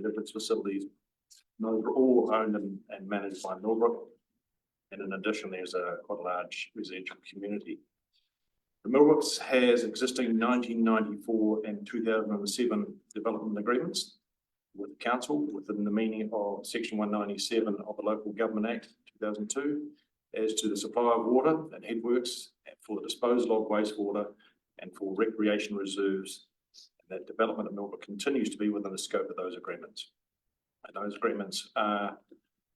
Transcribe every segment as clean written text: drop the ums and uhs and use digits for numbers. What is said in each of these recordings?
its facilities. Those are all owned and managed by Millbrook. And in addition, there's quite a large residential community. The Millbrooks has existing 1994 and 2007 development agreements with the council within the meaning of Section 197 of the Local Government Act 2002 as to the supply of water and headworks for the disposal of wastewater and for recreation reserves. And that development of Millbrook continues to be within the scope of those agreements. And those agreements are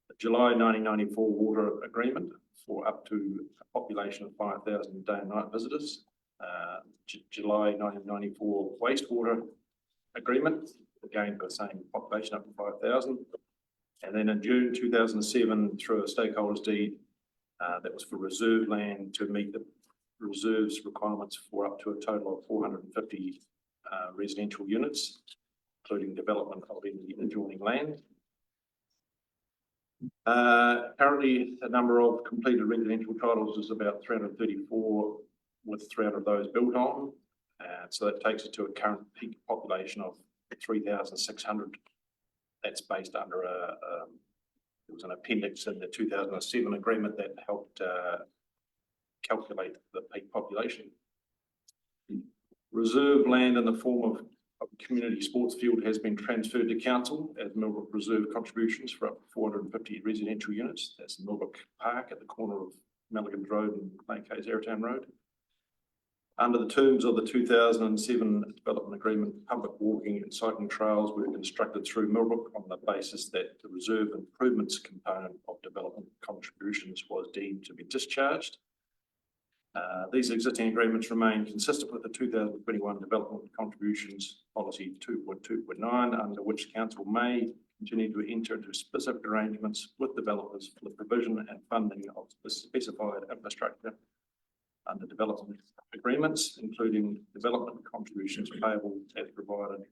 the July 1994 water agreement for up to a population of 5,000 day and night visitors. July 1994 wastewater agreement, again for the same population up to 5,000. And then in June 2007, through a stakeholders deed, that was for reserve land to meet the reserves requirements for up to a total of 450 residential units, including development of any adjoining land. Currently, the number of completed residential titles is about 334, with 300 of those built on. So that takes it to a current peak population of 3,600. That's based under there was an appendix in the 2007 agreement that helped calculate the peak population. Reserve land in the form of a community sports field has been transferred to council as Millbrook Reserve contributions for up to 450 residential units. That's Millbrook Park at the corner of Mulligan Road and Lakes Arrowtown Road. Under the terms of the 2007 development agreement, public walking and cycling trails were constructed through Millbrook on the basis that the reserve improvements component of development contributions was deemed to be discharged. These existing agreements remain consistent with the 2021 development contributions policy 2.2.9, under which council may continue to enter into specific arrangements with developers for the provision and funding of specified infrastructure under development agreements, including development contributions payable as provided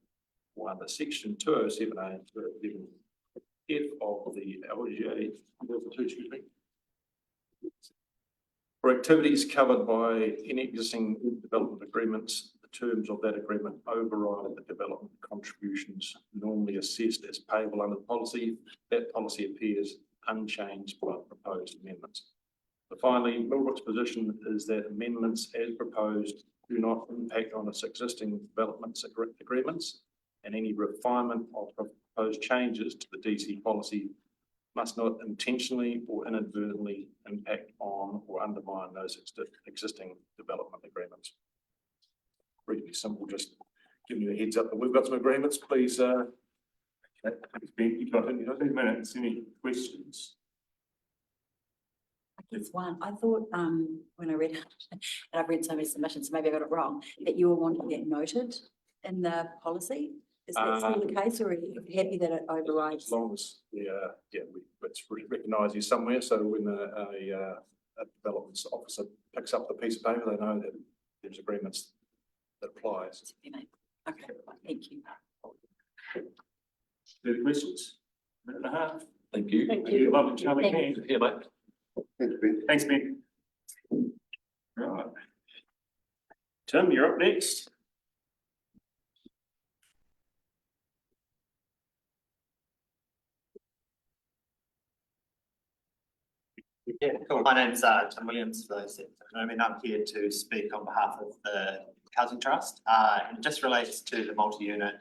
or under Section 207A and 207F of the LGA. For activities covered by any existing development agreements, the terms of that agreement override the development contributions normally assessed as payable under the policy. That policy appears unchanged by proposed amendments. But finally, Millbrook's position is that amendments as proposed do not impact on its existing developments agreements, and any refinement of proposed changes to the DC policy must not intentionally or inadvertently impact on or undermine those existing development agreements. Really simple, just giving you a heads up that we've got some agreements. Please, okay, thanks, Ben. You've got 2 minutes. Any questions? Just one. I thought when I read it, and I've read so many submissions, so maybe I got it wrong, that you were wanting it noted in the policy. Is that still the case, or are you happy that it overrides? As long as it's recognised here somewhere, so when a development officer picks up the piece of paper, they know that there's agreements that applies. Okay, thank you. Any questions? Minute and a half. Thank you. Thank you. Lovely to have you here, mate. Thanks, Ben. Thanks, Ben. Right. Tim, you're up next. Yeah, cool. My name's Tim Williams, for those that don't know me. I'm here to speak on behalf of the Housing Trust. And it just relates to the multi-unit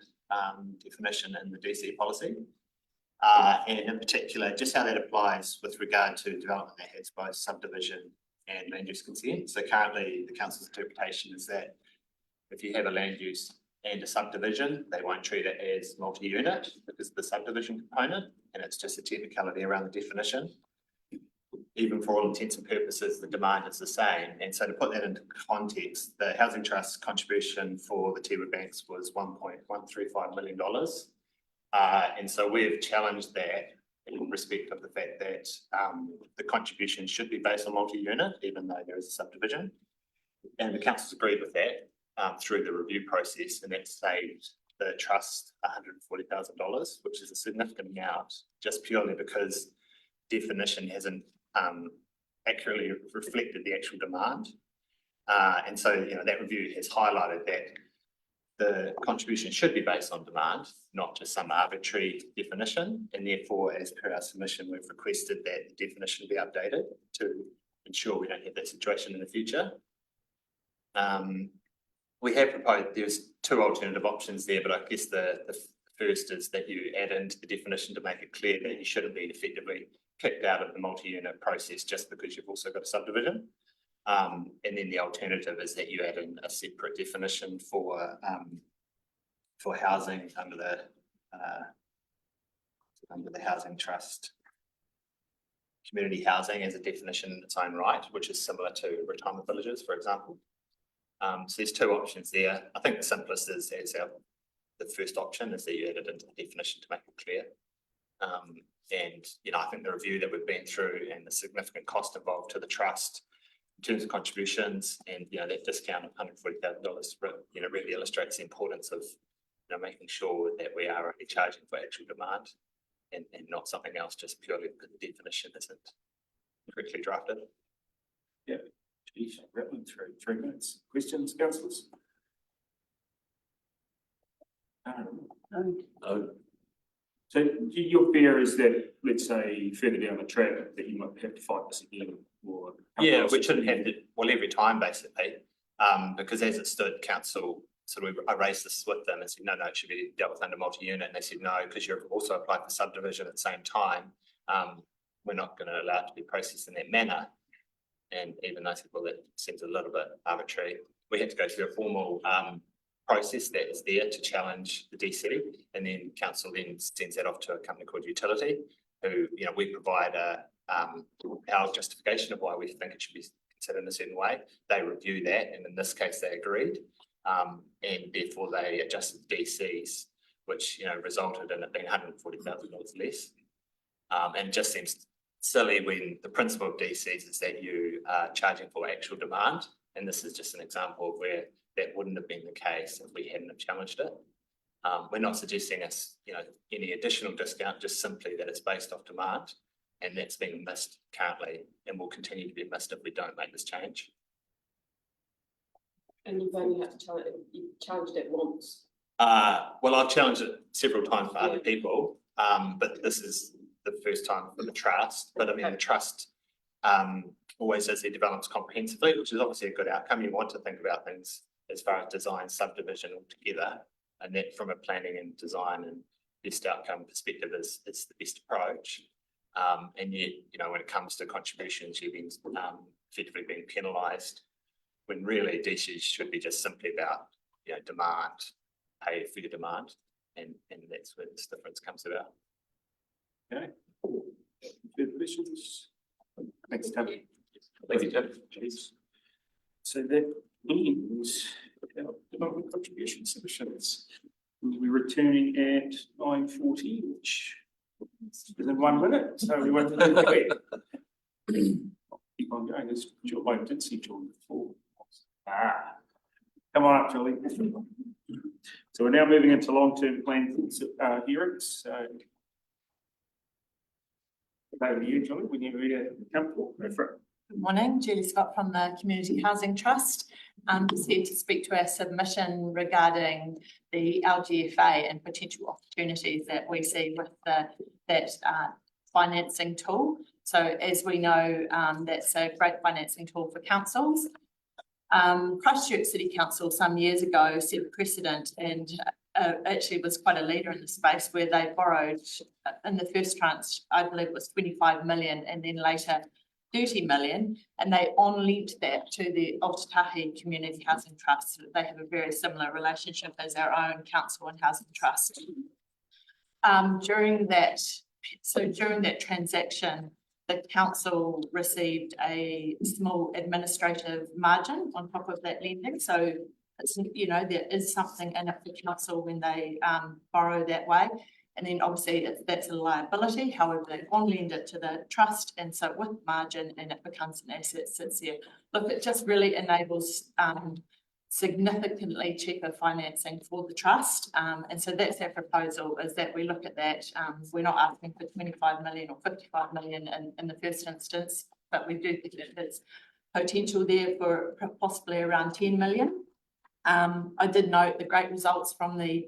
definition in the DC policy. And in particular, just how that applies with regard to development that has both subdivision and land use consent. So currently, the council's interpretation is that if you have a land use and a subdivision, they won't treat it as multi-unit because of the subdivision component, and it's just a technicality around the definition. Even for all intents and purposes, the demand is the same. And so to put that into context, the Housing Trust's contribution for the Tiwa Banks was $1.135 million. And so we've challenged that in respect of the fact that the contribution should be based on multi-unit, even though there is a subdivision. And the council's agreed with that through the review process, and that saved the trust $140,000, which is a significant amount, just purely because definition hasn't accurately reflected the actual demand. And so, that review has highlighted that the contribution should be based on demand, not just some arbitrary definition. And therefore, as per our submission, we've requested that the definition be updated to ensure we don't have that situation in the future. We have proposed, there's two alternative options there, but I guess the first is that you add into the definition to make it clear that you shouldn't be effectively kicked out of the multi-unit process just because you've also got a subdivision. And then the alternative is that you add in a separate definition for housing under the housing trust. Community housing as a definition in its own right, which is similar to retirement villages, for example. So there's two options there. I think the simplest is the first option is that you add it into the definition to make it clear. And I think the review that we've been through and the significant cost involved to the trust in terms of contributions and that discount of $140,000 really illustrates the importance of making sure that we are only charging for actual demand and not something else just purely because the definition isn't correctly drafted. Yeah, geez, rattling through 3 minutes. Questions, councillors? No. So your fear is that, let's say, further down the track, that you might have to fight this again, or yeah, we shouldn't have to. Well, every time basically, because as it stood, council. So I raised this with them and said, no, it should be dealt with under multi-unit. And they said, no, because you're also applying for subdivision at the same time. We're not going to allow it to be processed in that manner. And even I said, well, that seems a little bit arbitrary. We had to go through a formal process that is there to challenge the DC. And then council then sends that off to a company called Utility, who, we provide our justification of why we think it should be considered in a certain way. They review that. And in this case, they agreed. And therefore they adjusted DCs, which resulted in it being $140,000 less. And it just seems silly when the principle of DCs is that you are charging for actual demand, and this is just an example of where that wouldn't have been the case if we hadn't have challenged it. We're not suggesting any additional discount, just simply that it's based off demand, and that's being missed currently, and will continue to be missed if we don't make this change. And you've only had to challenge it, you've challenged it once. Well, I've challenged it several times for other people, but this is the first time for the trust. But I mean, the trust always as it develops comprehensively, which is obviously a good outcome. You want to think about things as far as design, subdivision altogether, and that from a planning and design and best outcome perspective is the best approach. And yet, when it comes to contributions, you've been effectively being penalised, when really DCs should be just simply about demand, pay for your demand, and that's where this difference comes about. Okay. Further questions? Thanks, Tim. Thank you, Tim. So that ends our development contribution submissions. We're returning at 9:40, which is in 1 minute, so we won't keep on going. I did see Jordan before. Come on up, Julie. So we're now moving into long-term plan hearings. So over to you, Julie, when you're comfortable. Go for it. Good morning, Julie Scott from the Community Housing Trust. I'm just here to speak to our submission regarding the LGFA and potential opportunities that we see with that financing tool. So as we know, that's a great financing tool for councils. Christchurch City Council some years ago set precedent and actually was quite a leader in the space, where they borrowed in the first tranche, I believe it was 25 million, and then later 30 million, and they on-lent that to the Otatahi Community Housing Trust. They have a very similar relationship as our own council and housing trust. During that transaction, the council received a small administrative margin on top of that lending. So it's, there is something in it for council when they borrow that way. And then obviously that's a liability. However, they on-lend it to the trust, and so with margin, and it becomes an asset, sits there. Look, it just really enables significantly cheaper financing for the trust. And so that's our proposal, is that we look at that. We're not asking for 25 million or 55 million in the first instance, but we do think that there's potential there for possibly around 10 million. I did note the great results from the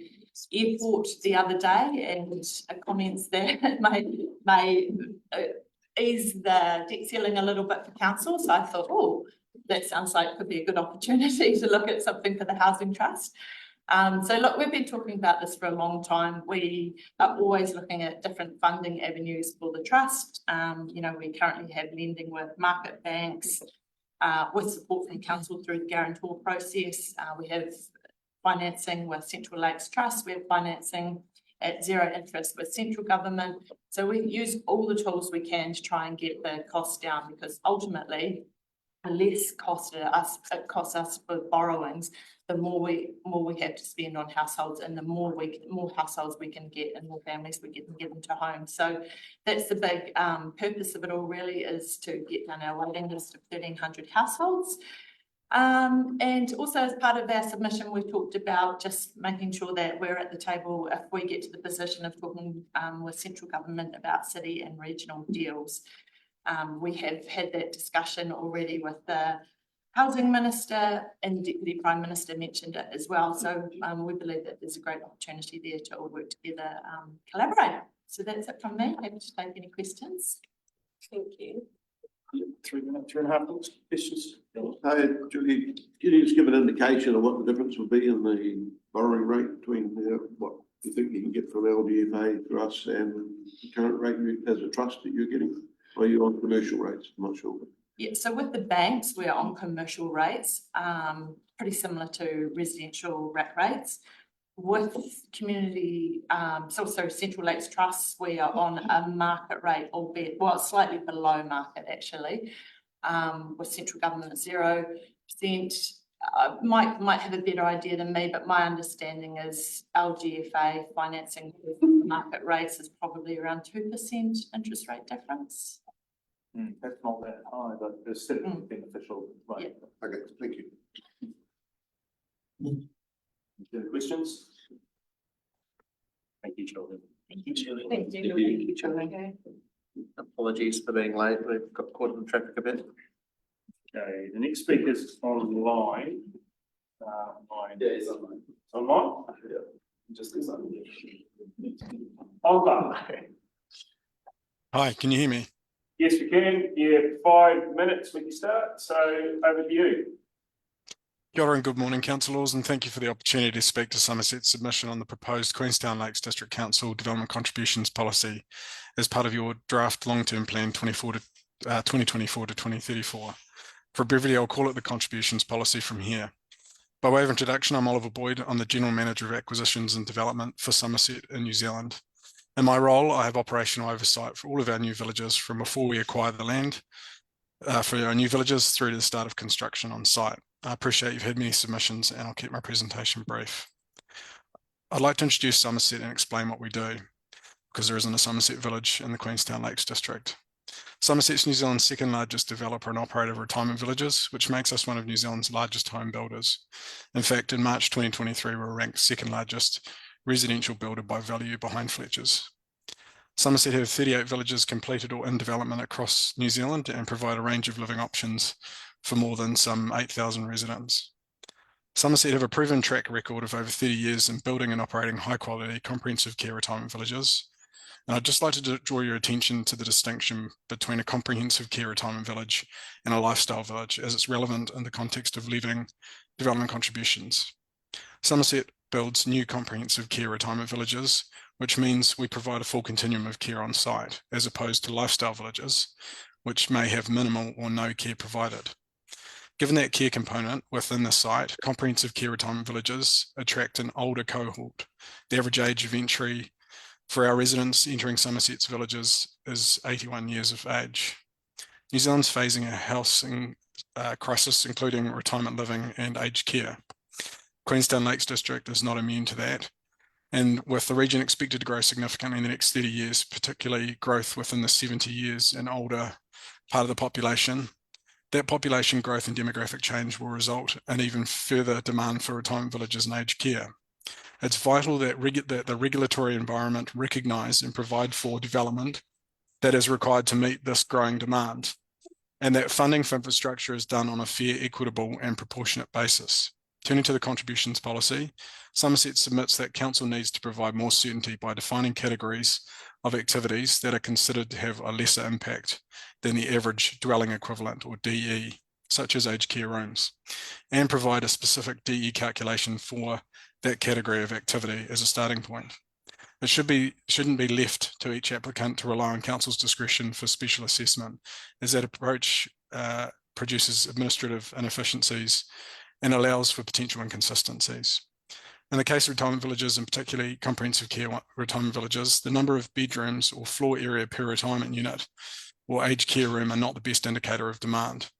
airport the other day, and comments there may ease the debt ceiling a little bit for council. So I thought, oh, that sounds like could be a good opportunity to look at something for the Housing Trust. So look, we've been talking about this for a long time. We are always looking at different funding avenues for the trust. You know, we currently have lending with market banks, with support from council through the guarantor process. We have financing with Central Lakes Trust. We have financing at zero interest with central government. So we use all the tools we can to try and get the costs down, because ultimately, the less it costs us for borrowings, the more we have to spend on households, and the more households we can get and more families we can get into homes. So that's the big purpose of it all, really, is to get down our waiting list of 1,300 households. And also, as part of our submission, we've talked about just making sure that we're at the table if we get to the position of talking with central government about city and regional deals. We have had that discussion already with the Housing Minister, and Deputy Prime Minister mentioned it as well. So we believe that there's a great opportunity there to all work together, collaborate. So that's it from me. Happy to take any questions. Thank you. 3.5 minutes, questions? Hi, Julie, can you just give an indication of what the difference would be in the borrowing rate between what you think you can get from LGFA for us and the current rate as a trust that you're getting? Or are you on commercial rates? I'm not sure. Yeah, so with the banks, we're on commercial rates, pretty similar to residential rates. With community, so Central Lakes Trusts, we are on a market rate, albeit, well, slightly below market actually, with central government at 0%. Might have a better idea than me, but my understanding is LGFA financing with market rates is probably around 2% interest rate difference. That's not that high, but it's still beneficial. Right. Yeah. Okay, thank you. Any questions? Thank you, children. Thank you. Julie. Thank you. Thank you, Julie. Apologies for being late. We've got caught in the traffic a bit. Okay, the next speaker's online. It's online. Online? Yeah, just because I'm. Oliver. Hi, can you hear me? Yes, we can. Yeah, 5 minutes we can start. So over to you. Kia ora and good morning, councillors, and thank you for the opportunity to speak to Somerset's submission on the proposed Queenstown Lakes District Council Development Contributions Policy as part of your draft long-term plan 2024 to 2034. For brevity, I'll call it the Contributions Policy from here. By way of introduction, I'm Oliver Boyd. I'm the General Manager of Acquisitions and Development for Somerset in New Zealand. In my role, I have operational oversight for all of our new villages from before we acquire the land for our new villages through to the start of construction on site. I appreciate you've had many submissions and I'll keep my presentation brief. I'd like to introduce Somerset and explain what we do, because there isn't a Somerset village in the Queenstown Lakes District. Somerset's New Zealand's second largest developer and operator of retirement villages, which makes us one of New Zealand's largest home builders. In fact, in March 2023, we were ranked second largest residential builder by value behind Fletcher's. Somerset have 38 villages completed or in development across New Zealand and provide a range of living options for more than some 8,000 residents. Somerset have a proven track record of over 30 years in building and operating high quality comprehensive care retirement villages. And I'd just like to draw your attention to the distinction between a comprehensive care retirement village and a lifestyle village, as it's relevant in the context of levying development contributions. Somerset builds new comprehensive care retirement villages, which means we provide a full continuum of care on site, as opposed to lifestyle villages, which may have minimal or no care provided. Given that care component within the site, comprehensive care retirement villages attract an older cohort. The average age of entry for our residents entering Somerset's villages is 81 years of age. New Zealand's facing a housing crisis, including retirement living and aged care. Queenstown Lakes District is not immune to that. And with the region expected to grow significantly in the next 30 years, particularly growth within the 70 years and older part of the population, that population growth and demographic change will result in even further demand for retirement villages and aged care. It's vital that the regulatory environment recognise and provide for development that is required to meet this growing demand, and that funding for infrastructure is done on a fair, equitable and proportionate basis. Turning to the contributions policy, Somerset submits that council needs to provide more certainty by defining categories of activities that are considered to have a lesser impact than the average dwelling equivalent, or DE, such as aged care rooms, and provide a specific DE calculation for that category of activity as a starting point. It shouldn't be left to each applicant to rely on council's discretion for special assessment, as that approach produces administrative inefficiencies and allows for potential inconsistencies. In the case of retirement villages, and particularly comprehensive care retirement villages, the number of bedrooms or floor area per retirement unit or aged care room are not the best indicator of demand.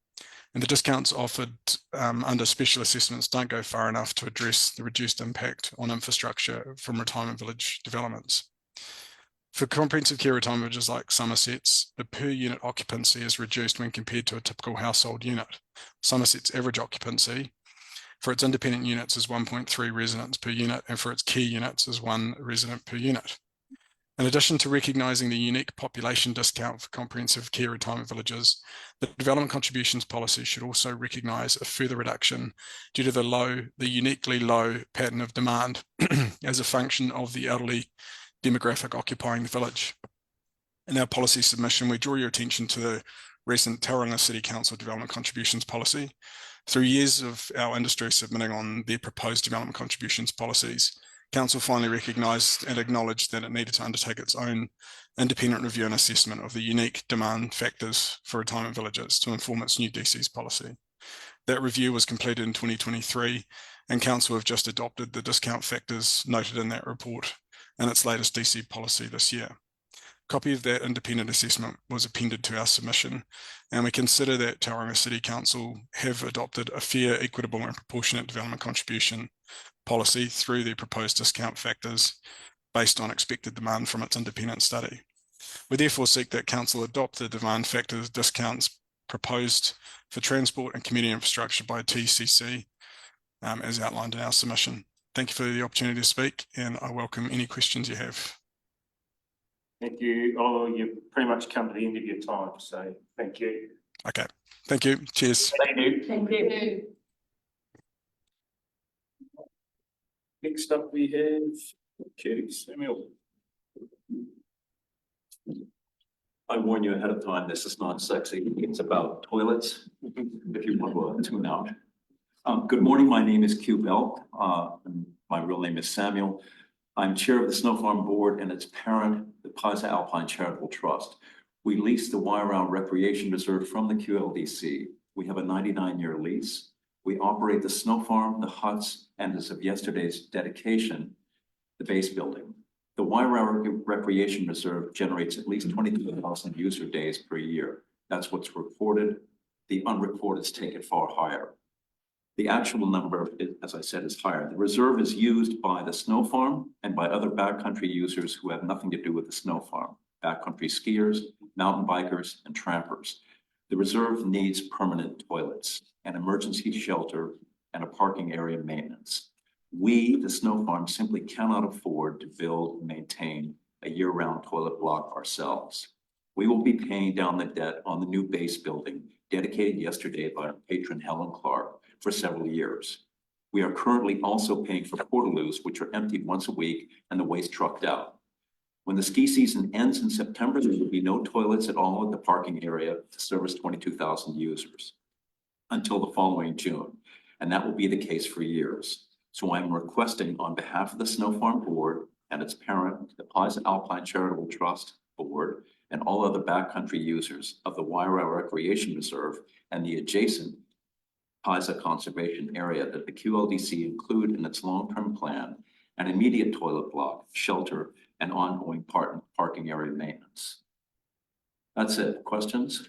And the discounts offered under special assessments don't go far enough to address the reduced impact on infrastructure from retirement village developments. For comprehensive care retirement villages like Somerset's, the per unit occupancy is reduced when compared to a typical household unit. Somerset's average occupancy for its independent units is 1.3 residents per unit, and for its care units is 1 resident per unit. In addition to recognising the unique population discount for comprehensive care retirement villages, the development contributions policy should also recognise a further reduction due to the uniquely low pattern of demand as a function of the elderly demographic occupying the village. In our policy submission, we draw your attention to the recent Tauranga City Council development contributions policy. Through years of our industry submitting on their proposed development contributions policies, Council finally recognised and acknowledged that it needed to undertake its own independent review and assessment of the unique demand factors for retirement villages to inform its new DC's policy. That review was completed in 2023, and Council have just adopted the discount factors noted in that report in its latest DC policy this year. A copy of that independent assessment was appended to our submission, and we consider that Tauranga City Council have adopted a fair, equitable and proportionate development contribution policy through their proposed discount factors based on expected demand from its independent study. We therefore seek that Council adopt the demand factors discounts proposed for transport and community infrastructure by TCC as outlined in our submission. Thank you for the opportunity to speak, and I welcome any questions you have. Thank you. Oh, you've pretty much come to the end of your time, so thank you. Okay, thank you. Cheers. Thank you. Thank you. Next up we have Samuel. I warn you ahead of time, this is not sexy. It's about toilets, if you want to tune out. Good morning, my name is Q Bell. And my real name is Samuel. I'm chair of the Snow Farm Board and its parent, the Pisa Alpine Charitable Trust. We lease the Wairau Recreation Reserve from the QLDC. We have a 99-year lease. We operate the snow farm, the huts, and as of yesterday's dedication, the base building. The Wairau Recreation Reserve generates at least 22,000 user days per year. That's what's reported. The unreported take it far higher. The actual number, as I said, is higher. The reserve is used by the snow farm and by other backcountry users who have nothing to do with the snow farm. Backcountry skiers, mountain bikers, and trampers. The reserve needs permanent toilets, an emergency shelter, and a parking area maintenance. We, the snow farm, simply cannot afford to build and maintain a year-round toilet block ourselves. We will be paying down the debt on the new base building, dedicated yesterday by our patron Helen Clark, for several years. We are currently also paying for portaloos, which are emptied once a week and the waste trucked out. When the ski season ends in September, there will be no toilets at all at the parking area to service 22,000 users until the following June, and that will be the case for years. So I'm requesting on behalf of the Snow Farm Board and its parent, the Pisa Alpine Charitable Trust Board, and all other backcountry users of the Wairau Recreation Reserve and the adjacent Pisa Conservation Area that the QLDC include in its long-term plan an immediate toilet block, shelter, and ongoing parking area maintenance. That's it. Questions?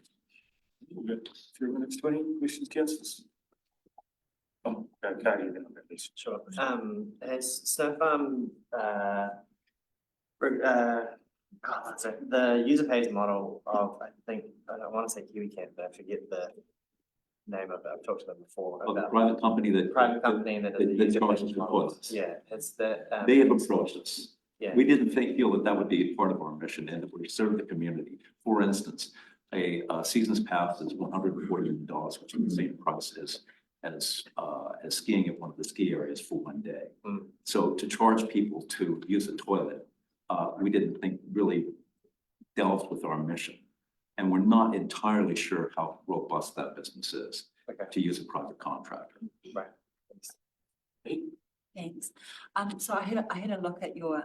We've got 3 minutes, 20 questions, councillors. Oh, okay, then at least. Sure. Has Snow Farm, the user pays model of, I think, I don't want to say KiwiCamp, but I forget the name of it. I've talked to them before. Of the About private company that. private company that does the that user charges pays for model. toilets. Yeah, it's the. They have approached us. Yeah. We didn't feel that that would be part of our mission and that would serve the community. For instance, a season's pass is $140, which is the same price as as skiing at one of the ski areas for one day. Mm. So to charge people to use a toilet, we didn't think really delved with our mission. And we're not entirely sure how robust that business is to use a private contractor. Right. Thanks. So I had a look at your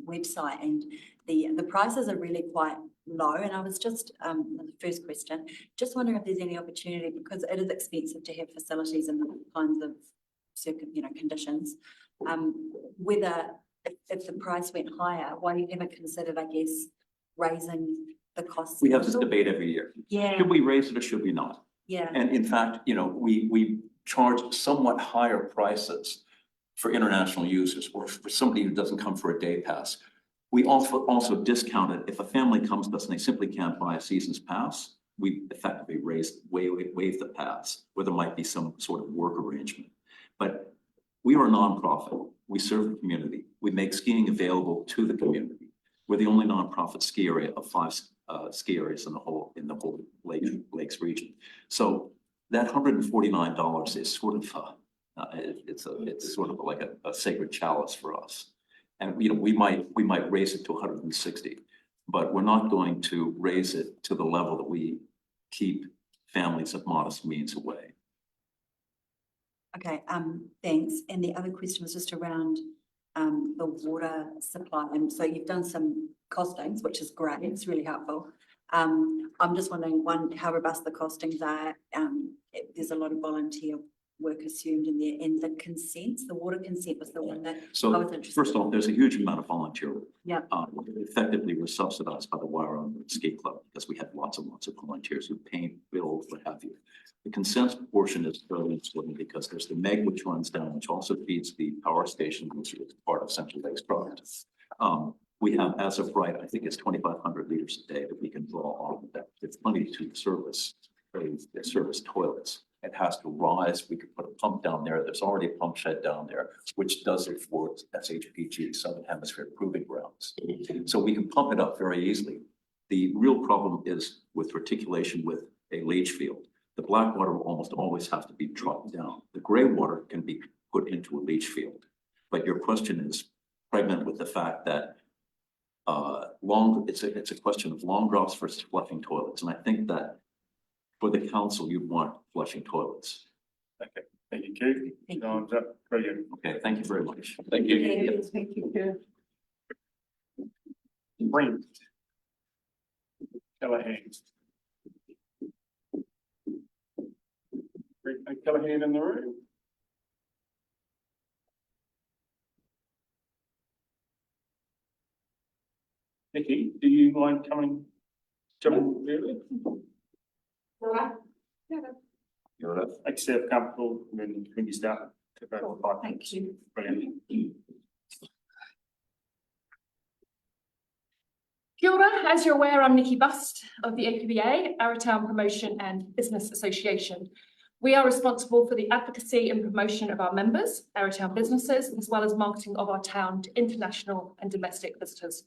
website, and the prices are really quite low. And I was just the first question, just wondering if there's any opportunity, because it is expensive to have facilities in the kinds of conditions. Whether if the price went higher, why you haven't considered, I guess, raising the costs? We have this debate every year. Yeah. Should we raise it or should we not? Yeah. And in fact, we charge somewhat higher prices for international users or for somebody who doesn't come for a day pass. We also discount it. If a family comes to us and they simply can't buy a season's pass, we effectively waive the pass, where there might be some sort of work arrangement. But we are a nonprofit. We serve the community. We make skiing available to the community. We're the only nonprofit ski area of 5 ski areas in the whole Lakes region. So that $149 is sort of it's sort of like a sacred chalice for us. And we might raise it to 160, but we're not going to raise it to the level that we keep families of modest means away. Okay, thanks. And the other question was just around the water supply. And so you've done some costings, which is great. It's really helpful. I'm just wondering, one, how robust the costings are. There's a lot of volunteer work assumed in there, and the consents, the water consent was the one that I was interested First off, there's a huge amount of volunteer work. Yeah. Effectively, we're subsidized by the Wyron Ski Club because we have lots and lots of volunteers who paint, build, what have you. The consent portion is fairly important because there's the MEG which runs down, which also feeds the power station, which is part of Central Lakes project. We have, as of right, I think it's 2,500 liters a day that we can draw off of that. It's plenty to service toilets. It has to rise. We could put a pump down there. There's already a pump shed down there, which does it for SHPG, Southern Hemisphere Proving Grounds. So we can pump it up very easily. The real problem is with reticulation with a leach field. The black water will almost always have to be trucked down. The gray water can be put into a leach field. But your question is pregnant with the fact that it's a question of long drops versus flushing toilets. And I think that for the council, you want flushing toilets. Okay, thank you, Keith. Thank Time's up. Brilliant. Okay, thank you very much. Thank you. Yes, thank you. Brent. Callahan. Brent Callahan in the room. Nikki, do you mind jumping early? Accept comfortable when you start. Thank you. Brilliant. Kia ora. As you're aware, I'm Nikki Bust of the APBA, Arrowtown Promotion and Business Association. We are responsible for the advocacy and promotion of our members, Arrowtown businesses, as well as marketing of our town to international and domestic visitors.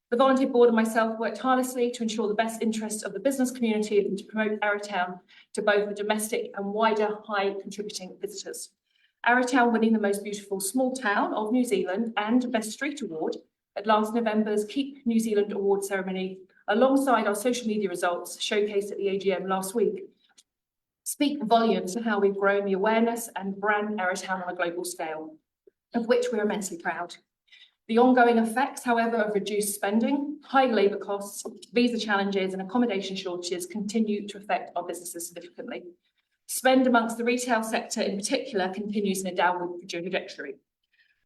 The volunteer board and myself work tirelessly to ensure the best interests of the business community and to promote Arrowtown to both the domestic and wider high contributing visitors. Arrowtown winning the most beautiful small town of New Zealand and Best Street Award at last November's Keep New Zealand Award ceremony, alongside our social media results showcased at the AGM last week, speak volumes to how we've grown the awareness and brand Arrowtown on a global scale, of which we're immensely proud. The ongoing effects, however, of reduced spending, high labour costs, visa challenges and accommodation shortages continue to affect our businesses significantly. Spend amongst the retail sector in particular continues in a downward trajectory.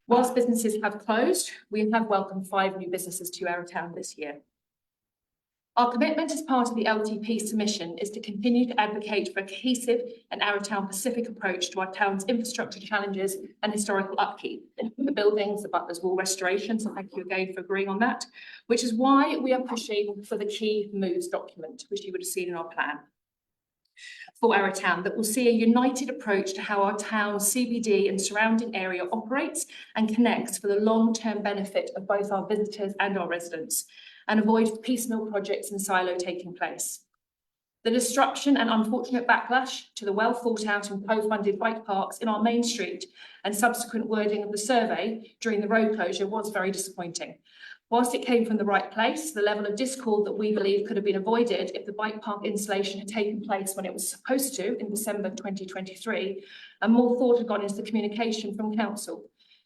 Whilst businesses have closed, we have welcomed 5 new businesses to Arrowtown this year. Our commitment as part of the LTP submission is to continue to advocate for a cohesive and Arrowtown Pacific approach to our town's infrastructure challenges and historical upkeep. The buildings, the Butler's Wall restoration, so thank you again for agreeing on that, which is why we are pushing for the key moves document, which you would have seen in our plan for Arrowtown, that will see a united approach to how our town's CBD and surrounding area operates and connects for the long-term benefit of both our visitors and our residents, and avoid piecemeal projects in silo taking place. The disruption and unfortunate backlash to the well thought out and co-funded bike parks in our main street and subsequent wording of the survey during the road closure was very disappointing. Whilst it came from the right place, the level of discord that we believe could have been avoided if the bike park installation had taken place when it was supposed to in December 2023, and more thought had gone into the communication from council.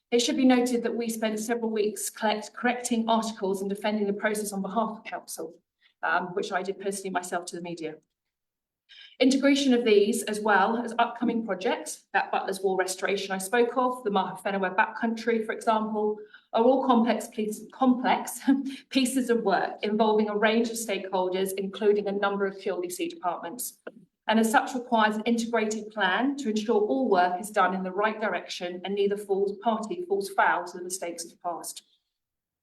It should be noted that we spent several weeks correcting articles and defending the process on behalf of council, which I did personally myself to the media. Integration of these, as well as upcoming projects, that Butler's Wall restoration I spoke of, the Maha Whenua backcountry, for example, are all complex pieces of work involving a range of stakeholders, including a number of QLDC departments, and as such requires an integrated plan to ensure all work is done in the right direction and neither party falls foul to the mistakes of the past.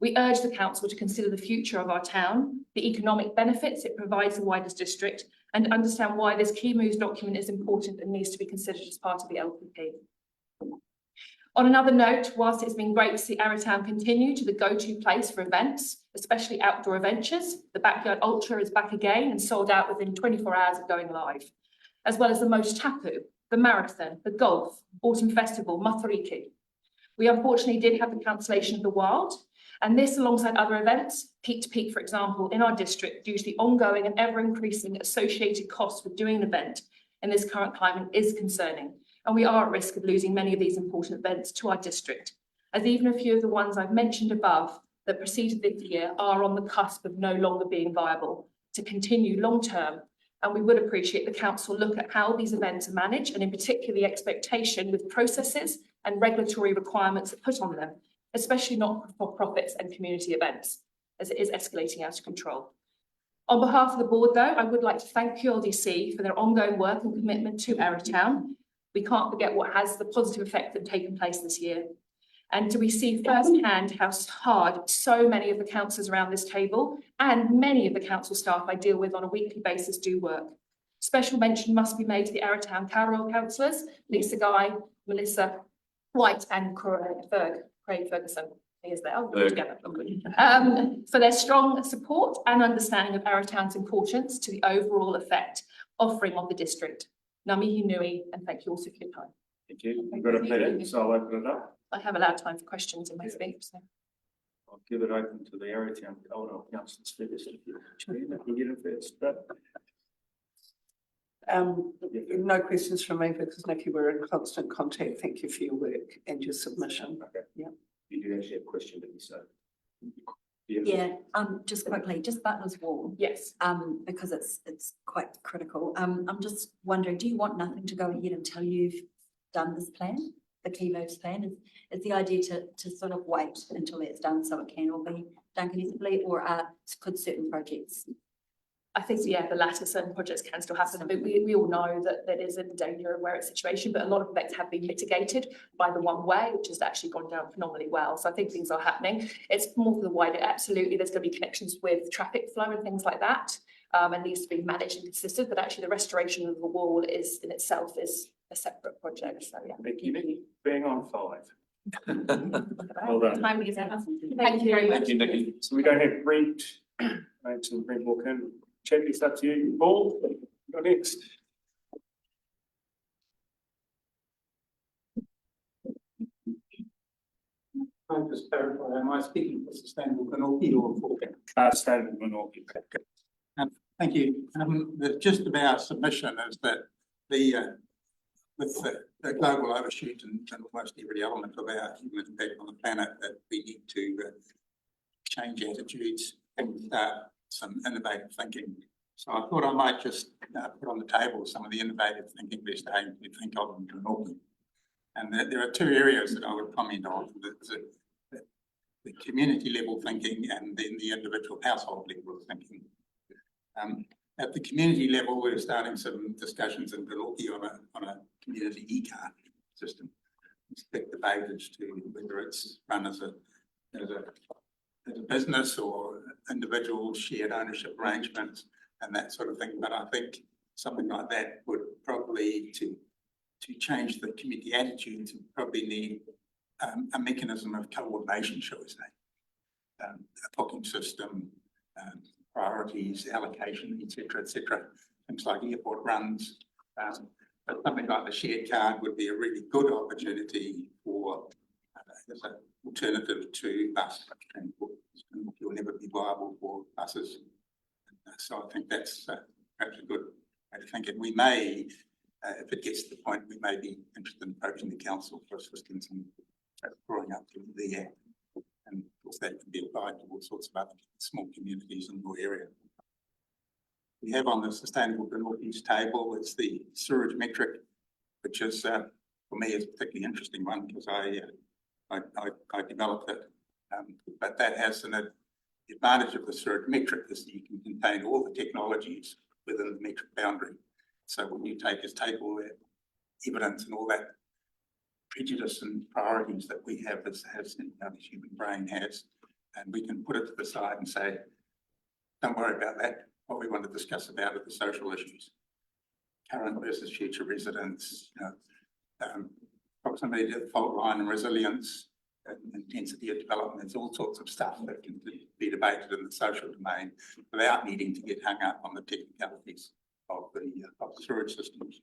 We urge the council to consider the future of our town, the economic benefits it provides the wider district, and understand why this key moves document is important and needs to be considered as part of the LTP. On another note, whilst it's been great to see Arrowtown continue to the go-to place for events, especially outdoor adventures, the Backyard Ultra is back again and sold out within 24 hours of going live, as well as the Most Tapu, the Marathon, the Golf, Autumn Festival, Matariki. We unfortunately did have the cancellation of the Wild, and this alongside other events, Peak to Peak, for example, in our district, due to the ongoing and ever-increasing associated costs with doing an event in this current climate is concerning. And we are at risk of losing many of these important events to our district, as even a few of the ones I've mentioned above that preceded this year are on the cusp of no longer being viable to continue long-term. And we would appreciate the council look at how these events are managed, and in particular the expectation with processes and regulatory requirements put on them, especially not for profits and community events, as it is escalating out of control. On behalf of the board, though, I would like to thank QLDC for their ongoing work and commitment to Arrowtown. We can't forget what has the positive effect that have taken place this year. And do we see firsthand how hard so many of the councillors around this table and many of the council staff I deal with on a weekly basis do work. Special mention must be made to the Arrowtown Carroll councillors, Lisa Guy, Melissa White and Craig Ferguson. He is there, together. For their strong support and understanding of Arrowtown's importance to the overall effect offering of the district. Ngā mihi nui, and thank you also for your time. Thank you. You've got a minute, so I'll open it up. I have allowed time for questions in my speech. So. I'll give it open to the Arrowtown council speakers. You get it first. No questions from me because Nikki, we're in constant contact. Thank you for your work and your submission. Okay. Yeah. You do actually have a question, didn't you say? Yeah, just quickly, just Butler's Wall. Yes. Because it's quite critical. I'm just wondering, do you want nothing to go ahead until you've done this plan, the key moves plan? Is the idea to sort of wait until it's done so it can all be done cohesively, or could certain projects? I think, yeah, the latter, certain projects can still happen. But we all know that there is a danger of where it's situation, but a lot of effects have been mitigated by the one way, which has actually gone down phenomenally well. So I think things are happening. It's more for the wider, absolutely, there's going to be connections with traffic flow and things like that, and needs to be managed and consistent, but actually the restoration of the wall is in itself is a separate project. So yeah. Thank you, being on 5. Well done. Time is out. Thank you very much. Thank you, Nikki. So we don't have Brent. Brent walk in. Check this up to you. Paul, you're next. I'll just clarify, am I speaking for Sustainable Whanokē or for? Sustainable Whanokē. Thank you. The gist of our submission is that with the global overshoot and almost every element of our human impact on the planet, that we need to change attitudes and start some innovative thinking. So I thought I might just put on the table some of the innovative thinking we're starting to think of in Whanokē. And there are two areas that I would comment on. The community level thinking and then the individual household level of thinking. At the community level, we're starting some discussions in Whanokē on a community e-card system. Expect debate as to whether it's run as a business or individual shared ownership arrangements and that sort of thing. But I think something like that would probably, to change the community attitude, to probably need a mechanism of coordination, shall we say. A booking system, priorities, allocation, etc., things like airport runs. But something like the shared card would be a really good opportunity for as an alternative to bus transport. It will never be viable for buses. So I think that's perhaps a good way to think it. We may, if it gets to the point, we may be interested in approaching the council for assistance in drawing up the act. And of course that can be applied to all sorts of other small communities in your area. We have on the Sustainable North East table, it's the sewerage metric, which is, for me, is a particularly interesting one because I developed it. But that has the advantage of the sewerage metric is that you can contain all the technologies within the metric boundary. So what you take all that evidence and all that prejudice and priorities that we have as the human brain has, and we can put it to the side and say, don't worry about that. What we want to discuss about are the social issues, current versus future residents, proximity to the fault line and resilience, and intensity of development. There's all sorts of stuff that can be debated in the social domain without needing to get hung up on the technicalities of the sewage systems.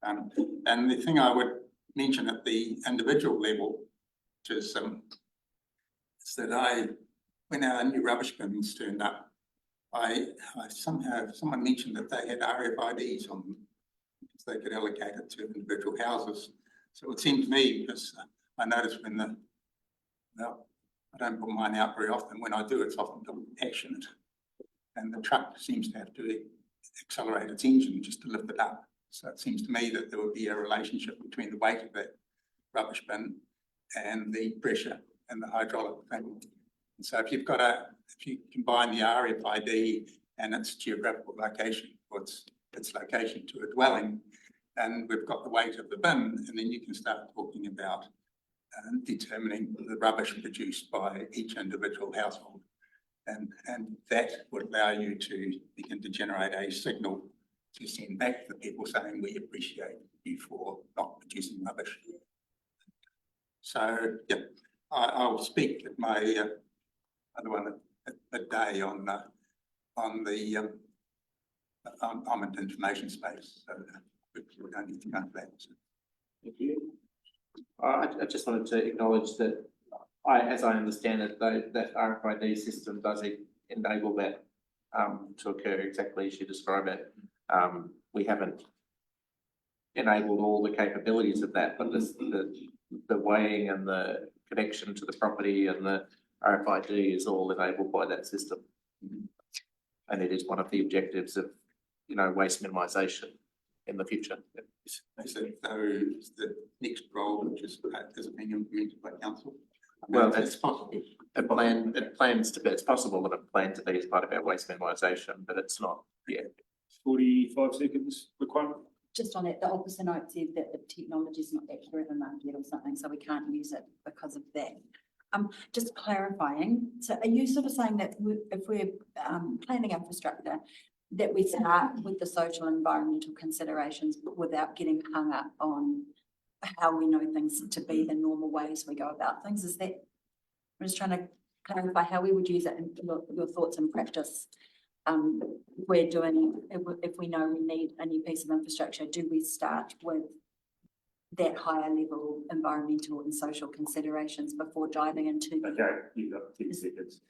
And the thing I would mention at the individual level, which is that when our new rubbish bins turned up, someone mentioned that they had RFIDs on them because they could allocate it to individual houses. So it seemed to me, because I noticed I don't put mine out very often. When I do, it's often passionate, and the truck seems to have to accelerate its engine just to lift it up. So it seems to me that there would be a relationship between the weight of that rubbish bin and the pressure and the hydraulic thing. And so if you combine the RFID and its geographical location, or its location to a dwelling, and we've got the weight of the bin, and then you can start talking about determining the rubbish produced by each individual household. And that would allow you to begin to generate a signal to send back to the people saying, we appreciate you for not producing rubbish. So, yeah, I'll speak at my other one a day on the on information space. So we don't need to go into that. So. Thank you. I just wanted to acknowledge that as I understand it, that RFID system does enable that to occur exactly as you describe it. We haven't enabled all the capabilities of that, but the weighing and the connection to the property and the RFID is all enabled by that system. And it is one of the objectives of, waste minimisation in the future. So the next role, which is being implemented by council. Well, it's possible. It's possible that it planned to be as part of our waste minimisation, but it's not yet. 45 seconds requirement. Just on it, the officer note said that the technology is not accurate enough yet or something, so we can't use it because of that. Just clarifying, so are you sort of saying that if we're planning infrastructure, that we start with the social and environmental considerations, but without getting hung up on how we know things to be the normal ways we go about things? Is that, I'm just trying to clarify how we would use it in your thoughts and practice. If we know we need a new piece of infrastructure, do we start with that higher level environmental and social considerations before diving into? Okay, you've got 10 seconds.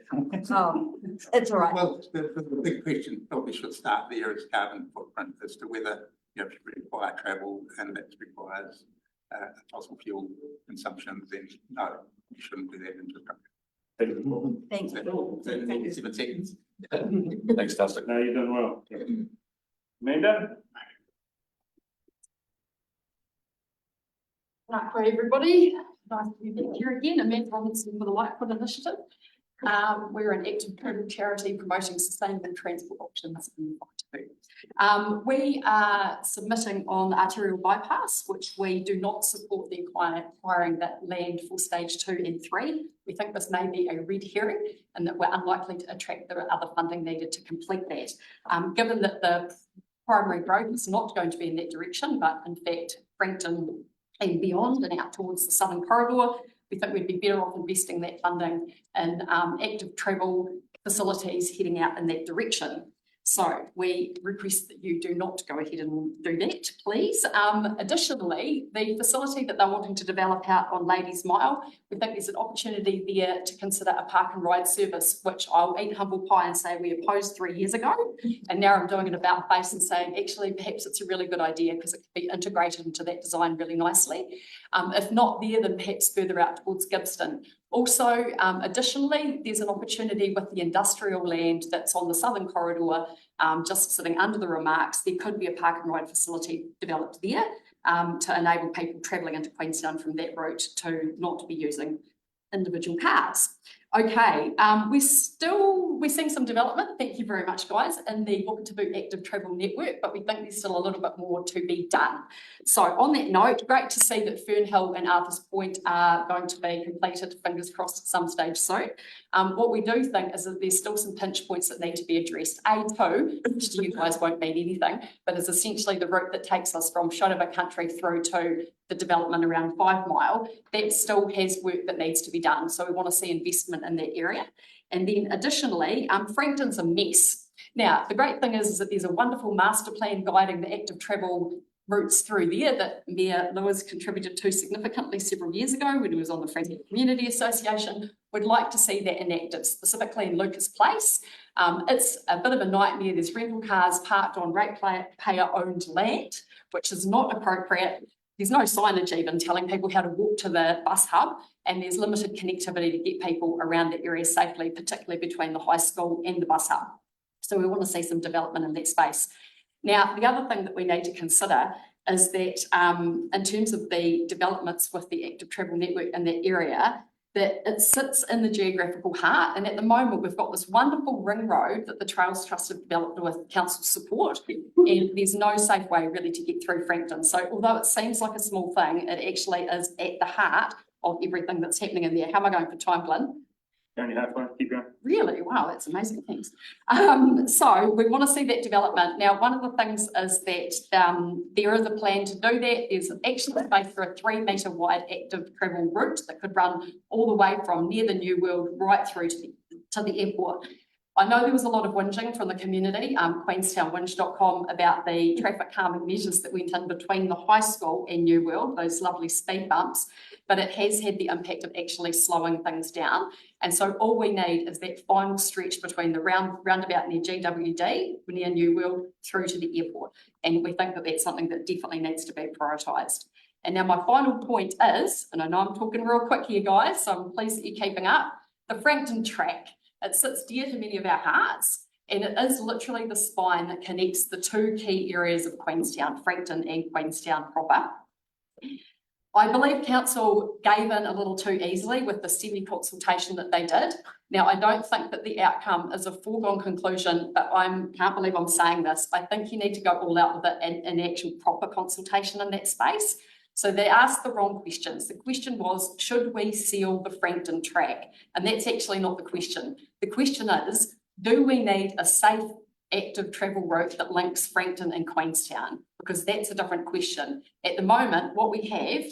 Oh, it's all right. Well, the big question probably should start there is carbon footprint as to whether you require travel and that requires fossil fuel consumption. Then no, you shouldn't do that infrastructure. Thanks. 7 seconds. Thanks, Dustin. No, you're doing well. Amanda? Right, for everybody, nice to be back here again. Amanda Robinson for the Lightfoot Initiative. We're an active charity promoting sustainable transport options in Waitangi. We are submitting on the arterial bypass, which we do not support the acquiring that land for stage 2 and 3. We think this may be a red herring and that we're unlikely to attract the other funding needed to complete that. Given that the primary growth is not going to be in that direction, but in fact, Frankton and beyond and out towards the southern corridor, we think we'd be better off investing that funding in active travel facilities heading out in that direction. So we request that you do not go ahead and do that, please. Additionally, the facility that they're wanting to develop out on Ladies Mile, we think there's an opportunity there to consider a park and ride service, which I'll eat humble pie and say we opposed 3 years ago. And now I'm doing an about face and saying, actually, perhaps it's a really good idea because it could be integrated into that design really nicely. If not there, then perhaps further out towards Gibbston. Also, additionally, there's an opportunity with the industrial land that's on the southern corridor, just sitting under the remarks. There could be a park and ride facility developed there to enable people travelling into Queenstown from that route to not be using individual cars. Okay, we're seeing some development, thank you very much guys, in the Walk to Boot Active Travel Network, but we think there's still a little bit more to be done. So on that note, great to see that Fernhill and Arthur's Point are going to be completed, fingers crossed at some stage soon. What we do think is that there's still some pinch points that need to be addressed. A2, which to you guys won't mean anything, but is essentially the route that takes us from Shotova Country through to the development around 5 Mile, that still has work that needs to be done. So we want to see investment in that area. And then additionally, Frankton's a mess. Now, the great thing is that there's a wonderful master plan guiding the active travel routes through there that Mayor Lewis contributed to significantly several years ago when he was on the Frankton Community Association. We'd like to see that enacted, specifically in Lucas Place. It's a bit of a nightmare. There's rental cars parked on ratepayer-owned land, which is not appropriate. There's no signage even telling people how to walk to the bus hub, and there's limited connectivity to get people around the area safely, particularly between the high school and the bus hub. So we want to see some development in that space. Now, the other thing that we need to consider is that in terms of the developments with the active travel network in that area, that it sits in the geographical heart. And at the moment, we've got this wonderful ring road that the Trails Trust have developed with council support, and there's no safe way really to get through Frankton. So although it seems like a small thing, it actually is at the heart of everything that's happening in there. How am I going for time, Glenn? Only halfway, keep going. Really? Wow, that's amazing. Thanks. So we want to see that development. Now, one of the things is that there is a plan to do that. There's actually space for a 3 metre wide active travel route that could run all the way from near the New World right through to the airport. I know there was a lot of whinging from the community, queenstownwhinge.com, about the traffic calming measures that went in between the high school and New World, those lovely speed bumps, but it has had the impact of actually slowing things down. And so all we need is that final stretch between the roundabout near GWD, near New World, through to the airport. And we think that that's something that definitely needs to be prioritised. And now my final point is, and I know I'm talking real quick here, guys, so I'm pleased that you're keeping up, the Frankton track. It sits dear to many of our hearts, and it is literally the spine that connects the 2 key areas of Queenstown, Frankton and Queenstown proper. I believe council gave in a little too easily with the semi-consultation that they did. Now, I don't think that the outcome is a foregone conclusion, but I can't believe I'm saying this. I think you need to go all out with it in actual proper consultation in that space. So they asked the wrong questions. The question was, should we seal the Frankton track? And that's actually not the question. The question is, do we need a safe, active travel route that links Frankton and Queenstown? Because that's a different question. At the moment, what we have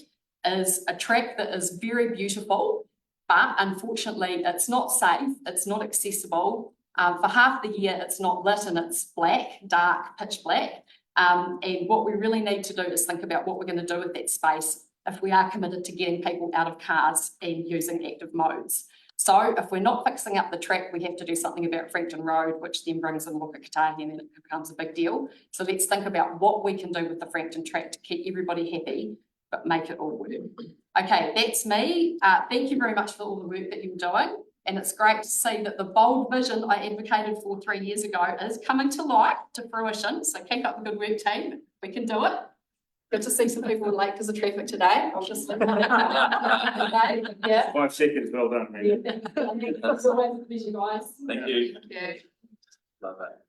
is a track that is very beautiful, but unfortunately, it's not safe, it's not accessible. For half the year, it's not lit and it's black, dark, pitch black. And what we really need to do is think about what we're going to do with that space if we are committed to getting people out of cars and using active modes. So if we're not fixing up the track, we have to do something about Frankton Road, which then brings in Whakatahi, and then it becomes a big deal. So let's think about what we can do with the Frankton track to keep everybody happy, but make it all work. Okay, that's me. Thank you very much for all the work that you're doing. And it's great to see that the bold vision I advocated for 3 years ago is coming to life, to fruition. So keep up the good work, team. We can do it. Good to see some people late because of traffic today. I'll just okay, yeah. 5 seconds, well done, man. Yeah. That's always a pleasure, guys. Thank you. Yeah. Love that.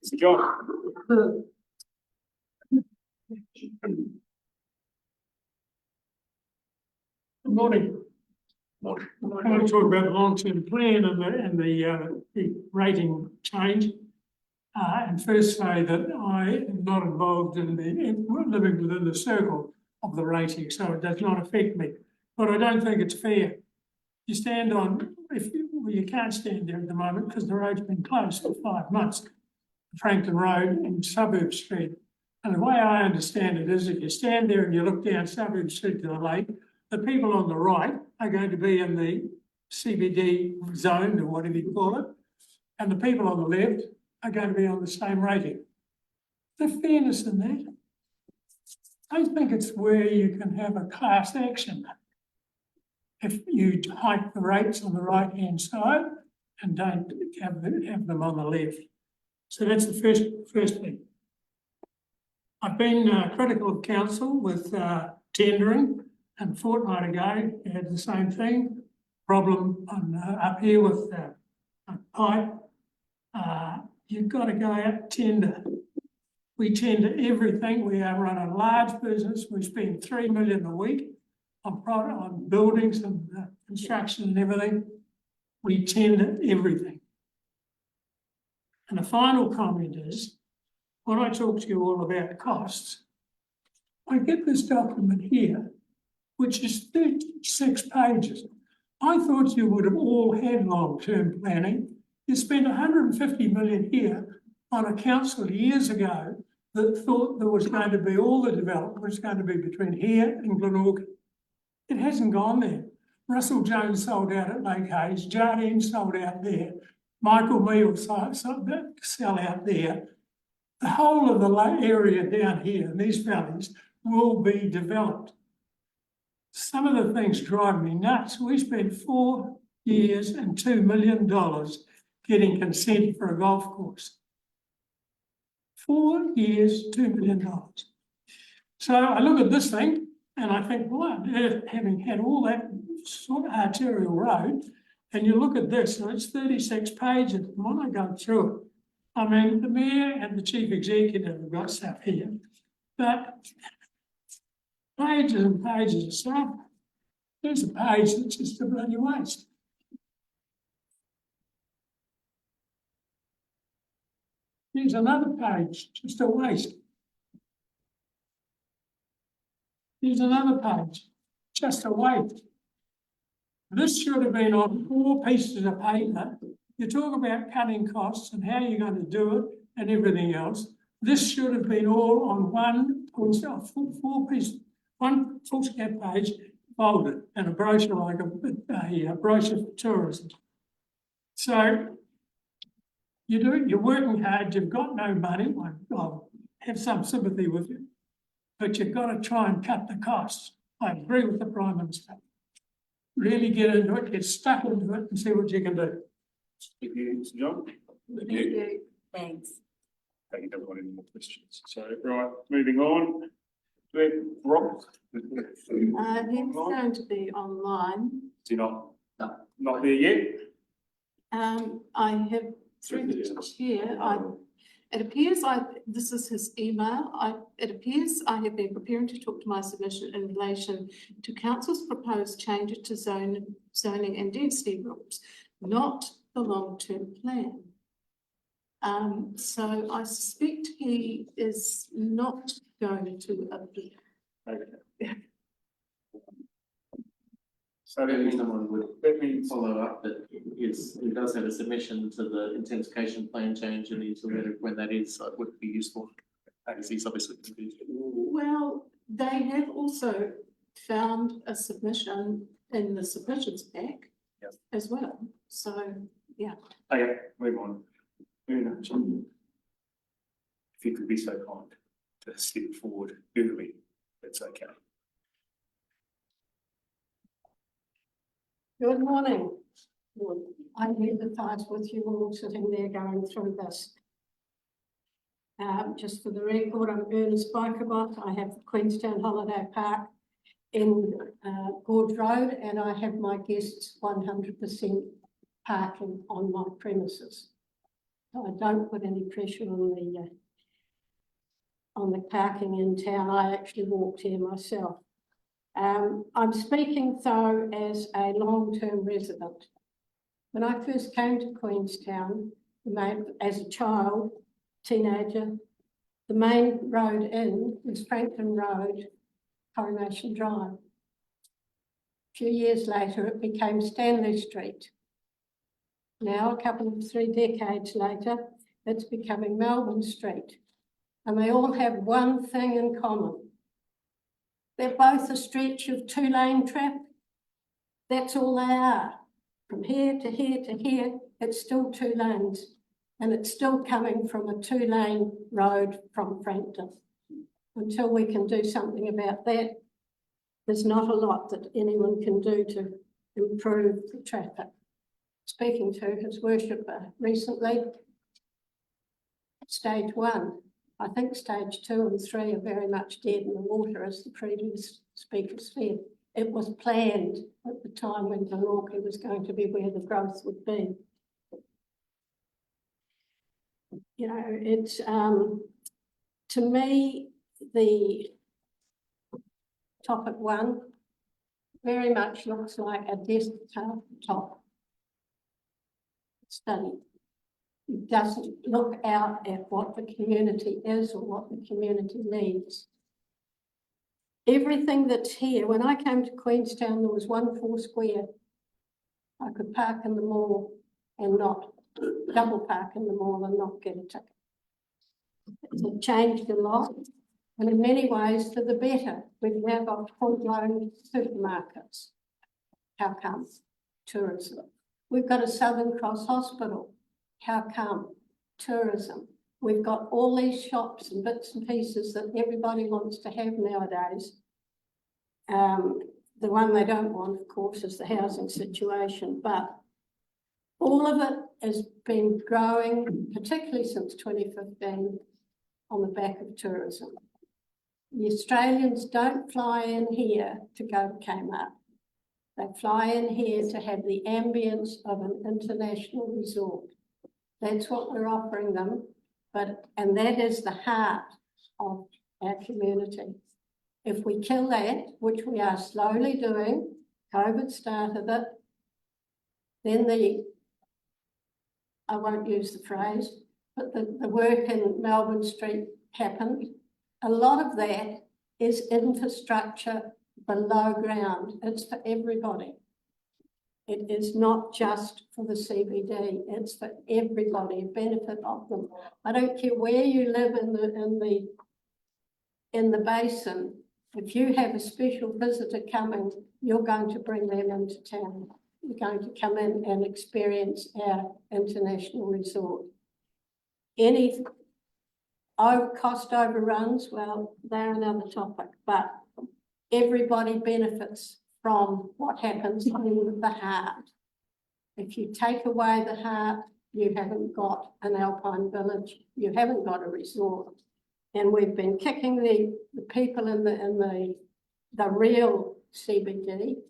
So John. Good morning. Morning. I want to talk about the long-term plan and the rating change. And first say that I am not involved in living within the circle of the rating, so it does not affect me. But I don't think it's fair. You stand on, you can't stand there at the moment because the road's been closed for 5 months. Franklin Road and Suburb Street. And the way I understand it is if you stand there and you look down Suburb Street to the lake, the people on the right are going to be in the CBD zone or whatever you call it. And the people on the left are going to be on the same rating. The fairness in that. I think it's where you can have a class action. If you hike the rates on the right-hand side and don't have them on the left. So that's the first thing. I've been critical of council with tendering, and a fortnight ago we had the same thing. Problem on, up here with pipe. You've got to go out tender. We tender everything. We run a large business. We spend $3 million a week on buildings and construction and everything. We tender everything. And the final comment is, when I talk to you all about costs, I get this document here, which is 36 pages. I thought you would have all had long-term planning. You spent 150 million here on a council years ago that thought there was going to be all the development was going to be between here and Glenorchy. It hasn't gone there. Russell Jones sold out at Lake Hayes, Jardine sold out there, Michael Meal sell out there. The whole of the area down here in these valleys will be developed. Some of the things drive me nuts. We spent 4 years and $2 million getting consent for a golf course. 4 years, $2 million. So I look at this thing and I think, well, having had all that sort of arterial road, and you look at this, and it's 36 pages. And when I go through it, I mean, the mayor and the chief executive have got stuff here, but pages and pages of stuff. There's a page that's just a bloody waste. Here's another page, just a waste. Here's another page, just a waste. This should have been on 4 pieces of paper. You talk about cutting costs and how you're going to do it and everything else. This should have been all on one foolscap page, folded, and a brochure like a brochure for tourism. So you're working hard, you've got no money. I'll have some sympathy with you, but you've got to try and cut the costs. I agree with the Prime Minister. Really get into it, get stuck into it and see what you can do. Thank you, Mr. John. Thank you. Thanks. Thank you, don't want any more questions. So, right, moving on. Rob? He's going to be online. Is he not? No. Not there yet? I have through the chair, it appears this is his email. It appears I have been preparing to talk to my submission in relation to council's proposed changes to zoning and density rules, not the long-term plan. So I suspect he is not going to appear. Okay. So maybe someone would follow up that he does have a submission to the intensification plan change and he's aware of when that is, so it would be useful. As he's obviously confused. Well, they have also found a submission in the submissions pack as well. So, yeah. Okay, move on. If you could be so kind to step forward early, that's okay. Good morning. I empathise with you all sitting there going through this. Just for the record, I'm Ernest Bikebot. I have Queenstown Holiday Park in Gorge Road, and I have my guests 100% parking on my premises. So I don't put any pressure on the parking in town. I actually walked here myself. I'm speaking though as a long-term resident. When I first came to Queenstown, as a child, teenager, the main road in was Franklin Road, Coronation Drive. A few years later, it became Stanley Street. Now, a couple of 3 decades later, it's becoming Melbourne Street. And they all have one thing in common. They're both a stretch of two-lane traffic. That's all they are. From here to here to here, it's still 2 lanes. And it's still coming from a 2-lane road from Frankton. Until we can do something about that, there's not a lot that anyone can do to improve the traffic. Speaking to His Worship recently, stage 1, I think stage 2 and 3 are very much dead in the water, as the previous speaker said. It was planned at the time when Glenorchy was going to be where the growth would be. You know, it's, to me, the topic 1 very much looks like a desktop study. It doesn't look out at what the community is or what the community needs. Everything that's here, when I came to Queenstown, there was 1 4 square. I could park in the mall and not double park in the mall and not get a ticket. It's changed a lot, and in many ways for the better. We've now got full-blown supermarkets. How come? Tourism. We've got a Southern Cross Hospital. How come? Tourism. We've got all these shops and bits and pieces that everybody wants to have nowadays. The one they don't want, of course, is the housing situation, but all of it has been growing, particularly since 2015, on the back of tourism. The Australians don't fly in here to go to Kmart. They fly in here to have the ambience of an international resort. That's what we're offering them, and that is the heart of our community. If we kill that, which we are slowly doing, COVID started it, then I won't use the phrase, but the work in Melbourne Street happened. A lot of that is infrastructure below ground. It's for everybody. It is not just for the CBD. It's for everybody, a benefit of them. I don't care where you live in the basin. If you have a special visitor coming, you're going to bring them into town. You're going to come in and experience our international resort. Any cost overruns, well, they're another topic, but everybody benefits from what happens in the heart. If you take away the heart, you haven't got an alpine village, you haven't got a resort. And we've been kicking the people in the real CBD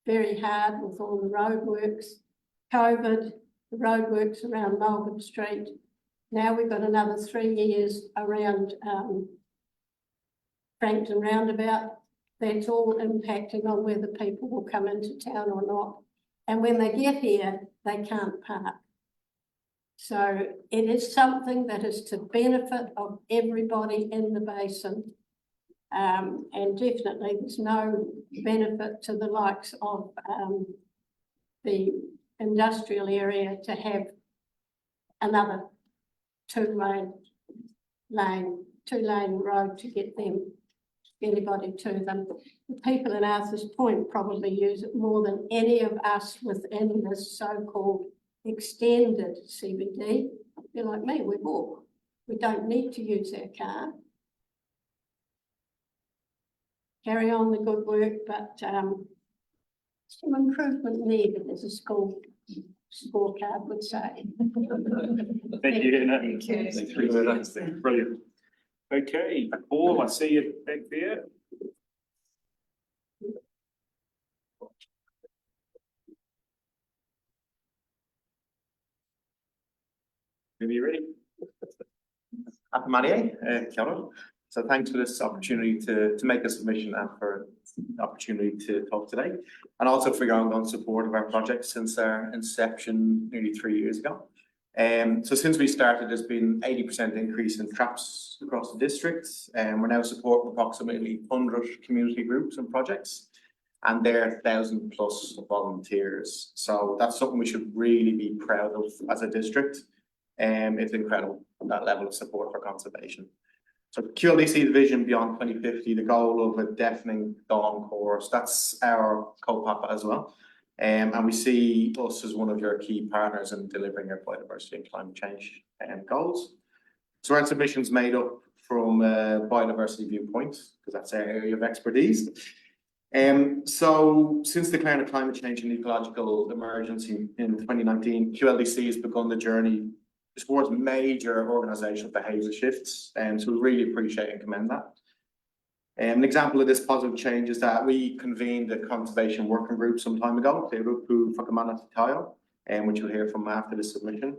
very hard with all the roadworks. COVID, the roadworks around Melbourne Street. Now we've got another 3 years around Frankton Roundabout. That's all impacting on whether people will come into town or not. And when they get here, they can't park. So it is something that is to benefit of everybody in the basin. And definitely there's no benefit to the likes of the industrial area to have another two-lane road to get anybody to them. The people in Arthur's Point probably use it more than any of us within this so-called extended CBD. You're like me, we walk. We don't need to use our car. Carry on the good work, but some improvement needed, as a school scorecard would say. Thank you. Brilliant. Okay, Paul, I see you back there. Are you ready? Kia ora. So thanks for this opportunity to make a submission and for the opportunity to talk today, and also for your ongoing support of our project since our inception nearly 3 years ago. So since we started, there's been 80% increase in traps across the district, and we're now supporting approximately 100 community groups and projects, and there are 1,000+ volunteers. So that's something we should really be proud of as a district. It's incredible, that level of support for conservation. So QLDC vision beyond 2050, the goal of a deafening dawn chorus, that's our co-papa as well. And we see us as one of your key partners in delivering our biodiversity and climate change goals. So our submission's made up from a biodiversity viewpoint, because that's our area of expertise. So since declaring a climate change and ecological emergency in 2019, QLDC has begun the journey towards major organisational behaviour shifts, so we really appreciate and commend that. An example of this positive change is that we convened a conservation working group some time ago, Te Rupu Whakamana Te Taio, which you'll hear from after the submission.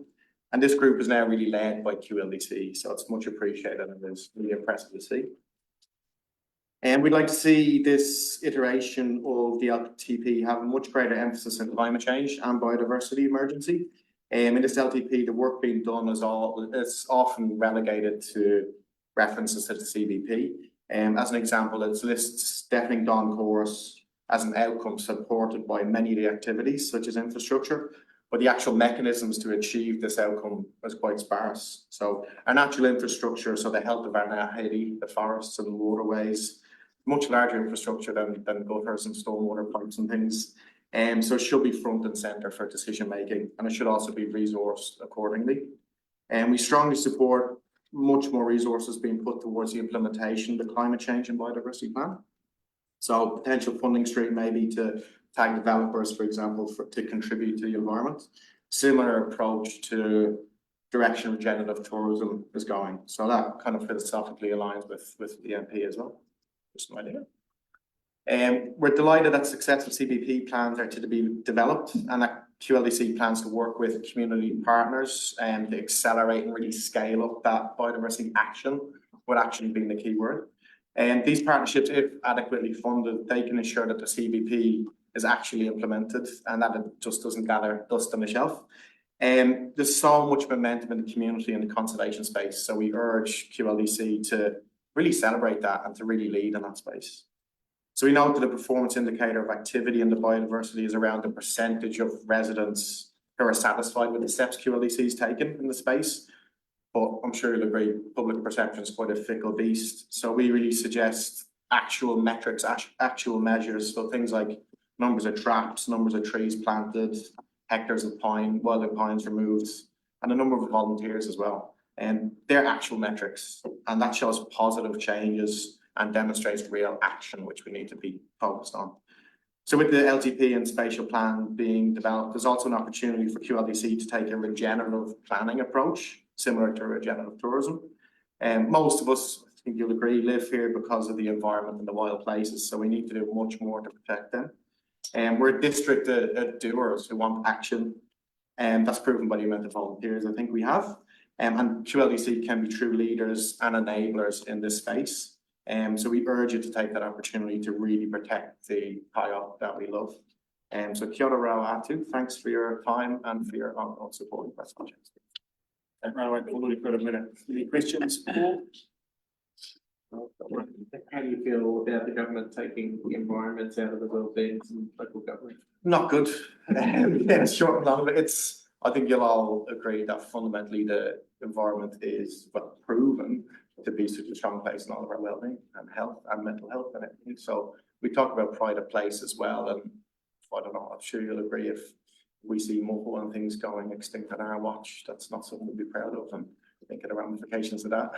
And this group is now really led by QLDC, so it's much appreciated and it's really impressive to see. And we'd like to see this iteration of the LTP have a much greater emphasis on climate change and biodiversity emergency. In this LTP, the work being done is often relegated to references to the CBP. As an example, it lists deafening dawn chorus as an outcome supported by many of the activities, such as infrastructure, but the actual mechanisms to achieve this outcome is quite sparse. So our natural infrastructure, so the health of our Ngāhere, the forests and waterways, much larger infrastructure than gutters and stormwater pipes and things. So it should be front and centre for decision making, and it should also be resourced accordingly. And we strongly support much more resources being put towards the implementation of the climate change and biodiversity plan. So potential funding stream maybe to tag developers, for example, to contribute to the environment. Similar approach to direction regenerative tourism is going. So that kind of philosophically aligns with the MP as well. Just an idea. We're delighted that successful CBP plans are to be developed and that QLDC plans to work with community partners and to accelerate and really scale up that biodiversity action, with action being the key word. And these partnerships, if adequately funded, they can ensure that the CBP is actually implemented and that it just doesn't gather dust on the shelf. There's so much momentum in the community and the conservation space, so we urge QLDC to really celebrate that and to really lead in that space. So we know that the performance indicator of activity in the biodiversity is around the percentage of residents who are satisfied with the steps QLDC has taken in the space. But I'm sure you'll agree, public perception is quite a fickle beast. So we really suggest actual metrics, actual measures. So things like numbers of traps, numbers of trees planted, hectares of wildwood pines removed, and the number of volunteers as well. And they're actual metrics, and that shows positive changes and demonstrates real action, which we need to be focused on. So with the LTP and spatial plan being developed, there's also an opportunity for QLDC to take a regenerative planning approach, similar to regenerative tourism. And most of us, I think you'll agree, live here because of the environment and the wild places, so we need to do much more to protect them. And we're a district of doers who want action, and that's proven by the amount of volunteers I think we have. And QLDC can be true leaders and enablers in this space. So we urge you to take that opportunity to really protect the taio that we love. So kia ora atu, thanks for your time and for your ongoing support in this project. Any questions, Paul? How do you feel about the government taking the environment out of the well-being and local government? Not good. Yeah, short and long, but I think you'll all agree that fundamentally the environment is proven to be such a strong place in all of our well-being and health and mental health and everything. So we talk about pride of place as well, and I don't know, I'm sure you'll agree if we see more and things going extinct on our watch, that's not something to be proud of, and thinking of the ramifications of that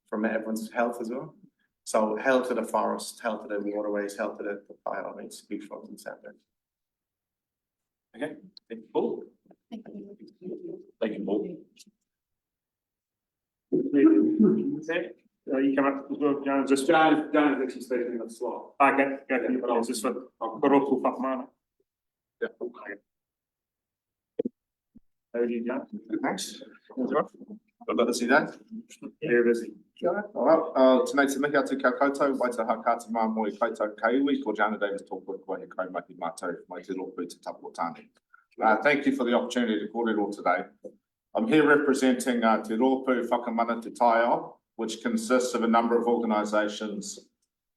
from everyone's health as well. So health of the forest, health of the waterways, health of the taio needs to be front and centre. Okay, thank you, Paul. Thank you, Paul. You come up as well, Jones. Jones actually speaking in the slot. Okay, but I was just I've got all fuck man. Yeah. How do you go? Thanks. I'd love to see that. Very busy. Alright, tonight te mihi atu kia koutou, wai te hakata mā moi koutou kaiwi, ko Jana Davis tōku koe he kaumaki mātou, mai te lopu te tapu o tāne. Thank you for the opportunity to kōrero today. I'm here representing Te Rōpū Whakamana Te Taio, which consists of a number of organisations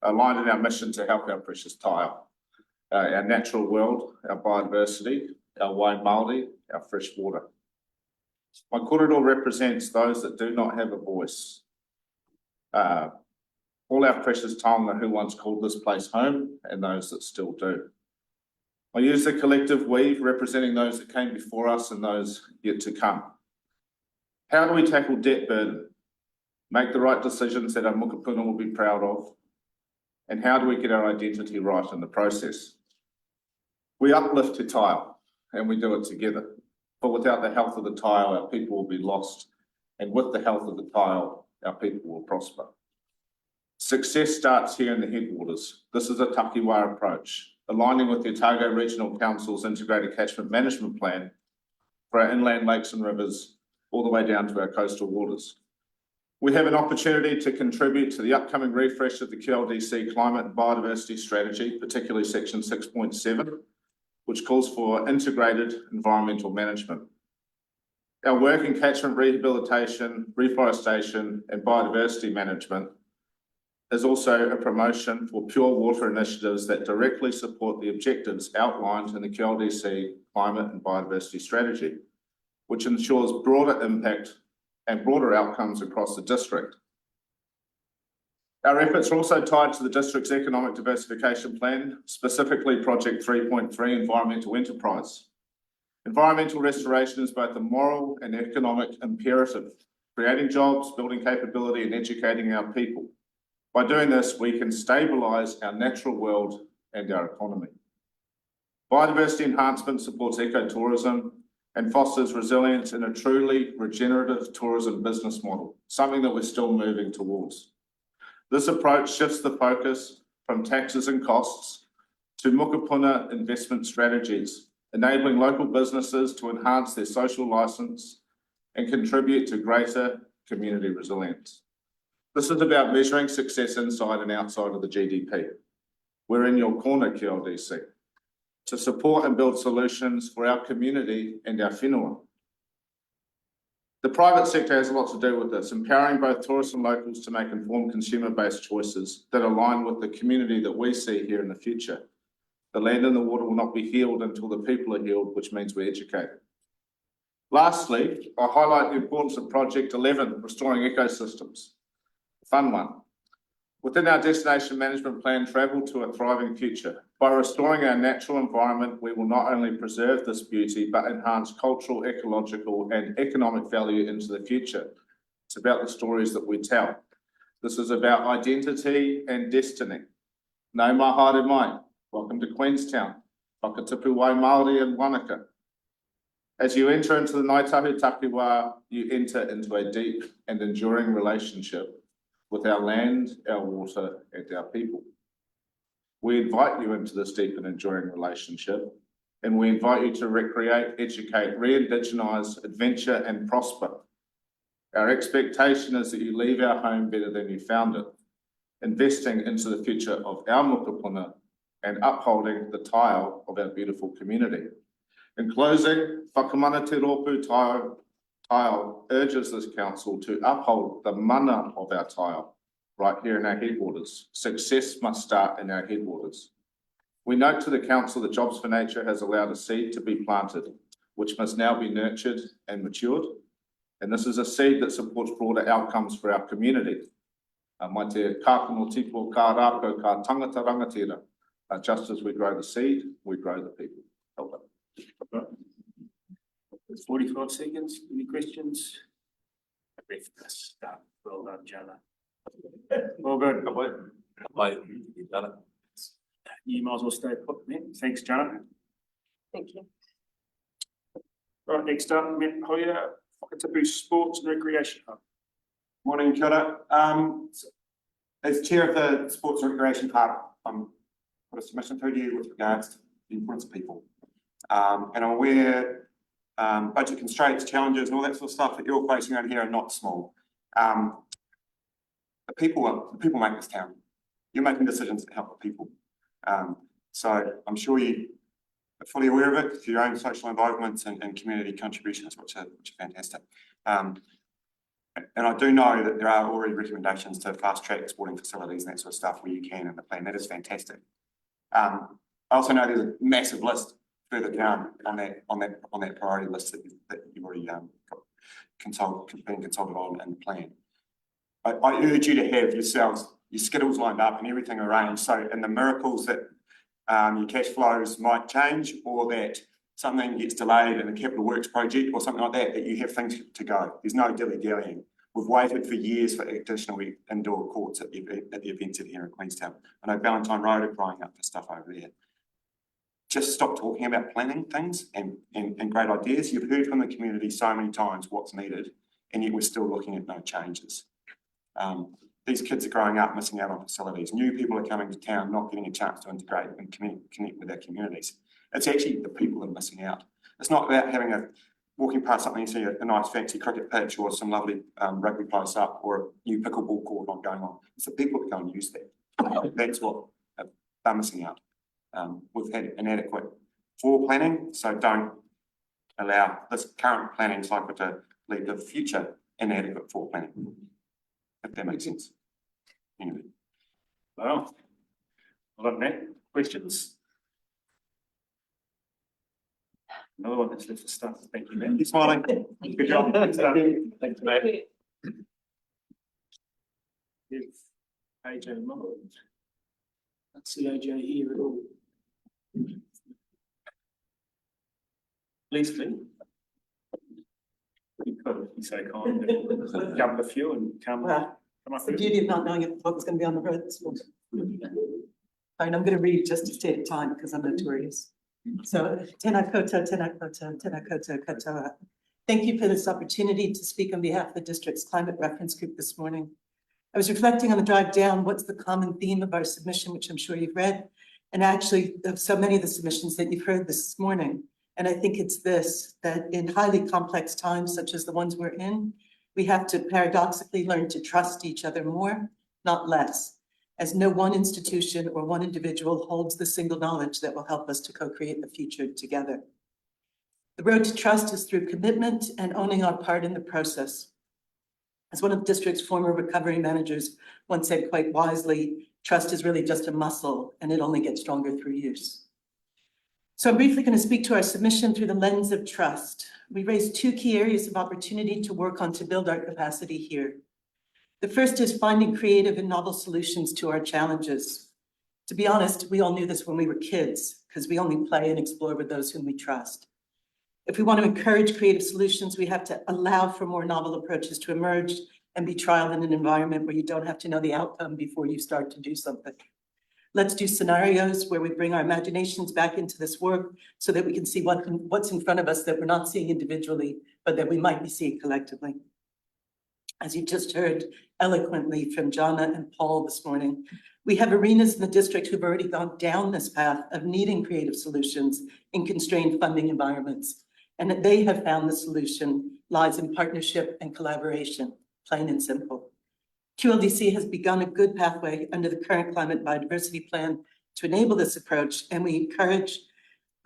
aligned in our mission to help our precious taio, our natural world, our biodiversity, our wai Māori, our fresh water. My kōrero represents those that do not have a voice. All our precious taonga who once called this place home and those that still do. I use the collective we, representing those that came before us and those yet to come. How do we tackle debt burden? Make the right decisions that our mokopuna will be proud of? And how do we get our identity right in the process? We uplift Te Taiao and we do it together. But without the health of the taiao, our people will be lost. And with the health of the taiao, our people will prosper. Success starts here in the headwaters. This is a takiwā approach, aligning with the Otago Regional Council's Integrated Catchment Management Plan for our inland lakes and rivers, all the way down to our coastal waters. We have an opportunity to contribute to the upcoming refresh of the QLDC Climate and Biodiversity Strategy, particularly Section 6.7, which calls for integrated environmental management. Our work in catchment rehabilitation, reforestation, and biodiversity management is also a promotion for pure water initiatives that directly support the objectives outlined in the QLDC Climate and Biodiversity Strategy, which ensures broader impact and broader outcomes across the district. Our efforts are also tied to the district's economic diversification plan, specifically Project 3.3 Environmental Enterprise. Environmental restoration is both a moral and economic imperative, creating jobs, building capability, and educating our people. By doing this, we can stabilise our natural world and our economy. Biodiversity enhancement supports ecotourism and fosters resilience in a truly regenerative tourism business model, something that we're still moving towards. This approach shifts the focus from taxes and costs to mokopuna investment strategies, enabling local businesses to enhance their social licence and contribute to greater community resilience. This is about measuring success inside and outside of the GDP. We're in your corner, QLDC, to support and build solutions for our community and our whenua. The private sector has a lot to do with this, empowering both tourists and locals to make informed consumer-based choices that align with the community that we see here in the future. The land and the water will not be healed until the people are healed, which means we're educated. Lastly, I highlight the importance of Project 11, Restoring Ecosystems. Fun one. Within our destination management plan, Travel to a Thriving Future. By restoring our natural environment, we will not only preserve this beauty, but enhance cultural, ecological, and economic value into the future. It's about the stories that we tell. This is about identity and destiny. Nau mai haere mai. Welcome to Queenstown. Whakatipu wai Māori and Wanaka. As you enter into the Ngaitahu Takiwā, you enter into a deep and enduring relationship with our land, our water, and our people. We invite you into this deep and enduring relationship, and we invite you to recreate, educate, re-indigenise, adventure, and prosper. Our expectation is that you leave our home better than you found it, investing into the future of our mokopuna and upholding the taiao of our beautiful community. In closing, Whakamana Te Rōpū Taiao urges this council to uphold the mana of our taiao right here in our headwaters. Success must start in our headwaters. We note to the council that Jobs for Nature has allowed a seed to be planted, which must now be nurtured and matured. And this is a seed that supports broader outcomes for our community. Mai te kākano tipo kā rākau kā tangata rangatira. Just as we grow the seed, we grow the people. Help it. 45 seconds. Any questions? Well done, Jana. All good. You might as well stay put, man. Thanks, Jana. Thank you. Right, next up, Matt Hoyer, Whakatipu Sports and Recreation Hub. Morning, kia ora. As chair of the Sports and Recreation Hub, I'm put a submission through to you with regards to the importance of people. And I'm aware budget constraints, challenges, and all that sort of stuff that you're facing out here are not small. The people make this town. You're making decisions to help the people. So I'm sure you are fully aware of it through your own social involvement and community contributions, which are fantastic. And I do know that there are already recommendations to fast track sporting facilities and that sort of stuff where you can in the plan. That is fantastic. I also know there's a massive list further down on that priority list that you've already got being consulted on in the plan. I urge you to have yourselves, your schedules lined up and everything arranged, so in the miracles that your cash flows might change, or that something gets delayed in a capital works project or something like that, that you have things to go. There's no dilly-dallying. We've waited for years for additional indoor courts at the events here in Queenstown. I know Valentine Road are crying out for stuff over there. Just stop talking about planning things and great ideas. You've heard from the community so many times what's needed, and yet we're still looking at no changes. These kids are growing up missing out on facilities. New people are coming to town, not getting a chance to integrate and connect with their communities. It's actually the people that are missing out. It's not about walking past something and see a nice fancy cricket pitch or some lovely rugby close up or a new pickleball court on going on. It's the people that go and use that. That's what they're missing out. We've had inadequate floor planning, so don't allow this current planning cycle to lead to future inadequate floor planning, if that makes sense. Anyway. Well, other than that, questions? Another one that's left for stuff. Thank you, Matt. You're smiling. Good job. Good stuff. Thanks, Matt. Give AJ a moment. I don't see AJ here at all. Please, please. You could, you say kind, jump a few and come up. It's the beauty of not knowing what's going to be on the road this morning. And I'm going to read just to stay at time because I'm notorious. So, tēnā koutou, tēnā koutou, tēnā koutou katoa. Thank you for this opportunity to speak on behalf of the district's climate reference group this morning. I was reflecting on the drive down, what's the common theme of our submission, which I'm sure you've read, and actually of so many of the submissions that you've heard this morning. And I think it's this, that in highly complex times, such as the ones we're in, we have to paradoxically learn to trust each other more, not less, as no one institution or one individual holds the single knowledge that will help us to co-create the future together. The road to trust is through commitment and owning our part in the process. As one of the district's former recovery managers once said quite wisely, trust is really just a muscle and it only gets stronger through use. So I'm briefly going to speak to our submission through the lens of trust. We raised two key areas of opportunity to work on to build our capacity here. The first is finding creative and novel solutions to our challenges. To be honest, we all knew this when we were kids, because we only play and explore with those whom we trust. If we want to encourage creative solutions, we have to allow for more novel approaches to emerge and be trialed in an environment where you don't have to know the outcome before you start to do something. Let's do scenarios where we bring our imaginations back into this work so that we can see what's in front of us that we're not seeing individually, but that we might be seeing collectively. As you just heard eloquently from Jana and Paul this morning, we have arenas in the district who've already gone down this path of needing creative solutions in constrained funding environments, and that they have found the solution lies in partnership and collaboration, plain and simple. QLDC has begun a good pathway under the current climate biodiversity plan to enable this approach, and we encourage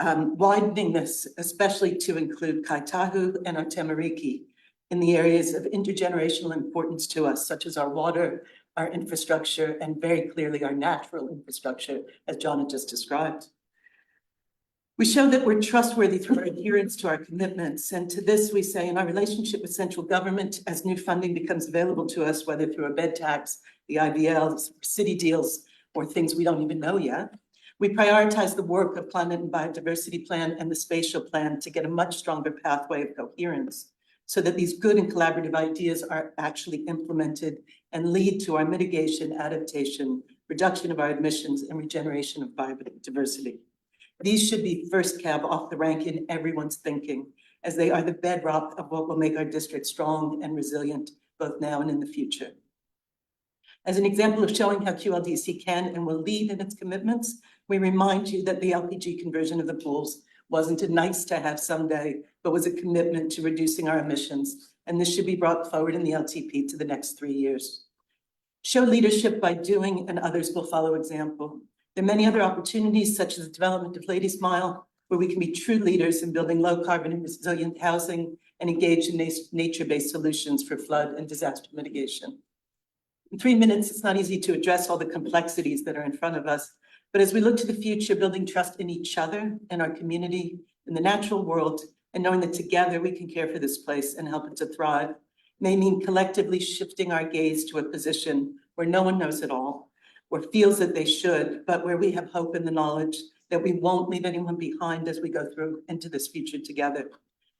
widening this, especially to include Kaitahu and our Tamariki in the areas of intergenerational importance to us, such as our water, our infrastructure, and very clearly our natural infrastructure, as John had just described. We show that we're trustworthy through our adherence to our commitments. And to this, we say in our relationship with central government, as new funding becomes available to us, whether through a bed tax, the IVLs, city deals, or things we don't even know yet, we prioritize the work of climate and biodiversity plan and the spatial plan to get a much stronger pathway of coherence, so that these good and collaborative ideas are actually implemented and lead to our mitigation, adaptation, reduction of our emissions, and regeneration of biodiversity. These should be first cab off the rank in everyone's thinking, as they are the bedrock of what will make our district strong and resilient, both now and in the future. As an example of showing how QLDC can and will lead in its commitments, we remind you that the LPG conversion of the pools wasn't a nice to have someday, but was a commitment to reducing our emissions. And this should be brought forward in the LTP to the next 3 years. Show leadership by doing, and others will follow example. There are many other opportunities, such as the development of Ladies Mile, where we can be true leaders in building low carbon and resilient housing and engage in nature-based solutions for flood and disaster mitigation. In 3 minutes, it's not easy to address all the complexities that are in front of us, but as we look to the future, building trust in each other, in our community, in the natural world, And knowing that together we can care for this place and help it to thrive may mean collectively shifting our gaze to a position where no one knows it all, or feels that they should, but where we have hope in the knowledge that we won't leave anyone behind as we go through into this future together.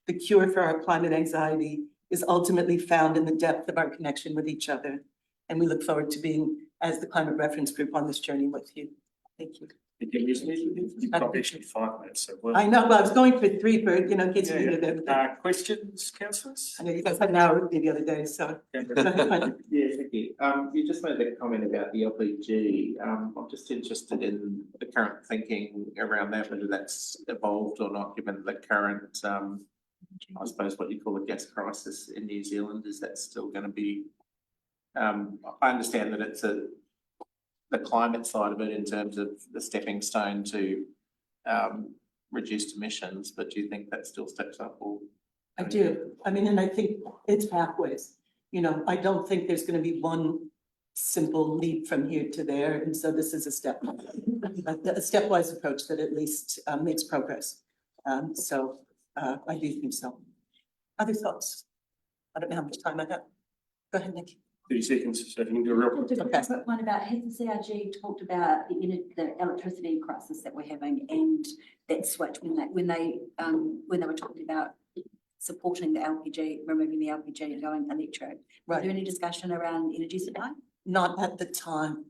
The cure for our climate anxiety is ultimately found in the depth of our connection with each other. And we look forward to being, as the climate reference group, on this journey with you. Thank you. You've got actually 5 minutes, so well. I know, well, I was going for 3 for, you know, kids who Yeah, needed everything. Questions, councillors? I know you guys had an hour with me the other day, so. Yeah, thank you. You just made a comment about the LPG. I'm just interested in the current thinking around that, whether that's evolved or not, given the current, I suppose what you call a gas crisis in New Zealand. Is that still going to be, I understand that it's the climate side of it in terms of the stepping stone to reduced emissions, but do you think that still steps up or? I do. I mean, and I think it's pathways. You know, I don't think there's going to be one simple leap from here to there. And so this is a stepwise approach that at least makes progress. So I do think so. Other thoughts? I don't know how much time I have. Go ahead, Nick. 30 seconds, so if you can do a real quick. Just a quick one about, has the CRG talked about the electricity crisis that we're having and that switch when they were talking about supporting the LPG, removing the LPG and going electric? Was there any discussion around energy supply? Not at the time,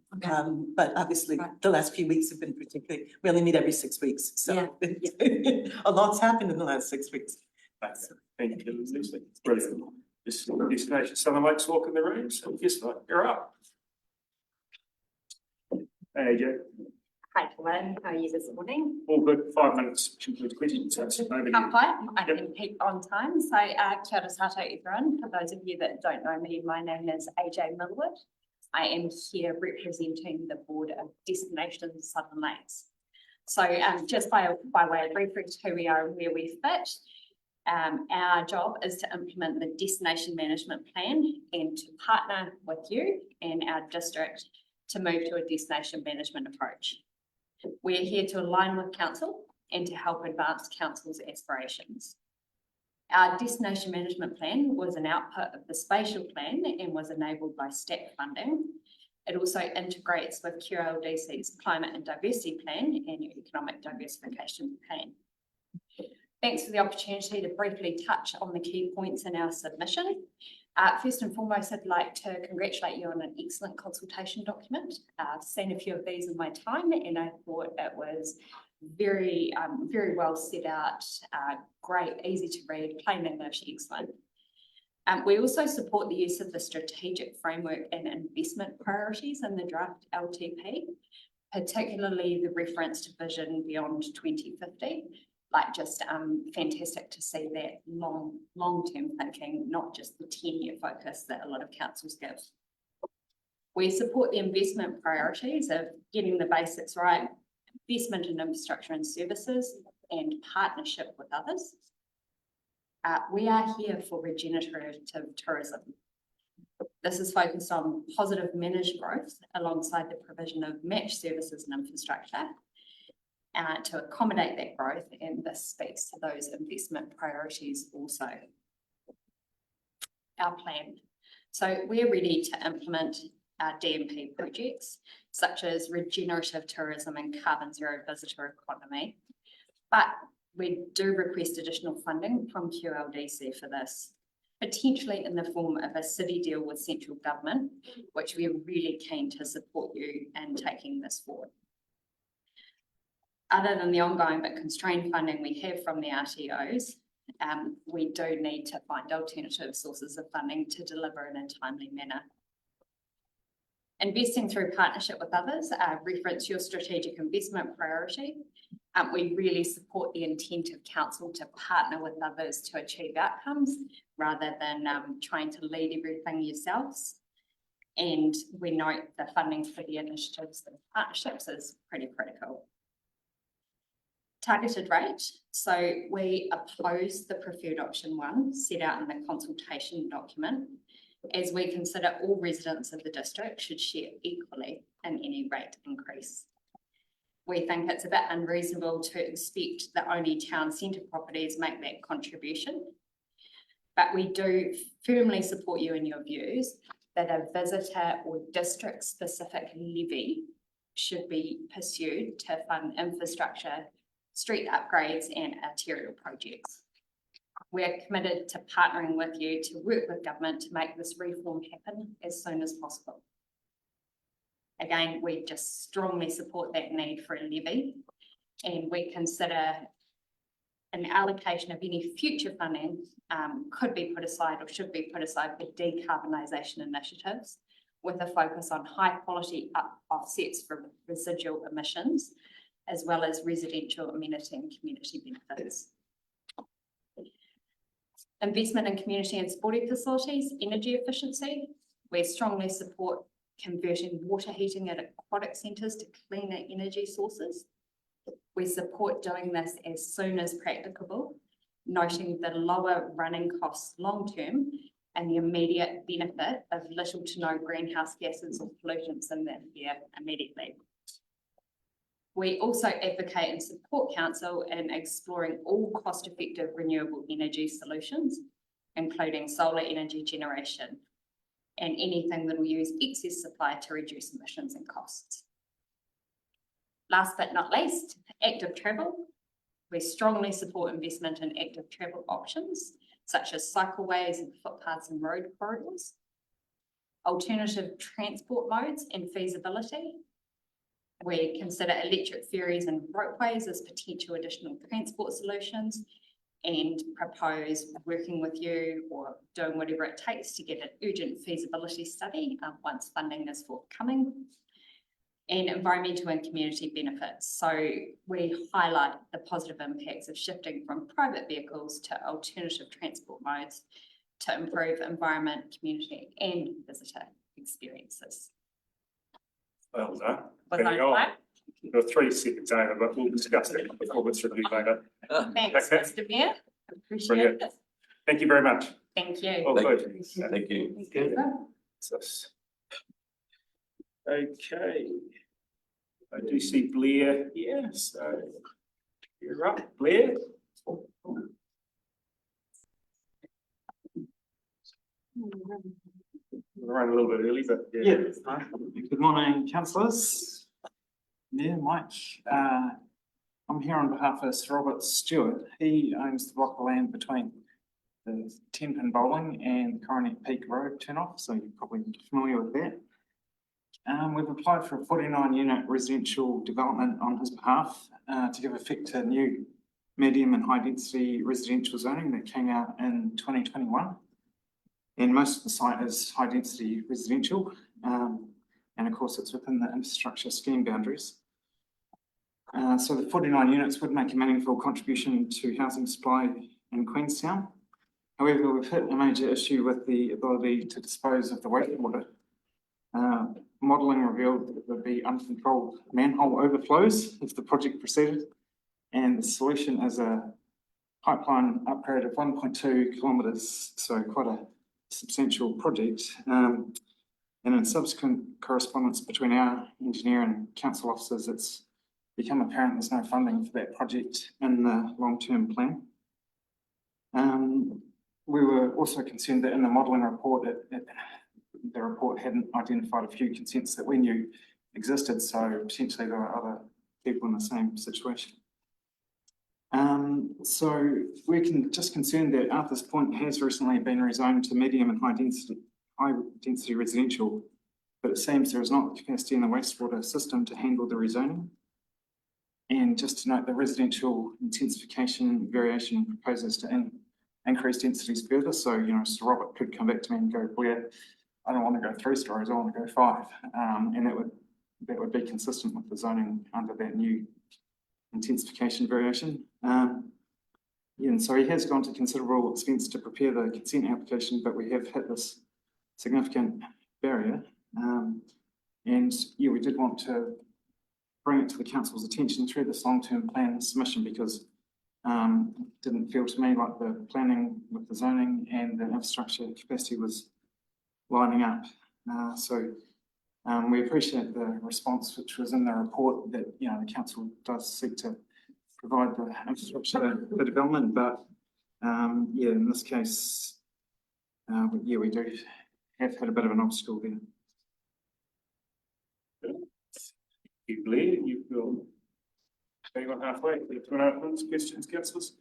but obviously the last few weeks have been particularly, we only meet every 6 weeks, so a lot's happened in the last 6 weeks. Thank you, Leslie. Brilliant. This destination, Southern Lakes Walk in the room, so guess what, you're up. Hey, AJ. Hi, Glenn. How are you this morning? All good, 5 minutes, complete questions. Can't fight. I can keep on time. So, kia ora tātou everyone. For those of you that don't know me, my name is AJ Millwood. I am here representing the Board of Destinations Southern Lakes. So, just by way of reference, who we are and where we fit. Our job is to implement the destination management plan and to partner with you and our district to move to a destination management approach. We're here to align with council and to help advance council's aspirations. Our destination management plan was an output of the spatial plan and was enabled by STAC funding. It also integrates with QLDC's climate and diversity plan and your economic diversification plan. Thanks for the opportunity to briefly touch on the key points in our submission. First and foremost, I'd like to congratulate you on an excellent consultation document. I've seen a few of these in my time and I thought it was very well set out, great, easy to read, plain English, excellent. We also support the use of the strategic framework and investment priorities in the draft LTP, particularly the reference to vision beyond 2050. Like just fantastic to see that long-term thinking, not just the 10-year focus that a lot of councils give. We support the investment priorities of getting the basics right, investment in infrastructure and services, and partnership with others. We are here for regenerative tourism. This is focused on positive managed growth alongside the provision of matched services and infrastructure. To accommodate that growth, and this speaks to those investment priorities also. Our plan. So we're ready to implement our DMP projects, such as regenerative tourism and carbon zero visitor economy, but we do request additional funding from QLDC for this, potentially in the form of a city deal with central government, which we're really keen to support you in taking this forward. Other than the ongoing but constrained funding we have from the RTOs, we do need to find alternative sources of funding to deliver in a timely manner. Investing through partnership with others, reference your strategic investment priority. We really support the intent of council to partner with others to achieve outcomes rather than trying to lead everything yourselves. And we note the funding for the initiatives and partnerships is pretty critical. Targeted rate. So we oppose the preferred option 1 set out in the consultation document, as we consider all residents of the district should share equally in any rate increase. We think it's a bit unreasonable to expect that only town centre properties make that contribution. But we do firmly support you in your views that a visitor or district-specific levy should be pursued to fund infrastructure, street upgrades and arterial projects. We're committed to partnering with you to work with government to make this reform happen as soon as possible. Again, we just strongly support that need for a levy, and we consider an allocation of any future funding could be put aside or should be put aside for decarbonisation initiatives with a focus on high quality offsets for residual emissions, as well as residential amenity and community benefits. Investment in community and sporting facilities, energy efficiency. We strongly support converting water heating at aquatic centres to cleaner energy sources. We support doing this as soon as practicable, noting the lower running costs long-term and the immediate benefit of little to no greenhouse gases or pollutants in the air immediately. We also advocate and support council in exploring all cost-effective renewable energy solutions, including solar energy generation and anything that will use excess supply to reduce emissions and costs. Last but not least, active travel. We strongly support investment in active travel options, such as cycleways and footpaths and road corridors, alternative transport modes and feasibility. We consider electric ferries and ropeways as potential additional transport solutions and propose working with you or doing whatever it takes to get an urgent feasibility study once funding is forthcoming. And environmental and community benefits. So we highlight the positive impacts of shifting from private vehicles to alternative transport modes to improve environment, community and visitor experiences. Well done. Was There I you go. right? You're 3 seconds over, but we'll discuss that before it's review later. Thanks, Okay. Mr. Mayor. Appreciate Brilliant. it. Thank you very much. Thank you. All good. Thank you. Okay. I do see Blair here, so you're up, Blair. We'll run a little bit early, but yeah. Good morning, councillors. Yeah, Mike. I'm here on behalf of Sir Robert Stewart. He owns the block of land between the 10-pin bowling and Coronet Peak Road turnoff, so you're probably familiar with that. We've applied for a 49-unit residential development on his behalf to give effect to new medium and high-density residential zoning that came out in 2021. And most of the site is high-density residential, and of course it's within the infrastructure scheme boundaries. So the 49 units would make a meaningful contribution to housing supply in Queenstown. However, we've hit a major issue with the ability to dispose of the wastewater. Modelling revealed that there would be uncontrolled manhole overflows if the project proceeded, and the solution is a pipeline upgrade of 1.2 kilometres, so quite a substantial project. And in subsequent correspondence between our engineer and council officers, it's become apparent there's no funding for that project in the long-term plan. We were also concerned that in the modelling report, the report hadn't identified a few consents that we knew existed, so potentially there were other people in the same situation. So we're just concerned that Arthur's Point has recently been rezoned to medium and high density residential, but it seems there is not the capacity in the wastewater system to handle the rezoning. And just to note, the residential intensification variation proposes to increase densities further. So, you know, Sir Robert could come back to me and go, "Well, I don't want to go 3 stories, I want to go 5." And that would be consistent with the zoning under that new intensification variation. And so he has gone to considerable expense to prepare the consent application, but we have hit this significant barrier. And yeah, we did want to bring it to the council's attention through this long-term plan submission, because it didn't feel to me like the planning with the zoning and the infrastructure capacity was lining up. So We appreciate the response which was in the report that, you know, the council does seek to provide the infrastructure for development, but yeah, in this case, yeah, we do have had a bit of an obstacle there. Blair, you feel anyone halfway, 2.5 minutes, questions, councillors?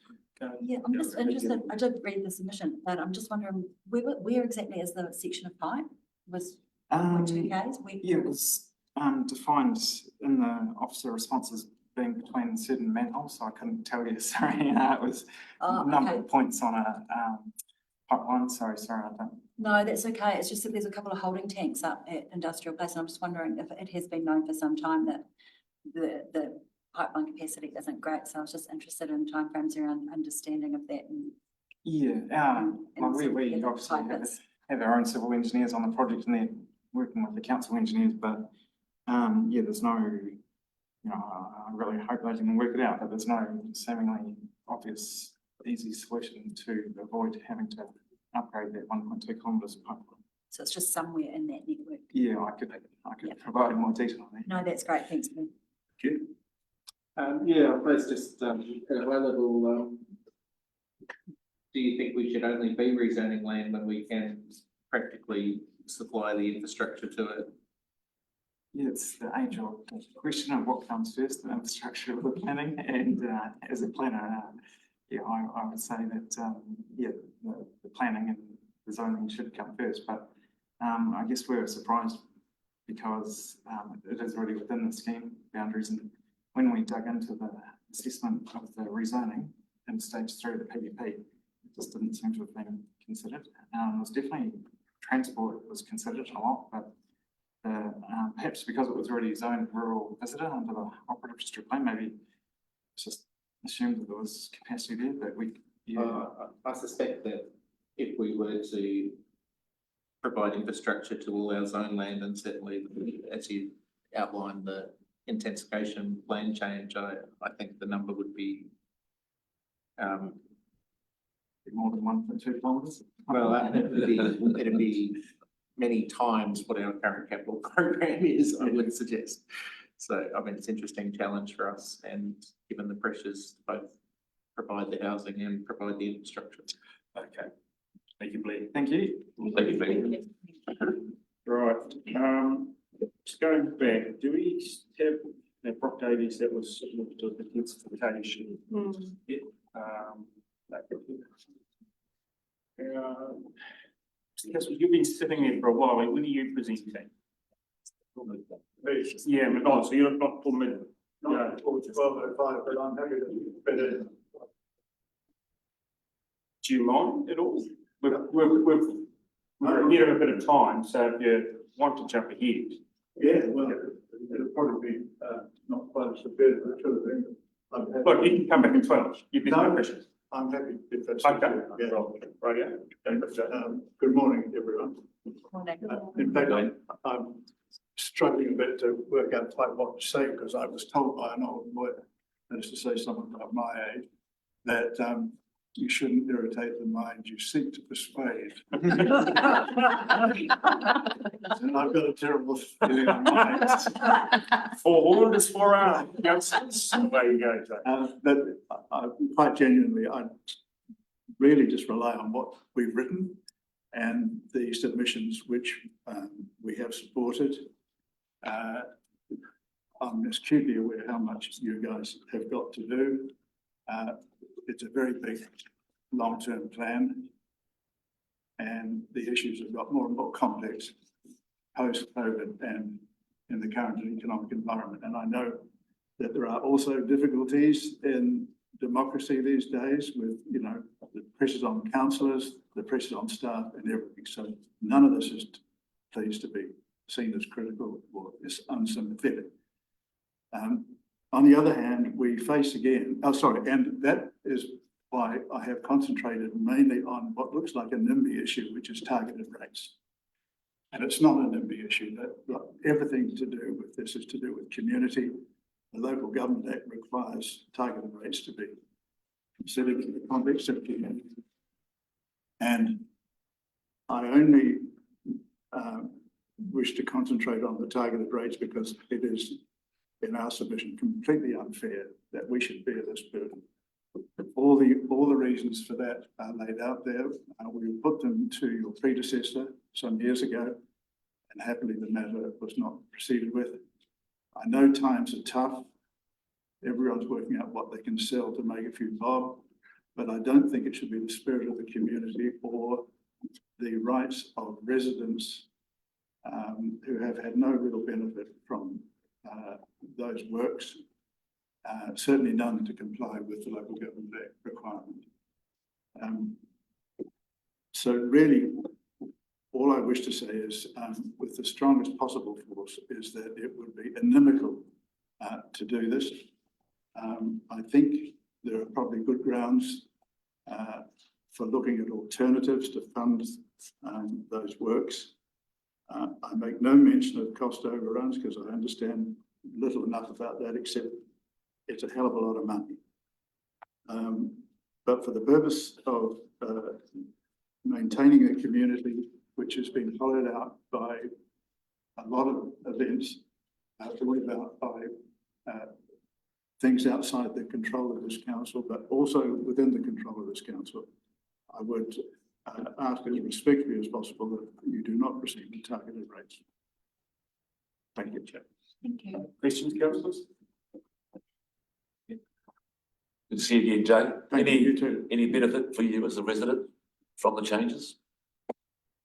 Yeah, I'm just interested, I did read the submission, but I'm just wondering, where exactly is the section of height? Was 2 Ks? Yeah, it was defined in the officer responses being between certain manholes, so I couldn't tell you, sorry, it was a number of points on a pipeline, sorry, I don't. No, that's okay. It's just that there's a couple of holding tanks up at Industrial Place, and I'm just wondering if it has been known for some time that the pipeline capacity isn't great. So I was just interested in timeframes around understanding of that. And, yeah, well, we obviously have our own civil engineers on the project, and they're working with the council engineers, but yeah, there's no, you know, I really hope they can work it out, but there's no seemingly obvious, easy solution to avoid having to upgrade that 1.2 kilometres of pipeline. so it's just somewhere in that network. Yeah, I could provide more detail on that. No, that's great. Thanks, Ben. Yeah, I suppose just at a high level, do you think we should only be rezoning land when we can practically supply the infrastructure to it? Yeah, it's the age-old question of what comes first, the infrastructure or the planning, and as a planner, yeah, I would say that, yeah, the planning and the zoning should come first, but I guess we're surprised because it is already within the scheme boundaries, and when we dug into the assessment of the rezoning in stage 3 of the PDP, it just didn't seem to have been considered. It was definitely, transport was considered a lot, but perhaps because it was already zoned rural visitor under the operative district plan, maybe it's just assumed that there was capacity there, but we. Yeah. I suspect that if we were to provide infrastructure to all our zone land, and certainly as you outlined the intensification plan change, I think the number would be more than 1.2 kilometres. Well, it'd be many times what our current capital program is, I would suggest. So, I mean, it's an interesting challenge for us, and given the pressures to both provide the housing and provide the infrastructure. Okay. Thank you, Blair. Thank you. Thank you, Blair. Right, just going back, do we have Brock Davies that was looked at the intensification? Yeah. Yes, you've been sitting there for a while. When are you presenting? Yeah, but so you're not for a minute. No, 12:05, but I'm happy to fit in. Do you mind at all? We're near a bit of time, so if you want to jump ahead. Yeah, well, it'll probably be not quite as severe as it should have been. Look, you can come back at 12. You've been no questions. I'm happy if that's okay. Yeah. Right, yeah. Good morning, everyone. Morning. In fact, I'm struggling a bit to work out quite what to say, because I was told by an old lawyer, that is to say someone of my age, that you shouldn't irritate the mind you seek to persuade. And I've got a terrible feeling on my Forewarned is forearmed. There you go. But quite genuinely, I really just rely on what we've written and the submissions which we have supported. I'm acutely aware how much you guys have got to do. It's a very big long-term plan, and the issues have got more and more complex post-COVID and in the current economic environment. And I know that there are also difficulties in democracy these days with, you know, the pressures on councillors, the pressures on staff and everything. So none of this is pleased to be seen as critical or as unsympathetic. On the other hand, we face again, and that is why I have concentrated mainly on what looks like a NIMBY issue, which is targeted rates. And it's not a NIMBY issue. That everything to do with this is to do with community. The Local Government Act requires targeted rates to be considered in the context of community. And I only wish to concentrate on the targeted rates because it is, in our submission, completely unfair that we should bear this burden. All the reasons for that are laid out there. We put them to your predecessor some years ago, and happily the matter was not proceeded with. I know times are tough. Everyone's working out what they can sell to make a few bob, but I don't think it should be the spirit of the community or the rights of residents who have had no real benefit from those works, certainly none to comply with the Local Government Act requirement. So really, all I wish to say is, with the strongest possible force, is that it would be inimical to do this. I think there are probably good grounds for looking at alternatives to fund those works. I make no mention of cost overruns because I understand little enough about that, except it's a hell of a lot of money. But for the purpose of maintaining a community which has been hollowed out by a lot of events, brought about by things outside the control of this council, but also within the control of this council, I would ask as respectfully as possible that you do not proceed with targeted rates. Thank you, Chair. Thank you. Questions, councillors? Good to see you again, Jay. Thank you too. Any benefit for you as a resident from the changes?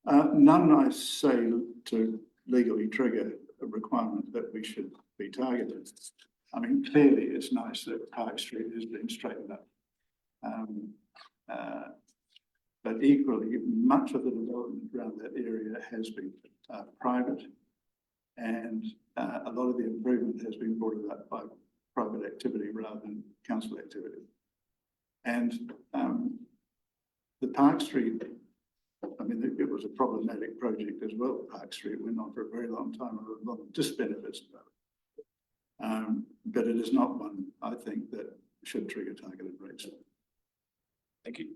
None, I say, to legally trigger a requirement that we should be targeted. I mean, clearly it's nice that Park Street has been straightened up. But equally, much of the development around that area has been private, and a lot of the improvement has been brought about by private activity rather than council activity. And the Park Street, I mean, it was a problematic project as well. Park Street went on for a very long time, and a lot of disbenefits about it. But it is not one, I think, that should trigger targeted rates. Thank you.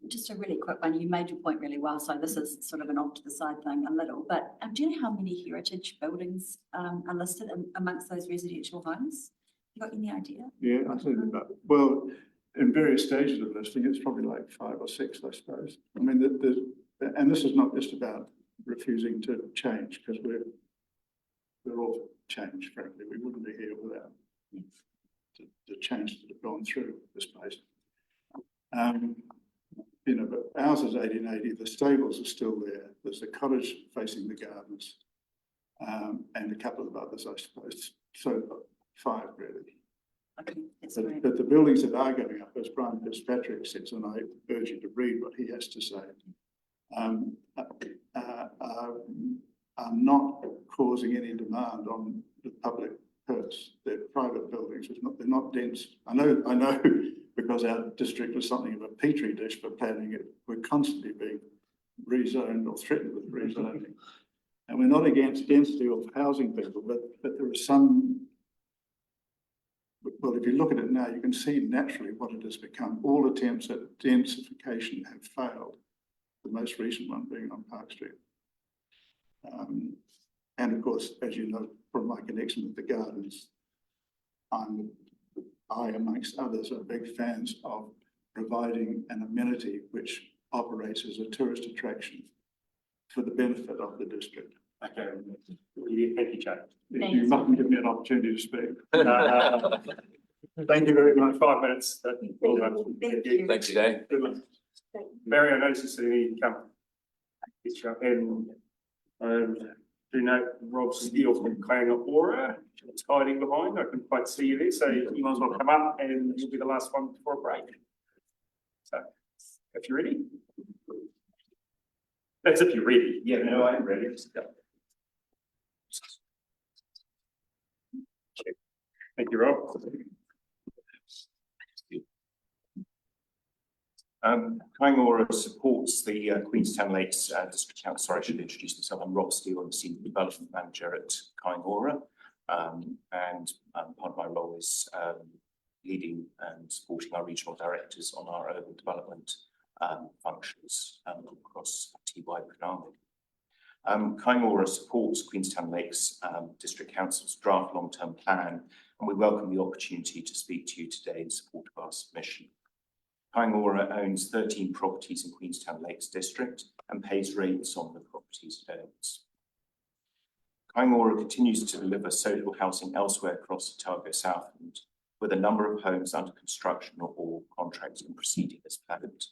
Just a really quick one. You made your point really well, so this is sort of an off to the side thing a little, but do you know how many heritage buildings are listed amongst those residential homes? You got any idea? Yeah, I think about, well, in various stages of listing, it's probably like 5 or 6, I suppose. I mean, and this is not just about refusing to change, because we're all change, frankly. We wouldn't be here without the change that have gone through this place. You know, but ours is 1880. The stables are still there. There's a cottage facing the gardens, and a couple of others, I suppose. So 5 really. Okay, that's But, great. but the buildings that are going up, as Brian Fitzpatrick says, and I urge you to read what he has to say, are not causing any demand on the public purse. They're private buildings. They're not dense. I know because our district is something of a petri dish for planning it. We're constantly being rezoned or threatened with rezoning. And we're not against density of housing people, but there are some. Well, if you look at it now, you can see naturally what it has become. All attempts at densification have failed, the most recent one being on Park Street. And of course, as you know, from my connection with the gardens, I, amongst others, are big fans of providing an amenity which operates as a tourist attraction for the benefit of the district. Okay. Yeah, thank you, Jay. You mustn't give me an opportunity to speak. Thank you very much. 5 minutes. Well done. Thank you. Thanks, Jay. Good one. Barry, I noticed you said you come. And do note Rob Steele from Queenstown is hiding behind. I couldn't quite see you there, so you might as well come up and you'll be the last one before a break. So, if you're ready. That's if you're ready. Yeah, no, I am ready. Just go. Thank you, Rob. Kaingora supports the Queenstown Lakes District Council. Sorry, I should introduce myself. I'm Rob Steele. I'm the Senior Development Manager at Kaingora. And part of my role is leading and supporting our regional directors on our urban development functions across Tiwai Penang. Kaingora supports Queenstown Lakes District Council's draft long-term plan, and we welcome the opportunity to speak to you today in support of our submission. Kaingora owns 13 properties in Queenstown Lakes District and pays rates on the properties it owns. Kaingora continues to deliver social housing elsewhere across Otago Southland, with a number of homes under construction or contracts and proceeding as planned.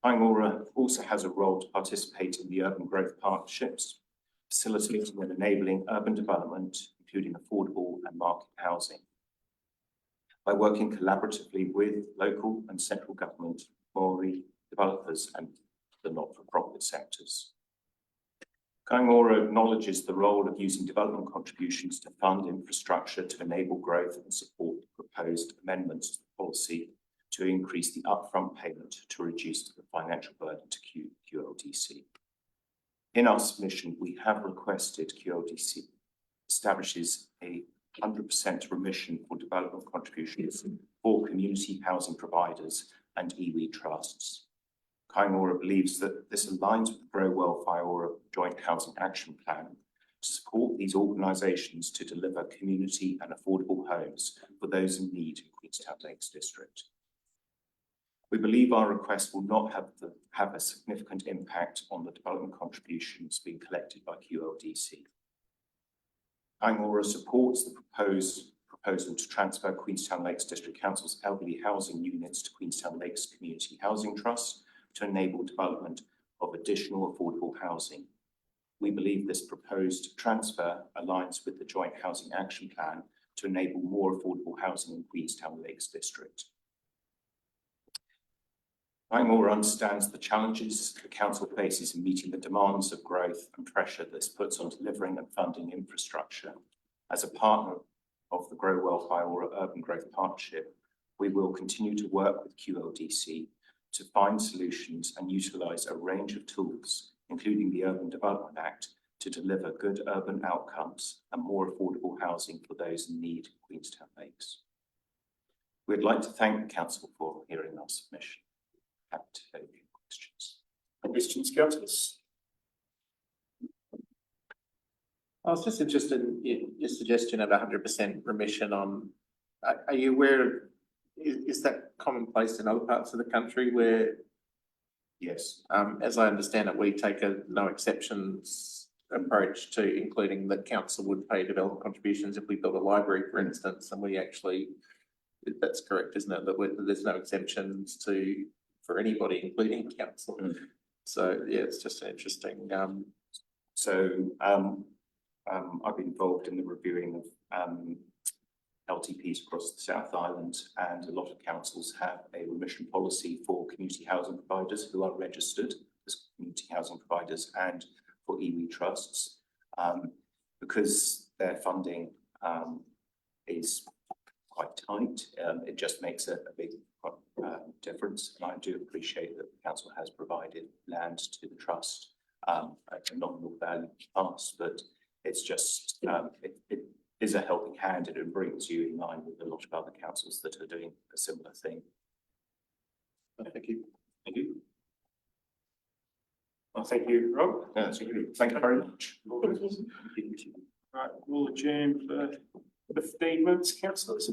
Kaingora also has a role to participate in the urban growth partnerships, facilitating and enabling urban development, including affordable and market housing, by working collaboratively with local and central government, Māori developers and the not-for-profit sectors. Kaingora acknowledges the role of using development contributions to fund infrastructure to enable growth and support the proposed amendments to the policy to increase the upfront payment to reduce the financial burden to QLDC. In our submission, we have requested QLDC establishes a 100% remission for development contributions for community housing providers and iwi trusts. Kaingora believes that this aligns with the Grow Well Whaiora Joint Housing Action Plan to support these organisations to deliver community and affordable homes for those in need in Queenstown Lakes District. We believe our request will not have a significant impact on the development contributions being collected by QLDC. Kaingora supports the proposal to transfer Queenstown Lakes District Council's elderly housing units to Queenstown Lakes Community Housing Trust to enable development of additional affordable housing. We believe this proposed transfer aligns with the Joint Housing Action Plan to enable more affordable housing in Queenstown Lakes District. Kaingora understands the challenges the Council faces in meeting the demands of growth and pressure this puts on delivering and funding infrastructure. As a partner of the Grow Well Whaiora Urban Growth Partnership, we will continue to work with QLDC to find solutions and utilise a range of tools, including the Urban Development Act, to deliver good urban outcomes and more affordable housing for those in need in Queenstown Lakes. We'd like to thank the Council for hearing our submission. Happy to take any questions. Questions, councillors? I was just interested in your suggestion of 100% remission on, are you aware, is that commonplace in other parts of the country where? Yes. As I understand it, we take a no exceptions approach to including that council would pay development contributions if we built a library, for instance, and we actually, that's correct, isn't it? That there's no exemptions for anybody, including council. So yeah, it's just interesting. I've been involved in the reviewing of LTPs across the South Island, and a lot of councils have a remission policy for community housing providers who are registered as community housing providers and for iwi trusts, because their funding is quite tight. It just makes a big difference, and I do appreciate that the council has provided land to the trust at a nominal value past, but it's just it is a helping hand, and it brings you in line with a lot of other councils that are doing a similar thing. Thank you. Thank you. Well, thank you, Rob. Thank you very much. Right, we'll adjourn for 15 minutes, councillors.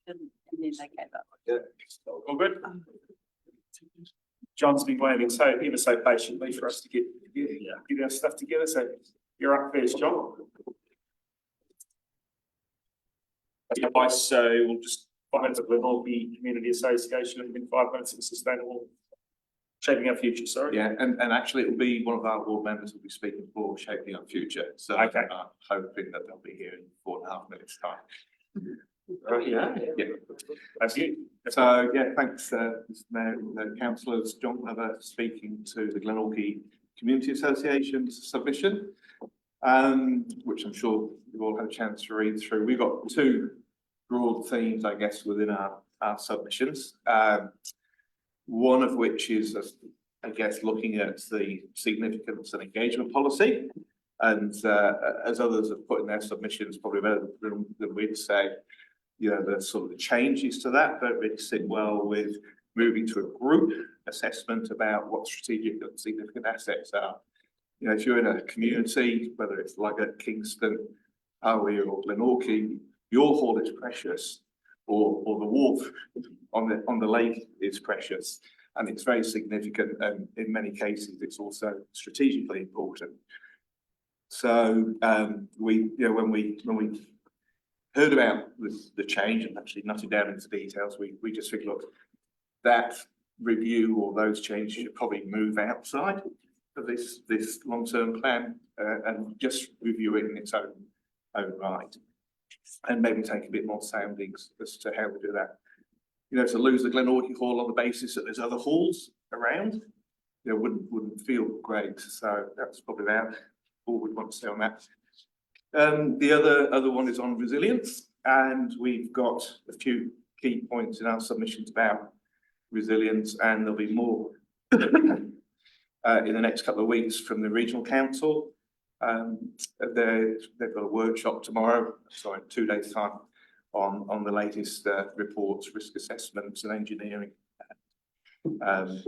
and then they gave up. All good? John's been waiting ever so patiently for us to get our stuff together, so you're up first, John. Advice, so we'll just 5 minutes of Glenorchy Community Association and then 5 minutes of sustainable shaping our future, sorry. Yeah, and actually it'll be one of our board members will be speaking for Shaping Our Future, so Okay. I'm hoping that they'll be here in 4.5 minutes time. Yeah. Thank you. So, yeah, thanks, Mr. Mayor, the councillors, John Glover speaking to the Glenorchy Community Association's submission, which I'm sure you've all had a chance to read through. We've got 2 broad themes, I guess, within our submissions. One of which is, I guess, looking at the significance and engagement policy. And as others have put in their submissions, probably better than we'd say, you know, the sort of the changes to that don't really sit well with moving to a group assessment about what strategic and significant assets are. You know, if you're in a community, whether it's like at Kingston, Howie or Glenorchy, your hall is precious, or the wharf on the lake is precious, and it's very significant, and in many cases it's also strategically important. So we, you know, when we heard about the change and actually noted down into details, we just figured, look, that review or those changes should probably move outside of this long-term plan and just review it in its own right, and maybe take a bit more soundings as to how we do that. You know, to lose the Glenorchy Hall on the basis that there's other halls around, you know, wouldn't feel great. So that's probably about all we'd want to say on that. The other one is on resilience, and we've got a few key points in our submissions about resilience, and there'll be more in the next couple of weeks from the regional council. They've got a workshop tomorrow, sorry, 2 days time, on the latest reports, risk assessments and engineering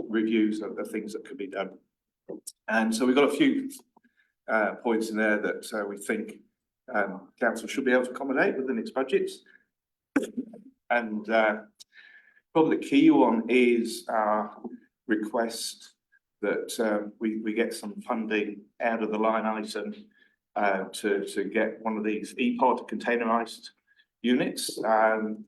reviews of the things that could be done. And so we've got a few points in there that we think council should be able to accommodate within its budgets. And probably the key one is our request that we get some funding out of the line item to get one of these EPOD containerized units. I'm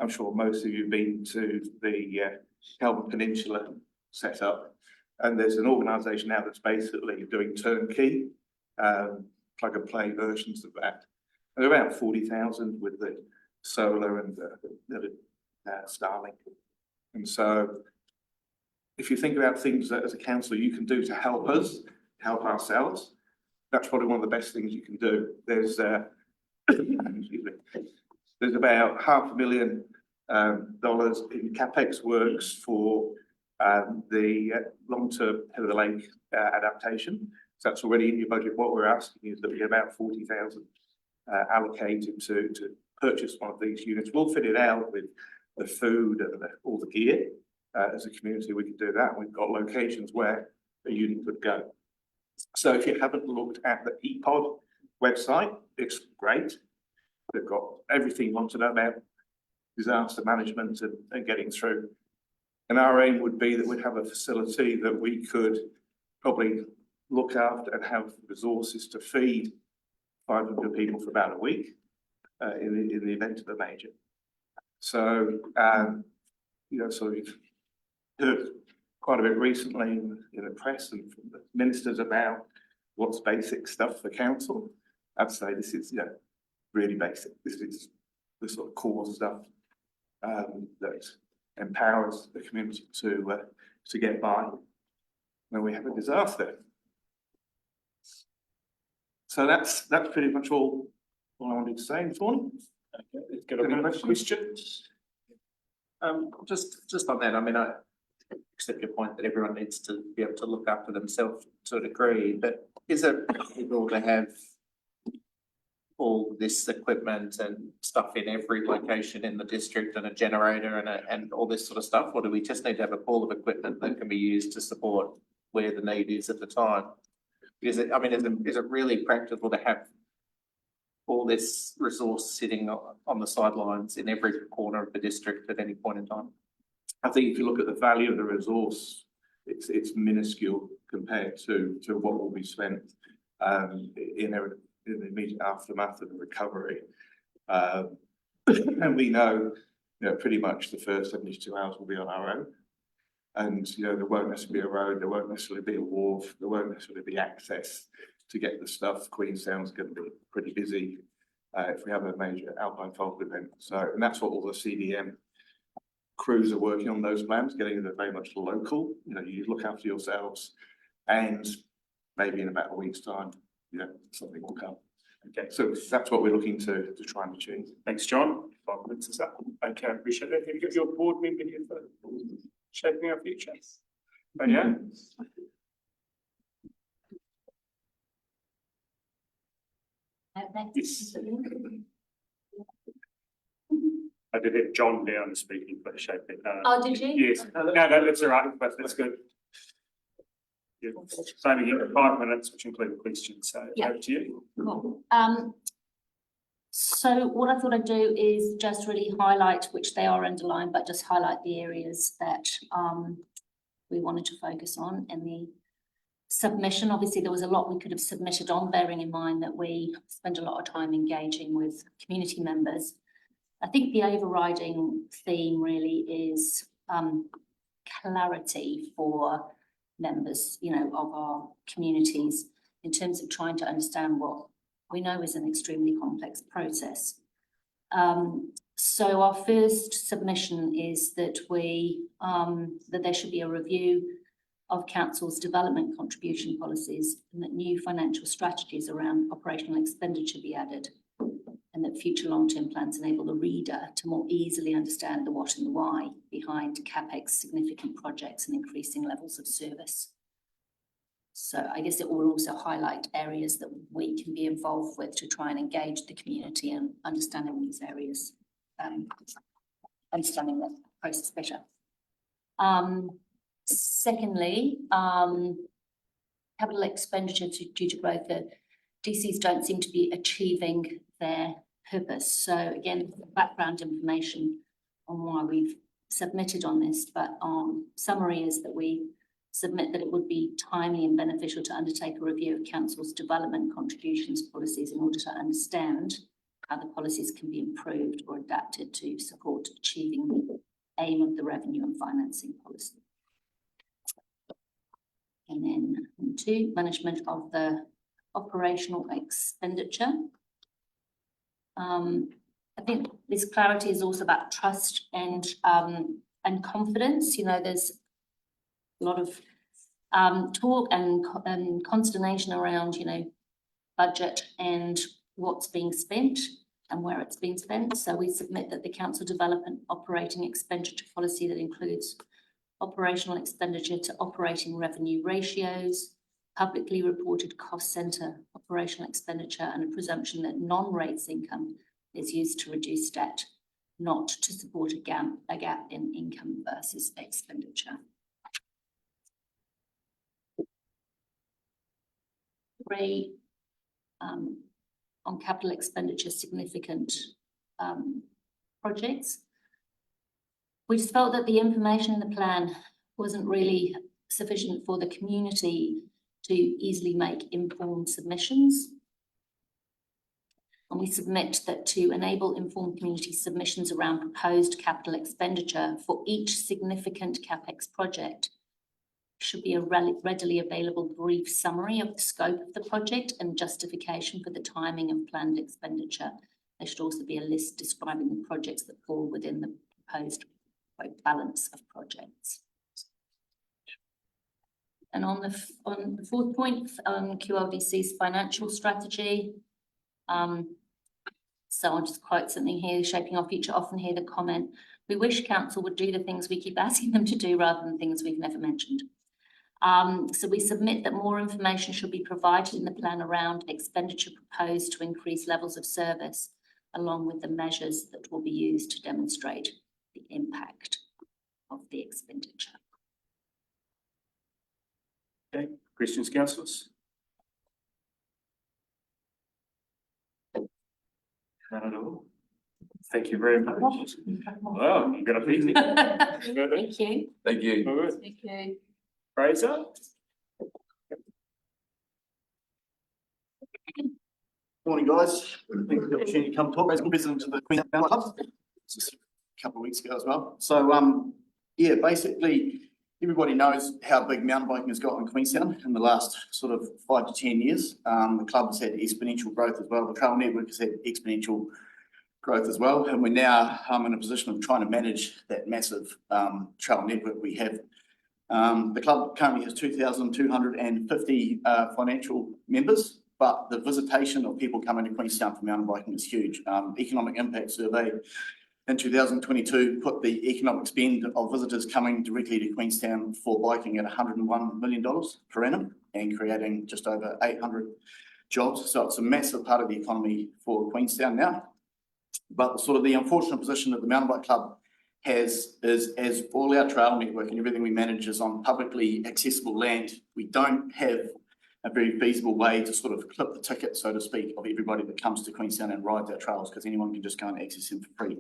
sure most of you have been to the Helmand Peninsula setup, and there's an organisation now that's basically doing turnkey plug and play versions of that. And they're about 40,000 with the solar and the Starlink. And so if you think about things that as a council you can do to help us, help ourselves, that's probably one of the best things you can do. There's excuse me, there's about $500,000 in CapEx works for the long-term Head of the Lake adaptation. So that's already in your budget. What we're asking is that we get about 40,000 allocated to purchase one of these units. We'll fit it out with the food and all the gear. As a community, we can do that. We've got locations where a unit could go. So if you haven't looked at the EPOD website, it's great. They've got everything you want to know about disaster management and getting through. And our aim would be that we'd have a facility that we could probably look after and have resources to feed 500 people for about a week in the event of a major. So, you know, so we've heard quite a bit recently in the press and from the ministers about what's basic stuff for council. I'd say this is, you know, really basic. This is the sort of core stuff that empowers the community to get by when we have a disaster. So that's pretty much all I wanted to say this morning. Okay, let's get a question. Just on that, I mean, I accept your point that everyone needs to be able to look after themselves to a degree, but is it possible to have all this equipment and stuff in every location in the district and a generator and all this sort of stuff? Or do we just need to have a pool of equipment that can be used to support where the need is at the time? Is it, I mean, is it really practical to have all less resource sitting on the sidelines in every corner of the district at any point in time? I think if you look at the value of the resource, it's minuscule compared to what will be spent in the immediate aftermath of the recovery. And we know, pretty much the first 72 hours will be on our own. And, there won't necessarily be a road, there won't necessarily be a wharf, there won't necessarily be access to get the stuff. Queenstown's going to be pretty busy if we have a major alpine fault event. So, and that's what all the CDM crews are working on, those plans, getting them very much local. You look after yourselves, and maybe in about a week's time, something will come. Okay, so that's what we're looking to try and achieve. Thanks, John. 5 minutes is up. Okay, appreciate that. Have you got your board member here for shaping our future? Oh, yeah. Yes. I did have John down speaking for shaping. Oh, did you? Yes. No, that's all right, but that's good. Yeah. So we get 5 minutes, which include questions. So Yeah. over to you. Cool. So what I thought I'd do is just really highlight, which they are underlined, but just highlight the areas that we wanted to focus on in the submission. Obviously, there was a lot we could have submitted on, bearing in mind that we spend a lot of time engaging with community members. I think the overriding theme really is clarity for members, of our communities in terms of trying to understand what we know is an extremely complex process. So our first submission is that that there should be a review of council's development contribution policies, and that new financial strategies around operational expenditure be added, and that future long-term plans enable the reader to more easily understand the what and the why behind CapEx significant projects and increasing levels of service. So I guess it will also highlight areas that we can be involved with to try and engage the community and understanding these areas, understanding the process better. Secondly, capital expenditure due to growth. The DCs don't seem to be achieving their purpose. So again, background information on why we've submitted on this, but summary is that we submit that it would be timely and beneficial to undertake a review of council's development contributions policies in order to understand how the policies can be improved or adapted to support achieving the aim of the revenue and financing policy. And then 2, management of the operational expenditure. I think this clarity is also about trust and confidence. There's a lot of talk and consternation around, budget and what's being spent and where it's being spent. So we submit that the council develop an operating expenditure policy that includes operational expenditure to operating revenue ratios, publicly reported cost centre operational expenditure, and a presumption that non-rates income is used to reduce debt, not to support a gap in income versus expenditure. 3, on capital expenditure significant projects. We just felt that the information in the plan wasn't really sufficient for the community to easily make informed submissions. And we submit that to enable informed community submissions around proposed capital expenditure for each significant CapEx project should be a readily available brief summary of the scope of the project and justification for the timing of planned expenditure. There should also be a list describing the projects that fall within the proposed balance of projects. And on the 4th point, QLDC's financial strategy. So I'll just quote something here, shaping our future. Often hear the comment, we wish council would do the things we keep asking them to do rather than things we've never mentioned. So we submit that more information should be provided in the plan around expenditure proposed to increase levels of service, along with the measures that will be used to demonstrate the impact of the expenditure. Okay, questions, councillors? None at all. Thank you very much. Wow, you're gonna beat me. Thank you. Thank you. All right. Thank you. Fraser? Morning, guys. Thanks for the opportunity to come talk as president of the Queenstown Club. Just a couple of weeks ago as well. So, yeah, basically, everybody knows how big mountain biking has got in Queenstown in the last sort of 5 to 10 years. The club has had exponential growth as well. The trail network has had exponential growth as well. And we're now in a position of trying to manage that massive trail network we have. The club currently has 2,250 financial members, but the visitation of people coming to Queenstown for mountain biking is huge. Economic impact survey in 2022 put the economic spend of visitors coming directly to Queenstown for biking at $101 million per annum and creating just over 800 jobs. So it's a massive part of the economy for Queenstown now. But sort of the unfortunate position that the mountain bike club has is, as all our trail network and everything we manage is on publicly accessible land, we don't have a very feasible way to sort of clip the ticket, so to speak, of everybody that comes to Queenstown and rides our trails, because anyone can just go and access them for free.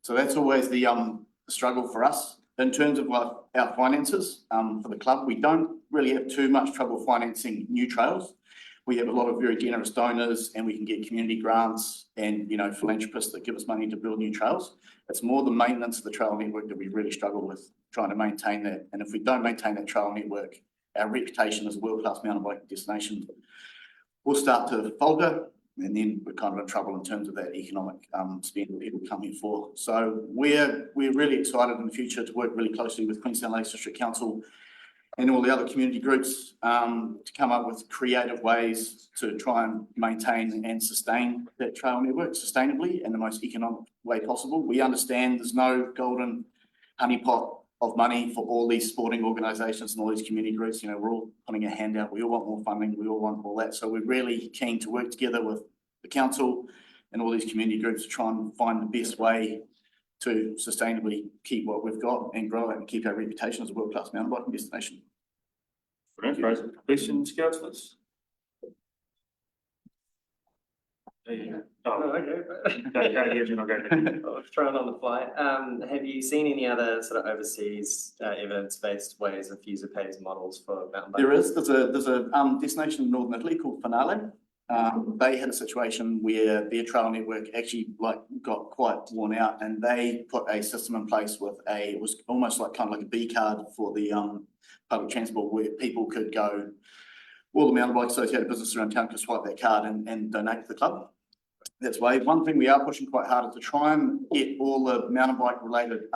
So that's always the struggle for us. In terms of our finances for the club, we don't really have too much trouble financing new trails. We have a lot of very generous donors and we can get community grants and, philanthropists that give us money to build new trails. It's more the maintenance of the trail network that we really struggle with, trying to maintain that. And if we don't maintain that trail network, our reputation as a world-class mountain biking destination will start to falter, and then we're kind of in trouble in terms of that economic spend that people come here for. So we're really excited in the future to work really closely with Queenstown Lakes District Council and all the other community groups to come up with creative ways to try and maintain and sustain that trail network sustainably in the most economic way possible. We understand there's no golden honeypot of money for all these sporting organisations and all these community groups. We're all putting a hand out. We all want more funding. We all want all that. So we're really keen to work together with the council and all these community groups to try and find the best way to sustainably keep what we've got and grow it and keep our reputation as a world-class mountain biking destination. Brilliant, Fraser. Questions, councillors? I was trying on the fly. Have you seen any other sort of overseas evidence-based ways of user pays models for mountain biking? There is. There's a destination in northern Italy called Finale. They had a situation where their trail network actually got quite worn out, and they put a system in place with it was almost kind of like a B card for the public transport, where people could go, all the mountain bike associated businesses around town could swipe that card and donate to the club. That's way. One thing we are pushing quite hard is to try and get all the mountain bike related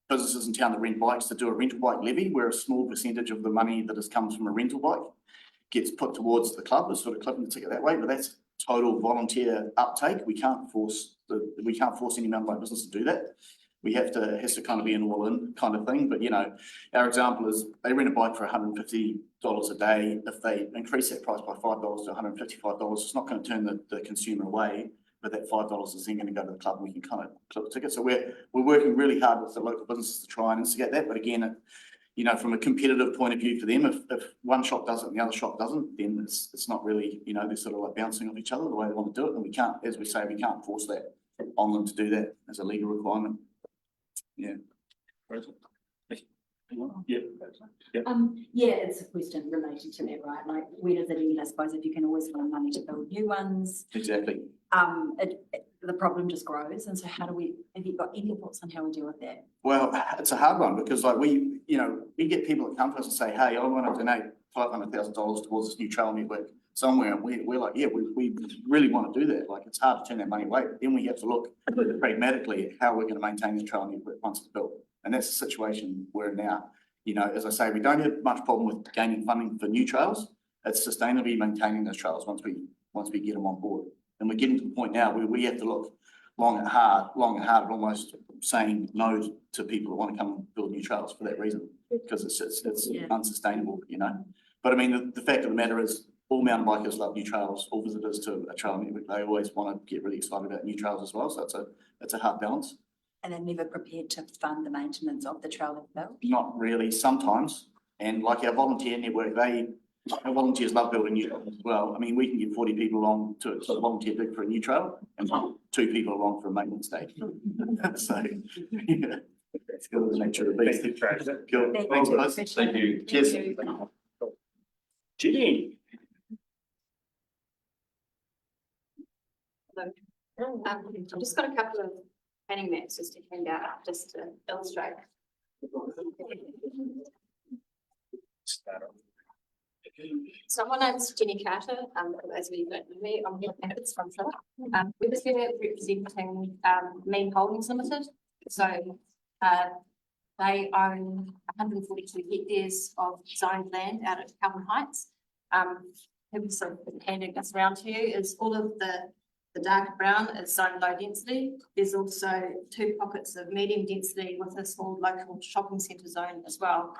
businesses in town that rent bikes to do a rental bike levy, where a small percentage of the money that comes from a rental bike gets put towards the club, is sort of clipping the ticket that way. But that's total volunteer uptake. We can't force any mountain bike business to do that. It has to kind of be an all-in kind of thing. But our example is they rent a bike for $150 a day. If they increase that price by $5 to $155, it's not going to turn the consumer away. But that $5 is then going to go to the club, and we can kind of clip the ticket. So we're working really hard with the local businesses to try and instigate that. But again, from a competitive point of view for them, if one shop does it and the other shop doesn't, then it's not really, they're sort of like bouncing off each other the way they want to do it. And we can't, as we say, we can't force that on them to do that as a legal requirement. Yeah. Yeah. It's a question related to that, right? Like, where does it end? I suppose if you can always find money to build new ones. Exactly. The problem just grows. And so have you got any thoughts on how we deal with that? Well, it's a hard one because we get people that come to us and say, hey, I want to donate $500,000 towards this new trail network somewhere. And we're like, yeah, we really want to do that. Like, it's hard to turn that money away. But then we have to look pragmatically at how we're going to maintain the trail network once it's built. And that's the situation we're in now. As I say, we don't have much problem with gaining funding for new trails. It's sustainably maintaining those trails once we get them on board. And we're getting to the point now where we have to look long and hard at almost saying no to people that want to come and build new trails for that reason, because it's unsustainable, But I mean, the fact of the matter is, all mountain bikers love new trails. All visitors to a trail network, they always want to get really excited about new trails as well. So it's a hard balance. And they're never prepared to fund the maintenance of the trail themselves? Not really. Sometimes, and like our volunteer network, they Our volunteers love building new trails as well. I mean, we can get 40 people along to a volunteer dig for a new trail and 2 people along for a maintenance stage. So, yeah, it's got the nature of the beast. Cool. Thanks, guys. Thank you. Cheers. Ginny. I've just got a couple of planning maps just to hand out, just to illustrate. So my name's Jenny Carter, for those of you who don't know me, I'm here at from Phillip. We're just here representing Mean Holdings Limited. So they own 142 hectares of zoned land out at Calvin Heights. Purpose of handing this around to you is all of the dark brown is zone low density. There's also 2 pockets of medium density with a small local shopping centre zone as well.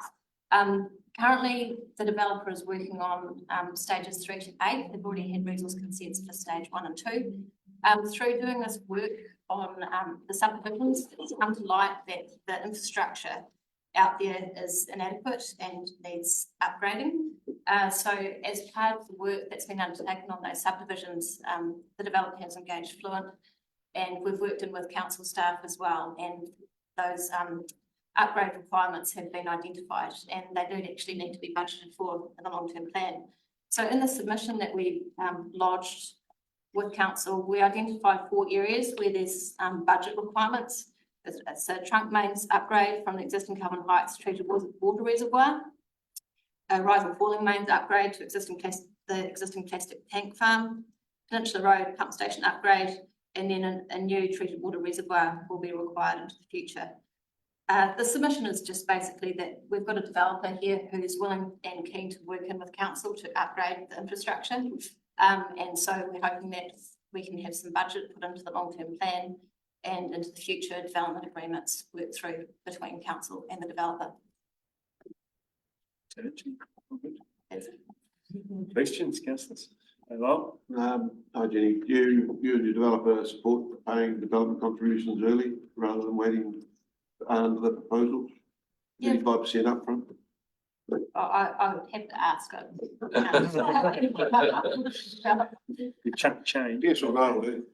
Currently, the developer is working on stages 3 to 8. They've already had resource consents for stage 1 and 2. Through doing this work on the subdivisions, it's come to light that the infrastructure out there is inadequate and needs upgrading. So as part of the work that's been undertaken on those subdivisions, the developer has engaged Fluent, and we've worked in with council staff as well, and those upgrade requirements have been identified, and they do actually need to be budgeted for in the long-term plan. So in the submission that we lodged with council, we identified 4 areas where there's budget requirements. It's a trunk mains upgrade from the existing Calvin Heights treated water reservoir, a rise and falling mains upgrade to the existing plastic tank farm, Peninsula Road pump station upgrade, and then a new treated water reservoir will be required into the future. The submission is just basically that we've got a developer here who's willing and keen to work in with council to upgrade the infrastructure. And so we're hoping that we can have some budget put into the long-term plan and into the future development agreements worked through between council and the developer. Questions, councillors? Hello? Hi Jenny, you and your developer support paying development contributions early rather than waiting under the proposal? 35% upfront? I would have to ask her. You chunk change. Yes or no, then?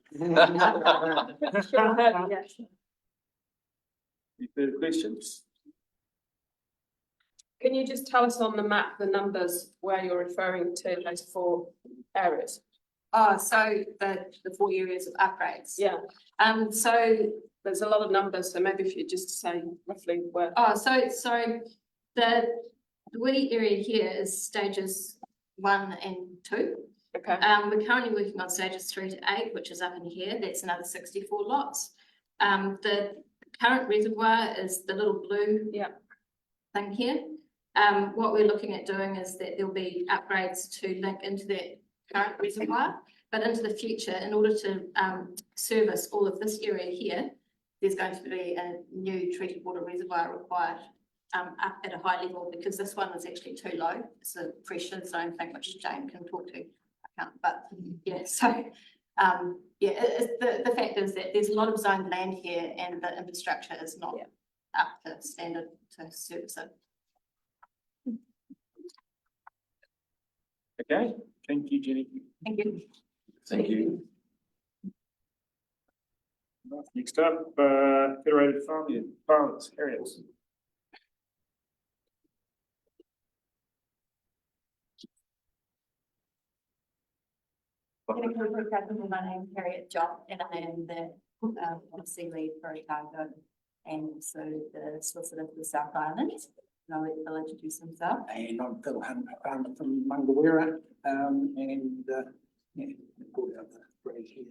Any further questions? Can you just tell us on the map, the numbers where you're referring to those 4 areas? Oh, so the 4 areas of upgrades. Yeah. So there's a lot of numbers, so maybe if you just say roughly where. Oh, so the woody area here is stages 1 and 2. Okay. We're currently working on stages 3 to 8, which is up in here. That's another 64 lots. The current reservoir is the little blue thing here. What we're looking at doing is that there'll be upgrades to link into that current reservoir, but into the future, in order to service all of this area here, there's going to be a new treated water reservoir required up at a high level, because this one is actually too low. It's a pressure zone thing, which Jane can talk to. I can't, but yeah, so the fact is that there's a lot of zoned land here and the infrastructure is not up to standard to service it. Okay, thank you, Jenny. Thank you. Thank you. Next up, Federated Farmers, areas. My name is Harriet John, and I am the policy lead for Otago, and so the solicitor for the South Island. And I'll let Phil introduce himself. And I'm Phil Hunt, from Mungawera, and pulled out the grey here.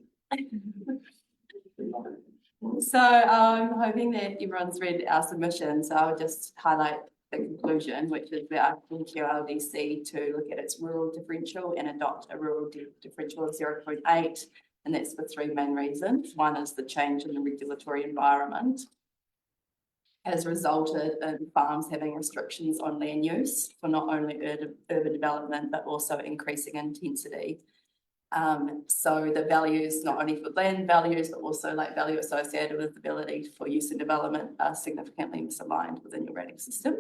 So I'm hoping that everyone's read our submission, so I'll just highlight the conclusion, which is we're asking QLDC to look at its rural differential and adopt a rural differential of 0.8, and that's for 3 main reasons. One is the change in the regulatory environment has resulted in farms having restrictions on land use for not only urban development, but also increasing intensity. So the values, not only for land values, but also like value associated with ability for use and development, are significantly misaligned within your rating system.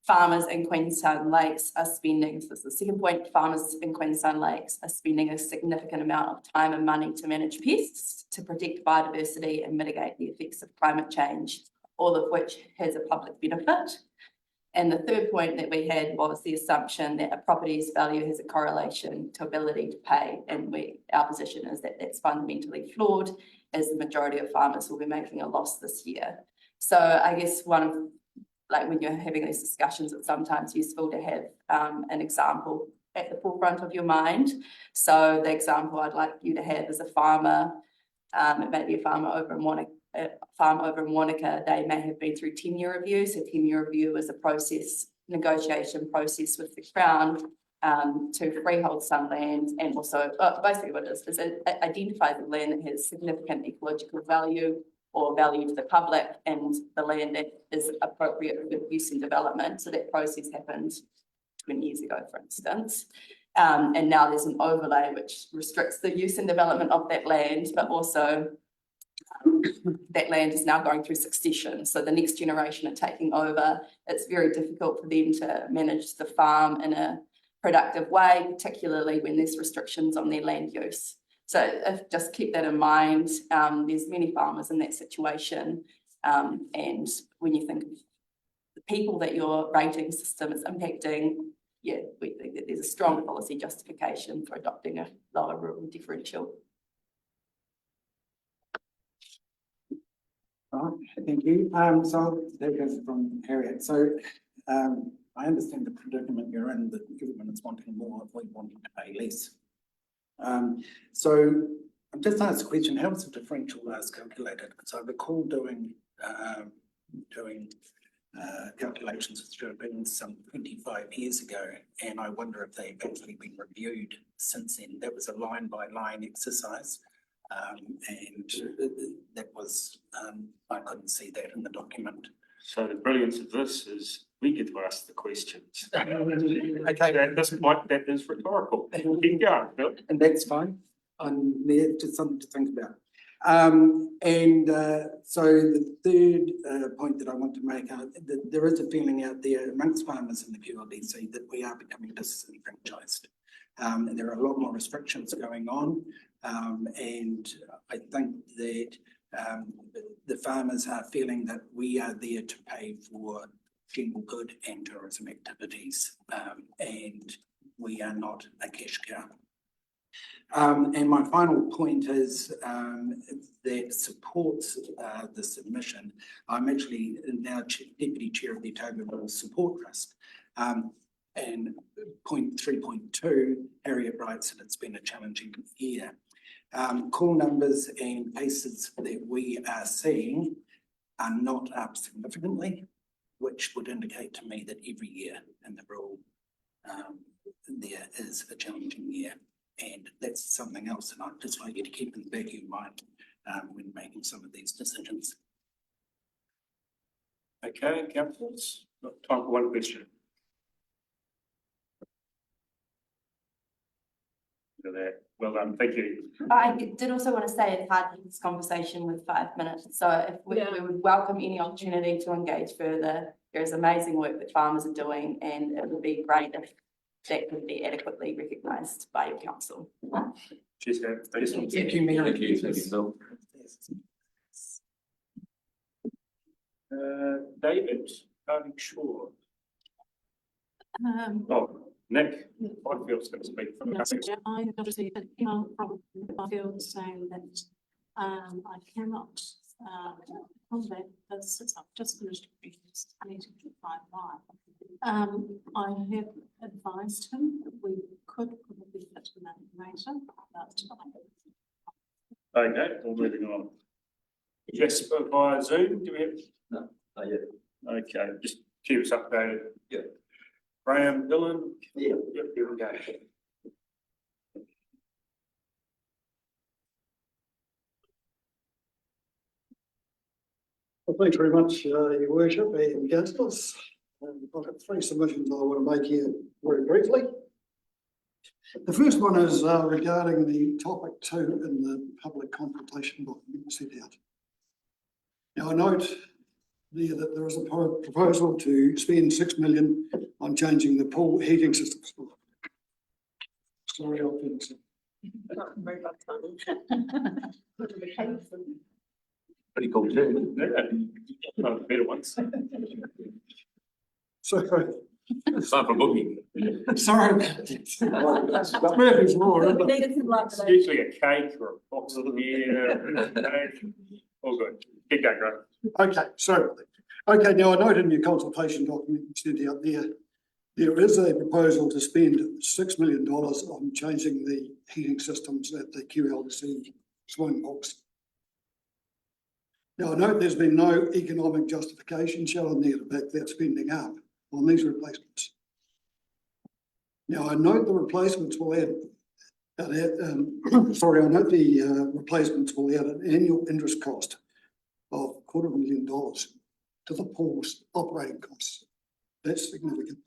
farmers in Queenstown Lakes are spending, so this is the second point, farmers in Queenstown Lakes are spending a significant amount of time and money to manage pests, to protect biodiversity and mitigate the effects of climate change, all of which has a public benefit. And the third point that we had was the assumption that a property's value has a correlation to ability to pay. And our position is that that's fundamentally flawed, as the majority of farmers will be making a loss this year. So I guess when you're having these discussions, it's sometimes useful to have an example at the forefront of your mind. So the example I'd like you to have is a farmer, it may be a farmer over in Wanaka, they may have been through tenure review. So tenure review is a negotiation process with the Crown to freehold some land, and also basically what it is it identify the land that has significant ecological value or value to the public, and the land that is appropriate for use and development. So that process happened 20 years ago, for instance. And now there's an overlay which restricts the use and development of that land, but also that land is now going through succession. So the next generation are taking over. It's very difficult for them to manage the farm in a productive way, particularly when there's restrictions on their land use. So just keep that in mind. There's many farmers in that situation. And when you think of the people that your rating system is impacting, yeah, we think that there's a strong policy justification for adopting a lower rural differential. Right, thank you. So that goes from Harriet. So I understand the predicament you're in, that government is wanting more, we wanting to pay less. So I'm just asked a question, how was the differential last calculated? Because I recall doing calculations with Europeans some 25 years ago, and I wonder if they've actually been reviewed since then. That was a line by line exercise, and that was, I couldn't see that in the document. So the brilliance of this is we get to ask the questions. Okay. At this point, that is rhetorical. Keep going, Bill. And that's fine. I'm there, just something to think about. So the third point that I want to make, that there is a feeling out there amongst farmers in the QLDC that we are becoming disenfranchised. And there are a lot more restrictions going on. And I think that the farmers are feeling that we are there to pay for general good and tourism activities, and we are not a cash cow. And my final point is that supports the submission. I'm actually now Deputy Chair of the Otago Rural Support Trust. And point 3.2, Harriet writes that it's been a challenging year. Call numbers and cases that we are seeing are not up significantly, which would indicate to me that every year in the rural there is a challenging year. And that's something else that I'd just like you to keep in the back of your mind when making some of these decisions. Okay, councillors, got time for one question. Well done, thank you. I did also want to say it's hard to have this conversation with 5 minutes. So if we would welcome any opportunity to engage further. There is amazing work that farmers are doing, and it would be great if that could be adequately recognised by your council. Cheers, Thank you, Mary. Thank you, Bill. David, I'm sure. Oh, Nick, Whitefield's going to speak. Yes, I have received an email from Whitefield saying that I cannot accommodate this since I've just finished a meeting to 5 I have advised him that we could probably fit him in later, but Okay, we're moving on. Jesper via Zoom, do we have? No, not yet. Okay, just keep us updated. Yeah. Graham, Dylan? Yeah. Yep, here we go. Well, thanks very much, Your Worship and councillors. I've got 3 submissions I want to make here very briefly. The first one is regarding the topic 2 in the public consultation document set out. Now I note there that there is a proposal to spend 6 million on changing the pool heating systems. Sorry, I'll finish it. Pretty cool too. One of the better ones. Sorry. It's time for booking. Sorry about that. Murphy's Law, isn't it? Needed some luck It's today. usually a cake or a box of beer. All good. Keep going, Greg. Okay, so, okay, now I note in your consultation document you sent out there is a proposal to spend $6 million on changing the heating systems at the QLDC swimming pools. Now, I note there's been no economic justification shown there to back that spending up on these replacements. Now, I note the replacements will add, I note the replacements will add an annual interest cost of $250,000 to the pool's operating costs. That's significant.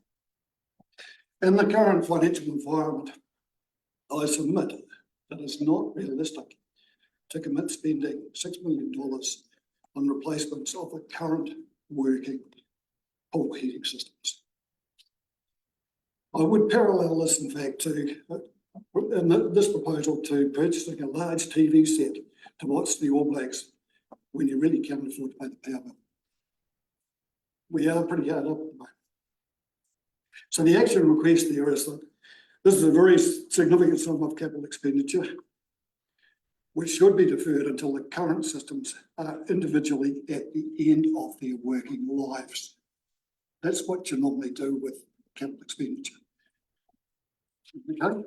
In the current financial environment, I submit that it's not realistic to commit spending $6 million on replacements of the current working pool heating systems. I would parallel this, in fact, to this proposal to purchasing a large TV set to watch the All Blacks when you really can't afford to pay the power bill. We are pretty hard up at the moment. So the action request there is that this is a very significant sum of capital expenditure, which should be deferred until the current systems are individually at the end of their working lives. That's what you normally do with capital expenditure. Okay.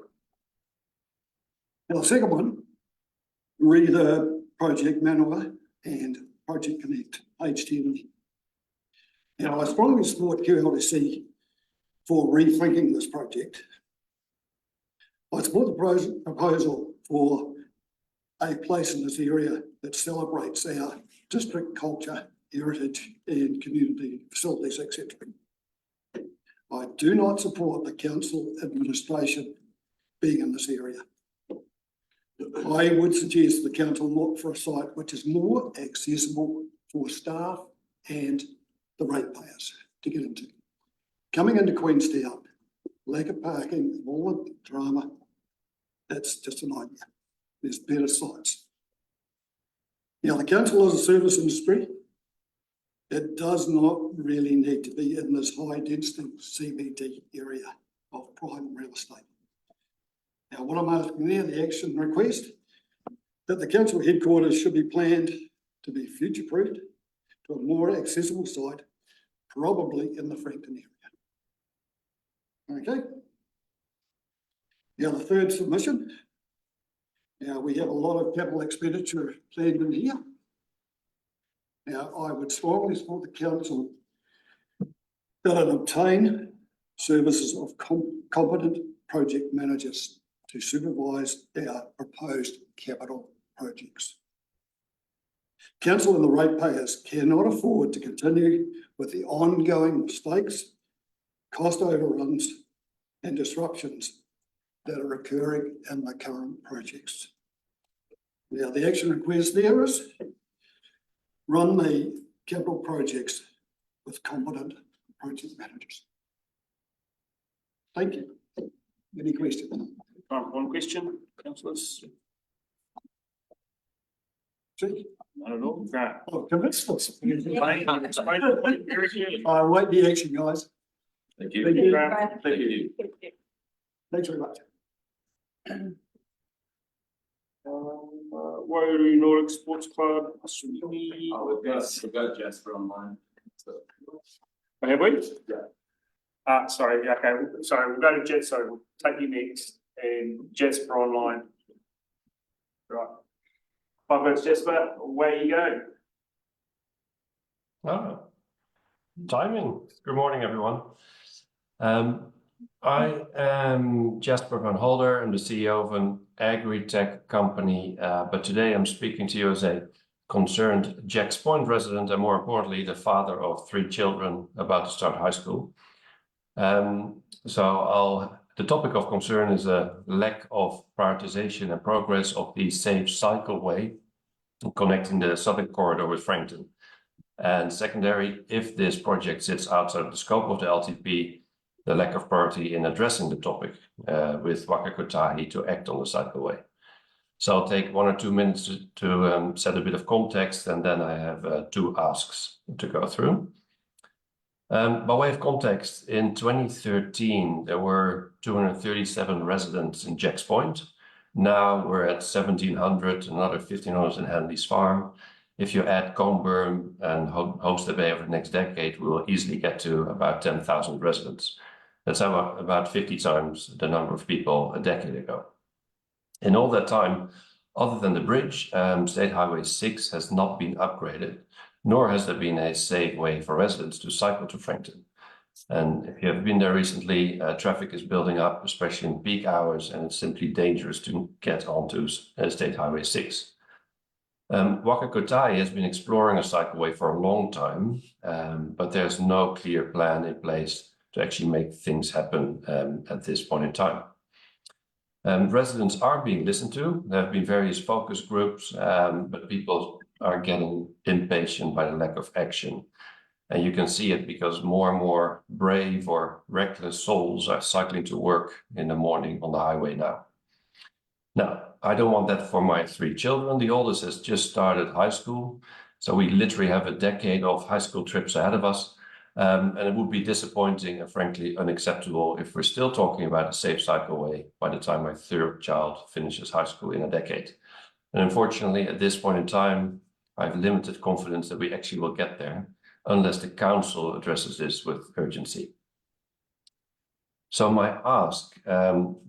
Now, the second one, read the project manual and Project Connect, page 10. Now, I strongly support QLDC for rethinking this project. I support the proposal for a place in this area that celebrates our district culture, heritage and community facilities, etc. I do not support the council administration being in this area. I would suggest the council look for a site which is more accessible for staff and the ratepayers to get into. Coming into Queenstown, lack of parking, all the drama, that's just a nightmare. There's better sites. Now, the council is a service industry. It does not really need to be in this high density CBD area of prime real estate. Now, what I'm asking there, the action request, that the council headquarters should be planned to be future-proofed to a more accessible site, probably in the Frankton area. Okay. Now, the third submission. Now, we have a lot of capital expenditure planned in here. Now, I would strongly support the council that it obtain services of competent project managers to supervise our proposed capital projects. Council and the ratepayers cannot afford to continue with the ongoing mistakes, cost overruns and disruptions that are occurring in the current projects. Now, the action request there is run the capital projects with competent project managers. Thank you. Any questions? Time for one question, councillors. See? None at all. Right. Oh, convinced us. Explain it very clearly. I await the action, guys. Thank you. Thank you. Thank you. Thanks very much. Wairau Nordic Sports Club. We've got Jasper online. Have we? Yeah. Sorry, okay, sorry, we'll go to Jet, sorry, we'll take you next, and Jasper online. Right. 5 minutes, Jasper, away you go. Ah, timing. Good morning, everyone. I am Jasper van Holder. I'm the CEO of an agri-tech company, but today I'm speaking to you as a concerned Jacks Point resident and, more importantly, the father of 3 children about to start high school. The topic of concern is a lack of prioritization and progress of the safe cycleway connecting the southern corridor with Frankton. And secondary, if this project sits outside of the scope of the LTP, the lack of priority in addressing the topic with Waka Kotahi to act on the cycleway. So I'll take 1 or 2 minutes to set a bit of context, and then I have 2 asks to go through. By way of context, in 2013, there were 237 residents in Jacks Point. Now we're at 1,700, another 1,500 in Henley's Farm. If you add Comburn and Homestead Bay over the next decade, we will easily get to about 10,000 residents. That's about 50 times the number of people a decade ago. In all that time, other than the bridge, State Highway 6 has not been upgraded, nor has there been a safe way for residents to cycle to Frankton. And if you have been there recently, traffic is building up, especially in peak hours, and it's simply dangerous to get onto State Highway 6. Waka Kotahi has been exploring a cycleway for a long time, but there's no clear plan in place to actually make things happen at this point in time. Residents are being listened to. There have been various focus groups, but people are getting impatient by the lack of action. And you can see it because more and more brave or reckless souls are cycling to work in the morning on the highway now. Now, I don't want that for my 3 children. The oldest has just started high school, so we literally have a decade of high school trips ahead of us. And it would be disappointing and frankly unacceptable if we're still talking about a safe cycleway by the time my 3rd child finishes high school in a decade. And unfortunately, at this point in time, I have limited confidence that we actually will get there unless the council addresses this with urgency. So my ask,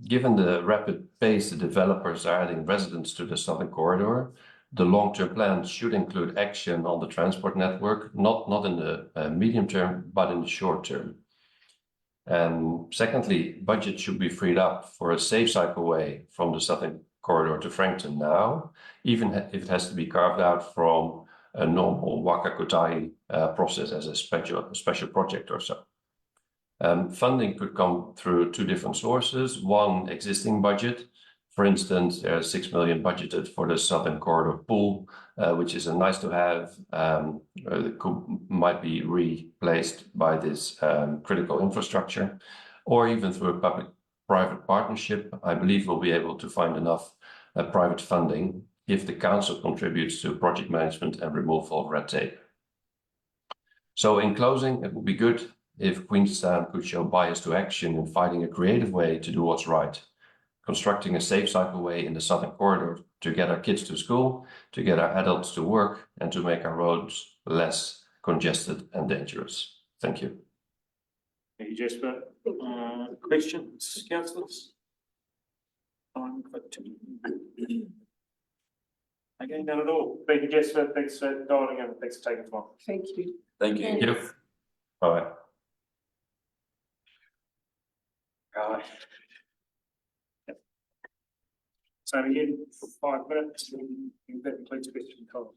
given the rapid pace the developers are adding residents to the Southern Corridor, the long-term plan should include action on the transport network, not in the medium term, but in the short term. And secondly, budget should be freed up for a safe cycleway from the Southern Corridor to Frankton now, even if it has to be carved out from a normal Waka Kotahi process as a special project or so. Funding could come through 2 different sources. One, existing budget. For instance, there's 6 million budgeted for the Southern Corridor pool, which is a nice to have, might be replaced by this critical infrastructure, or even through a public-private partnership. I believe we'll be able to find enough private funding if the council contributes to project management and removal of red tape. So in closing, it would be good if Queenstown could show bias to action in finding a creative way to do what's right. Constructing a safe cycleway in the Southern Corridor to get our kids to school, to get our adults to work, and to make our roads less congested and dangerous. Thank you. Thank you, Jasper. Questions, councillors? Again, none at all. Thank you, Jasper. Thanks for dialing in. Thanks for taking time. Thank you. Thank you. Bye. So again, for 5 minutes, that includes question calls.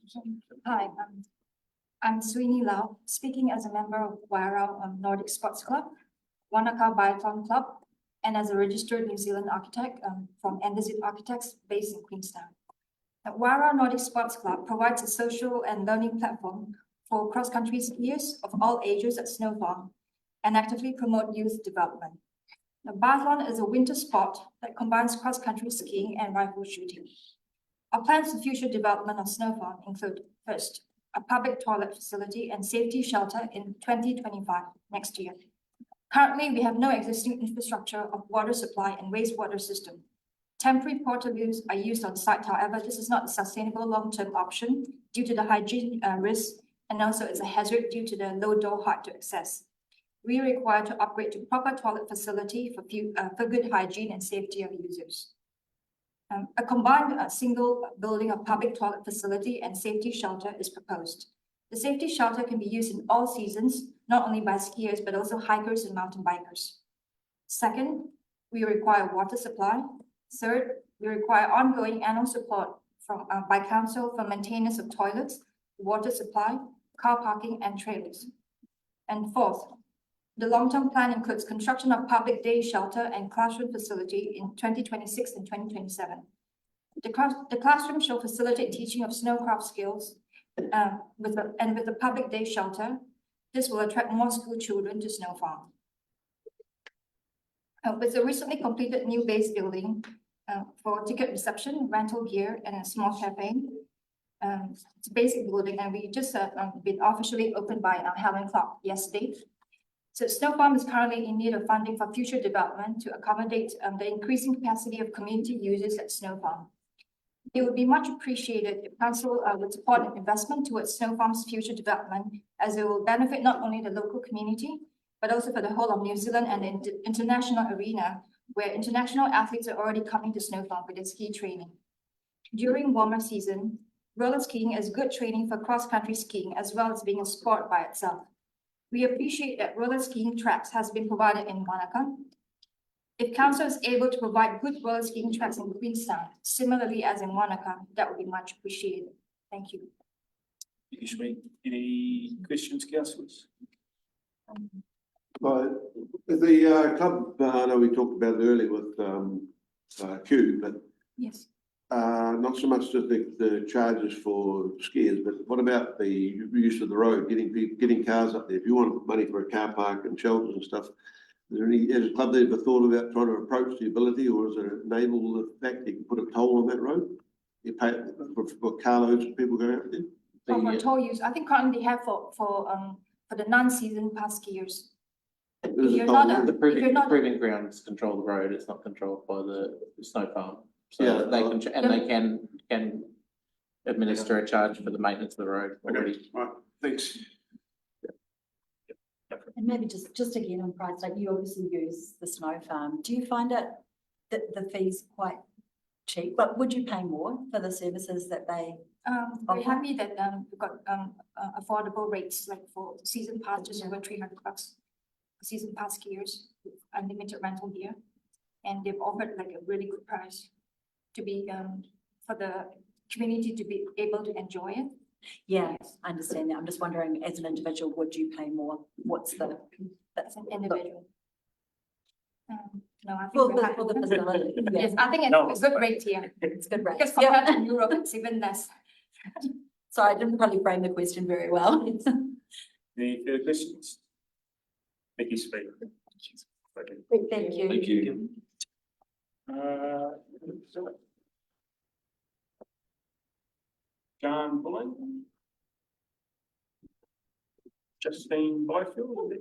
Hi, I'm Sweeney Lau, speaking as a member of Wairau Nordic Sports Club, Wanaka Biathlon Club, and as a registered New Zealand architect from Andesite Architects based in Queenstown. Wairau Nordic Sports Club provides a social and learning platform for cross-country skiers of all ages at Snow Farm and actively promote youth development. The biathlon is a winter sport that combines cross-country skiing and rifle shooting. Our plans for future development of Snow Farm include, first, a public toilet facility and safety shelter in 2025, next year. Currently, we have no existing infrastructure of water supply and wastewater system. Temporary porta views are used on site. However, this is not a sustainable long-term option due to the hygiene risks, and also it's a hazard due to the low door height to access. We require to upgrade to proper toilet facility for good hygiene and safety of users. A combined single building of public toilet facility and safety shelter is proposed. The safety shelter can be used in all seasons, not only by skiers, but also hikers and mountain bikers. Second, we require water supply. Third, we require ongoing annual support by council for maintenance of toilets, water supply, car parking, and trailers. And fourth, the long-term plan includes construction of public day shelter and classroom facility in 2026 and 2027. The classroom shall facilitate teaching of snowcraft skills with the public day shelter, this will attract more school children to Snow Farm. With the recently completed new base building for ticket reception, rental gear, and a small cafe. It's a basic building, and we just been officially opened by Helen Clark yesterday. So Snow Farm is currently in need of funding for future development to accommodate the increasing capacity of community users at Snow Farm. It would be much appreciated if council would support an investment towards Snow Farm's future development, as it will benefit not only the local community, but also for the whole of New Zealand and the international arena, where international athletes are already coming to Snow Farm for their ski training. During warmer season, roller skiing is good training for cross-country skiing, as well as being a sport by itself. We appreciate that roller skiing tracks has been provided in Wanaka. If council is able to provide good roller skiing tracks in Queenstown, similarly as in Wanaka, that would be much appreciated. Thank you. Thank you, Shmi. Any questions, councillors? Well, the club, I know we talked about it earlier with Q, but yes, not so much just the charges for skiers, but what about the use of the road, getting cars up there? If you want money for a car park and shelters and stuff, is there any, has the club ever thought about trying to approach the ability, or is it enable the fact that you can put a toll on that road? You pay for carloads of people going out there? for toll use, I think currently they have for the non-season pass skiers. If you're not, The if you're not, proving grounds control the road, it's not controlled by the Snow Farm. So Yeah, they can, and they can administer a charge for the maintenance of the road already. Okay, right, thanks. And maybe just again on price, like you obviously use the Snow Farm. Do you find it that the fees quite cheap? But would you pay more for the services that they we're happy that we've got affordable rates, like for season pass, just over $300. Season pass skiers, with unlimited rental gear, and they've offered like a really good price to be for the community to be able to enjoy it. Yeah, I understand that. I'm just wondering, as an individual, would you pay more? What's the? That's an individual. No, I think Well, we're happy. for the facility. Yeah. Yes, I think it's a good rate here. It's good rate. Because compared to Europe, it's even less. Sorry, I didn't probably frame the question very well. Any further questions? Nikki, speak. Thank you. Thank you. John Bullen. Justine Byfield.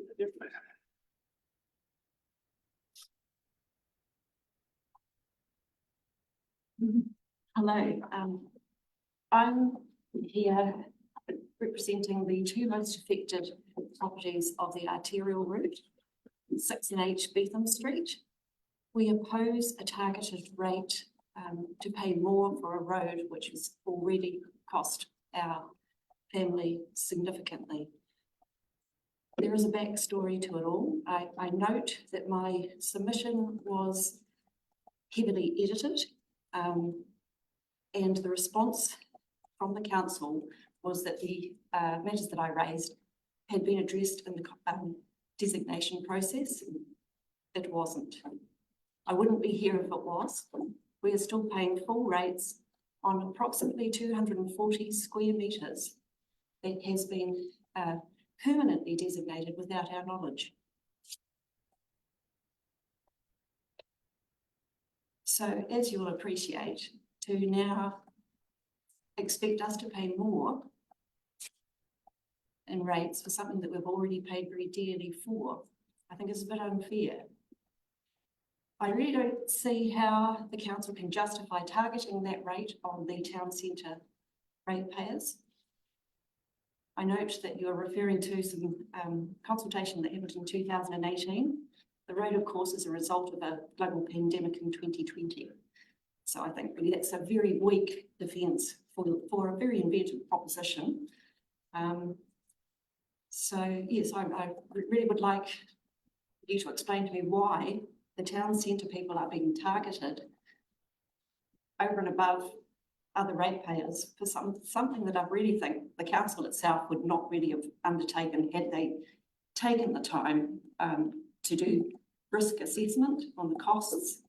Hello, I'm here representing the two most affected properties of the arterial route, 6 and 8 Beetham Street. We oppose a targeted rate to pay more for a road which has already cost our family significantly. There is a backstory to it all. I note that my submission was heavily edited, and the response from the council was that the matters that I raised had been addressed in the designation process. It wasn't. I wouldn't be here if it was. We are still paying full rates on approximately 240 square metres that has been permanently designated without our knowledge. So as you'll appreciate, to now expect us to pay more in rates for something that we've already paid very dearly for, I think is a bit unfair. I really don't see how the council can justify targeting that rate on the town centre ratepayers. I note that you're referring to some consultation that happened in 2018. The road, of course, is a result of a global pandemic in 2020. So I think really that's a very weak defence for a very inventive proposition. So yes, I really would like you to explain to me why the town centre people are being targeted over and above other ratepayers for something that I really think the council itself would not really have undertaken had they taken the time to do risk assessment on the costs.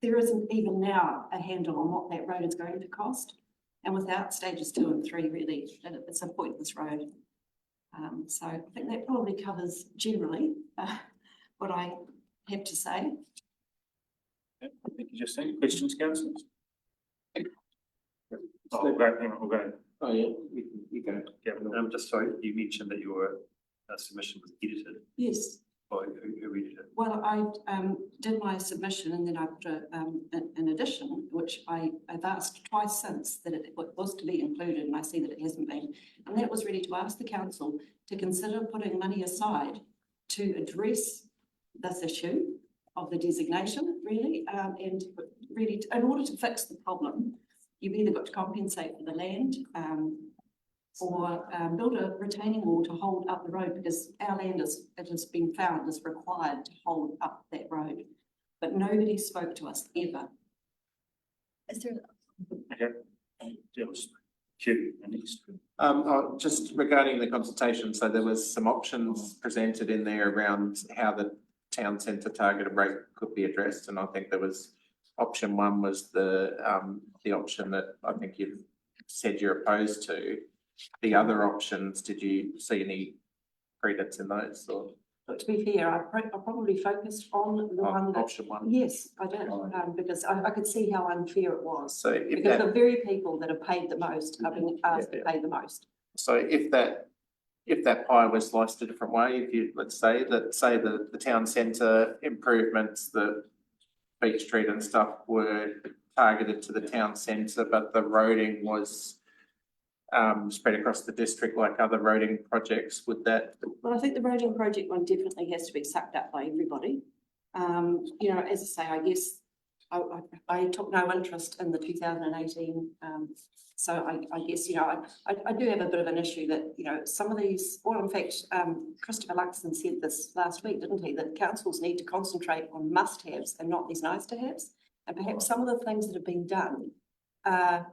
There isn't even now a handle on what that road is going to cost. And without stages 2 and 3, really, it's a pointless road. So I think that probably covers generally what I have to say. Thank you, Justine. Questions, councillors? Oh, we'll go, hang on, we'll go. Oh, yeah, you go. Yeah, just sorry, you mentioned that your submission was edited. Yes. By who edited it? Well, I did my submission and then I put an addition, which I've asked twice since that it was to be included, and I see that it hasn't been. And that was really to ask the council to consider putting money aside to address this issue of the designation, really, and really, in order to fix the problem, you've either got to compensate for the land, or build a retaining wall to hold up the road, because our land it has been found is required to hold up that road. But nobody spoke to us ever. Is there? Okay. Just regarding the consultation, so there was some options presented in there around how the town centre targeted rate could be addressed, and I think there was option 1 was the option that I think you've said you're opposed to. The other options, did you see any credence in those? Or? But to be fair, I probably focused on the one that, option 1. Yes, I did, because I could see how unfair it was. So if because that, the very people that have paid the most are being asked to pay the most. so if that pie was sliced a different way, if you let's say the town centre improvements, the Beach Street and stuff were targeted to the town centre, but the roading was spread across the district like other roading projects, would that? Well, I think the roading project one definitely has to be sucked up by everybody. You know, as I say, I guess I took no interest in the 2018. So I guess, you know, I do have a bit of an issue that, you know, some of these, or in fact, Christopher Luxon said this last week, didn't he, that councils need to concentrate on must-haves and not these nice-to-haves. And perhaps some of the things that have been done are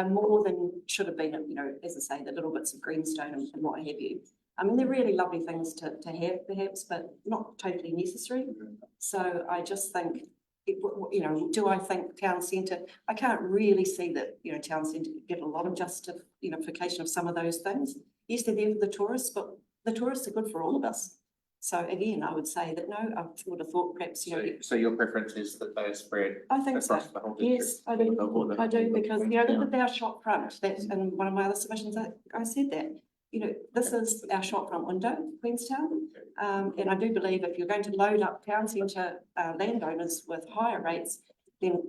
more than should have been, you know, as I say, the little bits of greenstone and what have you. I mean, they're really lovely things to have perhaps, but not totally necessary. So I just think, you know, do I think town centre, I can't really see that, you know, town centre get a lot of justification of some of those things. Yes, they're there for the tourists, but the tourists are good for all of us. So again, I would say that no, I would have thought perhaps, you know. So your preference is that they are spread I think so. across the whole district? Yes, I do. I do, because, you know, look at our shop front. That's in one of my other submissions. I said that. You know, this is our shop front window, Queenstown. And I do believe if you're going to load up town centre landowners with higher rates, then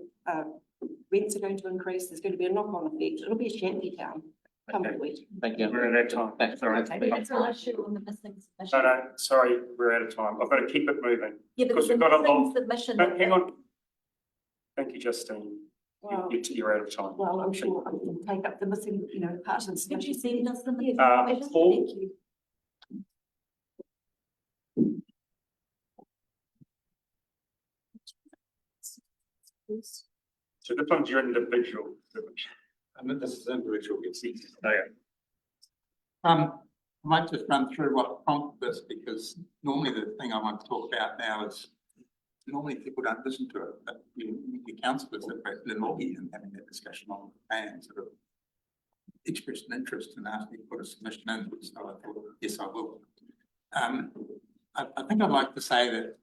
rents are going to increase. There's going to be a knock-on effect. It'll be a shanty town. Come wet. Thank you. We're out of time. That's all right. That's an issue on the missing submission. No, sorry, we're out of time. I've got to keep it moving. Yeah, but Because the we've got a missing lot. submission. Hang on. Thank you, Justine. Well, You're out of time. well, I'm sure I can take up the missing, you know, part of the Did you submission. see us the missing Paul? submission? Thank you. So this one's your individual. And this is individual. Oh, yeah. I might just run through what prompted this, because normally the thing I want to talk about now is normally people don't listen to it, but the councillors that are in lobby and having that discussion on the plan sort of expressed an interest and asked me to put a submission in, so I thought, yes, I will. I think I'd like to say that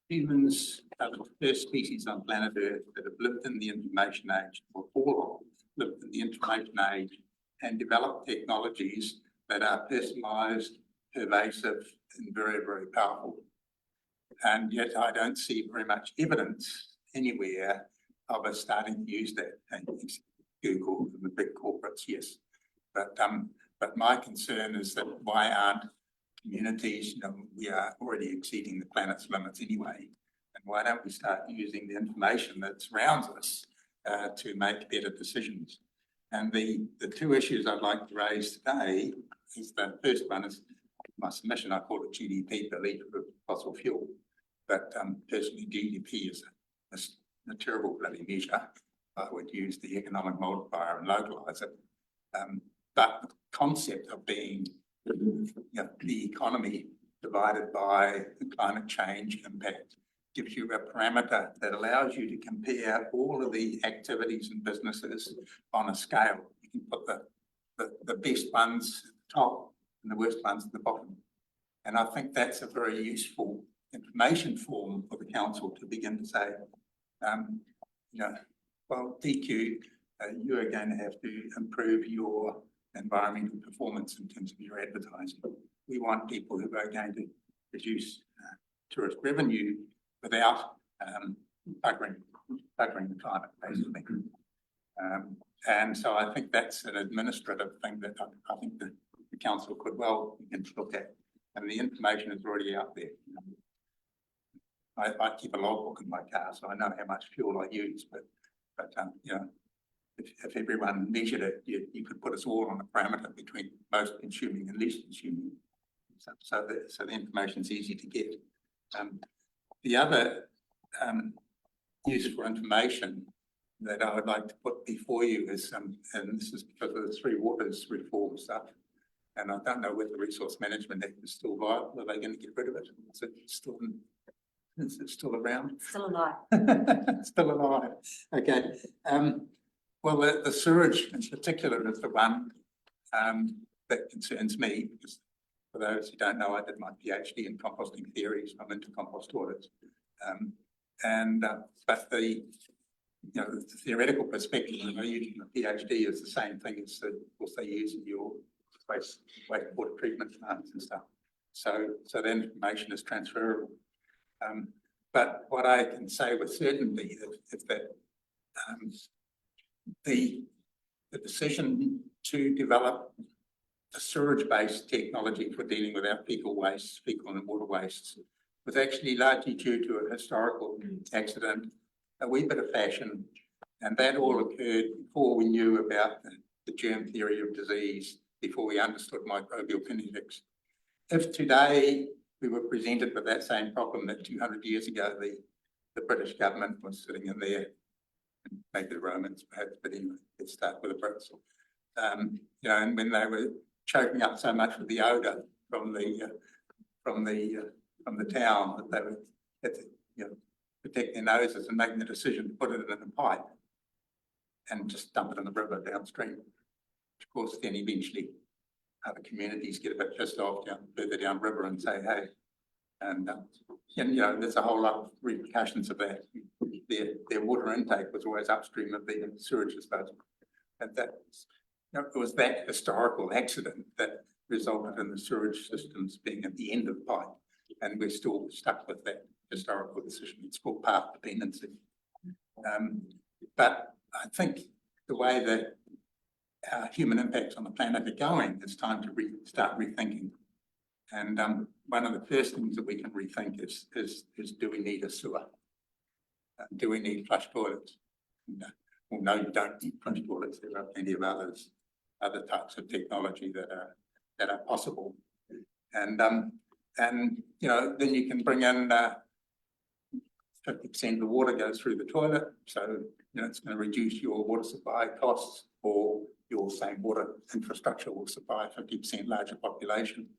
humans are the first species on planet Earth that have lived in the information age, or all of them lived in the information age, and develop technologies that are personalised, pervasive, and very, very powerful. And yet I don't see very much evidence anywhere of us starting to use that. And Google and the big corporates, yes. But my concern is that why aren't communities, you know, we are already exceeding the planet's limits anyway. And why don't we start using the information that surrounds us to make better decisions? And the two issues I'd like to raise today is the first one is my submission. I call it GDP per litre of fossil fuel, but personally GDP is a terrible bloody measure. I would use the economic multiplier and localise it. But the concept of being, you know, the economy divided by the climate change impact gives you a parameter that allows you to compare all of the activities and businesses on a scale. You can put the best ones at the top and the worst ones at the bottom. And I think that's a very useful information form for the council to begin to say, you know, well, DQ, you are going to have to improve your environmental performance in terms of your advertising. We want people who are going to produce tourist revenue without buggering the climate, basically. And so I think that's an administrative thing that I think the council could well begin to look at. And the information is already out there. I keep a logbook in my car, so I know how much fuel I use, but you know, if everyone measured it, you could put us all on a parameter between most consuming and least consuming. So the information is easy to get. The other useful information that I would like to put before you is, and this is because of the Three Waters reform stuff, and I don't know whether the Resource Management Act is still viable. Are they going to get rid of it? Is it still around? Still alive. Still alive. Okay. Well, the sewage in particular is the one that concerns me, because for those who don't know, I did my PhD in composting theory, so I'm into compost toilets. But the theoretical perspective of using a PhD is the same thing as the course they use in your wastewater treatment plants and stuff. So the information is transferable. But what I can say with certainty is that the decision to develop a sewage-based technology for dealing with our fecal and water wastes, was actually largely due to a historical accident, a wee bit of fashion, and that all occurred before we knew about the germ theory of disease, before we understood microbial kinetics. If today we were presented with that same problem that 200 years ago the British government was sitting in there, and maybe the Romans perhaps, but anyway, let's start with the Brits. You know, and when they were choking up so much with the odour from the town that they were had to protect their noses and making the decision to put it in a pipe and just dump it in the river downstream. Of course, then eventually other communities get a bit pissed off further downriver and say, hey, and you know, there's a whole lot of repercussions of that. Their water intake was always upstream of the sewage disposal, and that it was that historical accident that resulted in the sewage systems being at the end of the pipe, and we're still stuck with that historical decision. It's called path dependency. But I think the way that our human impacts on the planet are going, it's time to start rethinking. And one of the first things that we can rethink is do we need a sewer? Do we need flush toilets? Well, no, you don't need flush toilets. There are plenty of other types of technology that are possible. And you know, then you can bring in 50% of the water goes through the toilet, so you know it's going to reduce your water supply costs, or your same water infrastructure will supply a 50% larger population.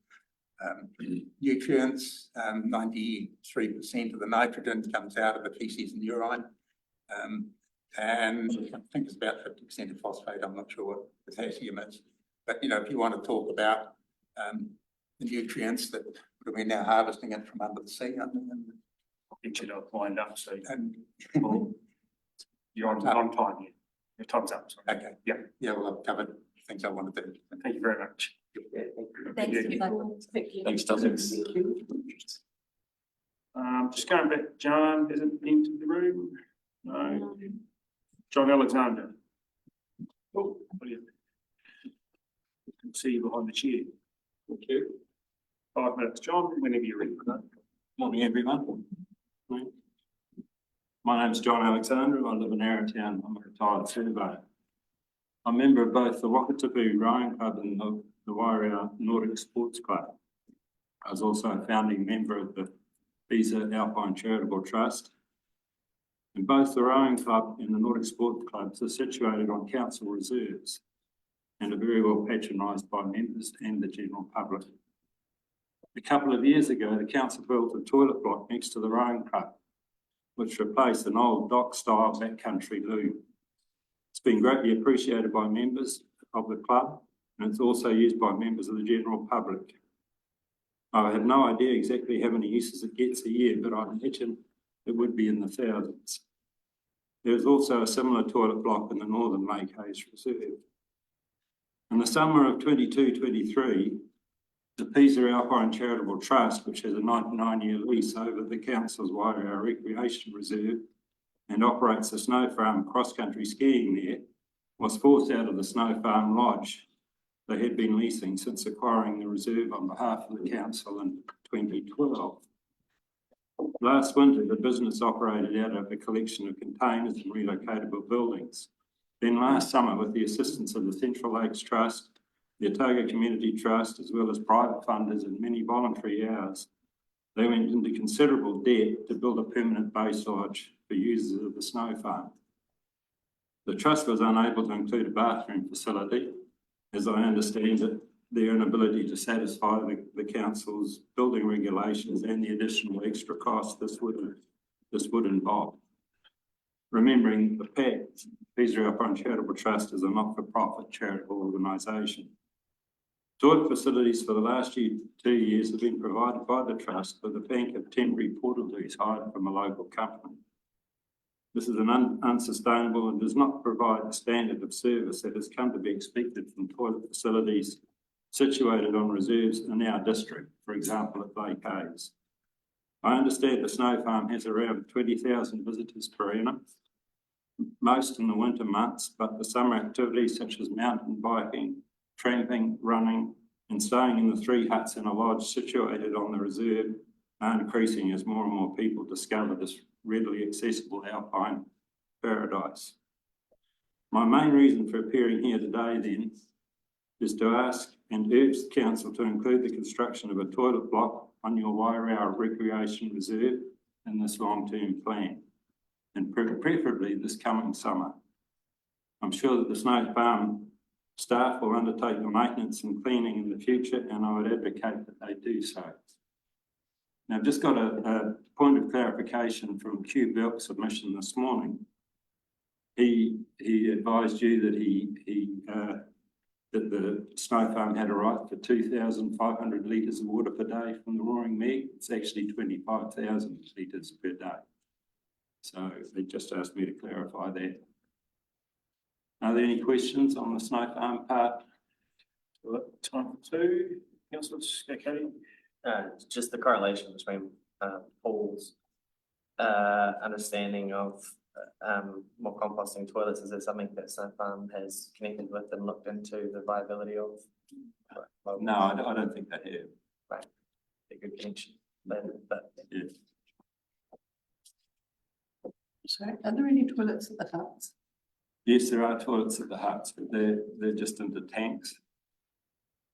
Nutrients, 93% of the nitrogen comes out of the feces and urine, and I think it's about 50% of phosphate. I'm not sure what potassium is, but you know, if you want to talk about the nutrients that we're now harvesting it from under the sea, Eventually I'll wind up, so and you're on time here. Your time's up. Sorry. Okay. Yeah. Yeah, well, I've covered things I wanted to do. Thank you very much. Thank you. Thanks, Douglas. Just going back, John hasn't entered the room. No. John Alexander. Oh, brilliant. Can see you behind the chair. Thank you. 5 minutes, John, whenever you're ready. Morning, everyone. My name's John Alexander. I live in Arrowtown. I'm a retired surveyor. I'm a member of both the Wakatipu Rowing Club and the Wairau Nordic Sports Club. I was also a founding member of the Visa Alpine Charitable Trust. And both the Rowing Club and the Nordic Sports Clubs are situated on council reserves and are very well patronised by members and the general public. A couple of years ago, the council built a toilet block next to the rowing club which replaced an old dock-style backcountry loo. It's been greatly appreciated by members of the club, and it's also used by members of the general public. I have no idea exactly how many uses it gets a year, but I imagine it would be in the thousands. There is also a similar toilet block in the Northern Lake Hayes Reserve. In the summer of 22-23, the Pisa Alpine Charitable Trust, which has a 99-year lease over the council's Wairau Recreation Reserve and operates a snow farm cross-country skiing there, was forced out of the Snow Farm Lodge they had been leasing since acquiring the reserve on behalf of the council in 2012. Last winter, the business operated out of a collection of containers and relocatable buildings. Then last summer, with the assistance of the Central Lakes Trust, the Otago Community Trust, as well as private funders and many voluntary hours, they went into considerable debt to build a permanent base lodge for users of the snow farm. The trust was unable to include a bathroom facility. As I understand it, their inability to satisfy the council's building regulations and the additional extra costs this would involve. Remembering the fact, Pisa Alpine Charitable Trust is a not-for-profit charitable organisation. Toilet facilities for the last 2 years have been provided by the trust with a bank of temporary portaloos hired from a local company. This is unsustainable and does not provide the standard of service that has come to be expected from toilet facilities situated on reserves in our district, for example at Lake Hayes. I understand the snow farm has around 20,000 visitors per annum, most in the winter months, but the summer activities such as mountain biking, tramping, running, and staying in the 3 huts in a lodge situated on the reserve are increasing as more and more people discover this readily accessible alpine paradise. My main reason for appearing here today then is to ask and urge the council to include the construction of a toilet block on your Wairau Recreation Reserve in this long-term plan, and preferably this coming summer. I'm sure that the snow farm staff will undertake the maintenance and cleaning in the future, and I would advocate that they do so. Now, I've just got a point of clarification from QLDC submission this morning. He advised you that that the snow farm had a right for 2,500 litres of water per day from the Roaring Meg. It's actually 25,000 litres per day. So they just asked me to clarify that. Are there any questions on the snow farm part? Time for 2. Councillors, Katie? Just the correlation between Paul's understanding of more composting toilets. Is there something that Snow Farm has connected with and looked into the viability of? No, I don't think they have. Right, a good connection. But yeah. So, are there any toilets at the huts? Yes, there are toilets at the huts, but they're just into tanks.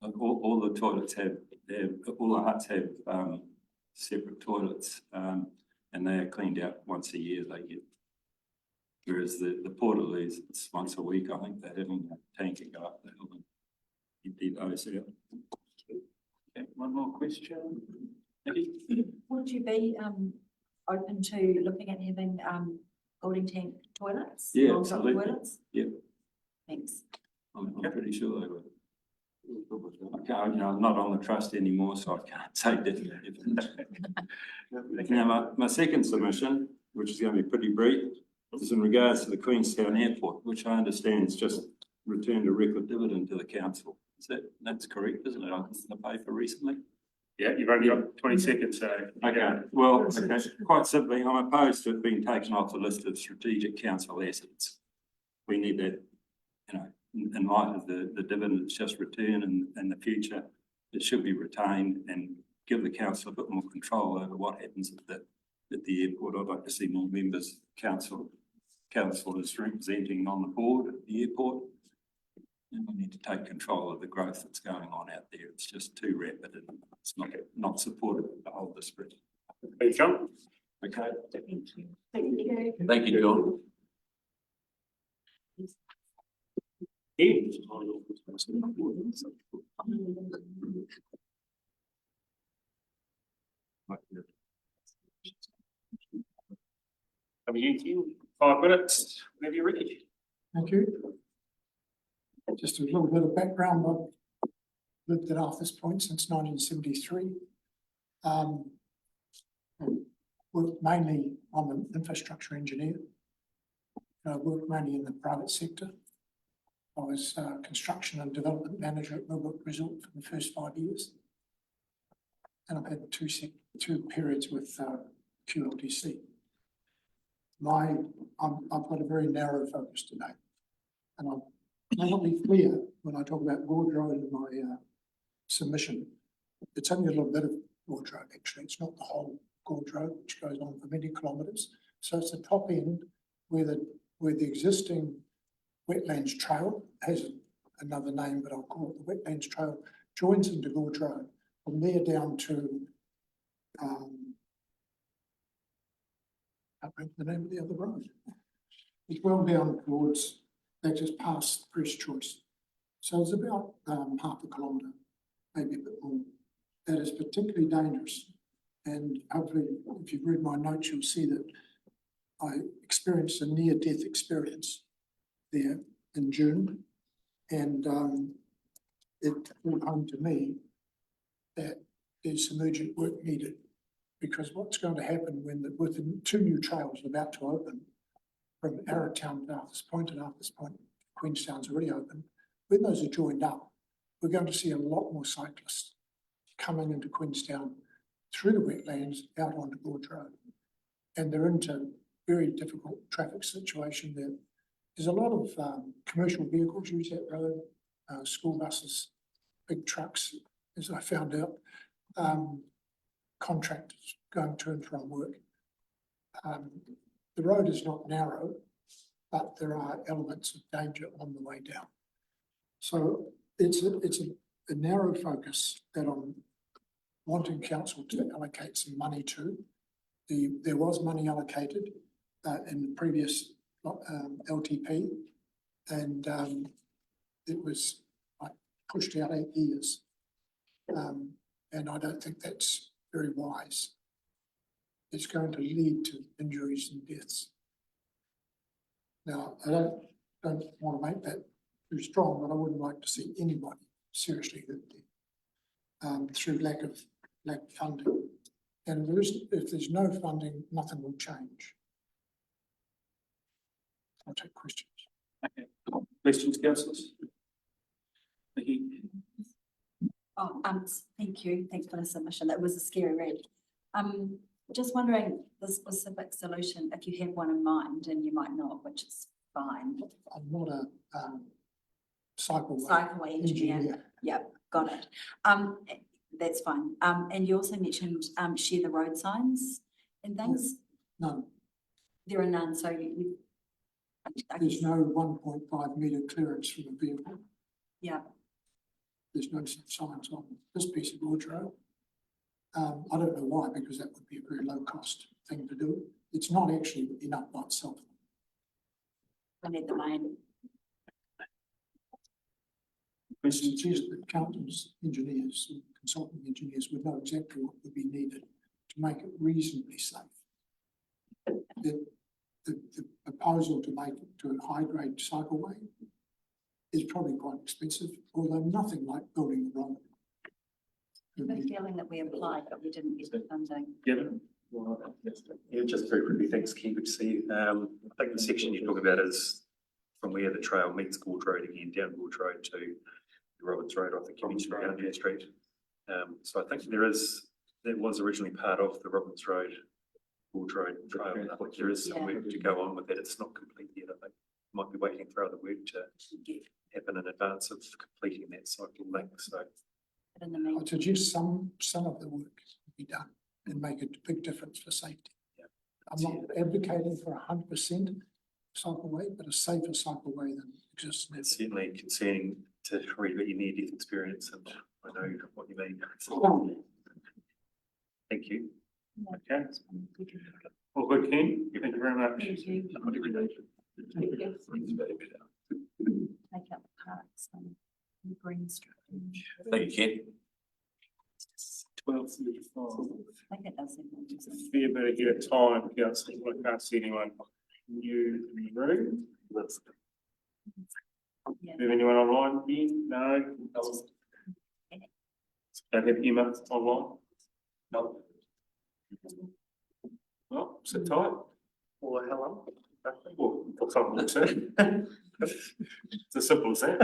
All the toilets all the huts have separate toilets, and they are cleaned out once a year. They get, whereas the portaloos, it's once a week. I think they're having a tanker go up the hill and empty those out. Okay, one more question. Would you be open to looking at having holding tank toilets? Yeah, long-term absolutely. Toilets? Yeah. Thanks. I'm pretty sure they would. I'm not on the trust anymore, so I can't say definitely. Now, my second submission, which is going to be pretty brief, is in regards to the Queenstown Airport, which I understand is just returned a record dividend to the council. That's correct, isn't it? I was in the paper recently. Yeah, you've only got 20 seconds, so. Okay, well, okay. Quite simply, I'm opposed to it being taken off the list of strategic council assets. We need that, in light of the dividends just returned in the future, it should be retained and give the council a bit more control over what happens at the airport. I'd like to see more members, council is representing on the board at the airport. And we need to take control of the growth that's going on out there. It's just too rapid and it's not supportive of the whole district. Thank you, John. Okay. Thank you. Thank you. Thank you, John. Coming in, Ken, 5 minutes, whenever you're ready. Thank you. Just a little bit of background. I've lived at Arthur's Point since 1973. Worked mainly, I'm an infrastructure engineer. Worked mainly in the private sector. I was construction and development manager at Millbrook Resort for the first 5 years. And I've had two periods with QLDC. I've got a very narrow focus today. And I'm not clear when I talk about Gorge Road in my submission. It's only a little bit of Gorge Road, actually. It's not the whole Gorge Road, which goes on for many kilometres. So it's the top end where the existing wetlands trail has another name, but I'll call it the wetlands trail, joins into Gorge Road. From there down to I can't remember the name of the other road. It's well down towards, they just past Press Choice. So it's about half a kilometre, maybe a bit more. That is particularly dangerous. And hopefully, if you've read my notes, you'll see that I experienced a near-death experience there in June. And it brought home to me that there's some urgent work needed, because what's going to happen when with the 2 new trails about to open from Arrowtown to Arthur's Point, and Arthur's Point, Queenstown's already open, when those are joined up, we're going to see a lot more cyclists coming into Queenstown through the wetlands out onto Gorge Road. And they're into very difficult traffic situation there. There's a lot of commercial vehicles use that road, school buses, big trucks, as I found out, contractors going to and from work. The road is not narrow, but there are elements of danger on the way down. So it's a narrow focus that I'm wanting council to allocate some money to. There was money allocated in the previous LTP, and it was pushed out 8 years. And I don't think that's very wise. It's going to lead to injuries and deaths. Now, I don't want to make that too strong, but I wouldn't like to see anybody seriously hurt there through lack of funding. And if there's no funding, nothing will change. I'll take questions. Okay. Questions, councillors? Oh, thank you. Thanks for the submission. That was a scary read. Just wondering the specific solution, if you have one in mind, and you might not, which is fine. I'm not a cycleway engineer. Yep, got it. That's fine. And you also mentioned share the road signs and things. None. There are none. So there's no 1.5 metre clearance from a vehicle. Yeah. There's no signs on this piece of Gorge Road. I don't know why, because that would be a very low cost thing to do. It's not actually enough by itself. I need the main. It's just that accountants, engineers, consulting engineers would know exactly what would be needed to make it reasonably safe. The proposal to make it to a high grade cycleway is probably quite expensive, although nothing like building the road. I have a feeling that we applied, but we didn't get the funding. Yeah, just very quickly, thanks, Keith, good to see you. I think the section you're talking about is from where the trail meets Gorge Road again, down Gorge Road to Roberts Road, I think you mentioned down Deer Street. So I think that was originally part of the Roberts Road, Gorge Road trail. I think there is some work to go on with that. It's not complete yet. I think might be waiting for other work to happen in advance of completing that cycle link. So I'd suggest some of the work be done and make a big difference for safety. Yeah. I'm not advocating for 100% cycleway, but a safer cycleway than exists now. It's certainly concerning to read about your near-death experience, and I know what you mean. Thank you. Okay. Well, good, Ken. Thank you very much. Thank you. Make up the parts and green strip. Thank you, Ken. 12:35. I think it does. Fair bit bit ahead of time, councillor, I can't see anyone new in the room. Do you have anyone online, Ian? No? Don't have Emma online? No. Oh, sit tight. Or hello. Well, for some looks it. It's as simple as that.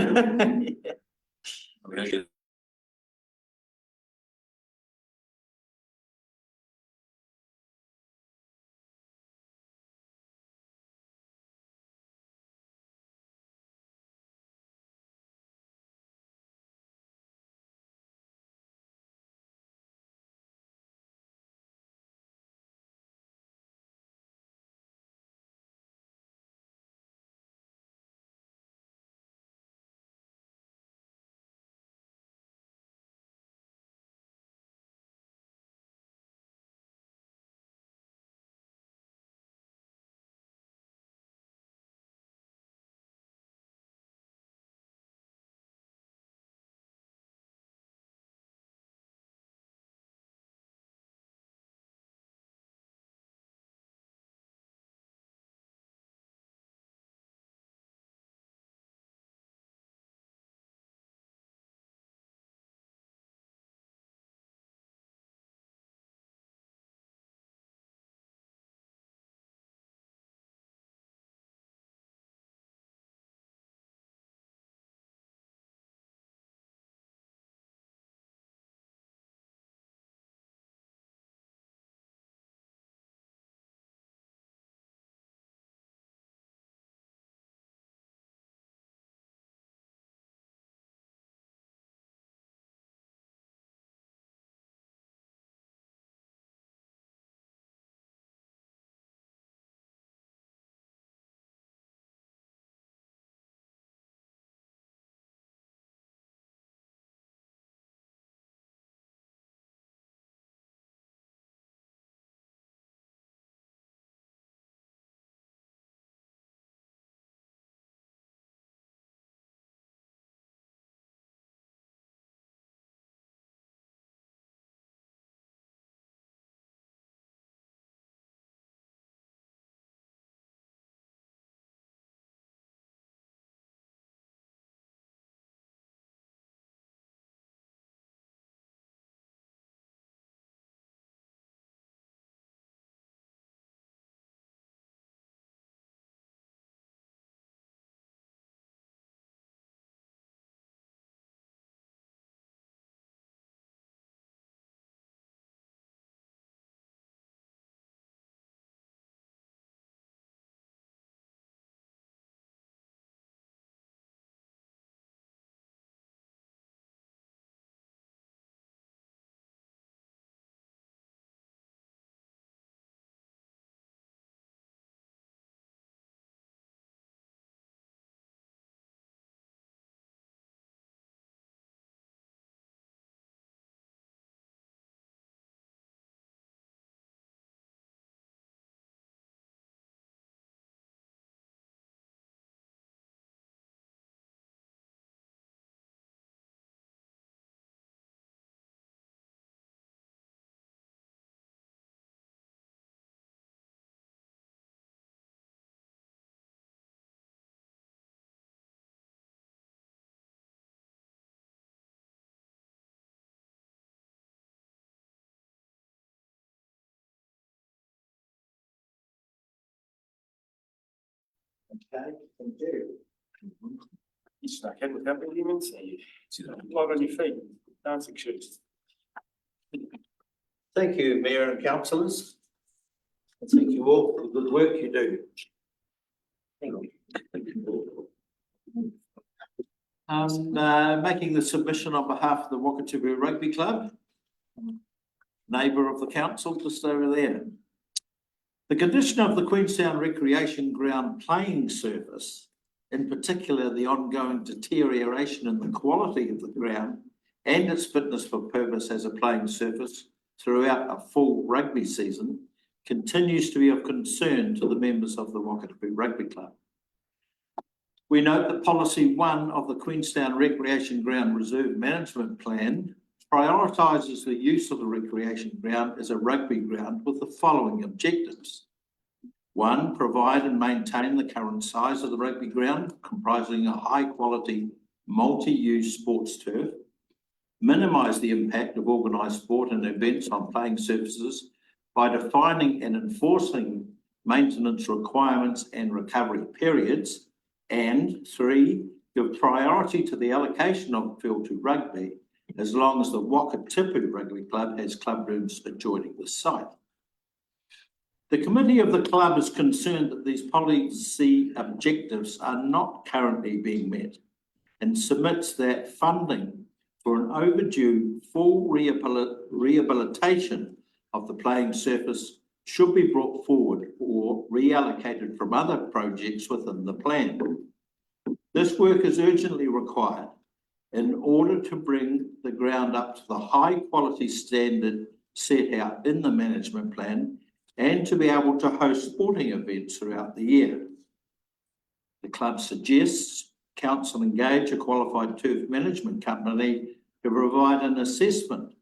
Okay, thank you. You stuck in with having humans, live on your feet, dancing shoes. Thank you, Mayor and councillors. Thank you all for the good work you do. Thank you. Making the submission on behalf of the Wakatipu Rugby Club, neighbour of the council just over there. The condition of the Queenstown Recreation Ground playing surface, in particular the ongoing deterioration in the quality of the ground and its fitness for purpose as a playing surface throughout a full rugby season, continues to be of concern to the members of the Wakatipu Rugby Club. We note that Policy 1 of the Queenstown Recreation Ground Reserve Management Plan prioritises the use of the recreation ground as a rugby ground with the following objectives. 1, provide and maintain the current size of the rugby ground, comprising a high-quality, multi-use sports turf. Minimise the impact of organised sport and events on playing surfaces by defining and enforcing maintenance requirements and recovery periods. And 3, give priority to the allocation of field to rugby, as long as the Wakatipu Rugby Club has club rooms adjoining the site. The committee of the club is concerned that these policy objectives are not currently being met and submits that funding for an overdue full rehabilitation of the playing surface should be brought forward or reallocated from other projects within the plan. This work is urgently required in order to bring the ground up to the high quality standard set out in the management plan and to be able to host sporting events throughout the year. The club suggests council engage a qualified turf management company to provide an assessment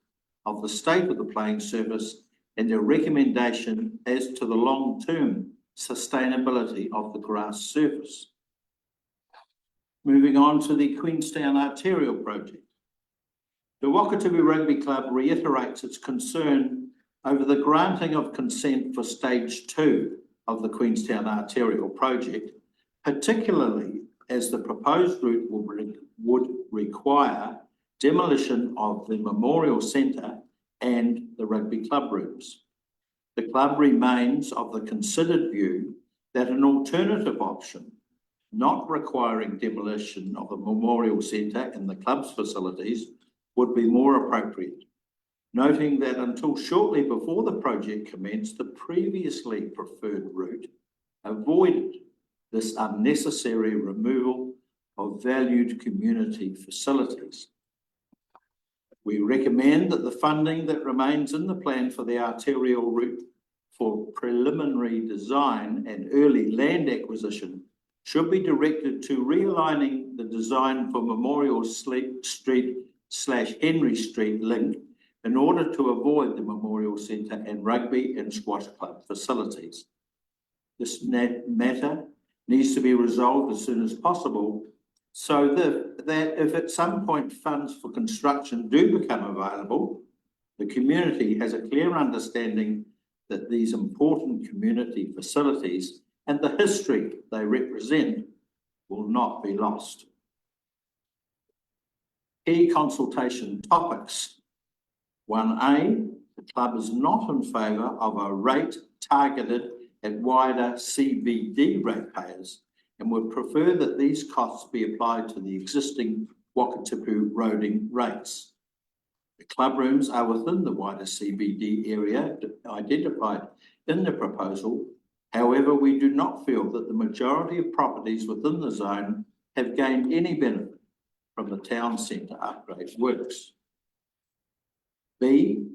of the state of the playing surface and a recommendation as to the long-term sustainability of the grass surface. Moving on to the Queenstown Arterial Project. The Wakatipu Rugby Club reiterates its concern over the granting of consent for stage 2 of the Queenstown Arterial Project, particularly as the proposed route would require demolition of the Memorial Centre and the rugby club rooms. The club remains of the considered view that an alternative option, not requiring demolition of the Memorial Centre and the club's facilities, would be more appropriate, noting that until shortly before the project commenced, the previously preferred route avoided this unnecessary removal of valued community facilities. We recommend that the funding that remains in the plan for the arterial route for preliminary design and early land acquisition should be directed to realigning the design for Memorial Street/Henry Street link in order to avoid the Memorial Centre and rugby and squash club facilities. This matter needs to be resolved as soon as possible so that if at some point funds for construction do become available, the community has a clear understanding that these important community facilities and the history they represent will not be lost. Key consultation topics. 1A, the club is not in favour of a rate targeted at wider CBD ratepayers and would prefer that these costs be applied to the existing Wakatipu roading rates. The club rooms are within the wider CBD area identified in the proposal. However, we do not feel that the majority of properties within the zone have gained any benefit from the town centre upgrade works. B,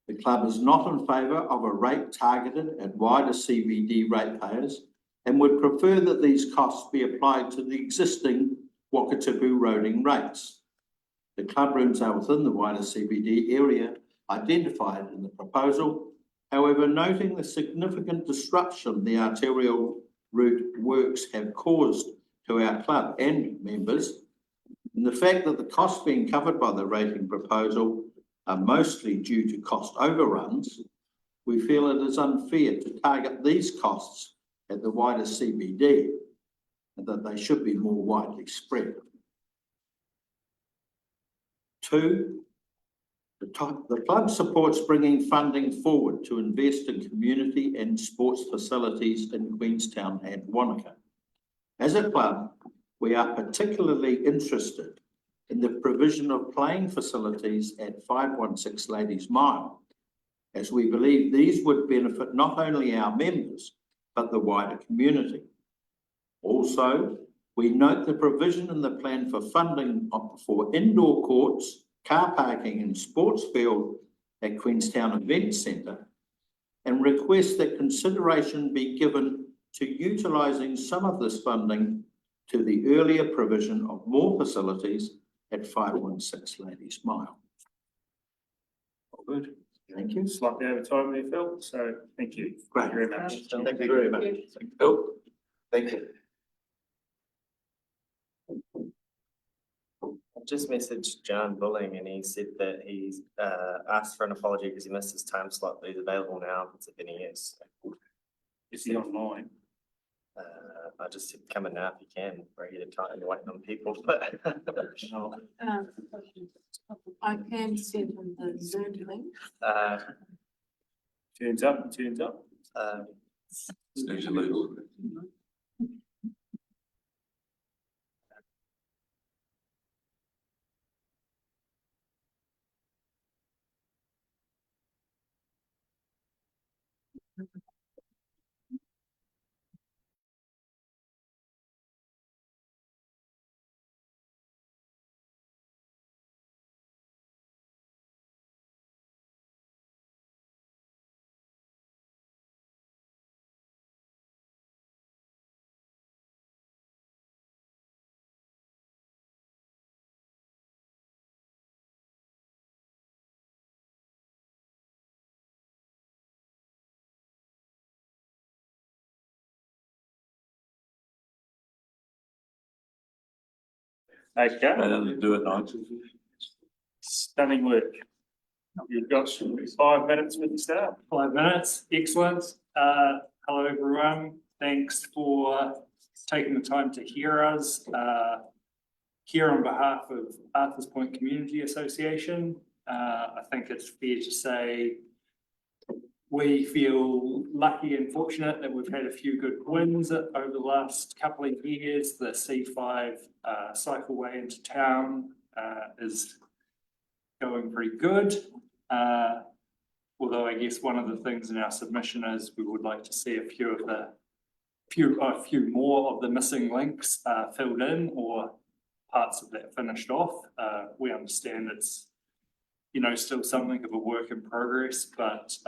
the club is not in favour of a rate targeted at wider CBD ratepayers and would prefer that these costs be applied to the existing Wakatipu roading rates. The club rooms are within the wider CBD area identified in the proposal. However, noting the significant disruption the arterial route works have caused to our club and members, and the fact that the costs being covered by the rating proposal are mostly due to cost overruns, we feel it is unfair to target these costs at the wider CBD and that they should be more widely spread. 2, the club supports bringing funding forward to invest in community and sports facilities in Queenstown and Wanaka. As a club, we are particularly interested in the provision of playing facilities at 516 Ladies Mile, as we believe these would benefit not only our members, but the wider community. Also, we note the provision in the plan for funding for indoor courts, car parking and sports field at Queenstown Event Centre, and request that consideration be given to utilising some of this funding to the earlier provision of more facilities at 516 Ladies Mile. Good. Thank you. Slightly over time there, Phil, so thank you. Great. Very much. Thank you very much. Phil, thank you. I just messaged John Bulling and he said that he's asked for an apology because he missed his time slot, but he's available now if any is. Is he online? I just said come in now if you can, we're ahead of time, waiting on people, but. I can send him the Zoom link. Turns up, turns up. Okay. Do it nice. Stunning work. You've got 5 minutes with the staff. 5 minutes, excellent. Hello, everyone. Thanks for taking the time to hear us. Here on behalf of Arthur's Point Community Association, I think it's fair to say we feel lucky and fortunate that we've had a few good wins over the last couple of years. The C5 cycleway into town is going pretty good. Although I guess one of the things in our submission is we would like to see a few more of the missing links filled in or parts of that finished off. We understand it's, still something of a work in progress, but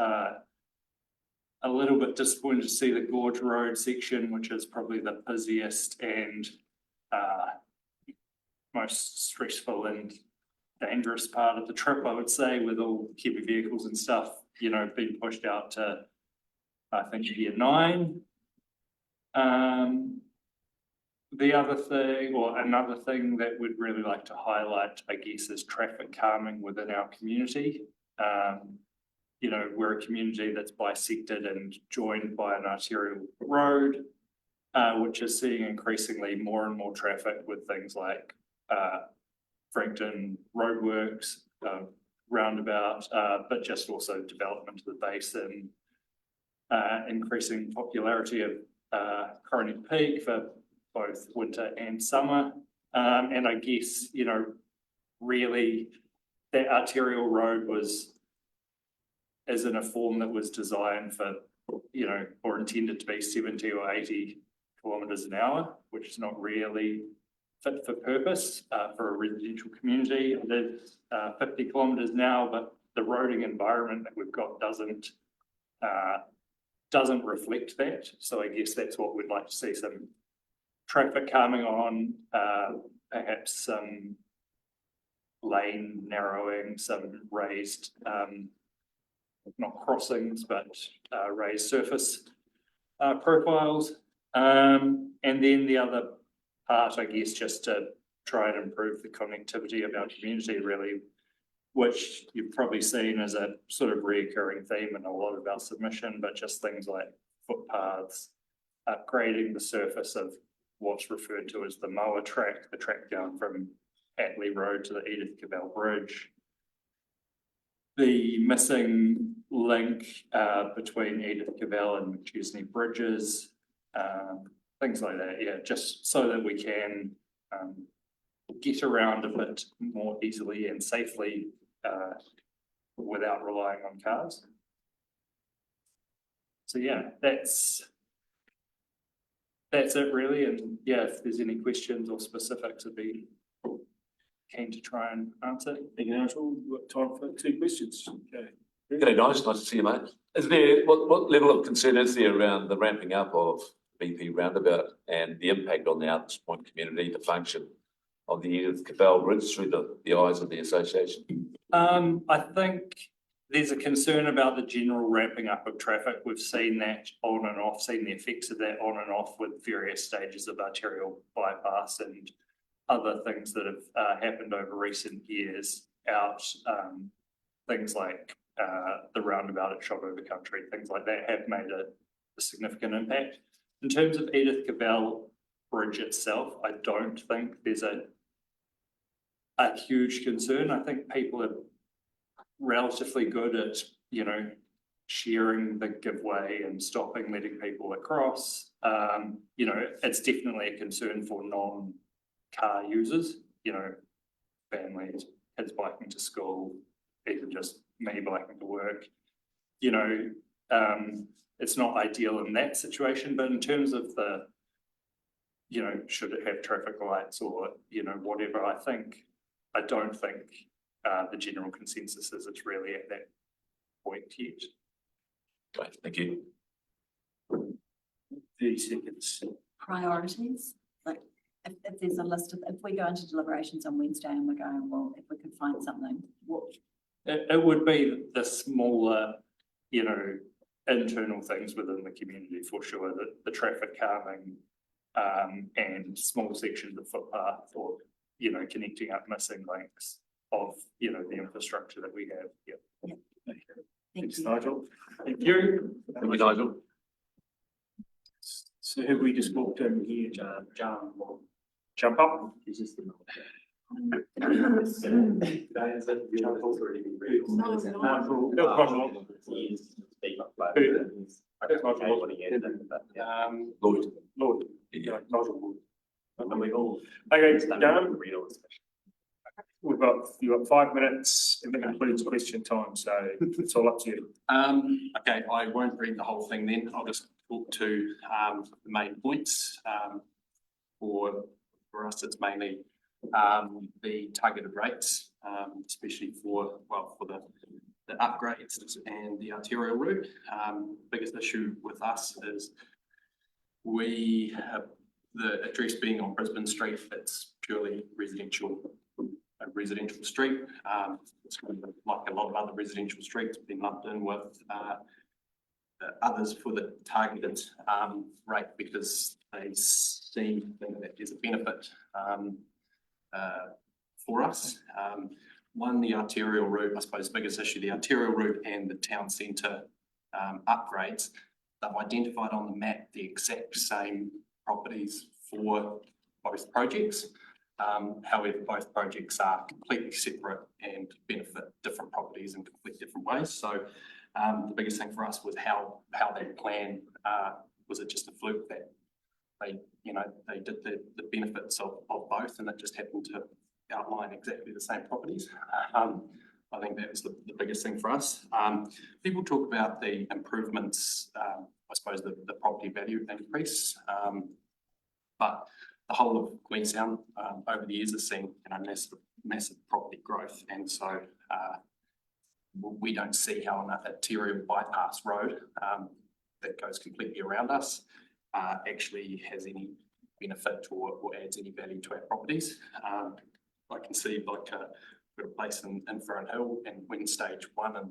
a little bit disappointed to see the Gorge Road section, which is probably the busiest and most stressful and dangerous part of the trip, I would say, with all heavy vehicles and stuff, being pushed out to, I think, year 9. The other thing, or another thing that we'd really like to highlight, I guess, is traffic calming within our community. We're a community that's bisected and joined by an arterial road, which is seeing increasingly more and more traffic with things like Frankton roadworks, roundabout, but just also development of the basin, increasing popularity of Coronet Peak for both winter and summer. And I guess, really that arterial road is in a form that was designed for, or intended to be 70 or 80 kilometres an hour, which is not really fit for purpose for a residential community. It is 50 kilometres now, but the roading environment that we've got doesn't reflect that. So I guess that's what we'd like to see, some traffic calming on, perhaps some lane narrowing, some raised, not crossings, but raised surface profiles. And then the other part, I guess, just to try and improve the connectivity of our community, really, which you've probably seen as a sort of reoccurring theme in a lot of our submission, but just things like footpaths, upgrading the surface of what's referred to as the mower track, the track down from Atley Road to the Edith Cavell Bridge. The missing link between Edith Cavell and McChesney Bridges, things like that, yeah, just so that we can get around a bit more easily and safely without relying on cars. So yeah, that's it really. And yeah, if there's any questions or specifics, I'd be keen to try and answer. Thank you, Nigel. We've got time for 2 questions. Okay. G'day, guys. Nice to see you, mate. Is there, what level of concern is there around the ramping up of BP roundabout and the impact on the Arthur's Point community, the function of the Edith Cavell Bridge through the eyes of the association? I think there's a concern about the general ramping up of traffic. We've seen that on and off, seen the effects of that on and off with various stages of arterial bypass and other things that have happened over recent years out. Things like the roundabout at Shot Over Country, things like that have made a significant impact. In terms of Edith Cavell Bridge itself, I don't think there's a huge concern. I think people are relatively good at, you know, sharing the giveaway and stopping, letting people across. You know, it's definitely a concern for non-car users, you know, families, kids biking to school, even just me biking to work. You know, it's not ideal in that situation, but in terms of the, you know, should it have traffic lights or, you know, whatever, I don't think the general consensus is it's really at that point yet. Right, thank you. 30 seconds. Priorities, like if there's a list of, if we go into deliberations on Wednesday and we're going, well, if we could find something, what? It would be the smaller, you know, internal things within the community for sure, the traffic calming and small sections of footpath or, you know, connecting up missing links of, you know, the infrastructure that we have. Yeah. Thanks, Nigel. Thank you. Thank you, Nigel. So have we just walked over here, jump up? Lord. Yeah, Nigel. Okay, Darren. You've got 5 minutes and that includes question time, so it's all up to you. Okay, I won't read the whole thing then. I'll just talk to the main points. For us, it's mainly the targeted rates, especially for the upgrades and the arterial route. Biggest issue with us is we have the address being on Brisbane Street. It's purely residential street. It's like a lot of other residential streets been lumped in with others for the targeted rate because they seem to think that there's a benefit for us. One, the arterial route, I suppose the biggest issue, the arterial route and the town centre upgrades, they've identified on the map the exact same properties for both projects. However, both projects are completely separate and benefit different properties in completely different ways. So the biggest thing for us was how they planned. Was it just a fluke that they did the benefits of both and it just happened to outline exactly the same properties? I think that was the biggest thing for us. People talk about the improvements, I suppose the property value increase, but the whole of Queenstown over the years has seen massive property growth, and so we don't see how an arterial bypass road that goes completely around us actually has any benefit or adds any value to our properties. I can see like we've got a place in Fern Hill, and when stage 1 and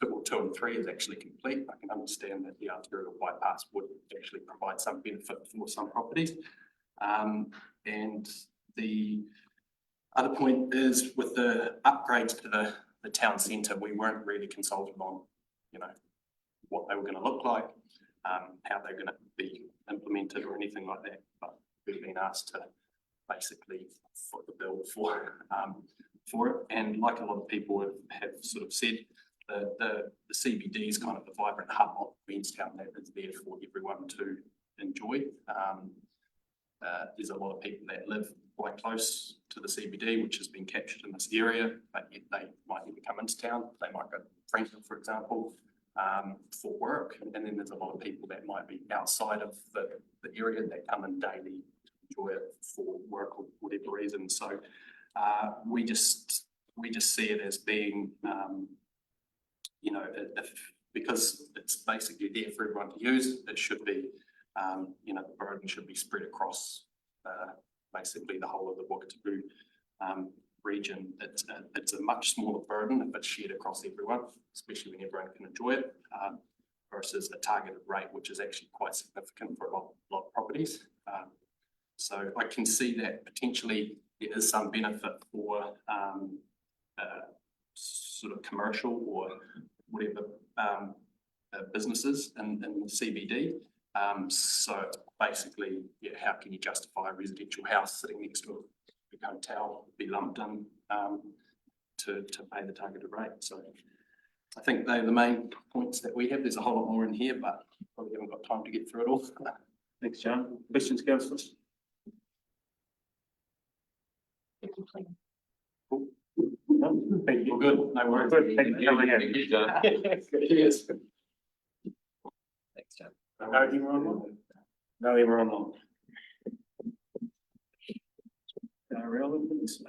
2 and 3 is actually complete, I can understand that the arterial bypass would actually provide some benefit for some properties. And the other point is with the upgrades to the town centre, we weren't really consulted on, what they were going to look like, how they're going to be implemented or anything like that. But we've been asked to basically foot the bill for it. And like a lot of people have sort of said, the CBD is kind of the vibrant hub of Queenstown that is there for everyone to enjoy. There's a lot of people that live quite close to the CBD, which has been captured in this area, but yet they might never come into town. They might go to Franklin, for example, for work. And then there's a lot of people that might be outside of the area that come in daily to enjoy it for work or whatever reason. So we just see it as being, because it's basically there for everyone to use, it should be, the burden should be spread across basically the whole of the Wakatipu region, it's a much smaller burden if it's shared across everyone, especially when everyone can enjoy it, versus a targeted rate, which is actually quite significant for a lot of properties. So I can see that potentially there is some benefit for sort of commercial or whatever businesses in the CBD. So basically, yeah, how can you justify a residential house sitting next to a hotel be lumped in to pay the targeted rate? So I think they're the main points that we have. There's a whole lot more in here, but probably haven't got time to get through it all. Thanks, John. Questions, councillors? Cool. No, thank you. Good. No worries. Good. Thank you for coming in. Cheers. Thanks, John. No, you were online. No, you were online. Relevance.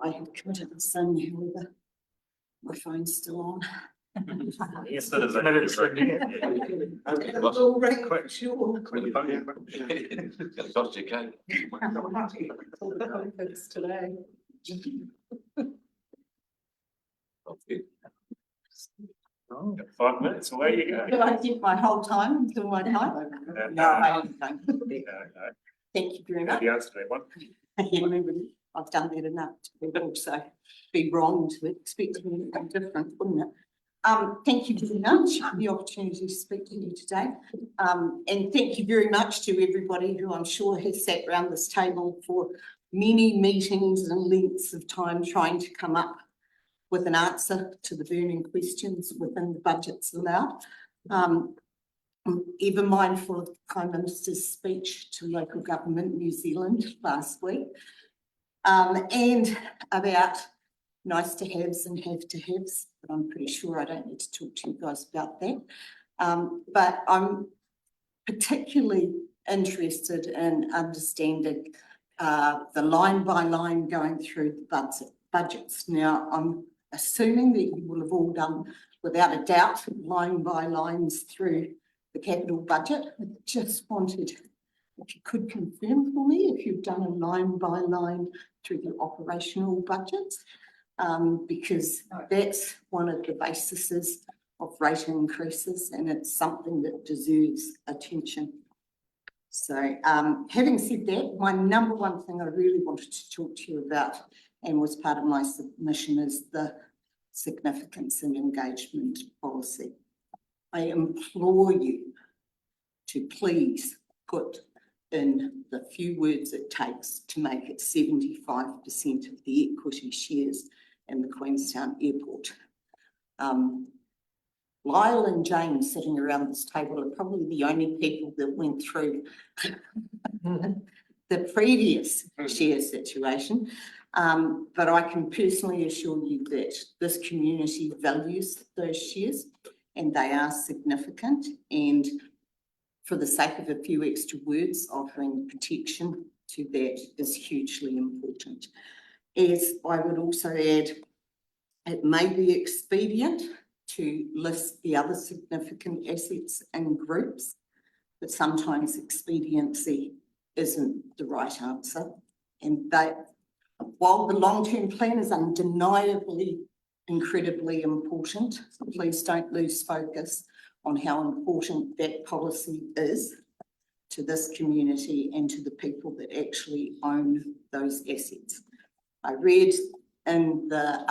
I have committed the sin, however, my phone's still on. Yes, that is. All right, quite sure. Gonna cost you a cake. It's today. Oh, 5 minutes, away you go. Will I give my whole time until my time? No, I don't. Thank you very much. The answer to that one. I've done that enough to also be wrong to expect anything different, wouldn't it? Thank you very much for the opportunity to speak to you today. And thank you very much to everybody who I'm sure has sat around this table for many meetings and lengths of time trying to come up with an answer to the burning questions within the budgets allowed. Ever mindful of the Prime Minister's speech to local government New Zealand last week, and about nice to haves and have to haves, but I'm pretty sure I don't need to talk to you guys about that. But I'm particularly interested in understanding the line by line going through the budgets. Now, I'm assuming that you will have all done, without a doubt, line by lines through the capital budget. I just wanted, if you could confirm for me if you've done a line by line through the operational budgets, because that's one of the bases of rate increases and it's something that deserves attention. So having said that, my number one thing I really wanted to talk to you about and was part of my submission is the significance and engagement policy. I implore you to please put in the few words it takes to make it 75% of the equity shares in the Queenstown Airport. Lyle and James sitting around this table are probably the only people that went through the previous share situation. But I can personally assure you that this community values those shares and they are significant, and for the sake of a few extra words, offering protection to that is hugely important. As I would also add, it may be expedient to list the other significant assets and groups, but sometimes expediency isn't the right answer. And while the long-term plan is undeniably incredibly important, please don't lose focus on how important that policy is to this community and to the people that actually own those assets. I read in the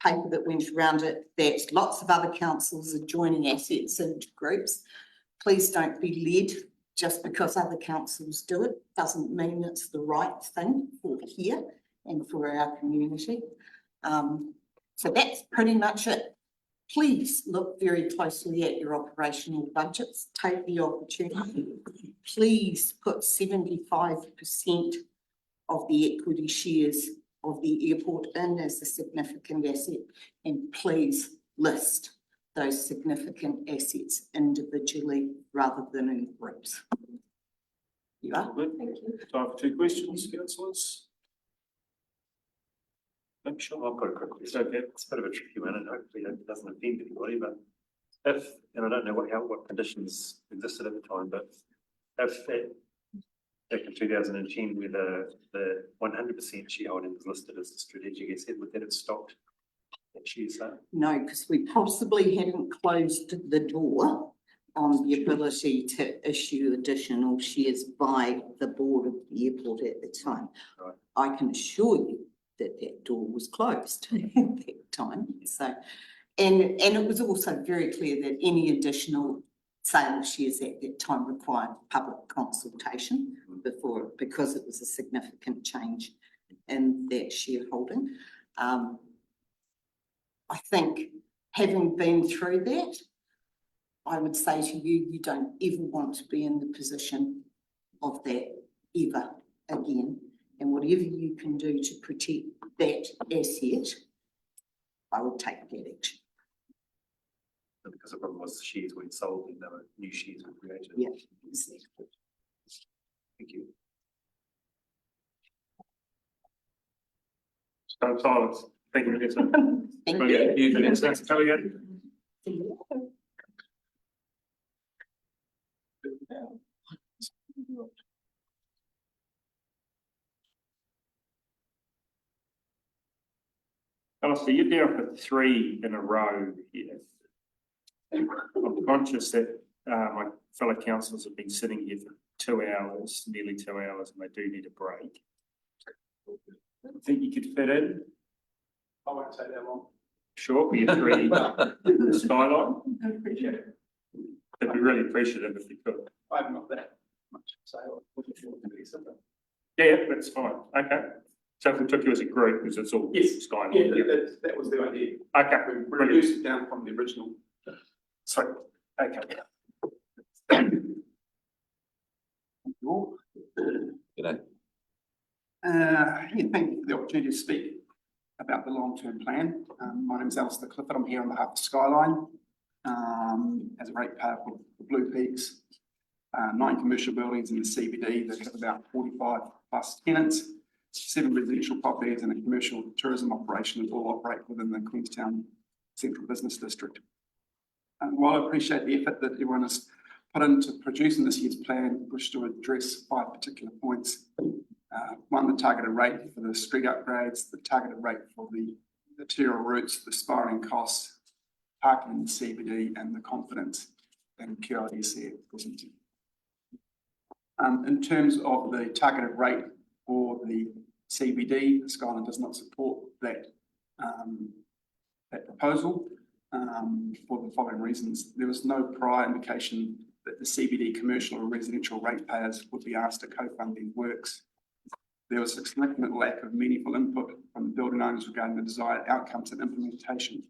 paper that went around it that lots of other councils are joining assets into groups. Please don't be led just because other councils do it, doesn't mean it's the right thing for here and for our community. So that's pretty much it. Please look very closely at your operational budgets. Take the opportunity. Please put 75% of the equity shares of the airport in as a significant asset, and please list those significant assets individually rather than in groups. You are? Thank you. Time for 2 questions, councillors. I'm sure I've got a quick question. Okay, it's a bit of a tricky one and hopefully it doesn't offend anybody, but if, and I don't know what conditions existed at the time, but if back in 2010 where the 100% shareholding was listed as a strategic asset, would that have stopped that share sale? No, because we possibly hadn't closed the door on the ability to issue additional shares by the board of the airport at the time. Right. I can assure you that that door was closed at that time. So, and it was also very clear that any additional sale of shares at that time required public consultation before, because it was a significant change in that shareholding. I think having been through that, I would say to you, you don't ever want to be in the position of that ever again. And whatever you can do to protect that asset, I would take that action. Because the problem was the shares weren't sold and there were new shares were created. Yeah, exactly. Thank you. So silence. Thank you, Melissa. Thank Brilliant. you. Vanessa, Kelly, Alistair, you're down for 3 in a row here. I'm conscious that my fellow councillors have been sitting here for 2 hours, nearly 2 hours, and they do need a break. Think you could fit in? I won't take that long. Sure, be a 3 skyline. I appreciate it. I'd be really appreciative if you could. I'm not that much to say. Yeah, that's fine. Okay. So if we took you as a group, because it's all skyline. Yeah, that was the idea. Okay. We reduced it down from the original. Sorry. Okay. G'day. Yeah, thank you for the opportunity to speak about the long-term plan. My name is Alistair Clifford. I'm here on behalf of Skyline as a ratepayer for Blue Peaks. 9 commercial buildings in the CBD that have about 45 plus tenants, 7 residential properties and a commercial tourism operation that all operate within the Queenstown Central Business District. And while I appreciate the effort that everyone has put into producing this year's plan, I wish to address 5 particular points. 1, the targeted rate for the street upgrades, the targeted rate for the arterial routes, the spiralling costs, parking in the CBD, and the confidence in QLDC at present. In terms of the targeted rate for the CBD, Skyline does not support that, that proposal for the following reasons. There was no prior indication that the CBD commercial or residential ratepayers would be asked to co-fund these works. There was a significant lack of meaningful input from the building owners regarding the desired outcomes and implementation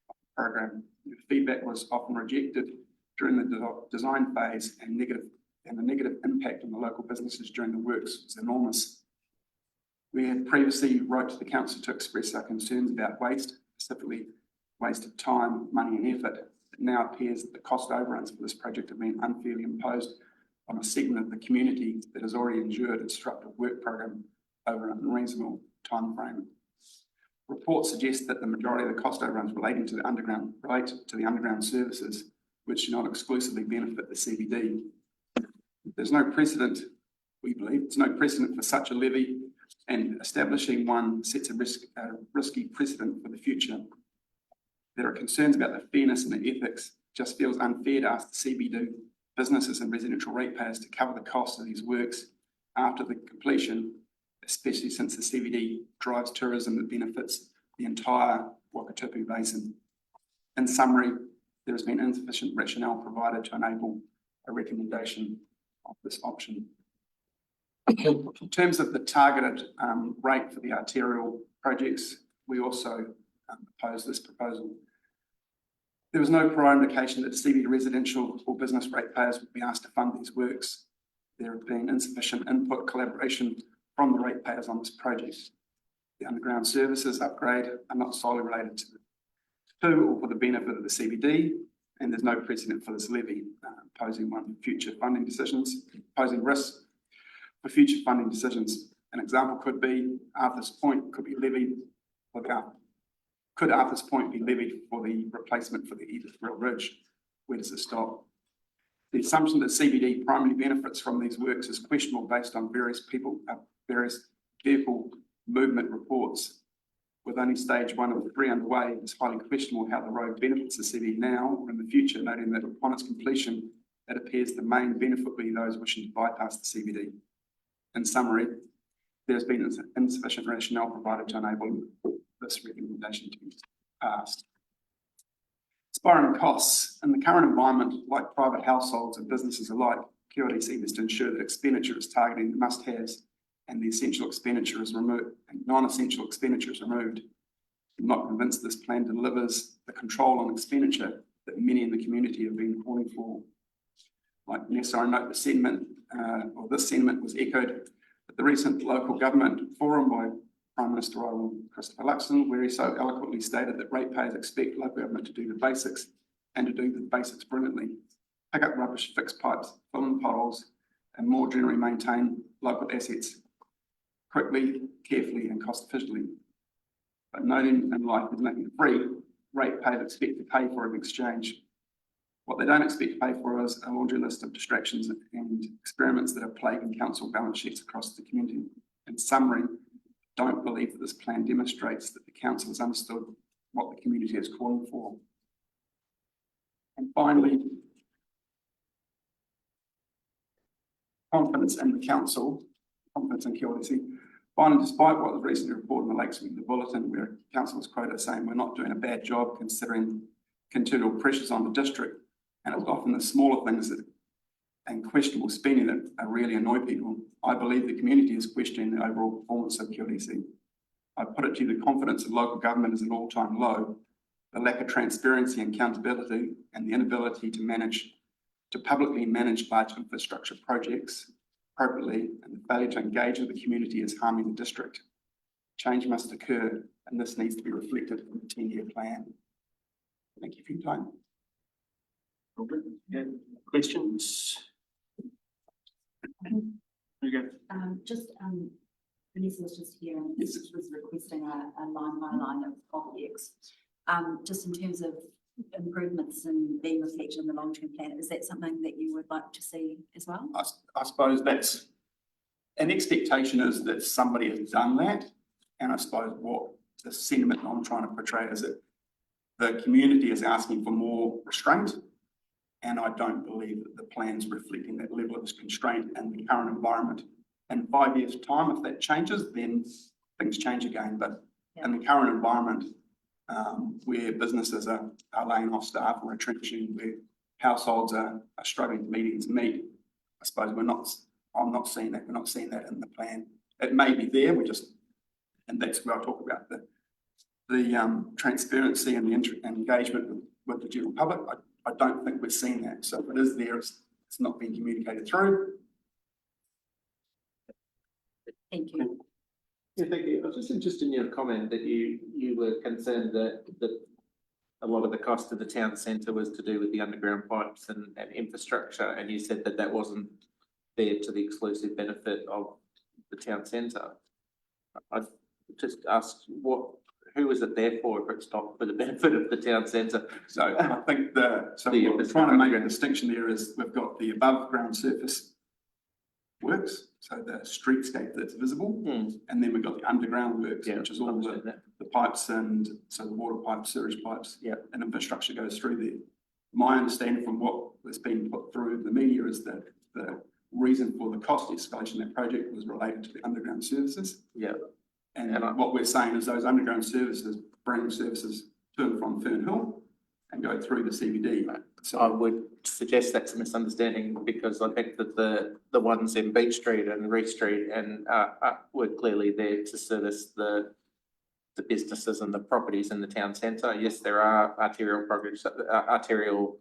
of the program. The feedback was often rejected during the design phase, and the negative impact on the local businesses during the works was enormous. We had previously wrote to the council to express our concerns about waste, specifically waste of time, money and effort. It now appears that the cost overruns for this project have been unfairly imposed on a segment of the community that has already endured a disruptive work program over an unreasonable time frame. Reports suggest that the majority of the cost overruns relate to the underground services, which do not exclusively benefit the CBD. There's no precedent, we believe, there's no precedent for such a levy, and establishing one sets a risky precedent for the future. There are concerns about the fairness and the ethics. It just feels unfair to ask the CBD businesses and residential ratepayers to cover the cost of these works after the completion, especially since the CBD drives tourism that benefits the entire Wakatupu Basin. In summary, there has been insufficient rationale provided to enable a recommendation of this option. In terms of the targeted rate for the arterial projects, we also oppose this proposal. There was no prior indication that CBD residential or business ratepayers would be asked to fund these works. There have been insufficient input collaboration from the ratepayers on this project. The underground services upgrade are not solely related to or for the benefit of the CBD, and there's no precedent for this levy, posing risks for future funding decisions. An example could be Arthur's Point could be levied Could Arthur's Point be levied for the replacement for the Edith Rail Ridge? Where does it stop? The assumption that CBD primarily benefits from these works is questionable based on various vehicle movement reports. With only stage 1 of the 3 underway, it's highly questionable how the road benefits the CBD now or in the future, noting that upon its completion, it appears the main benefit will be those wishing to bypass the CBD. In summary, there has been insufficient rationale provided to enable this recommendation to be passed. Spiralling costs. In the current environment, like private households and businesses alike, QLDC must ensure that expenditure is targeting the must-haves and the essential expenditure is removed and non-essential expenditure is removed. I'm not convinced this plan delivers the control on expenditure that many in the community have been calling for. Like Vanessa, I note the sentiment, or this sentiment was echoed at the recent local government forum by Prime Minister Christopher Luxon, where he so eloquently stated that ratepayers expect local government to do the basics and to do the basics brilliantly. Pick up rubbish, fix pipes, fill in potholes, and more generally maintain local assets quickly, carefully, and cost efficiently. but nothing in life is nothing free. Ratepayers expect to pay for an exchange. What they don't expect to pay for is a laundry list of distractions and experiments that are plaguing council balance sheets across the community. In summary, don't believe that this plan demonstrates that the council has understood what the community is calling for. And finally, confidence in the council, confidence in QLDC. Finally, despite what was recently reported in the Lakes Week Bulletin, where council was quoted as saying we're not doing a bad job considering continual pressures on the district, and it's often the smaller things that and questionable spending that really annoy people. I believe the community is questioning the overall performance of QLDC. I put it to you, the confidence in local government is at an all-time low. The lack of transparency and accountability and the inability to publicly manage large infrastructure projects appropriately and the failure to engage with the community is harming the district. Change must occur and this needs to be reflected in the 10-year plan. Thank you for your time. Yeah. Questions? Vanessa was just here and was requesting a line by line of OpEx. Just in terms of improvements and being reflected in the long-term plan, is that something that you would like to see as well? I suppose that's an expectation is that somebody has done that. And I suppose what the sentiment I'm trying to portray is that the community is asking for more restraint. And I don't believe that the plan's reflecting that level of constraint in the current environment. In 5 years' time, if that changes, then things change again. But in the current environment, where businesses are laying off staff or retrenching, where households are struggling to meet, I suppose I'm not seeing that. We're not seeing that in the plan. It may be there. And that's where I talk about the transparency and the engagement with the general public. I don't think we're seeing that. So if it is there, it's not being communicated through. Thank you. Yeah, thank you. I was just interested in your comment that you were concerned that a lot of the cost of the town centre was to do with the underground pipes and infrastructure, and you said that wasn't there to the exclusive benefit of the town centre. I'd just ask who is it there for if it's not for the benefit of the town centre? So I think what we're trying to make a distinction there is we've got the above ground surface works, so the streetscape that's visible, and then we've got the underground works, which is all the pipes and so the water pipes, sewage pipes, and infrastructure goes through there. My understanding from what has been put through the media is that the reason for the cost escalation of that project was related to the underground services. And what we're saying is those underground services bring services to and from Fern Hill and go through the CBD. So I would suggest that's a misunderstanding because I think that the ones in Beach Street and Reed Street and were clearly there to service the businesses and the properties in the town centre. Yes, there are arterial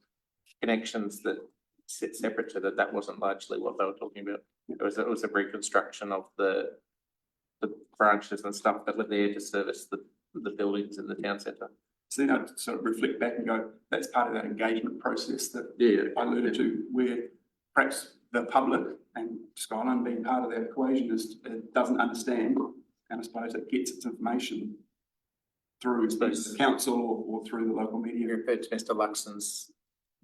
connections that sit separate to that. That wasn't largely what they were talking about. It was a reconstruction of the branches and stuff that were there to service the buildings in the town centre. So then I sort of reflect back and go, that's part of that engagement process that I alluded to, where perhaps the public and Skyline being part of that equation doesn't understand, and I suppose it gets its information through the council or through the local media. You referred to Mr. Luxon's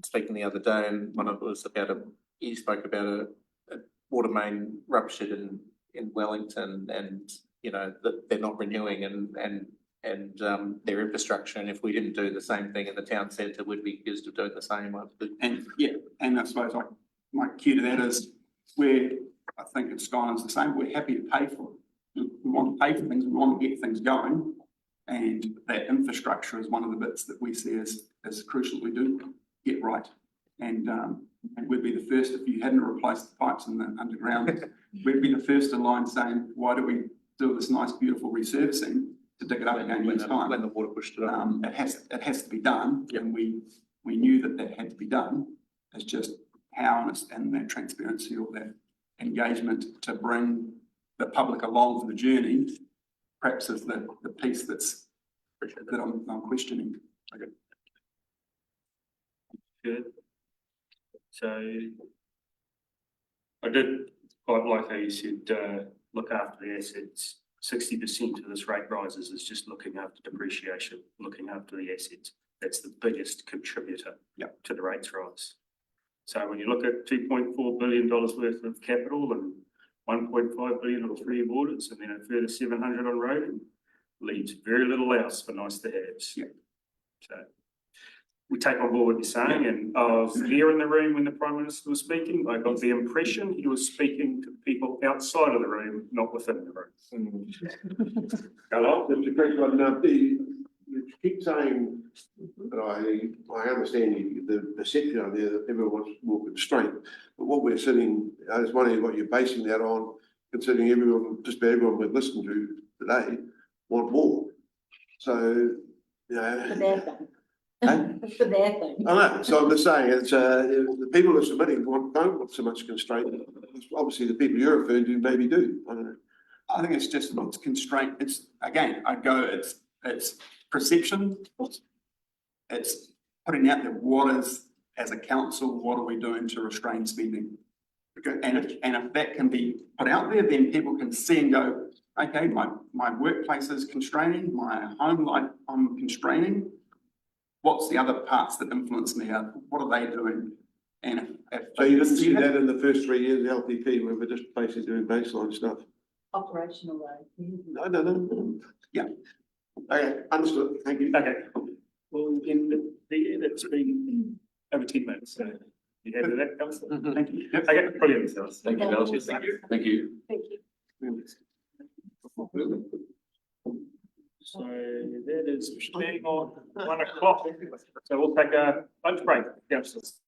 speaking the other day, and one of it was about he spoke about a water main ruptured in Wellington, and you know that they're not renewing and their infrastructure, and if we didn't do the same thing in the town centre, we'd be accused of doing the same. And I suppose my cue to that is where I think at Skyland's the same. We're happy to pay for it. We want to pay for things. We want to get things going, and that infrastructure is one of the bits that we see as crucial. We do get right, and we'd be the first if you hadn't replaced the pipes in the underground. We'd be the first in line saying, "Why do we do this nice, beautiful resurfacing to dig it up again each time?" When the water pushed it up. It has to be done, and we knew that had to be done. It's just how and that transparency or that engagement to bring the public along for the journey, perhaps is the piece that I'm questioning. Okay. Good. So I did quite like how you said look after the assets 60% of this rate rises is just looking after depreciation, looking after the assets. That's the biggest contributor to the rates rise. So when you look at $2.4 billion worth of capital and 1.5 billion on free borders and then a further 700 on road, leaves very little else for nice to haves. So we take on board what you're saying, and I was here in the room when the Prime Minister was speaking. I got the impression he was speaking to people outside of the room, not within the room. Hello, Mr. Craig, you keep saying that I understand the perception out there that everyone wants more constraint, but what we're sitting, I was wondering what you're basing that on, considering everyone, just about everyone we've listened to today, want more. So, you know. For their thing. Hey? For their thing. I know, so I'm just saying, it's, the people who are submitting don't want so much constraint. Obviously, the people you're referring to maybe do, I don't know. I think it's just about constraint. It's, again, it's perception. It's putting out there what is, as a council, what are we doing to restrain spending? Okay, and if that can be put out there, then people can see and go, okay, my workplace is constraining, my home life I'm constraining. What's the other parts that influence me? What are they doing? And if So you didn't see that in the first 3 years of LTP, where we're just basically doing baseline stuff? Operational though. No. Yeah. Okay, understood. Thank you. Okay. Well, in the year that's been over 10 minutes, so you happy with that, Councillor? Thank you. Okay, brilliant. Thank you, Elsie. Thank you. Thank you. Thank you. So that is bang on 1 o'clock. So we'll take a lunch break, councillors.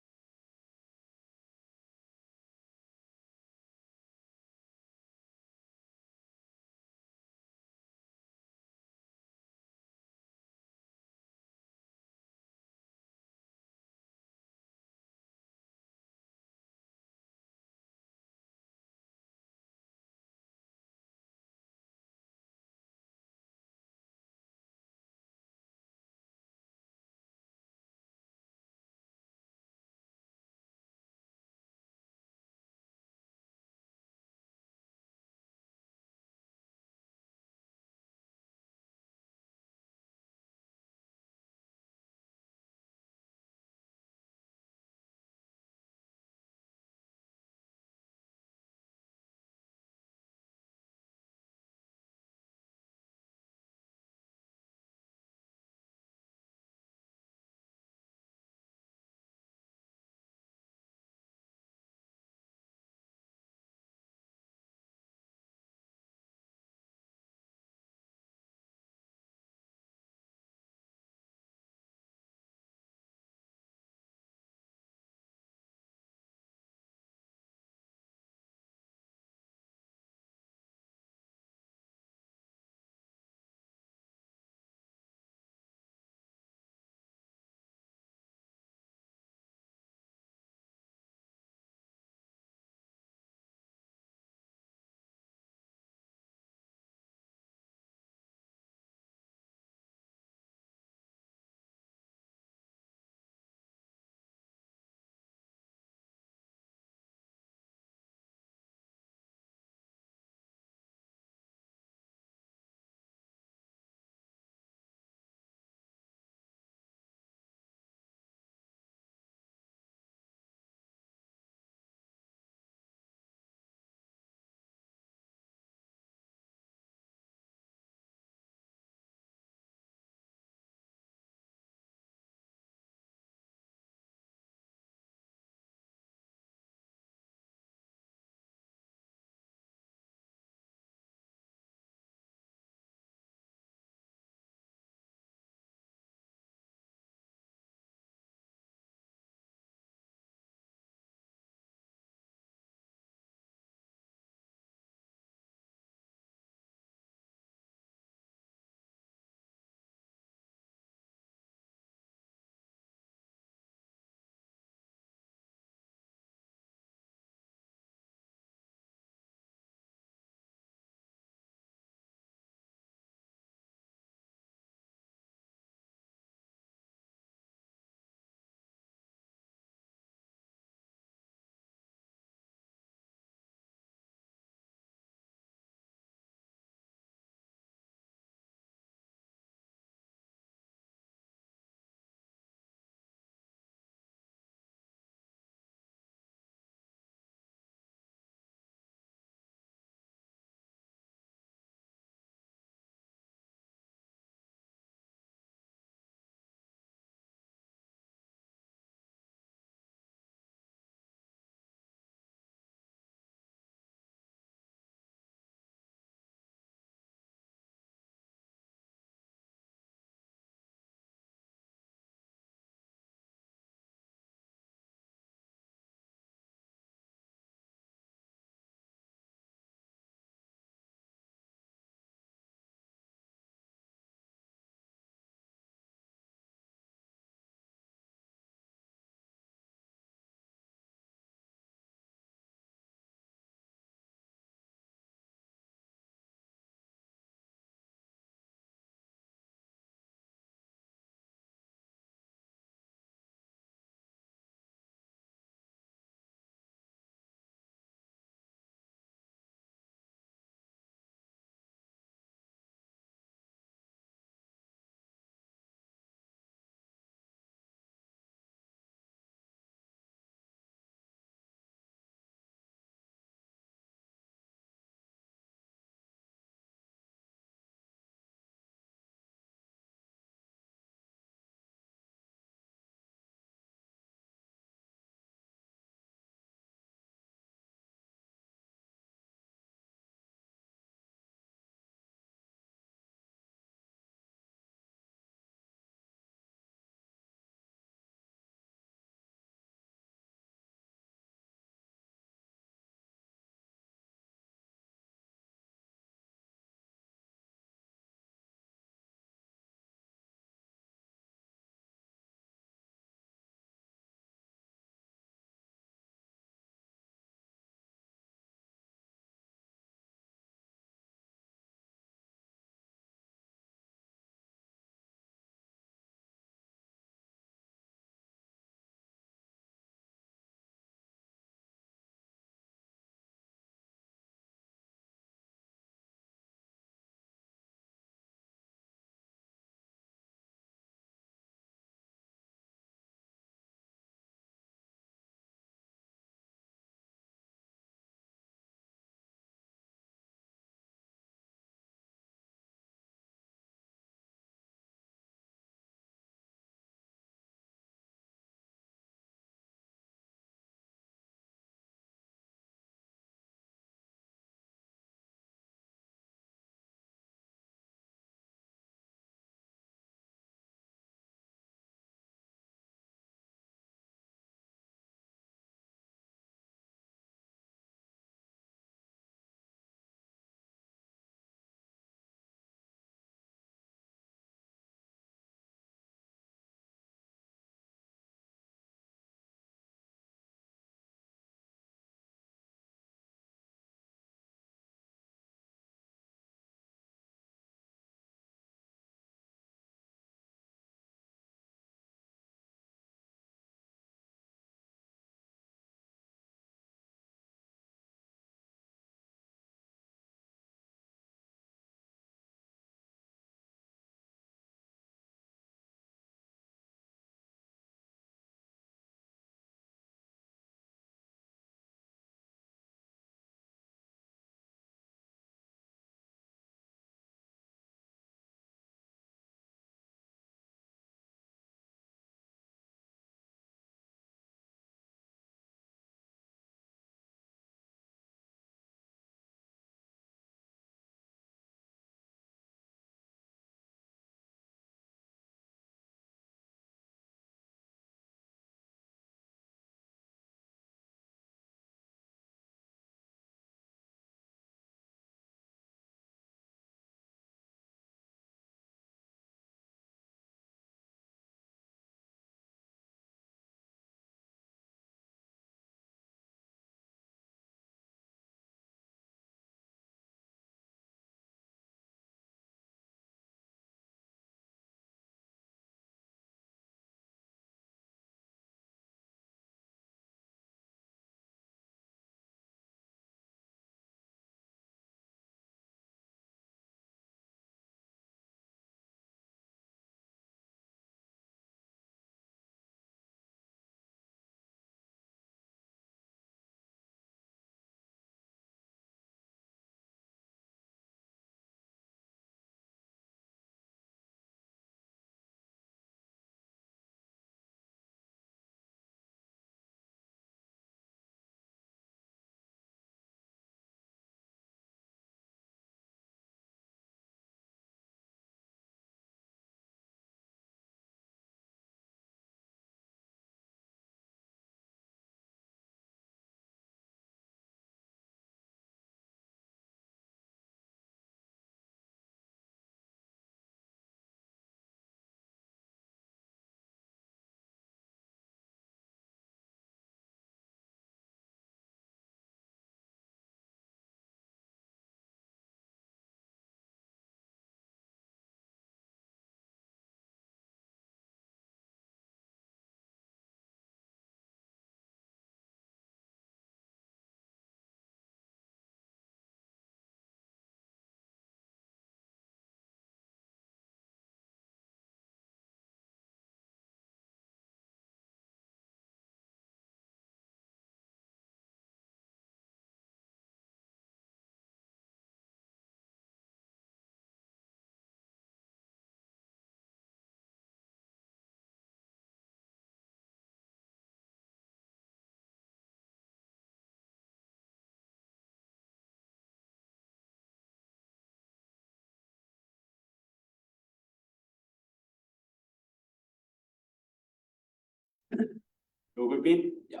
All good, Ben? Yeah.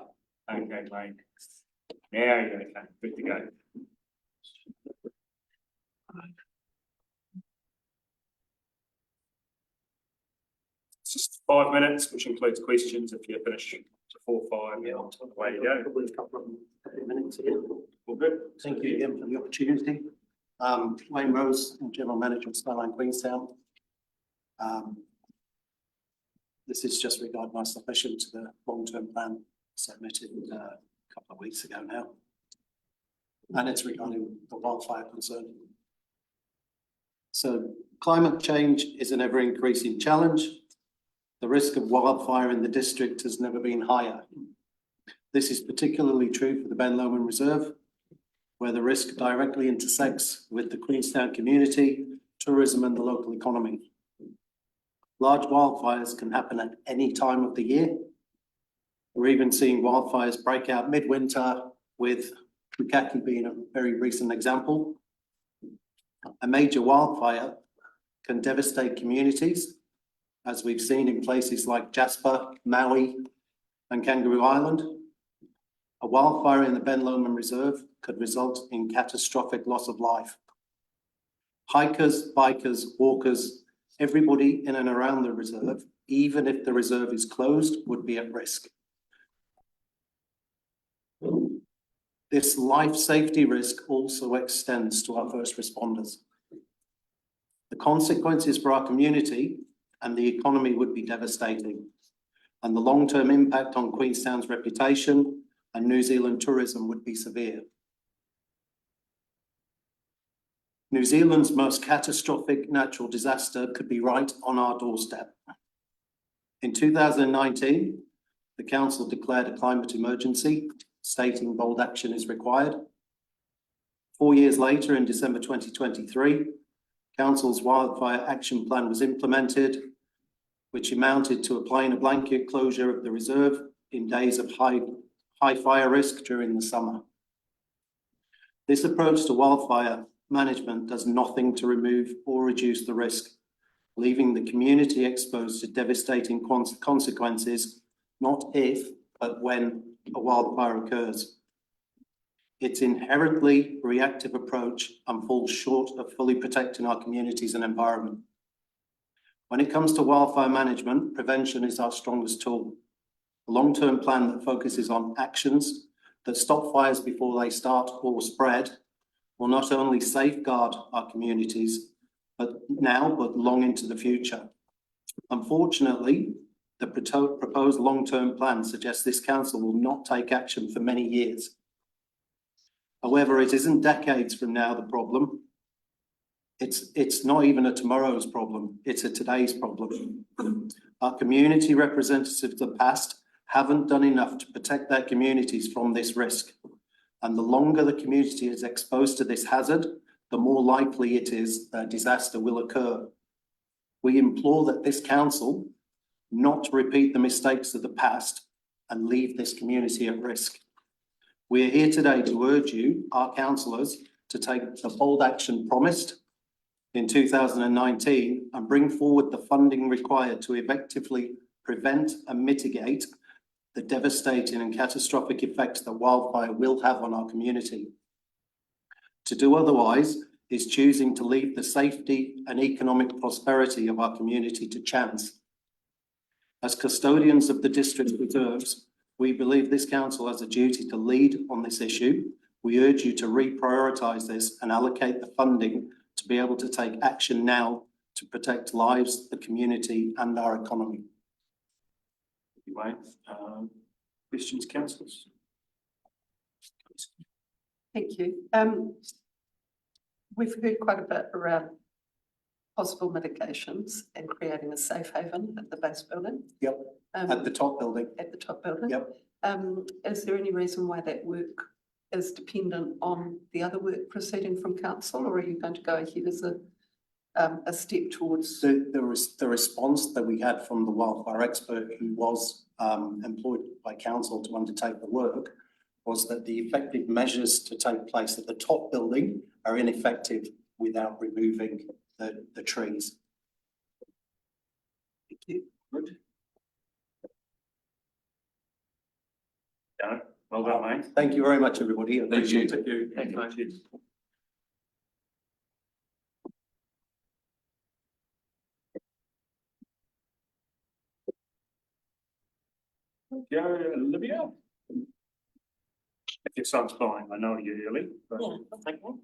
Okay, mate. Now you're okay, good to go. It's just 5 minutes, which includes questions if you're finished to 4, 5, yeah, away you go. Probably a couple of minutes here. All good. Thank you again for the opportunity. Wayne Rose, General Manager of Skyline Queenstown. This is just regarding my submission to the long-term plan submitted a couple of weeks ago now. And it's regarding the wildfire concern. So climate change is an ever-increasing challenge. The risk of wildfire in the district has never been higher. This is particularly true for the Ben Lomond Reserve, where the risk directly intersects with the Queenstown community, tourism and the local economy. Large wildfires can happen at any time of the year. We're even seeing wildfires break out midwinter, with Bukaki being a very recent example. A major wildfire can devastate communities, as we've seen in places like Jasper, Maui and Kangaroo Island. A wildfire in the Ben Lomond Reserve could result in catastrophic loss of life. Hikers, bikers, walkers, everybody in and around the reserve, even if the reserve is closed, would be at risk. This life safety risk also extends to our first responders. The consequences for our community and the economy would be devastating, and the long-term impact on Queenstown's reputation and New Zealand tourism would be severe. New Zealand's most catastrophic natural disaster could be right on our doorstep. In 2019, the Council declared a climate emergency, stating bold action is required. 4 years later, in December 2023, Council's wildfire action plan was implemented, which amounted to applying a blanket closure of the reserve in days of high fire risk during the summer. This approach to wildfire management does nothing to remove or reduce the risk, leaving the community exposed to devastating consequences, not if, but when a wildfire occurs. Its inherently reactive approach and falls short of fully protecting our communities and environment. When it comes to wildfire management, prevention is our strongest tool. A long-term plan that focuses on actions that stop fires before they start or spread will not only safeguard our communities, but long into the future. Unfortunately, the proposed long-term plan suggests this council will not take action for many years. However, it isn't decades from now the problem. It's not even a tomorrow's problem, it's a today's problem. Our community representatives of the past haven't done enough to protect their communities from this risk. And the longer the community is exposed to this hazard, the more likely it is a disaster will occur. We implore that this council not to repeat the mistakes of the past and leave this community at risk. We are here today to urge you, our councillors, to take the bold action promised in 2019 and bring forward the funding required to effectively prevent and mitigate the devastating and catastrophic effects that wildfire will have on our community. To do otherwise is choosing to leave the safety and economic prosperity of our community to chance. As custodians of the district reserves, we believe this council has a duty to lead on this issue. We urge you to reprioritise this and allocate the funding to be able to take action now to protect lives, the community and our economy. Anyway, questions, councillors? Thank you. We've heard quite a bit around possible mitigations and creating a safe haven at the base building. Yep, at the top building. At the top building. Yep. Is there any reason why that work is dependent on the other work proceeding from council, or are you going to go ahead as a step towards? The response that we had from the wildfire expert who was employed by council to undertake the work was that the effective measures to take place at the top building are ineffective without removing the trees. Thank you. Good. Well done, mate. Thank you very much, everybody. I appreciate it. Thank you. Thank you. Yeah, Olivia. If your son's fine, I know you're early, but Yeah, thank you.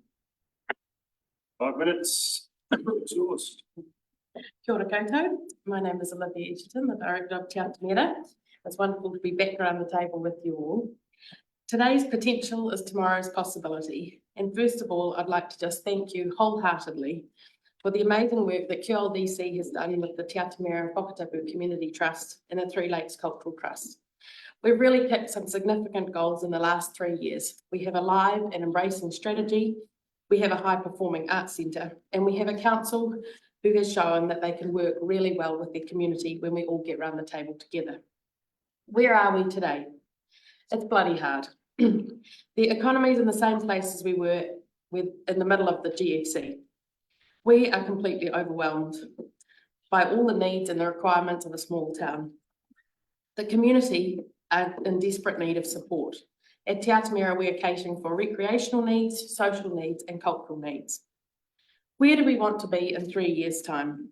5 minutes. It's yours. Kia ora koutou. My name is Olivia Edgerton, the Director of Te Atamira. It's wonderful to be back around the table with you all. Today's potential is tomorrow's possibility. And first of all, I'd like to just thank you wholeheartedly for the amazing work that QLDC has done with the Te Atamira and Whakatapu Community Trust and the Three Lakes Cultural Trust. We've really picked some significant goals in the last 3 years. We have a live and embracing strategy, we have a high-performing arts centre, and we have a council who has shown that they can work really well with their community when we all get around the table together. Where are we today? It's bloody hard. The economy is in the same place as we were in the middle of the GFC. We are completely overwhelmed by all the needs and the requirements of a small town. The community are in desperate need of support. At Te Atamira, we are catering for recreational needs, social needs, and cultural needs. Where do we want to be in 3 years' time?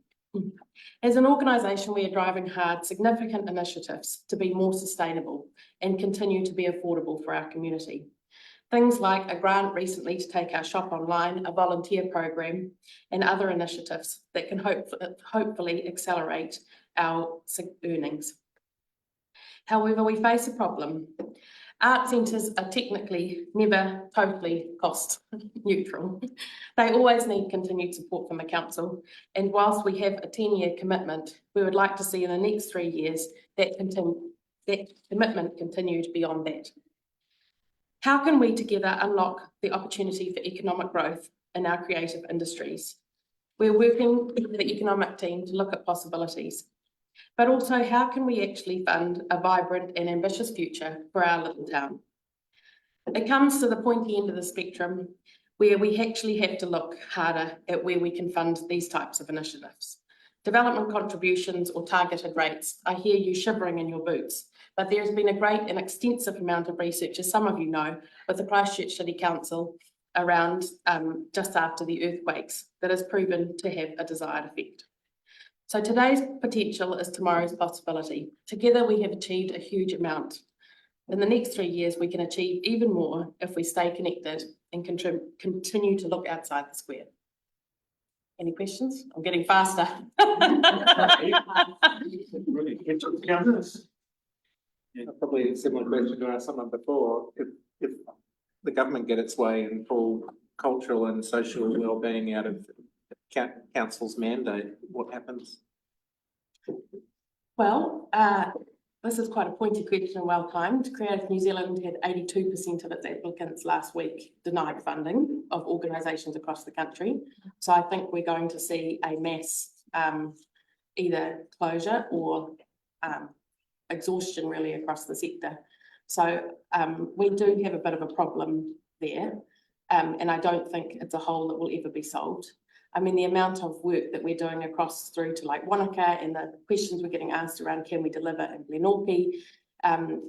As an organisation, we are driving hard significant initiatives to be more sustainable and continue to be affordable for our community. Things like a grant recently to take our shop online, a volunteer program, and other initiatives that can hopefully accelerate our earnings. However, we face a problem. Art centres are technically never totally cost neutral. They always need continued support from the council. And whilst we have a 10-year commitment, we would like to see in the next 3 years that commitment continued beyond that. How can we together unlock the opportunity for economic growth in our creative industries? We're working with the economic team to look at possibilities, but also how can we actually fund a vibrant and ambitious future for our little town? It comes to the pointy end of the spectrum where we actually have to look harder at where we can fund these types of initiatives. Development contributions or targeted rates, I hear you shivering in your boots, but there has been a great and extensive amount of research, as some of you know, with the Christchurch City Council around just after the earthquakes that has proven to have a desired effect. So today's potential is tomorrow's possibility. Together we have achieved a huge amount. In the next 3 years, we can achieve even more if we stay connected and continue to look outside the square. Any questions? I'm getting faster. Probably a similar question to ask someone before. If the government get its way and pull cultural and social wellbeing out of council's mandate, what happens? Well, this is quite a pointy question and well timed. Creative New Zealand had 82% of its applicants last week denied funding of organisations across the country. So I think we're going to see a mass either closure or exhaustion really across the sector. So we do have a bit of a problem there, and I don't think it's a hole that will ever be solved. I mean, the amount of work that we're doing across through to like Wanaka and the questions we're getting asked around can we deliver in Glenorchy,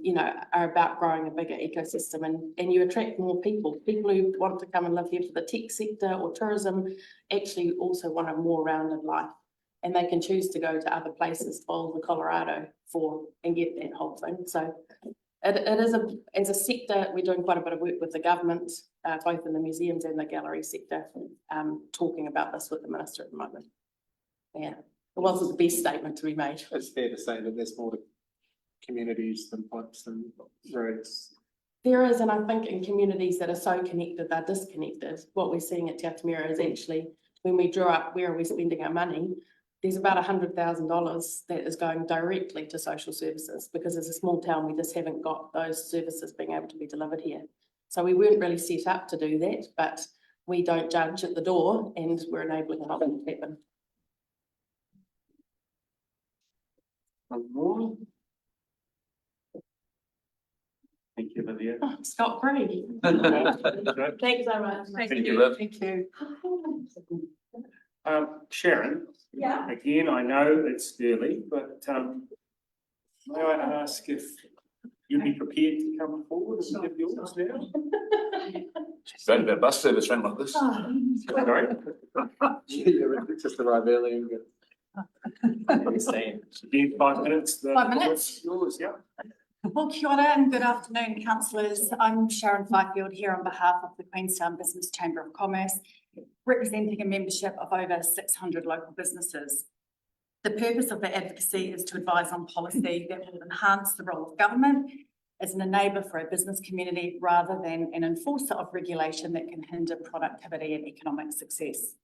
you know, are about growing a bigger ecosystem, and you attract more people who want to come and live here for the tech sector or tourism, actually also want a more rounded life. And they can choose to go to other places, Boulder, Colorado, and get that whole thing. So it is as a sector, we're doing quite a bit of work with the government, both in the museums and the gallery sector, talking about this with the minister at the moment. Yeah, it wasn't the best statement to be made. It's fair to say that there's more to communities than pipes and roads. There is, and I think in communities that are so connected, they're disconnected. What we're seeing at Te Atamira is actually, when we draw up where are we spending our money, there's about $100,000 that is going directly to social services, because as a small town, we just haven't got those services being able to be delivered here. So we weren't really set up to do that, but we don't judge at the door, and we're enabling a lot to happen. Thank you, Olivia. Oh, Scott Free. Thanks so much. Thank you. Thank you. Sharon. Yeah. Again, I know it's early, but may I ask if you be prepared to come forward and give yours now? Better be a bus service round like this. Sorry? It's just arrived early. Same. You 5 minutes. 5 minutes? Yours, yeah. Well, kia ora and good afternoon, councillors. I'm Sharon Fifield here on behalf of the Queenstown Business Chamber of Commerce, representing a membership of over 600 local businesses. The purpose of the advocacy is to advise on policy that will enhance the role of government as an enabler for a business community rather than an enforcer of regulation that can hinder productivity and economic success.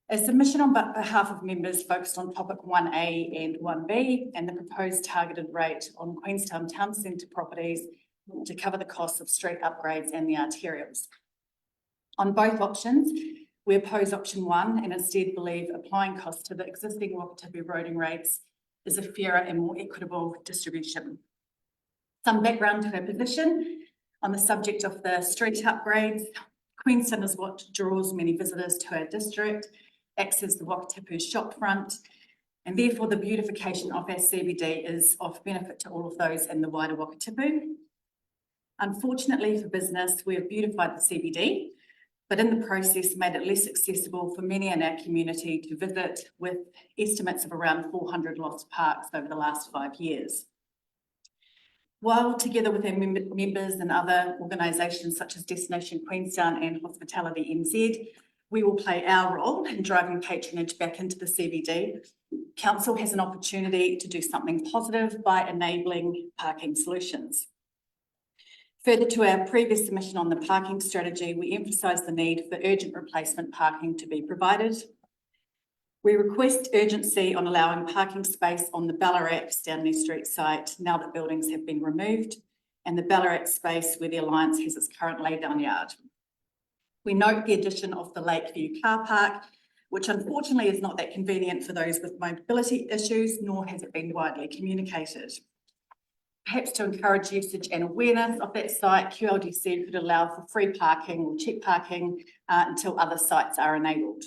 A submission on behalf of members focused on topic 1A and 1B and the proposed targeted rate on Queenstown town centre properties to cover the costs of street upgrades and the arterials. On both options, we oppose option 1 and instead believe applying costs to the existing Wakatipu roading rates is a fairer and more equitable distribution. Some background to our position on the subject of the street upgrades. Queenstown is what draws many visitors to our district, acts as the Wakatipu shopfront, and therefore the beautification of our CBD is of benefit to all of those in the wider Wakatipu. Unfortunately for business, we have beautified the CBD, but in the process made it less accessible for many in our community to visit, with estimates of around 400 lost parks over the last 5 years. While together with our members and other organisations such as Destination Queenstown and Hospitality NZ, we will play our role in driving patronage back into the CBD, Council has an opportunity to do something positive by enabling parking solutions. Further to our previous submission on the parking strategy, we emphasise the need for urgent replacement parking to be provided. We request urgency on allowing parking space on the Ballarat Stanley Street site now that buildings have been removed, and the Ballarat space where the Alliance has its current laydown yard. We note the addition of the Lakeview car park, which unfortunately is not that convenient for those with mobility issues, nor has it been widely communicated. Perhaps to encourage usage and awareness of that site, QLDC could allow for free parking or cheap parking until other sites are enabled.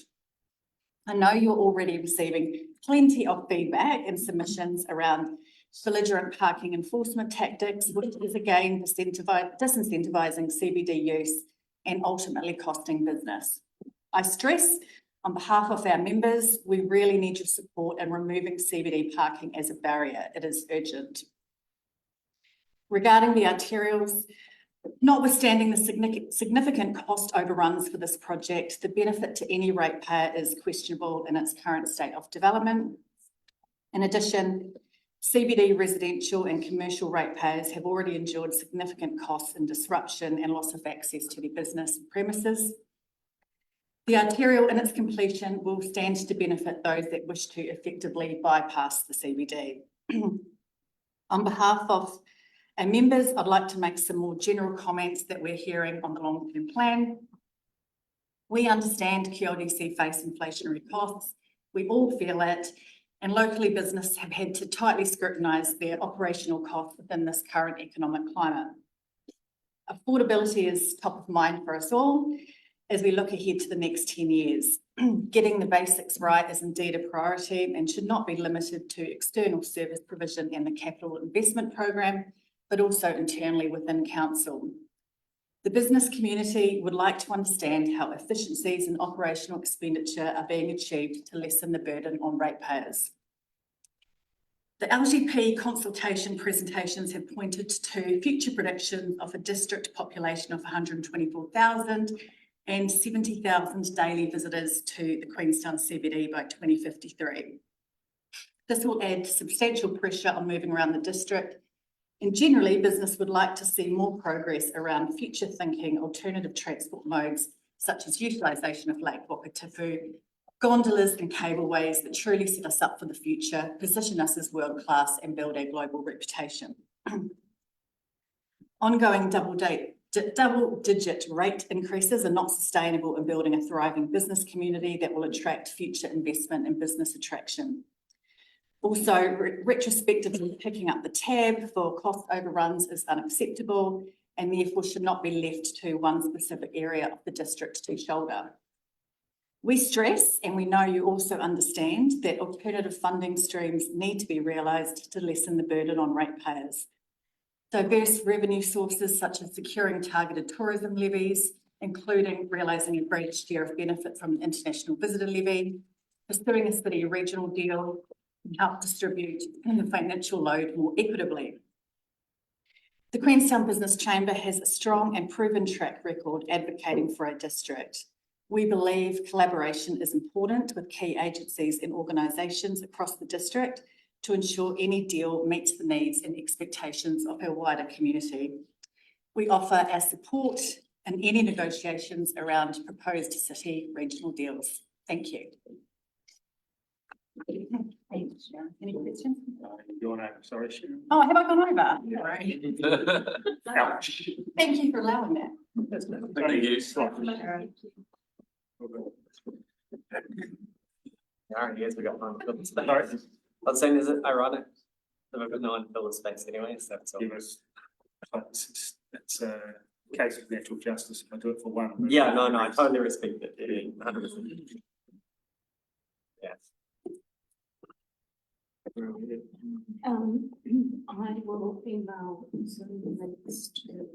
I know you're already receiving plenty of feedback and submissions around belligerent parking enforcement tactics, which is again disincentivising CBD use and ultimately costing business. I stress, on behalf of our members, we really need your support in removing CBD parking as a barrier. It is urgent. Regarding the arterials, notwithstanding the significant cost overruns for this project, the benefit to any ratepayer is questionable in its current state of development. In addition, CBD residential and commercial ratepayers have already endured significant costs and disruption and loss of access to their business premises. The arterial in its completion will stand to benefit those that wish to effectively bypass the CBD. On behalf of our members, I'd like to make some more general comments that we're hearing on the long-term plan. We understand QLDC face inflationary costs. We all feel it, and locally businesses have had to tightly scrutinise their operational costs within this current economic climate. Affordability is top of mind for us all as we look ahead to the next 10 years. Getting the basics right is indeed a priority and should not be limited to external service provision and the capital investment program, but also internally within council. The business community would like to understand how efficiencies in operational expenditure are being achieved to lessen the burden on ratepayers. The LTP consultation presentations have pointed to future predictions of a district population of 124,000 and 70,000 daily visitors to the Queenstown CBD by 2053. This will add substantial pressure on moving around the district, and generally business would like to see more progress around future thinking alternative transport modes such as utilisation of Lake Wakatipu, gondolas and cableways that truly set us up for the future, position us as world-class and build a global reputation. Ongoing double-digit rate increases are not sustainable in building a thriving business community that will attract future investment and business attraction. Also, retrospectively picking up the tab for cost overruns is unacceptable and therefore should not be left to one specific area of the district to shoulder. We stress, and we know you also understand, that alternative funding streams need to be realised to lessen the burden on ratepayers. diverse revenue sources such as securing targeted tourism levies, including realising a greater share of benefit from the international visitor levy, pursuing a city regional deal, and help distribute the financial load more equitably. The Queenstown Business Chamber has a strong and proven track record advocating for our district. We believe collaboration is important with key agencies and organisations across the district to ensure any deal meets the needs and expectations of our wider community. We offer our support in any negotiations around proposed city regional deals. Thank you. Any questions? Your name, sorry, Sharon. Oh, have I gone over? Sorry. Ouch. Thank you for allowing that. Thank you. Alright, yes, we got one. I was saying, is it ironic that we've got no one to fill the space anyway, so it's all. It's a case of natural justice. If I do it for one. Yeah, no, I totally respect it. 100%. Yes. I will email some links to.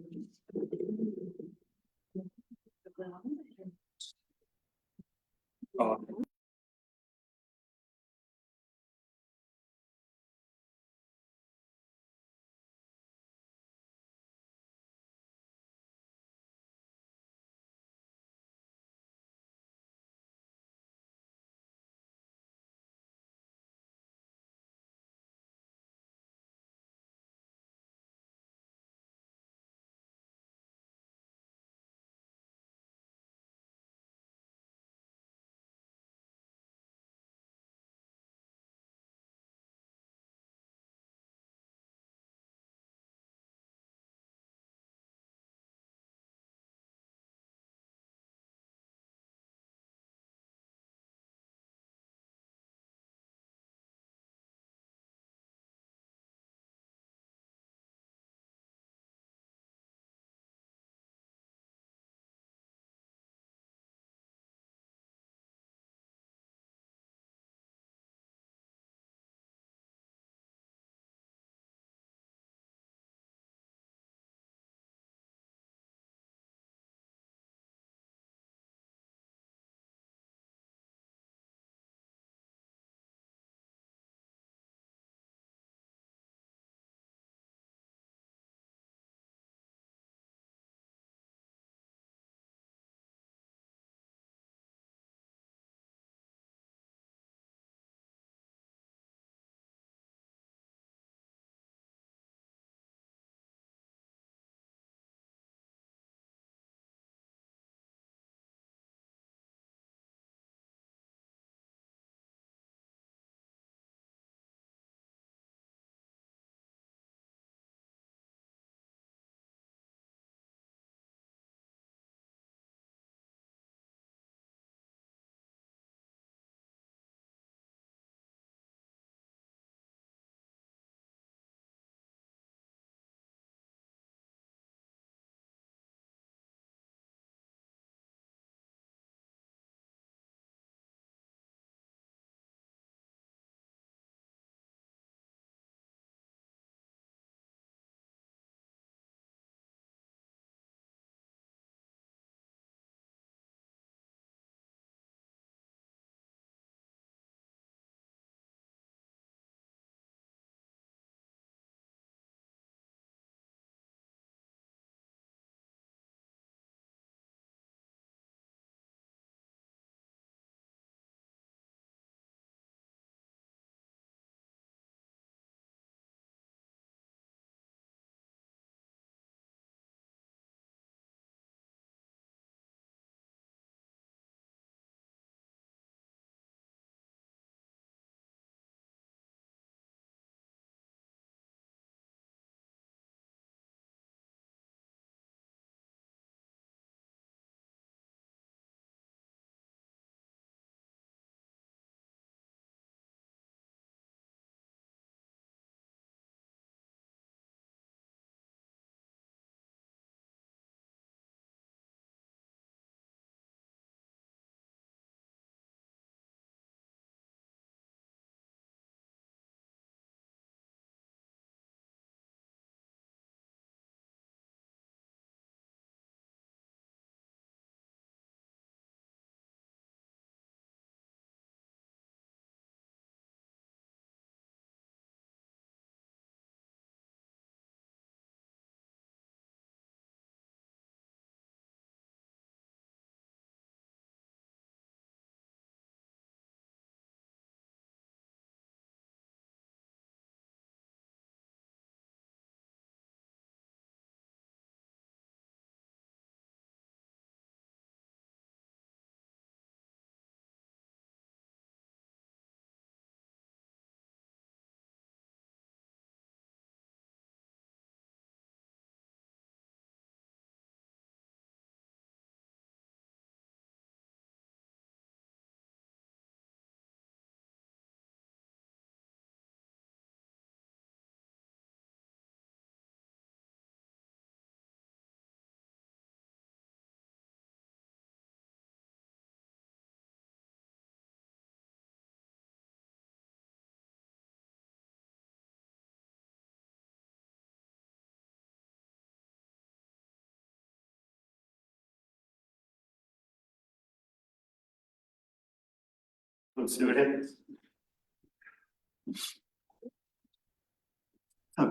Let's see what happens.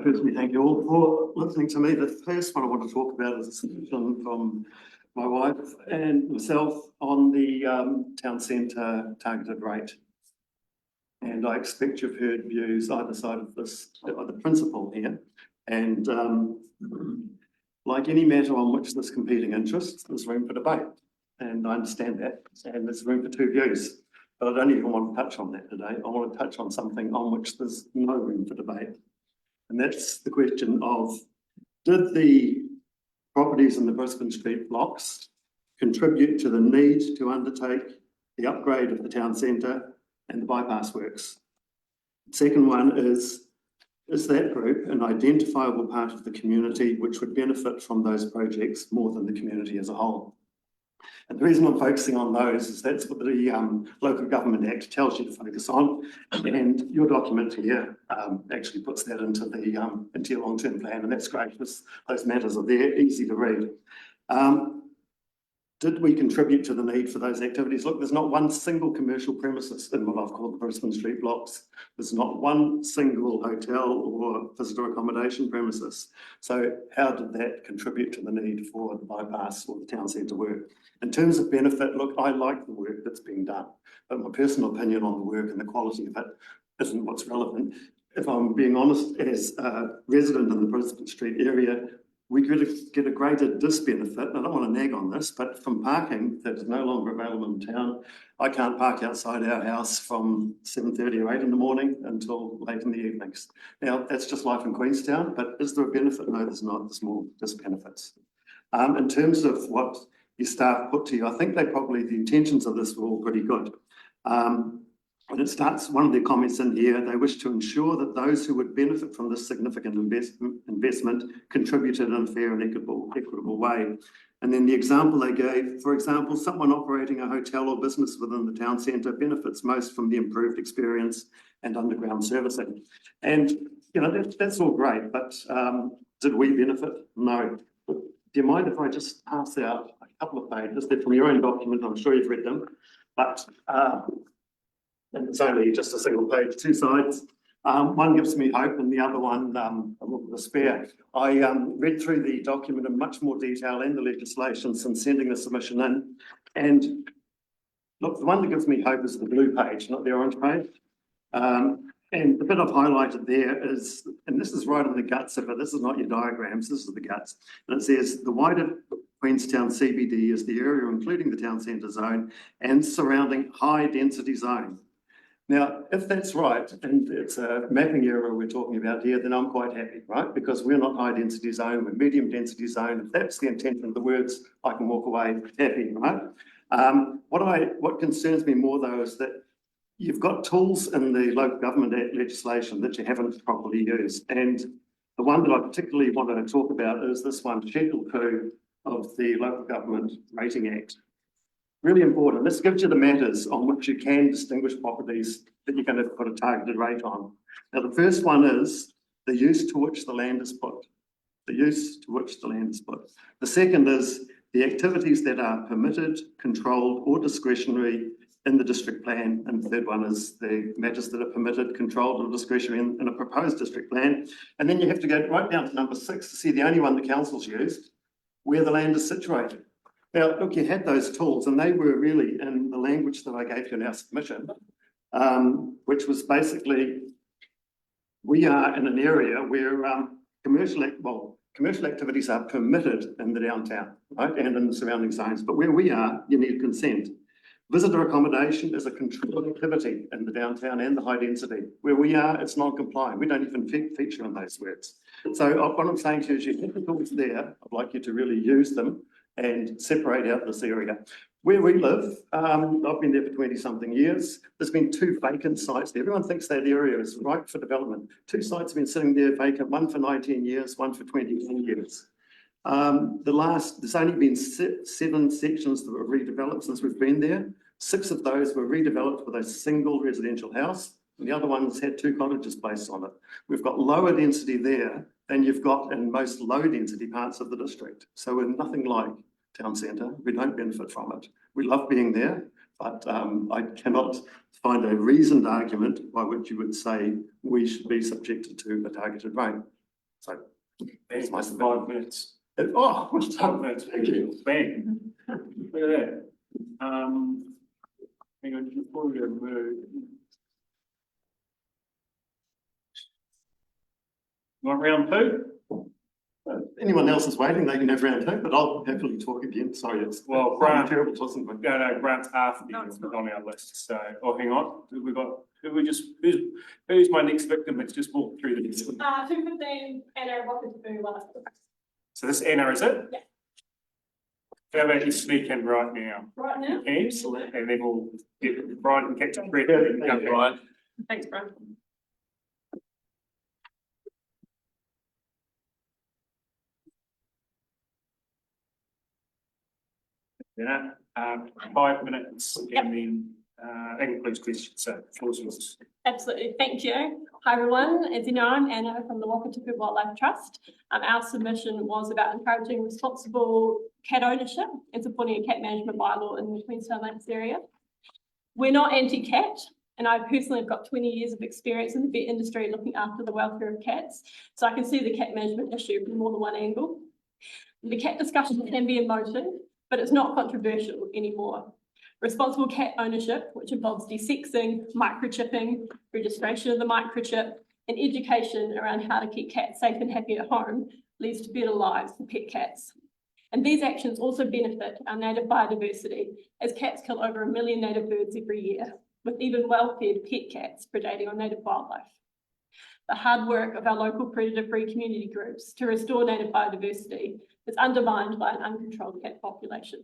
Firstly, thank you all for listening to me. The first one I want to talk about is a submission from my wife and myself on the town centre targeted rate. And I expect you've heard views either side of this, the principle here. And like any matter on which there's competing interests, there's room for debate. And I understand that. And there's room for two views. But I don't even want to touch on that today. I want to touch on something on which there's no room for debate. And that's the question of, did the properties in the Brisbane Street blocks contribute to the need to undertake the upgrade of the town centre and the bypass works? The second one is that group an identifiable part of the community which would benefit from those projects more than the community as a whole? And the reason I'm focusing on those is that's what the Local Government Act tells you to focus on, and your document here actually puts that into your long-term plan, and that's great because those matters are there, easy to read. Did we contribute to the need for those activities? Look, there's not one single commercial premises in what I've called the Brisbane Street blocks. There's not one single hotel or visitor accommodation premises. So how did that contribute to the need for the bypass or the town centre work? In terms of benefit, look, I like the work that's being done, but my personal opinion on the work and the quality of it isn't what's relevant. If I'm being honest, as a resident in the Brisbane Street area, we could get a greater disbenefit. I don't want to nag on this, but from parking that is no longer available in town. I can't park outside our house from 7:30 or 8 in the morning until late in the evenings. Now, that's just life in Queenstown, but is there a benefit? No, there's not. There's more disbenefits. In terms of what your staff put to you, I think the intentions of this were all pretty good. And it starts, one of their comments in here, they wish to ensure that those who would benefit from this significant investment contributed in a fair and equitable way. And then the example they gave, for example, someone operating a hotel or business within the town centre benefits most from the improved experience and underground servicing. And, you know, that's all great, but did we benefit? No. Do you mind if I just pass out a couple of pages? They're from your own document, I'm sure you've read them, but and it's only just a single page, 2 sides. One gives me hope and the other one a little despair. I read through the document in much more detail and the legislation since sending the submission in. And look, the one that gives me hope is the blue page, not the orange page. And the bit I've highlighted there is, and this is right in the guts of it, this is not your diagrams, this is the guts. And it says the wider Queenstown CBD is the area including the town centre zone and surrounding high density zone. Now, if that's right, and it's a mapping area we're talking about here, then I'm quite happy, right? Because we're not high density zone, we're medium density zone. If that's the intention of the words, I can walk away happy, right? What concerns me more though is that you've got tools in the Local Government Act legislation that you haven't properly used. And the one that I particularly want to talk about is this one, Schedule 2 of the Local Government Rating Act. Really important. This gives you the matters on which you can distinguish properties that you're going to put a targeted rate on. Now, the first one is the use to which the land is put. The use to which the land is put. The second is the activities that are permitted, controlled, or discretionary in the district plan. And the third one is the matters that are permitted, controlled, or discretionary in a proposed district plan. And then you have to go right down to number 6 to see the only one the council's used, where the land is situated. Now, look, you had those tools and they were really in the language that I gave you in our submission, which was basically, we are in an area where commercial activities are permitted in the downtown, right, and in the surrounding zones, but where we are, you need consent. Visitor accommodation is a controlled activity in the downtown and the high density. Where we are, it's non-compliant. We don't even feature in those words. So what I'm saying to you is you have the tools there. I'd like you to really use them and separate out this area. Where we live, I've been there for 20-something years. There's been 2 vacant sites there. Everyone thinks that area is ripe for development. 2 sites have been sitting there vacant, one for 19 years, one for 21 years. There's only been 7 sections that were redeveloped since we've been there. 6 of those were redeveloped with a single residential house, and the other ones had 2 cottages placed on it. We've got lower density there than you've got in most low density parts of the district. So we're nothing like town centre. We don't benefit from it. We love being there, but I cannot find a reasoned argument by which you would say we should be subjected to a targeted rate. So that's my 5 minutes. Oh, well 5 done. minutes. Thank you. Bang. Look at that. Hang on, before we go move. Want round two? Anyone else is waiting, they can have round two, but I'll happily talk again. Sorry, it's Well, Grant, terrible, wasn't it? no, Grant's after you on our list, so, oh, hang on, we've got, who's my next victim that's just walked through the list? 215 Anna Rocketboo. So this Anna, is it? Yeah. How about you sneak in right now? Right now? Excellent, and then we'll get Brian and catch up. Brian. Thanks, Brian. Yeah, 5 minutes and then, that includes questions, so floor's yours. Absolutely, thank you. Hi everyone, as you know, I'm Anna from the Wakatipu Wildlife Trust. Our submission was about encouraging responsible cat ownership and supporting a cat management bylaw in the Queenstown Lakes area. We're not anti-cat, and I personally have got 20 years of experience in the vet industry looking after the welfare of cats, so I can see the cat management issue from more than one angle. The cat discussion can be emotive, but it's not controversial anymore. Responsible cat ownership, which involves desexing, microchipping, registration of the microchip, and education around how to keep cats safe and happy at home, leads to better lives for pet cats. And these actions also benefit our native biodiversity, as cats kill over 1 million native birds every year, with even well-fed pet cats predating on native wildlife. The hard work of our local predator-free community groups to restore native biodiversity is undermined by an uncontrolled cat population.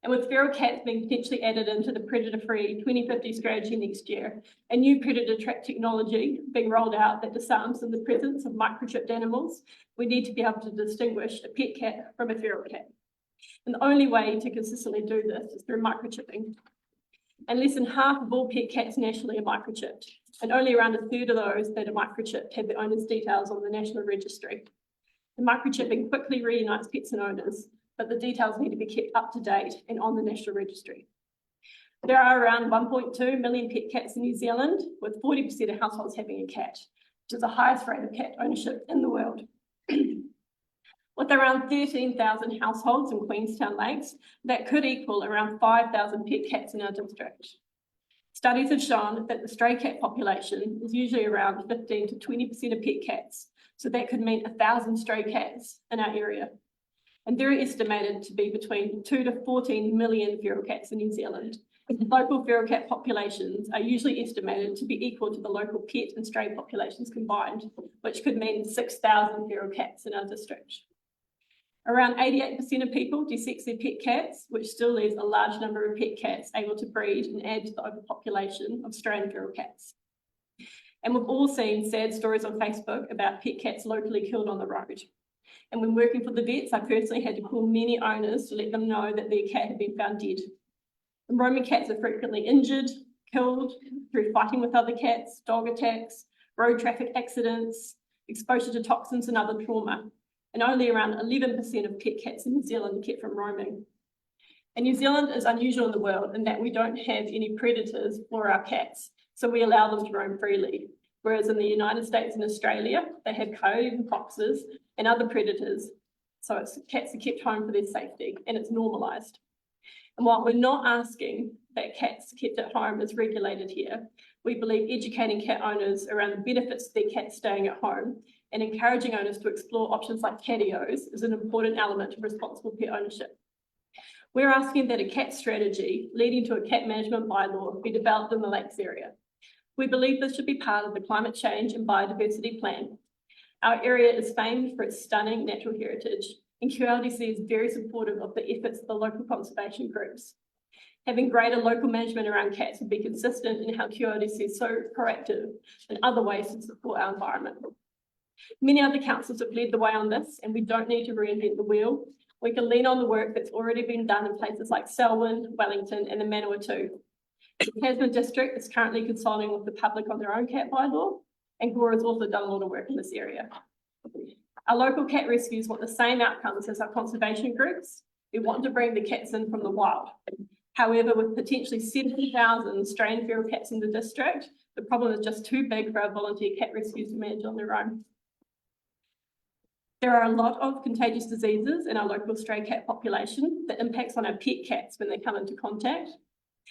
And with feral cats being potentially added into the predator-free 2050 strategy next year, a new predator trap technology being rolled out that disarms in the presence of microchipped animals, we need to be able to distinguish a pet cat from a feral cat. And the only way to consistently do this is through microchipping. And less than half of all pet cats nationally are microchipped, and only around 1/3 of those that are microchipped have their owner's details on the National Registry. The microchipping quickly reunites pets and owners, but the details need to be kept up to date and on the National Registry. There are around 1.2 million pet cats in New Zealand, with 40% of households having a cat, which is the highest rate of cat ownership in the world. With around 13,000 households in Queenstown Lakes, that could equal around 5,000 pet cats in our district. Studies have shown that the stray cat population is usually around 15 to 20% of pet cats, so that could mean 1,000 stray cats in our area. And they're estimated to be between 2 to 14 million feral cats in New Zealand. Local feral cat populations are usually estimated to be equal to the local pet and stray populations combined, which could mean 6,000 feral cats in our district. Around 88% of people desex their pet cats, which still leaves a large number of pet cats able to breed and add to the overpopulation of stray and feral cats. And we've all seen sad stories on Facebook about pet cats locally killed on the road. And when working for the vets, I personally had to call many owners to let them know that their cat had been found dead. And roaming cats are frequently injured, killed through fighting with other cats, dog attacks, road traffic accidents, exposure to toxins and other trauma. And only around 11% of pet cats in New Zealand are kept from roaming. And New Zealand is unusual in the world in that we don't have any predators for our cats, so we allow them to roam freely. Whereas in the United States and Australia, they have coyotes and foxes and other predators, so cats are kept home for their safety, and it's normalised. And while we're not asking that cats kept at home is regulated here, we believe educating cat owners around the benefits of their cats staying at home and encouraging owners to explore options like catios is an important element of responsible pet ownership. We're asking that a cat strategy leading to a cat management bylaw be developed in the Lakes area. We believe this should be part of the Climate Change and Biodiversity Plan. Our area is famed for its stunning natural heritage, and QLDC is very supportive of the efforts of the local conservation groups. Having greater local management around cats would be consistent in how QLDC is so proactive in other ways to support our environment. Many other councils have led the way on this, and we don't need to reinvent the wheel. We can lean on the work that's already been done in places like Selwyn, Wellington, and the Manawatu. The Tasman District is currently consulting with the public on their own cat bylaw, and Gore has also done a lot of work in this area. Our local cat rescues want the same outcomes as our conservation groups. We want to bring the cats in from the wild. However, with potentially 70,000 stray and feral cats in the district, the problem is just too big for our volunteer cat rescues to manage on their own. There are a lot of contagious diseases in our local stray cat population that impacts on our pet cats when they come into contact.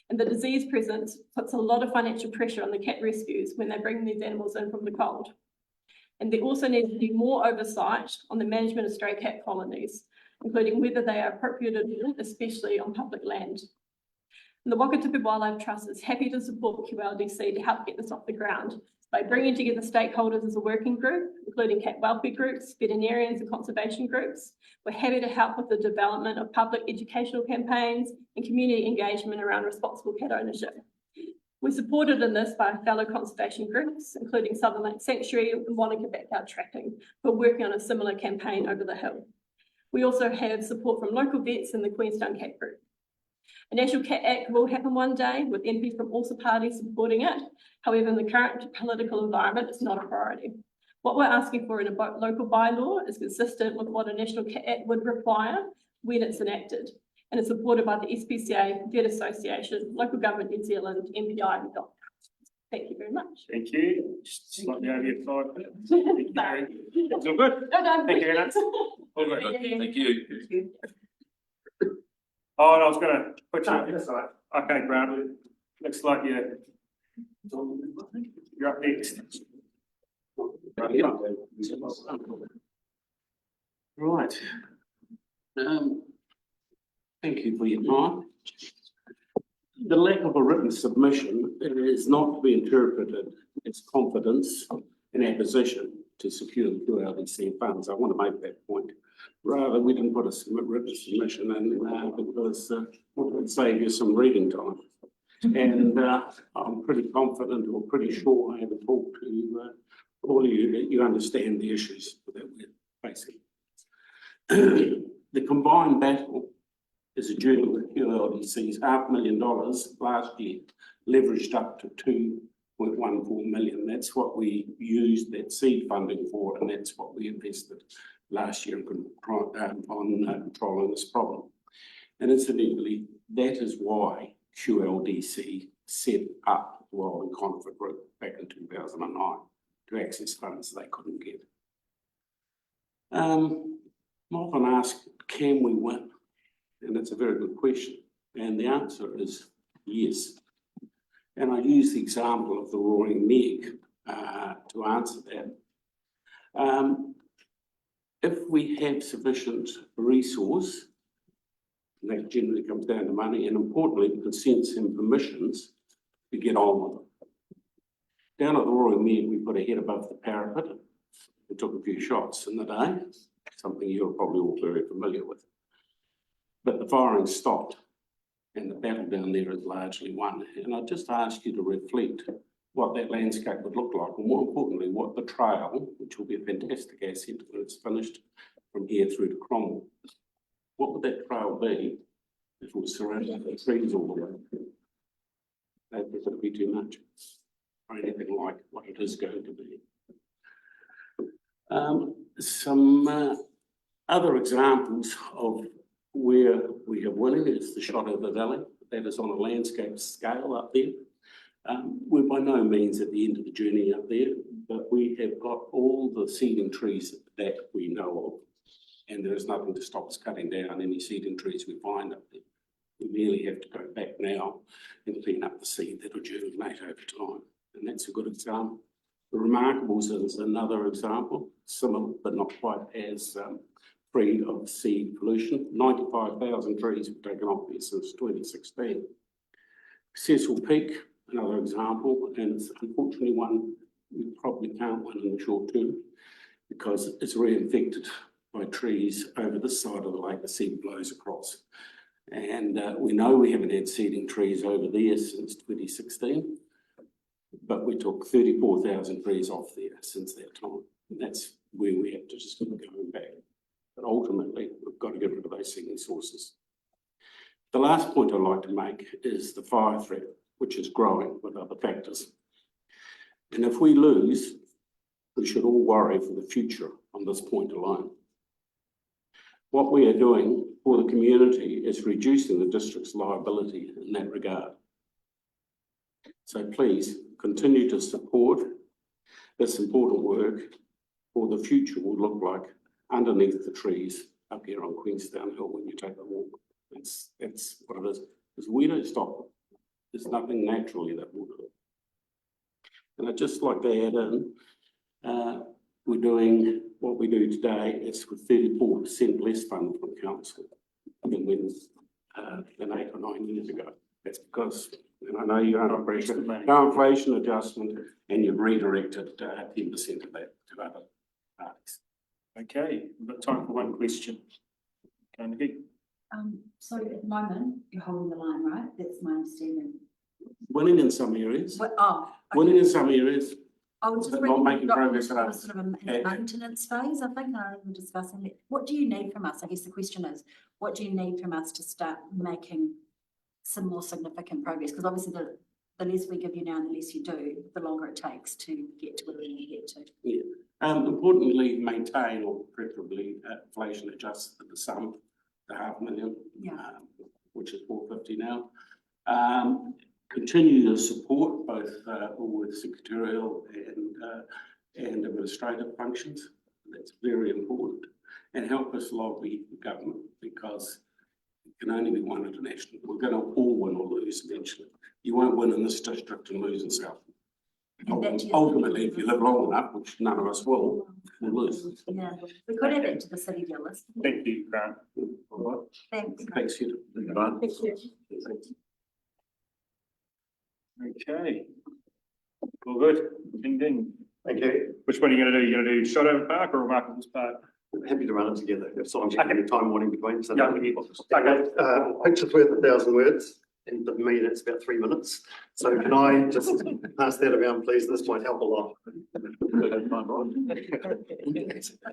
And the disease presence puts a lot of financial pressure on the cat rescues when they bring these animals in from the cold. And there also needs to be more oversight on the management of stray cat colonies, including whether they are appropriate, especially on public land. And the Wakatipu Wildlife Trust is happy to support QLDC to help get this off the ground by bringing together stakeholders as a working group, including cat welfare groups, veterinarians and conservation groups. We're happy to help with the development of public educational campaigns and community engagement around responsible cat ownership. We're supported in this by fellow conservation groups, including Southern Lake Sanctuary and Wanaka Backyard Trapping, who are working on a similar campaign over the hill. We also have support from local vets and the Queenstown Cat Group. A National Cat Act will happen one day with MPs from all parties supporting it. However, in the current political environment, it's not a priority. What we're asking for in a local bylaw is consistent with what a National Cat Act would require when it's enacted, and it's supported by the SPCA, Vet Association, Local Government New Zealand, MPI and DOC. Thank you very much. Thank you. Just slightly over your 5 minutes. Thank you, Mary. It's all good. No, Thank you very much. All good. Thank you. Oh, and I was going to put you on this side. Okay, Grant. Looks like you're up next. Right. Thank you for your time. The lack of a written submission is not to be interpreted as confidence in our position to secure the QLDC funds. I want to make that point. Rather, we didn't put a written submission in because it would save you some reading time. And I'm pretty confident or pretty sure I haven't talked to all of you that you understand the issues that we're facing. The combined battle is due with QLDC's $500,000 last year, leveraged up to 2.14 million. That's what we used that seed funding for, and that's what we invested last year on controlling this problem. And incidentally, that is why QLDC set up the Wild and Conifer Group back in 2009 to access funds they couldn't get. I'm often asked, can we win? And it's a very good question. And the answer is yes. And I use the example of the roaring Meg to answer that. If we have sufficient resource, and that generally comes down to money, and importantly, consents and permissions, we get on with it. Down at the Roaring Meg, we put a head above the parapet and took a few shots in the day, something you're probably all very familiar with. But the firing stopped, and the battle down there is largely won. And I just ask you to reflect what that landscape would look like, and more importantly, what the trail, which will be a fantastic asset when it's finished from here through to Cromwell, what would that trail be if it was surrounded by trees all the way? That would be too much, or anything like what it is going to be. Some other examples of where we have winning is the shot of the valley. That is on a landscape scale up there. We're by no means at the end of the journey up there, but we have got all the seeding trees that we know of, and there is nothing to stop us cutting down any seeding trees we find up there. We merely have to go back now and clean up the seed that will germinate over time, and that's a good example. The Remarkables is another example, similar but not quite as free of seed pollution. 95,000 trees have taken off there since 2016. Cecil Peak, another example, and it's unfortunately one we probably can't win in the short term because it's reinfected by trees over this side of the lake. The seed blows across. And we know we haven't had seeding trees over there since 2016, but we took 34,000 trees off there since that time. And that's where we have to just keep going back. But ultimately, we've got to get rid of those seeding sources. The last point I'd like to make is the fire threat, which is growing with other factors. And if we lose, we should all worry for the future on this point alone. what we are doing for the community is reducing the district's liability in that regard. So please continue to support this important work for the future will look like underneath the trees up here on Queenstown Hill when you take a walk. That's what it is. Because we don't stop it. There's nothing naturally that will do it. And I'd just like to add in, we're doing what we do today is with 34% less funding from council than 8 or 9 years ago. That's because, and I know you're under pressure, our inflation adjustment, and you've redirected 10% of that to other parties. Okay, we've got time for one question. Going ahead. So at the moment, you're holding the line, right? That's my understanding. Winning in some areas. Okay. Winning in some areas. I was just but reading not making that progress sort enough. of in the maintenance phase, I think, and we were discussing that. What do you need from us? I guess the question is, what do you need from us to start making some more significant progress? Because obviously the less we give you now, the less you do, the longer it takes to get to where we need to get to. Yeah. Importantly, maintain or preferably inflation adjusted the sum, the $500,000, which is 450 now. Continue to support both with secretarial and administrative functions. That's very important. And help us lobby the government because it can only be won internationally. We're going to all win or lose eventually. You won't win in this district and lose in South. Ultimately, if you live long enough, which none of us will, we'll lose. Yeah, we could add it to the city deal list. Thank you, Grant. Thanks. Thanks, you. Okay. All good. Ding ding. Thank you. Which one are you going to do? You're going to do Shotover Park or Remarkables Park? Happy to run it together. If someone's giving me time warning between. So Yeah. Picture's worth 1,000 words. And for me, that's about 3 minutes. So can I just pass that around, please? This might help a lot.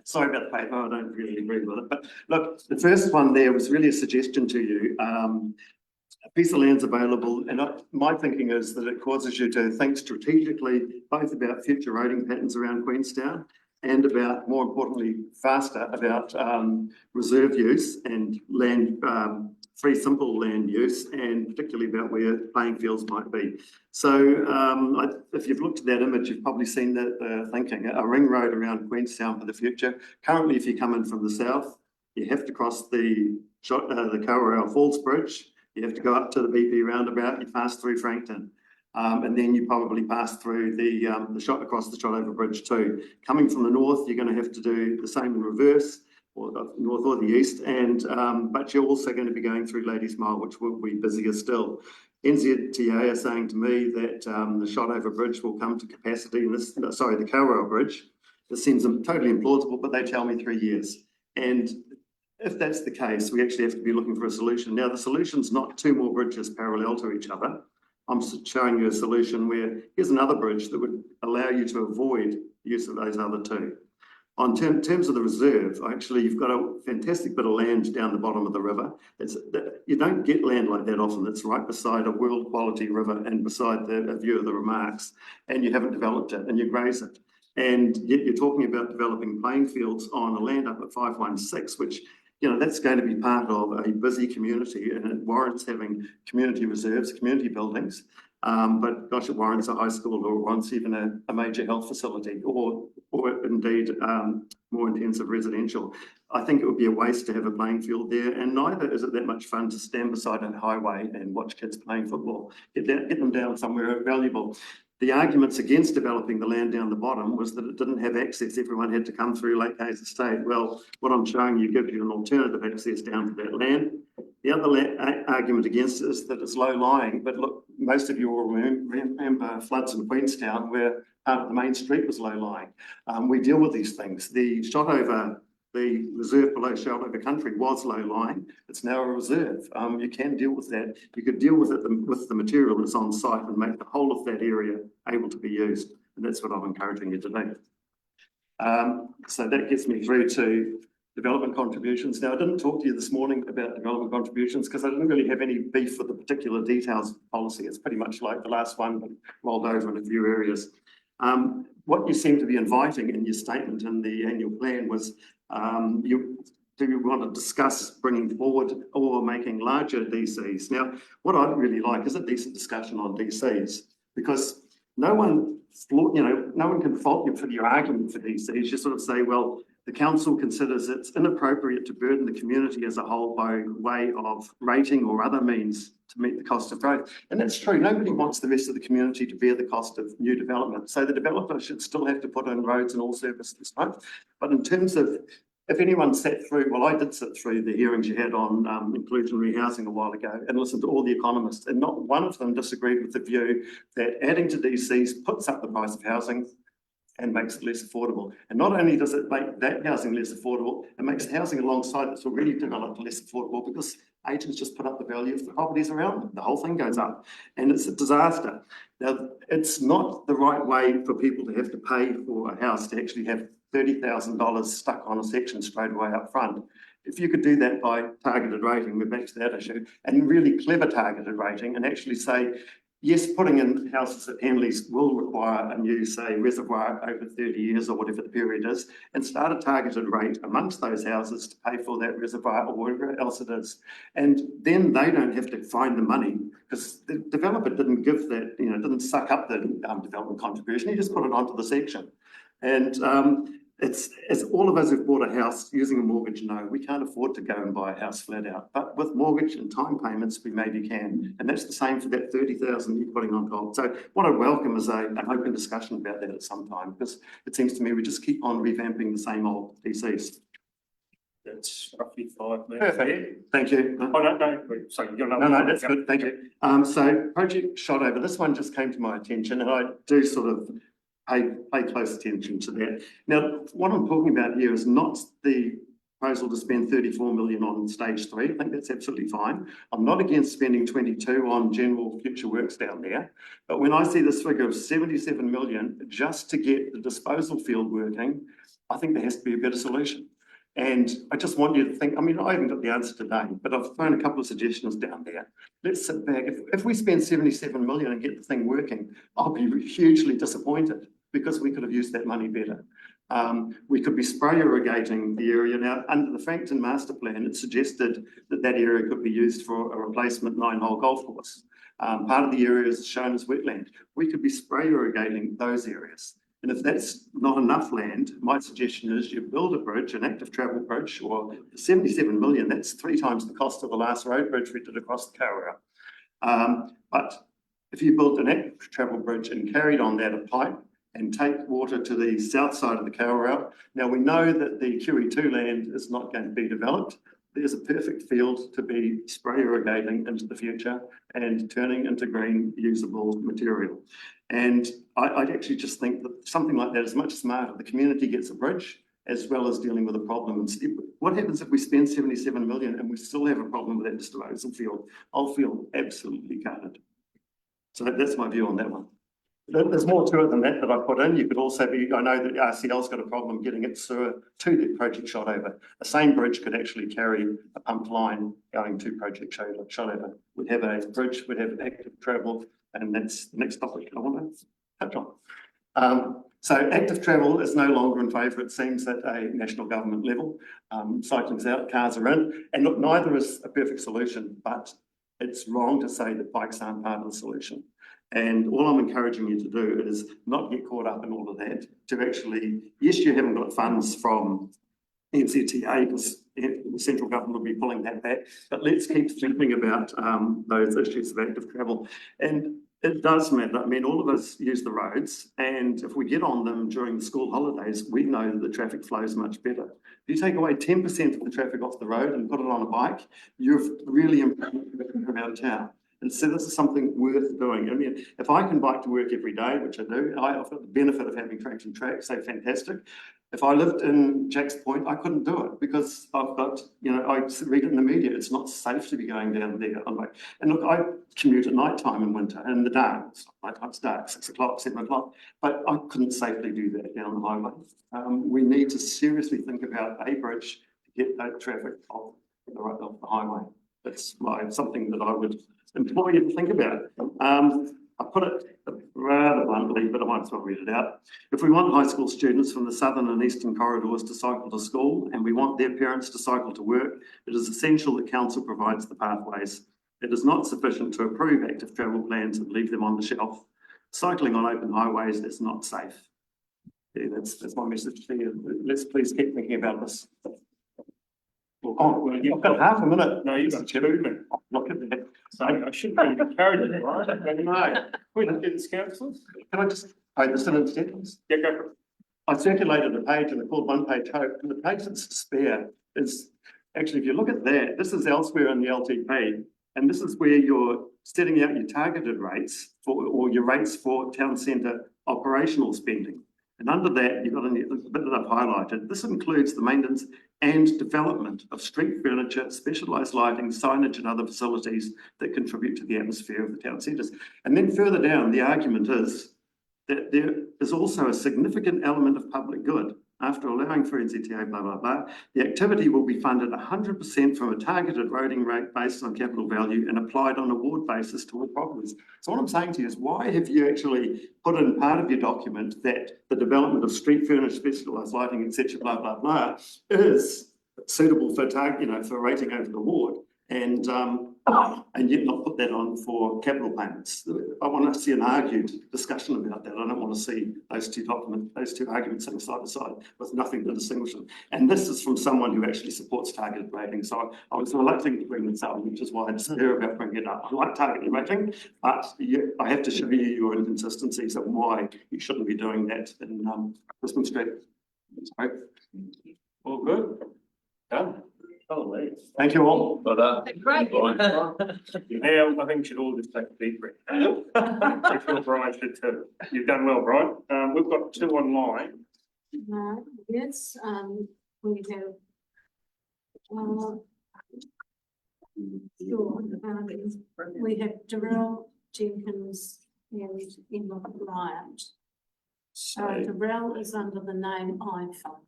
Sorry about the paper, I don't really agree with it. But look, the first one there was really a suggestion to you. A piece of land's available, and my thinking is that it causes you to think strategically, both about future roading patterns around Queenstown and about, more importantly, faster about reserve use and land, free simple land use, and particularly about where playing fields might be. So if you've looked at that image, you've probably seen that thinking, a ring road around Queenstown for the future. Currently, if you come in from the south, you have to cross the Kawerau Falls Bridge, you have to go up to the BP roundabout, you pass through Frankton. And then you probably pass through the shot across the Shotover Bridge too. Coming from the north, you're going to have to do the same in reverse, or the north or the east, and but you're also going to be going through Ladies Mile, which will be busier still. NZTA are saying to me that the Shotover Bridge will come to capacity in this, the Kawerau Bridge. This seems totally implausible, but they tell me 3 years. And if that's the case, we actually have to be looking for a solution. Now, the solution's not 2 more bridges parallel to each other. I'm showing you a solution where here's another bridge that would allow you to avoid the use of those other 2. On terms of the reserve, actually, you've got a fantastic bit of land down the bottom of the river. You don't get land like that often. It's right beside a world quality river and beside a view of the Remarks, and you haven't developed it and you graze it. And yet you're talking about developing playing fields on a land up at 516, which, you know, that's going to be part of a busy community, and it warrants having community reserves, community buildings. But gosh, it warrants a high school, or it warrants even a major health facility, or indeed more intensive residential. I think it would be a waste to have a playing field there, and neither is it that much fun to stand beside a highway and watch kids playing football. Get them down somewhere valuable. The arguments against developing the land down the bottom was that it didn't have access. Everyone had to come through Lake Hayes Estate. Well, what I'm showing you gives you an alternative access down to that land. The other argument against it is that it's low-lying. But look, most of you will remember floods in Queenstown where part of the main street was low-lying. We deal with these things. The reserve below Shotover Country was low-lying. It's now a reserve. You can deal with that. You could deal with it with the material that's on site and make the whole of that area able to be used. And that's what I'm encouraging you to do. So that gets me through to development contributions. Now, I didn't talk to you this morning about development contributions because I didn't really have any beef with the particular details of policy. It's pretty much like the last one, but rolled over in a few areas. What you seem to be inviting in your statement in the annual plan was do we want to discuss bringing forward or making larger DCs? Now, what I'd really like is a decent discussion on DCs, because no one can fault you for your argument for DCs. You sort of say, well, the council considers it's inappropriate to burden the community as a whole by way of rating or other means to meet the cost of growth. And that's true. Nobody wants the rest of the community to bear the cost of new development. So the developer should still have to put in roads and all services, right? But in terms of, if anyone sat through, well, I did sit through the hearings you had on inclusionary housing a while ago and listened to all the economists, and not one of them disagreed with the view that adding to DCs puts up the price of housing and makes it less affordable. And not only does it make that housing less affordable, it makes housing alongside that's already developed less affordable, because agents just put up the value of the properties around them. The whole thing goes up, and it's a disaster. Now, it's not the right way for people to have to pay for a house to actually have $30,000 stuck on a section straight away up front. If you could do that by targeted rating, we're back to that issue, and really clever targeted rating, and actually say, yes, putting in houses at Henleys will require a new, say, reservoir over 30 years or whatever the period is, and start a targeted rate amongst those houses to pay for that reservoir or whatever else it is. And then they don't have to find the money, because the developer didn't give that, didn't suck up the development contribution, he just put it onto the section. And it's, as all of us who've bought a house using a mortgage know, we can't afford to go and buy a house flat out. But with mortgage and time payments, we maybe can. And that's the same for that 30,000 you're putting on top. So what I welcome is an open discussion about that at some time, because it seems to me we just keep on revamping the same old DCs. That's roughly 5 minutes. Perfect. Thank you. Oh, no, sorry, you're not. No, that's good. Thank you. So project Shotover, this one just came to my attention, and I do sort of pay close attention to that. Now, what I'm talking about here is not the proposal to spend 34 million on stage 3. I think that's absolutely fine. I'm not against spending 22 on general future works down there. But when I see this figure of 77 million just to get the disposal field working, I think there has to be a better solution. And I just want you to think, I mean, I haven't got the answer today, but I've thrown a couple of suggestions down there. Let's sit back. If we spend 77 million and get the thing working, I'll be hugely disappointed, because we could have used that money better. We could be spray irrigating the area. Now, under the Frankton Master Plan, it suggested that that area could be used for a replacement 9-hole golf course. Part of the area is shown as wetland. We could be spray irrigating those areas. And if that's not enough land, my suggestion is you build a bridge, an active travel bridge, or 77 million, that's 3 times the cost of the last road bridge we did across the Kawerau. But if you built an active travel bridge and carried on that a pipe, and take water to the south side of the Kawerau. Now, we know that the QE2 land is not going to be developed. There's a perfect field to be spray irrigating into the future and turning into green usable material. And I'd actually just think that something like that is much smarter. The community gets a bridge as well as dealing with a problem. And what happens if we spend 77 million and we still have a problem with that disposal field? I'll feel absolutely gutted. So that's my view on that one. There's more to it than that I put in. You could also be, I know that RCL's got a problem getting its sewer to the project Shotover. The same bridge could actually carry a pumped line going to project Shotover. We'd have a bridge, we'd have active travel, and that's the next topic I want to touch on. So active travel is no longer in favour, it seems, at a national government level. Cycling's out, cars are in, and look, neither is a perfect solution, but it's wrong to say that bikes aren't part of the solution. And all I'm encouraging you to do is not get caught up in all of that, to actually, yes, you haven't got funds from NZTA because the central government will be pulling that back, but let's keep thinking about those issues of active travel. And it does matter. I mean, all of us use the roads, and if we get on them during the school holidays, we know that the traffic flows much better. If you take away 10% of the traffic off the road and put it on a bike, you've really improved around town. And so this is something worth doing. I mean, if I can bike to work every day, which I do, I've got the benefit of having Frankton Track, so fantastic. If I lived in Jack's Point, I couldn't do it because I've got, I read it in the media, it's not safe to be going down there. And look, I commute at night time in winter, in the dark. It's dark, 6 o'clock, 7 o'clock, but I couldn't safely do that down the highway. We need to seriously think about a bridge to get that traffic off the highway. That's something that I would employ you to think about. I put it rather bluntly, but I might as well read it out. If we want high school students from the southern and eastern corridors to cycle to school, and we want their parents to cycle to work, it is essential that council provides the pathways. It is not sufficient to approve active travel plans and leave them on the shelf. Cycling on open highways is not safe. Yeah, that's my message to you. Let's please keep thinking about this. Well, I've got half a minute. No, you've got 2 minutes. Look at that. So I shouldn't be carried it, right? No. We didn't get this councillors. Can I just pay this in instead? Yeah, go for it. I circulated a page and I called one page hope, and the page that's spare is, actually, if you look at that, this is elsewhere in the LTP, and this is where you're setting out your targeted rates for, or your rates for town centre operational spending. And under that, you've got a bit that I've highlighted. This includes the maintenance and development of street furniture, specialised lighting, signage and other facilities that contribute to the atmosphere of the town centres. And then further down, the argument is that there is also a significant element of public good. After allowing for NZTA, blah, blah, blah, the activity will be funded 100% from a targeted roading rate based on capital value and applied on a ward basis to all properties. So what I'm saying to you is, why have you actually put in part of your document that the development of street furniture, specialised lighting, etc., blah, blah, blah, is suitable for for rating over the ward, and yet not put that on for capital payments? I want to see an argued discussion about that. I don't want to see those two arguments sitting side by side with nothing to distinguish them. And this is from someone who actually supports targeted rating. So I was reluctant to bring this up, which is why I just hear about bringing it up. I like targeted rating, but I have to show you your inconsistencies and why you shouldn't be doing that in Brisbane Street. Sorry. All good? Done. Holy. Thank you all. Great. Now, I think we should all just take a deep breath. I feel Brian should too. You've done well, Brian. We've got 2 online. Yes, we have. We have Darrell, Jenkins and Emma Bryant. Darrell is under the name iPhone.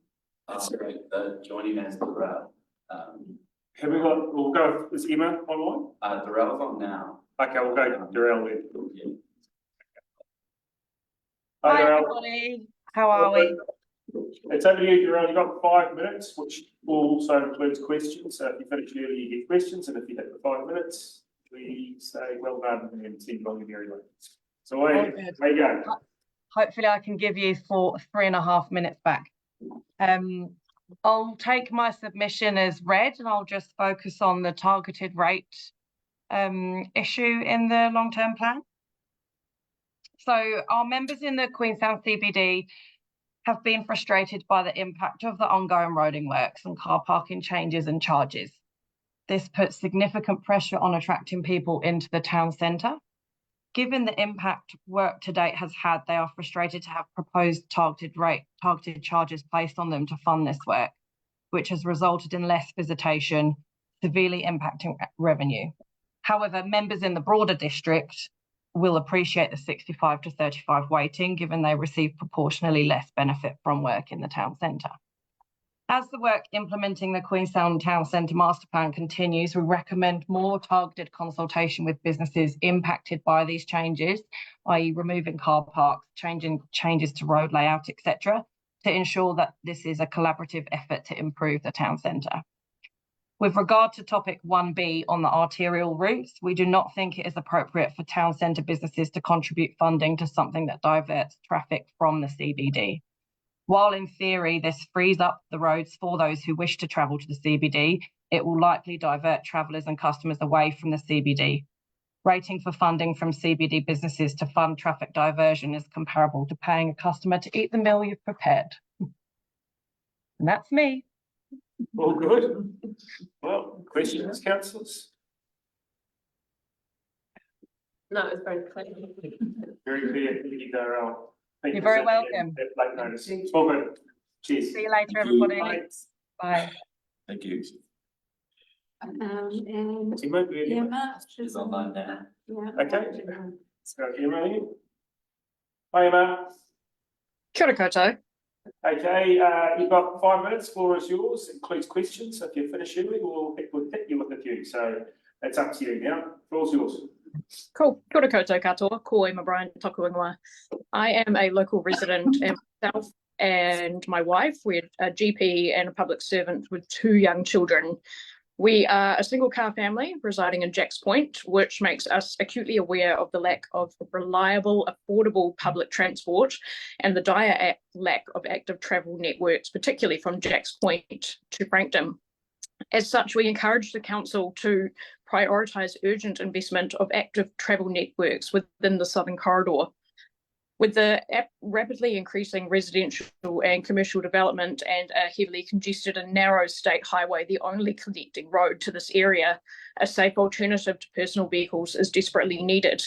That's great. Joining as Darrell. Have we got, we'll go, is Emma online? Darrell's on now. Okay, we'll go to Darrell then. Yeah. Hi, Darrell. Everybody. How are we? It's over to you, Darrell. You've got 5 minutes, which also includes questions. So if you finish early, you get questions. And if you hit the 5 minutes, we say well done and send you on your late. So away you go. Hopefully I can give you 3.5 minutes back. I'll take my submission as read and I'll just focus on the targeted rate issue in the long-term plan. So our members in the Queenstown CBD have been frustrated by the impact of the ongoing roading works and car parking changes and charges. This puts significant pressure on attracting people into the town centre. Given the impact work to date has had, they are frustrated to have proposed targeted charges placed on them to fund this work, which has resulted in less visitation, severely impacting revenue. However, members in the broader district will appreciate the 65 to 35 weighting, given they receive proportionally less benefit from work in the town centre. As the work implementing the Queenstown Town Centre Master Plan continues, we recommend more targeted consultation with businesses impacted by these changes, i.e. removing car parks, changes to road layout, etc., to ensure that this is a collaborative effort to improve the town centre. With regard to topic 1B on the arterial routes, we do not think it is appropriate for town centre businesses to contribute funding to something that diverts traffic from the CBD. While in theory, this frees up the roads for those who wish to travel to the CBD, it will likely divert travellers and customers away from the CBD. Rating for funding from CBD businesses to fund traffic diversion is comparable to paying a customer to eat the meal you've prepared. And that's me. All good. Well, questions, councillors? No, it's very clear. Very clear. Thank you, Darrell. You're very welcome. Late notice. It's all good. Cheers. See you later, everybody. Bye. Thank you. And Emma, she's online now. Yeah. Okay. So Emma, hi Emma. Kia ora koutou. Okay, you've got 5 minutes. Floor is yours. Includes questions. So if you finish early, we'll hit you with a few. So it's up to you now. Floor's yours. Cool. Kia ora koutou katoa, ko e Brian toku ingoa. I am a local resident and myself and my wife. We're a GP and a public servant with 2 young children. We are a single car family residing in Jacks Point, which makes us acutely aware of the lack of reliable, affordable public transport and the dire lack of active travel networks, particularly from Jacks Point to Frankton. As such, we encourage the council to prioritise urgent investment of active travel networks within the Southern Corridor. With the rapidly increasing residential and commercial development and a heavily congested and narrow state highway, the only connecting road to this area, a safe alternative to personal vehicles is desperately needed.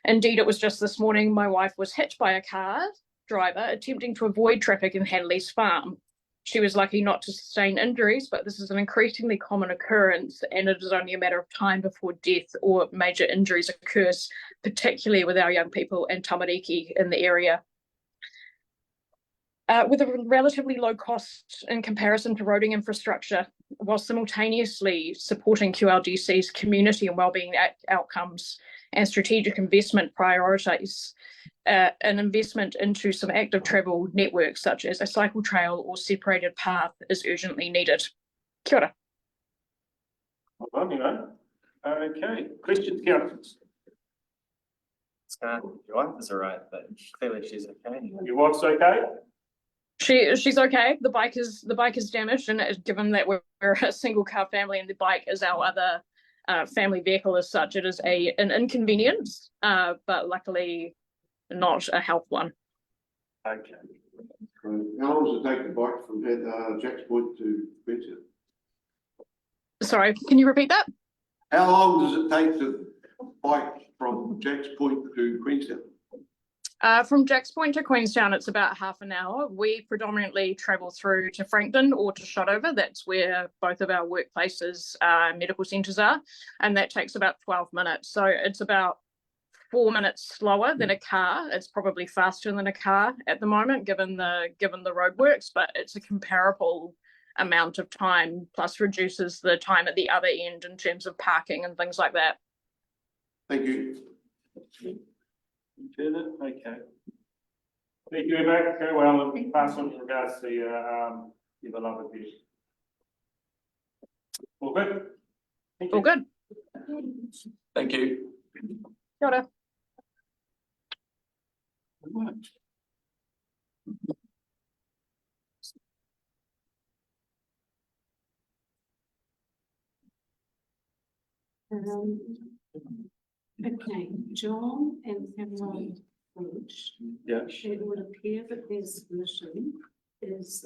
Indeed, it was just this morning my wife was hit by a car driver attempting to avoid traffic in Hadley's farm. She was lucky not to sustain injuries, but this is an increasingly common occurrence, and it is only a matter of time before death or major injuries occurs, particularly with our young people and tamariki in the area. With a relatively low cost in comparison to roading infrastructure, while simultaneously supporting QLDC's community and wellbeing outcomes and strategic investment priorities, an investment into some active travel networks such as a cycle trail or separated path is urgently needed. Kia ora. Well done, you know. Okay, questions, councillors? Your wife is all right, but clearly she's okay. Your wife's okay? She's okay. The bike is damaged, and given that we're a single car family and the bike is our other family vehicle as such, it is an inconvenience, but luckily not a health one. Okay. How long does it take the bike from Jacks Point to Queenstown? Sorry, can you repeat that? How long does it take to bike from Jacks Point to Queenstown? From Jacks Point to Queenstown, it's about half an hour. We predominantly travel through to Frankton or to Shotover. That's where both of our workplaces, medical centres are, and that takes about 12 minutes. So it's about 4 minutes slower than a car. It's probably faster than a car at the moment, given the roadworks, but it's a comparable amount of time, plus reduces the time at the other end in terms of parking and things like that. Thank you. Further? Okay. Thank you, Emma. Okay, well, I'll pass on in regards to your beloved view. All good? Thank you. All good. Thank you. Kia ora. Okay, John and Caroline French. Yeah. It would appear that their submission is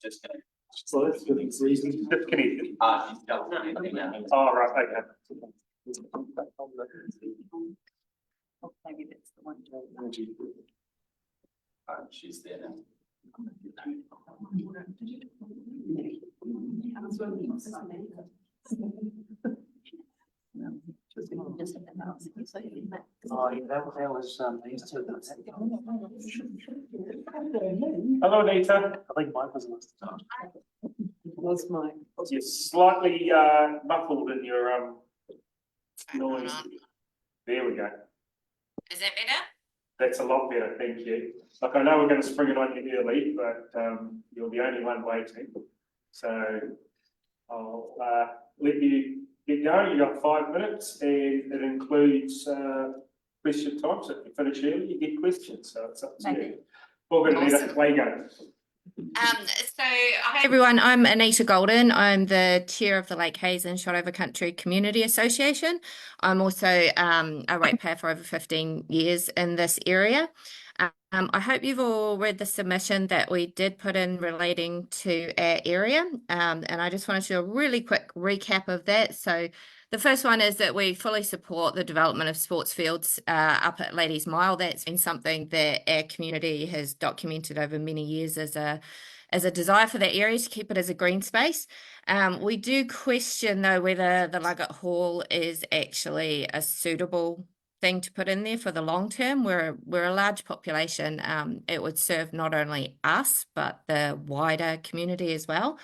Just gonna. So that's good. It's easy. Disconnected. She's telephone now. Oh, right, okay. Maybe that's the one. She's there now. Oh, yeah, that was, these two. Hello, Anita. I think Mike was last time. Was Mike. You're slightly muffled in your noise. There we go. Is that better? That's a lot better, thank you. Like, I know we're going to spring it on you early, but you're the only one waiting. So I'll let you get going. You've got 5 minutes, and it includes question time. So if you finish early, you get questions. So it's up to you. Well, good, Anita. Away you go. Hi everyone, I'm Anita Golden. I'm the chair of the Lake Hayes and Shotover Country Community Association. I'm also a ratepayer for over 15 years in this area. I hope you've all read the submission that we did put in relating to our area, and I just wanted to do a really quick recap of that. So the first one is that we fully support the development of sports fields up at Ladies Mile. That's been something that our community has documented over many years as a desire for that area to keep it as a green space. We do question though whether the Lugget Hall is actually a suitable thing to put in there for the long term. We're a large population. It would serve not only us but the wider community as well.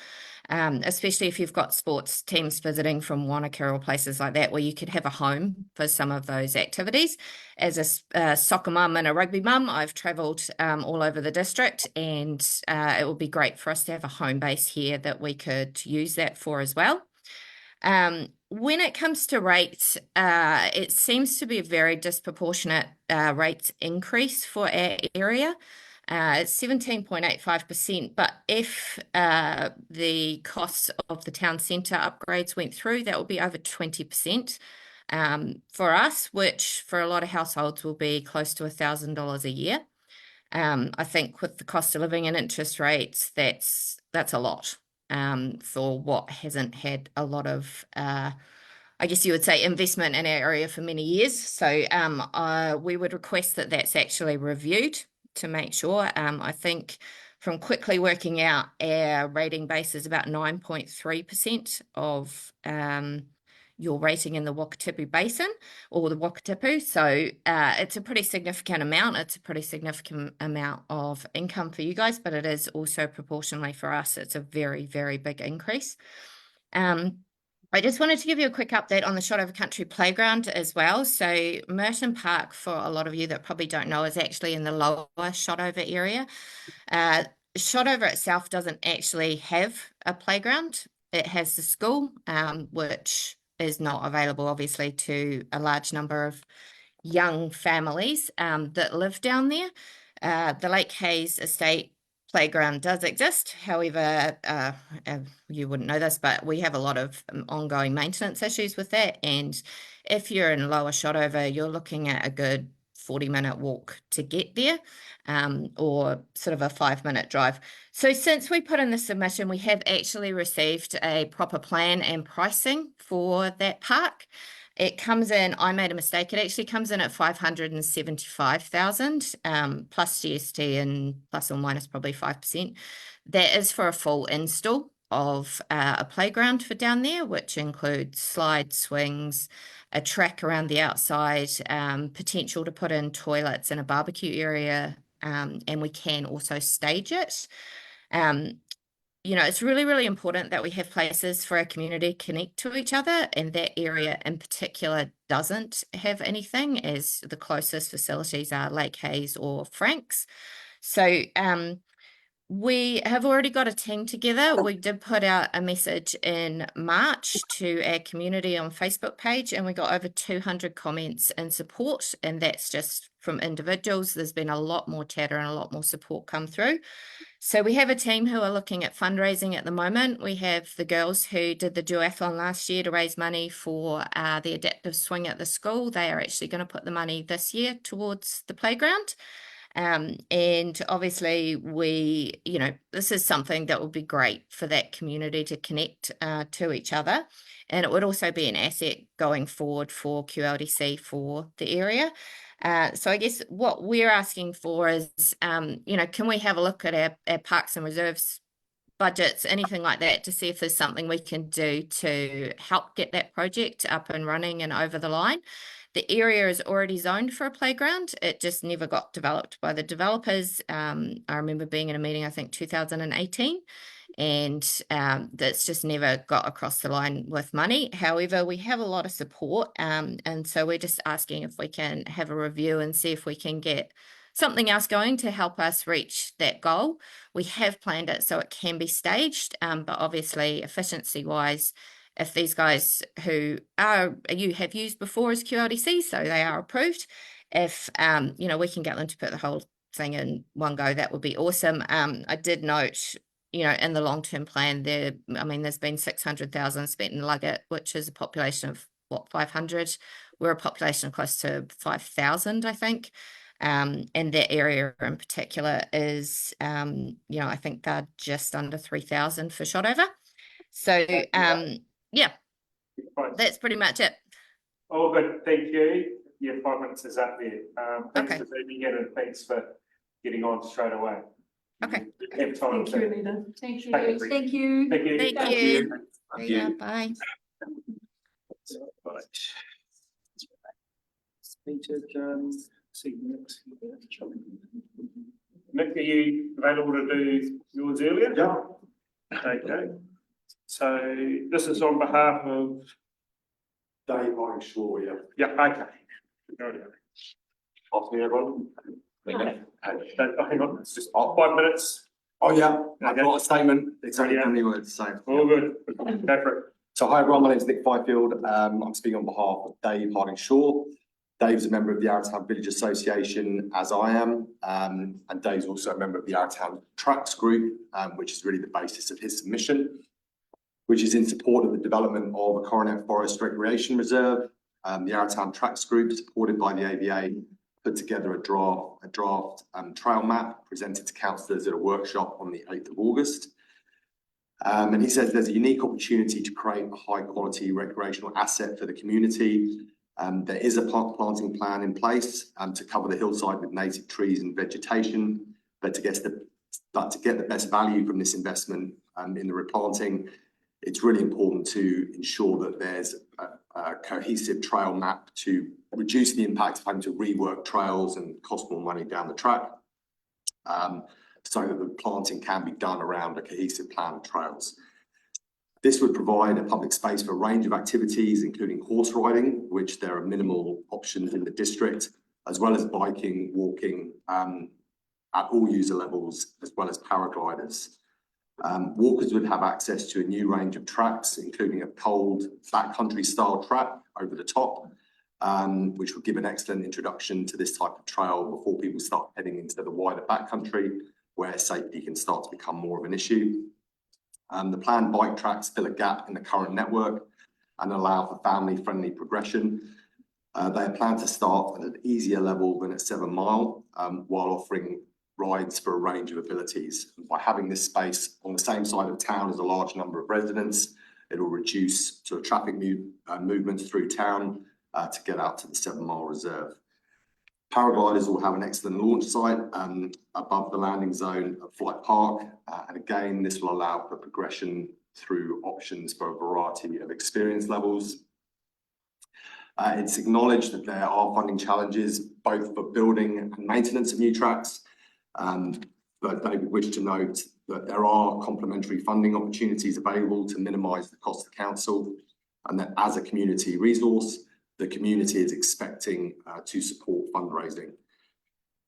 Especially if you've got sports teams visiting from Wanaka or places like that, where you could have a home for some of those activities. As a soccer mum and a rugby mum, I've travelled all over the district, and it would be great for us to have a home base here that we could use that for as well. When it comes to rates, it seems to be a very disproportionate rates increase for our area. It's 17.85%, but if the costs of the town centre upgrades went through, that would be over 20% for us, which for a lot of households will be close to $1,000 a year. I think with the cost of living and interest rates, that's a lot for what hasn't had a lot of I guess you would say investment in our area for many years. So we would request that that's actually reviewed to make sure. I think from quickly working out, our rating base is about 9.3% of your rating in the Wakatipu Basin or the Wakatipu. So it's a pretty significant amount. It's a pretty significant amount of income for you guys, but it is also proportionally for us. It's a very, very big increase. I just wanted to give you a quick update on the Shotover Country Playground as well. So Merton Park, for a lot of you that probably don't know, is actually in the lower Shotover area. Shotover itself doesn't actually have a playground. It has the school, which is not available, obviously, to a large number of young families that live down there. The Lake Hayes Estate playground does exist. However, you wouldn't know this, but we have a lot of ongoing maintenance issues with that. And if you're in Lower Shotover, you're looking at a good 40-minute walk to get there, or sort of a 5-minute drive. So since we put in the submission, we have actually received a proper plan and pricing for that park. It comes in, I made a mistake, it actually comes in at 575,000 plus GST and plus or minus probably 5%. That is for a full install of a playground for down there, which includes slide swings, a track around the outside, potential to put in toilets and a barbecue area, and we can also stage it. You know, it's really, really important that we have places for our community to connect to each other, and that area in particular doesn't have anything, as the closest facilities are Lake Hayes or Franks. So We have already got a team together. We did put out a message in March to our community on Facebook page, and we got over 200 comments in support, and that's just from individuals. There's been a lot more chatter and a lot more support come through. So we have a team who are looking at fundraising at the moment. We have the girls who did the duathlon last year to raise money for the adaptive swing at the school. They are actually going to put the money this year towards the playground. And obviously this is something that would be great for that community to connect to each other. And it would also be an asset going forward for QLDC for the area. So I guess what we're asking for is, can we have a look at our parks and reserves budgets, anything like that, to see if there's something we can do to help get that project up and running and over the line. The area is already zoned for a playground. It just never got developed by the developers. I remember being in a meeting, I think 2018, and that's just never got across the line with money. However, we have a lot of support, and so we're just asking if we can have a review and see if we can get something else going to help us reach that goal. We have planned it so it can be staged, but obviously efficiency-wise, if these guys who you have used before as QLDC, so they are approved, if we can get them to put the whole thing in one go, that would be awesome. I did note, in the long-term plan there's been 600,000 spent in Luggett, which is a population of 500. We're a population of close to 5,000, I think. And that area in particular is, I think they're just under 3,000 for Shotover. So, yeah, that's pretty much it. All good, thank you. Yeah, 5 minutes is up there. Thanks for being in, and thanks for getting on straight away. Okay. Have time Thank you, Anita. Thank you. Thank you. Thank you. Thank you. Thank you. Yeah, bye. Right. Nick, are you available to do yours earlier? Yeah. Okay. So this is on behalf of Dave, I'm sure, yeah. Yeah, okay. Afternoon, everyone. Hang on, it's just 5 minutes. Oh, yeah, I've got a statement. It's only how many words, so. All good. Go for it. So hi everyone, my name is Nick Fifield. I'm speaking on behalf of Dave Harding-Shaw. Dave's a member of the Arrowtown Village Association, as I am, and Dave's also a member of the Arrowtown Tracks Group, which is really the basis of his submission, which is in support of the development of a Coronet Forest Recreation Reserve. The Arrowtown Tracks Group, supported by the AVA, put together a draft trail map presented to councillors at a workshop on the 8th of August. And he says there's a unique opportunity to create a high quality recreational asset for the community. There is a planting plan in place to cover the hillside with native trees and vegetation, but to get the best value from this investment in the replanting, it's really important to ensure that there's a cohesive trail map to reduce the impact of having to rework trails and cost more money down the track, so that the planting can be done around a cohesive plan of trails. This would provide a public space for a range of activities, including horse riding, which there are minimal options in the district, as well as biking, walking at all user levels, as well as paragliders. Walkers would have access to a new range of tracks, including a cold backcountry style track over the top, which would give an excellent introduction to this type of trail before people start heading into the wider backcountry, where safety can start to become more of an issue. The planned bike tracks fill a gap in the current network and allow for family-friendly progression. They are planned to start at an easier level than at 7 Mile, while offering rides for a range of abilities. By having this space on the same side of town as a large number of residents, it will reduce to a traffic movements through town to get out to the 7 Mile Reserve. Paragliders will have an excellent launch site above the landing zone at Flight Park, and again, this will allow for progression through options for a variety of experience levels. It's acknowledged that there are funding challenges both for building and maintenance of new tracks, but they wish to note that there are complementary funding opportunities available to minimise the cost to council, and that as a community resource, the community is expecting to support fundraising.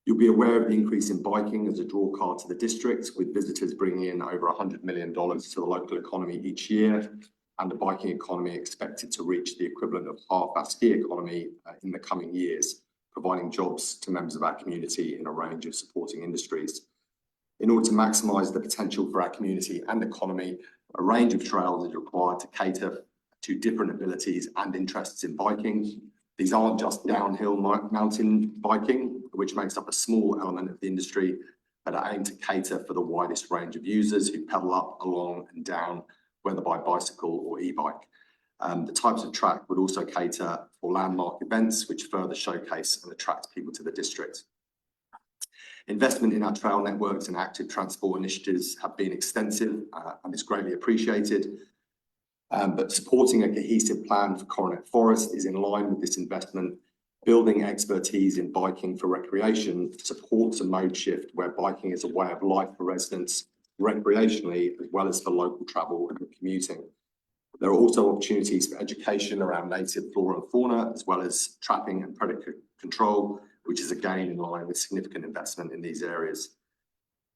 You'll be aware of the increase in biking as a draw card to the district, with visitors bringing in over $100 million to the local economy each year, and the biking economy expected to reach the equivalent of half our ski economy in the coming years, providing jobs to members of our community in a range of supporting industries. In order to maximise the potential for our community and economy, a range of trails is required to cater to different abilities and interests in biking. These aren't just downhill mountain biking, which makes up a small element of the industry, but are aimed to cater for the widest range of users who pedal up, along and down, whether by bicycle or e-bike. The types of track would also cater for landmark events, which further showcase and attract people to the district. Investment in our trail networks and active transport initiatives have been extensive and is greatly appreciated. But supporting a cohesive plan for Coronet Forest is in line with this investment. Building expertise in biking for recreation supports a mode shift where biking is a way of life for residents recreationally, as well as for local travel and commuting. There are also opportunities for education around native flora and fauna, as well as trapping and predator control, which is again in line with significant investment in these areas.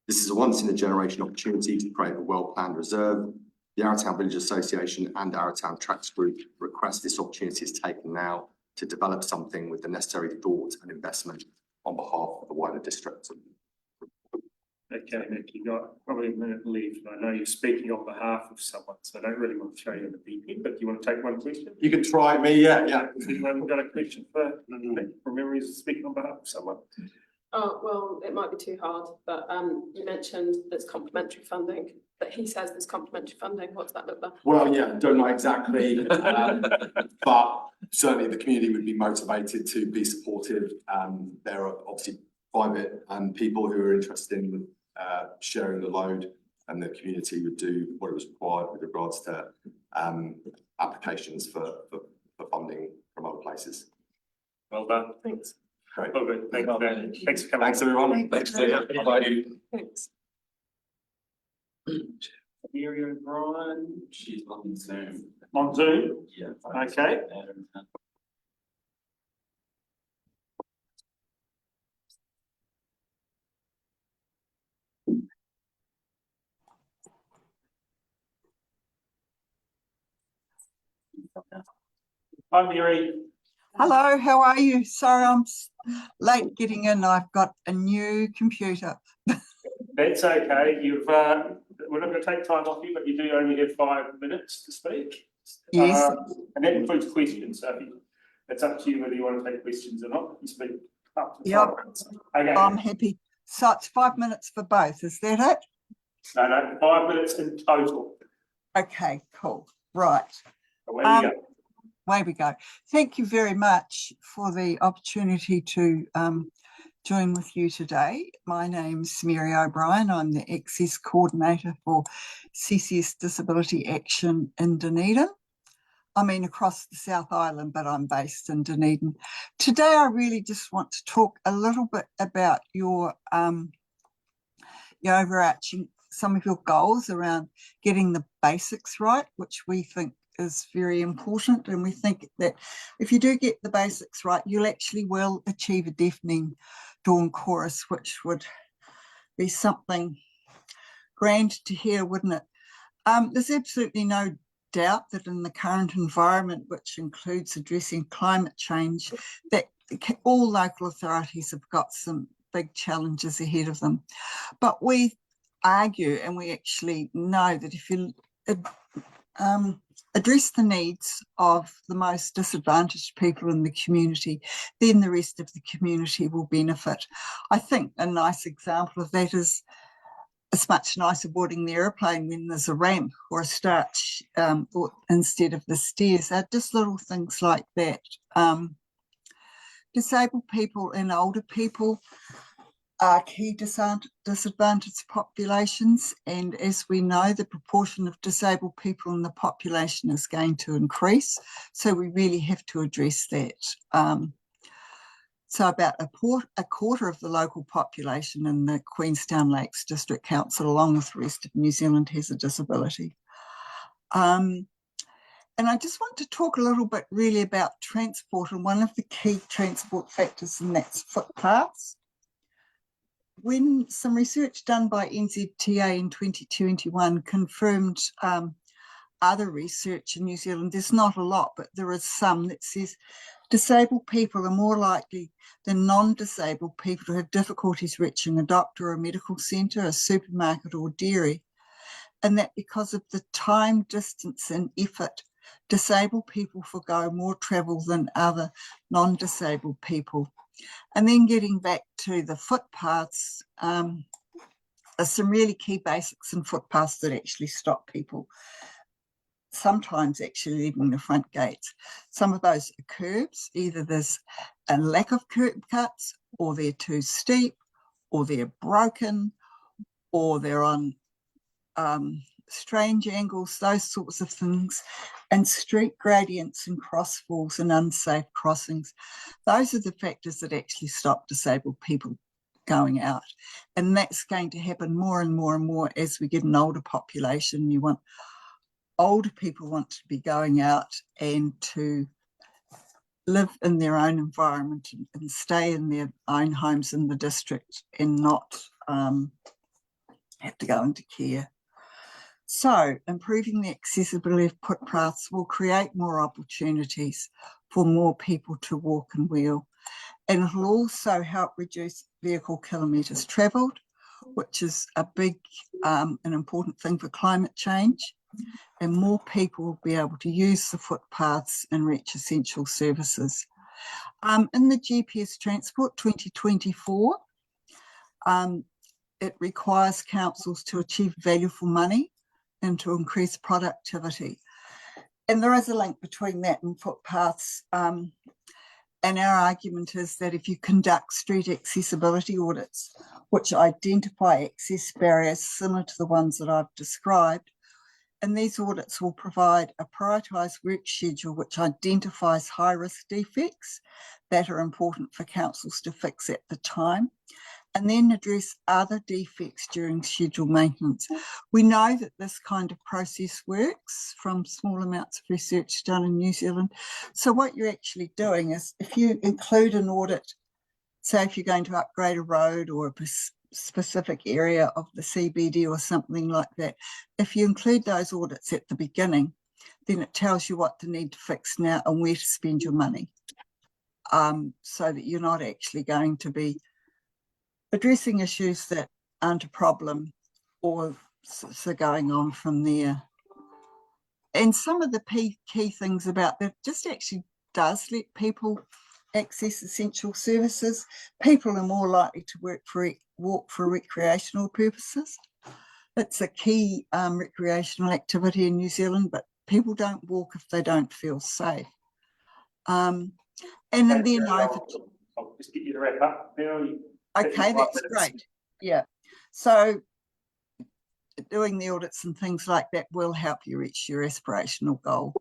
This is a once-in-a-generation opportunity to create a well-planned reserve. The Arrowtown Village Association and Arrowtown Tracks Group request this opportunity is taken now to develop something with the necessary thought and investment on behalf of the wider district. Okay, Nick, you've got probably a minute to leave. I know you're speaking on behalf of someone, so I don't really want to throw you in the deep end, but do you want to take one question? You can try me, yeah. Has anyone got a question for from memories of speaking on behalf of someone? Oh, well, it might be too hard, but you mentioned there's complementary funding, but he says there's complementary funding. What's that look like? Well, yeah, don't know exactly, but certainly the community would be motivated to be supportive. There are obviously private people who are interested in sharing the load, and the community would do what was required with regards to applications for funding from other places. Well done. Thanks. Great. Well, good. Thanks for coming. Thanks, everyone. Thanks. Thanks. Mary O'Brien. She's on Zoom. On Zoom? Yeah. Okay. Hi, Mary. Hello, how are you? Sorry, I'm late getting in. I've got a new computer. That's okay. We're not going to take time off you, but you do only have 5 minutes to speak. Yes. And that includes questions. So it's up to you whether you want to take questions or not. You speak up to 5 Yep. minutes. Okay. I'm happy. So it's 5 minutes for both. Is that it? No, 5 minutes in total. Okay, cool. Right. Away we go. Away we go. Thank you very much for the opportunity to join with you today. My name's Mary O'Brien. I'm the Access Coordinator for CCS Disability Action in Dunedin. I mean across the South Island, but I'm based in Dunedin. Today I really just want to talk a little bit about your overarching, some of your goals around getting the basics right, which we think is very important, and we think that if you do get the basics right, you'll actually will achieve a deafening dawn chorus, which would be something grand to hear, wouldn't it? There's absolutely no doubt that in the current environment, which includes addressing climate change, that all local authorities have got some big challenges ahead of them. But we argue, and we actually know, that if you address the needs of the most disadvantaged people in the community, then the rest of the community will benefit. I think a nice example of that is it's much nicer boarding the airplane when there's a ramp or a start instead of the stairs. Just little things like that. Disabled people and older people are key disadvantaged populations, and as we know, the proportion of disabled people in the population is going to increase, so we really have to address that. So about a quarter of the local population in the Queenstown Lakes District Council, along with the rest of New Zealand, has a disability. And I just want to talk a little bit really about transport, and one of the key transport factors, and that's footpaths. when some research done by NZTA in 2021 confirmed other research in New Zealand, there's not a lot, but there is some that says disabled people are more likely than non-disabled people to have difficulties reaching a doctor, a medical centre, a supermarket or dairy. And that because of the time, distance and effort, disabled people forgo more travel than other non-disabled people. And then getting back to the footpaths, are some really key basics in footpaths that actually stop people, sometimes actually leaving the front gates. Some of those are curbs, either there's a lack of curb cuts, or they're too steep, or they're broken, or they're on strange angles, those sorts of things, and street gradients and crossfalls and unsafe crossings. Those are the factors that actually stop disabled people going out. And that's going to happen more and more and more as we get an older population. Older people want to be going out and to live in their own environment and stay in their own homes in the district and not have to go into care. So improving the accessibility of footpaths will create more opportunities for more people to walk and wheel. And it will also help reduce vehicle kilometres travelled, which is a big and important thing for climate change. And more people will be able to use the footpaths and reach essential services. In the GPS Transport 2024, it requires councils to achieve value for money and to increase productivity. And there is a link between that and footpaths. And our argument is that if you conduct street accessibility audits, which identify access barriers similar to the ones that I've described, and these audits will provide a prioritised work schedule which identifies high-risk defects that are important for councils to fix at the time, and then address other defects during scheduled maintenance. We know that this kind of process works from small amounts of research done in New Zealand. So what you're actually doing is, if you include an audit, say if you're going to upgrade a road or a specific area of the CBD or something like that, if you include those audits at the beginning, then it tells you what to need to fix now and where to spend your money, so that you're not actually going to be addressing issues that aren't a problem or so going on from there. And some of the key things about that just actually does let people access essential services. People are more likely to walk for recreational purposes. It's a key recreational activity in New Zealand, but people don't walk if they don't feel safe. And then I'll just get you to wrap up now. Okay, that's great. Yeah. So doing the audits and things like that will help you reach your aspirational goal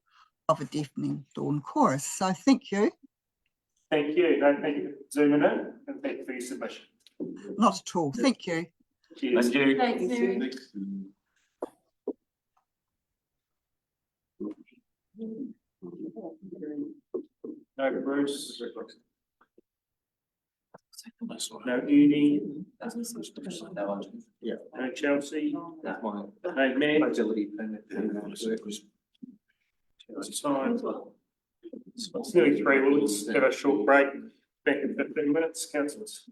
of a deafening dawn chorus. So thank you. Thank you. No, thank you for zooming in, and thank you for your submission. Not at all. Thank you. Cheers. Thank you. Thanks, No, Bruce. No, Uni. Yeah. No, Chelsea. That's mine. No, Meg. Mobility permit. It's fine. It's nearly 3. We'll just have a short break. Back in 15 minutes, councillors.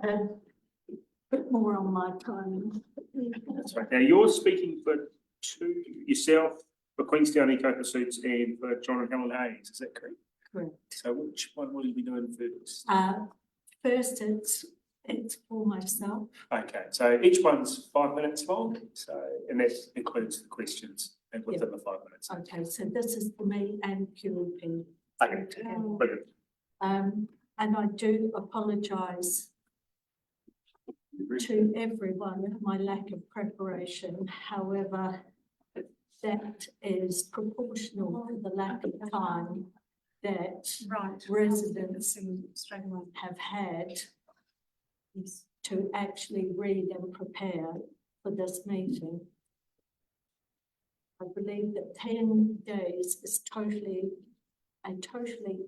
A bit more on my time. That's right. Now, you're speaking for yourself, for Queenstown Eco Pursuits and for John and Helen Hayes, is that correct? Correct. So which one will you be doing first? First, it's for myself. Okay, so each one's 5 minutes long, so, and that includes the questions and within the 5 minutes. Okay, so this is for me and QLP. Okay, brilliant. And I do apologise to everyone for my lack of preparation. However, that is proportional to the lack of time that residents have had to actually read and prepare for this meeting. I believe that 10 days is a totally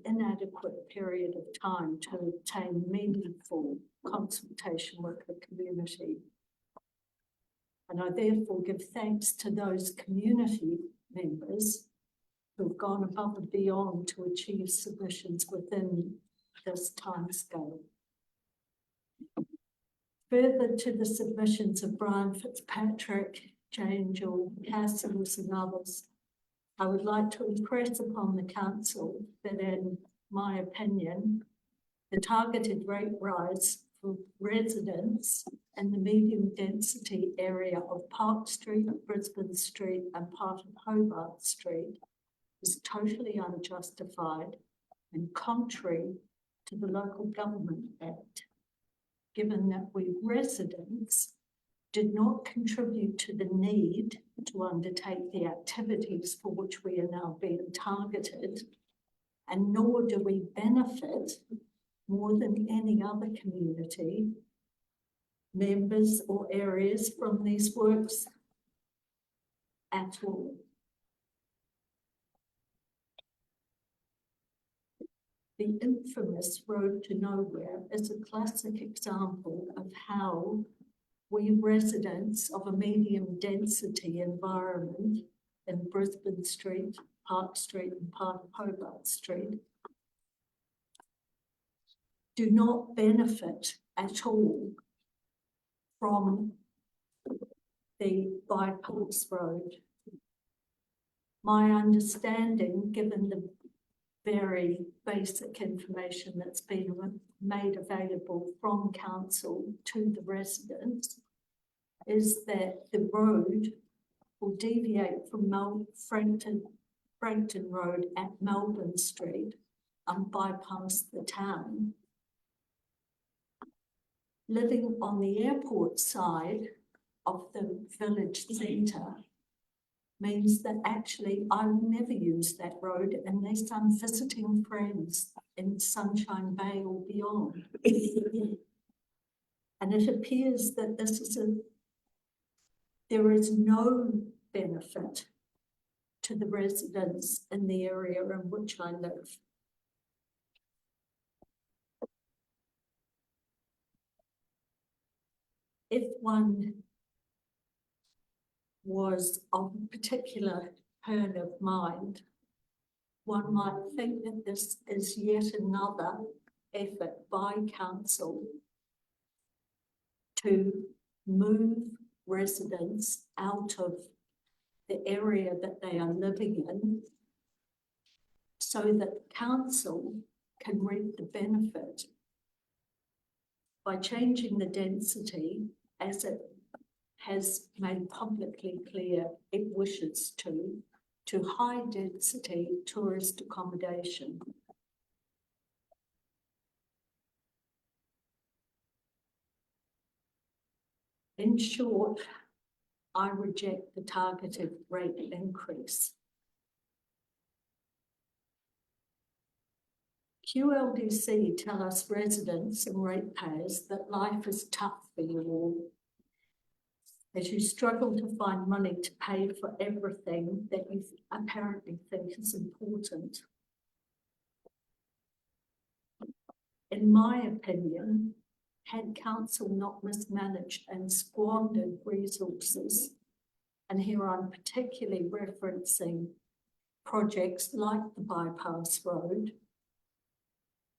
inadequate period of time to obtain meaningful consultation with the community. And I therefore give thanks to those community members who have gone above and beyond to achieve submissions within this timescale. Further to the submissions of Brian Fitzpatrick, Jangel, Castles and others, I would like to impress upon the council that in my opinion, the targeted rate rise for residents in the medium density area of Park Street, Brisbane Street and part of Hobart Street is totally unjustified and contrary to the Local Government Act, given that we residents did not contribute to the need to undertake the activities for which we are now being targeted, and nor do we benefit more than any other community members or areas from these works at all. The infamous Road to Nowhere is a classic example of how we residents of a medium density environment in Brisbane Street, Park Street and part of Hobart Street do not benefit at all from the bypass road. My understanding, given the very basic information that's been made available from council to the residents, is that the road will deviate from Frankton Road at Melbourne Street and bypass the town. Living on the airport side of the village centre means that actually I will never use that road unless I'm visiting friends in Sunshine Bay or beyond. And it appears that there is no benefit to the residents in the area in which I live. If one was of a particular turn of mind, one might think that this is yet another effort by council to move residents out of the area that they are living in so that council can reap the benefit by changing the density as it has made publicly clear it wishes to high density tourist accommodation. In short, I reject the targeted rate increase. QLDC tell us residents and ratepayers that life is tough for you all, as you struggle to find money to pay for everything that you apparently think is important. In my opinion, had council not mismanaged and squandered resources, and here I'm particularly referencing projects like the bypass road,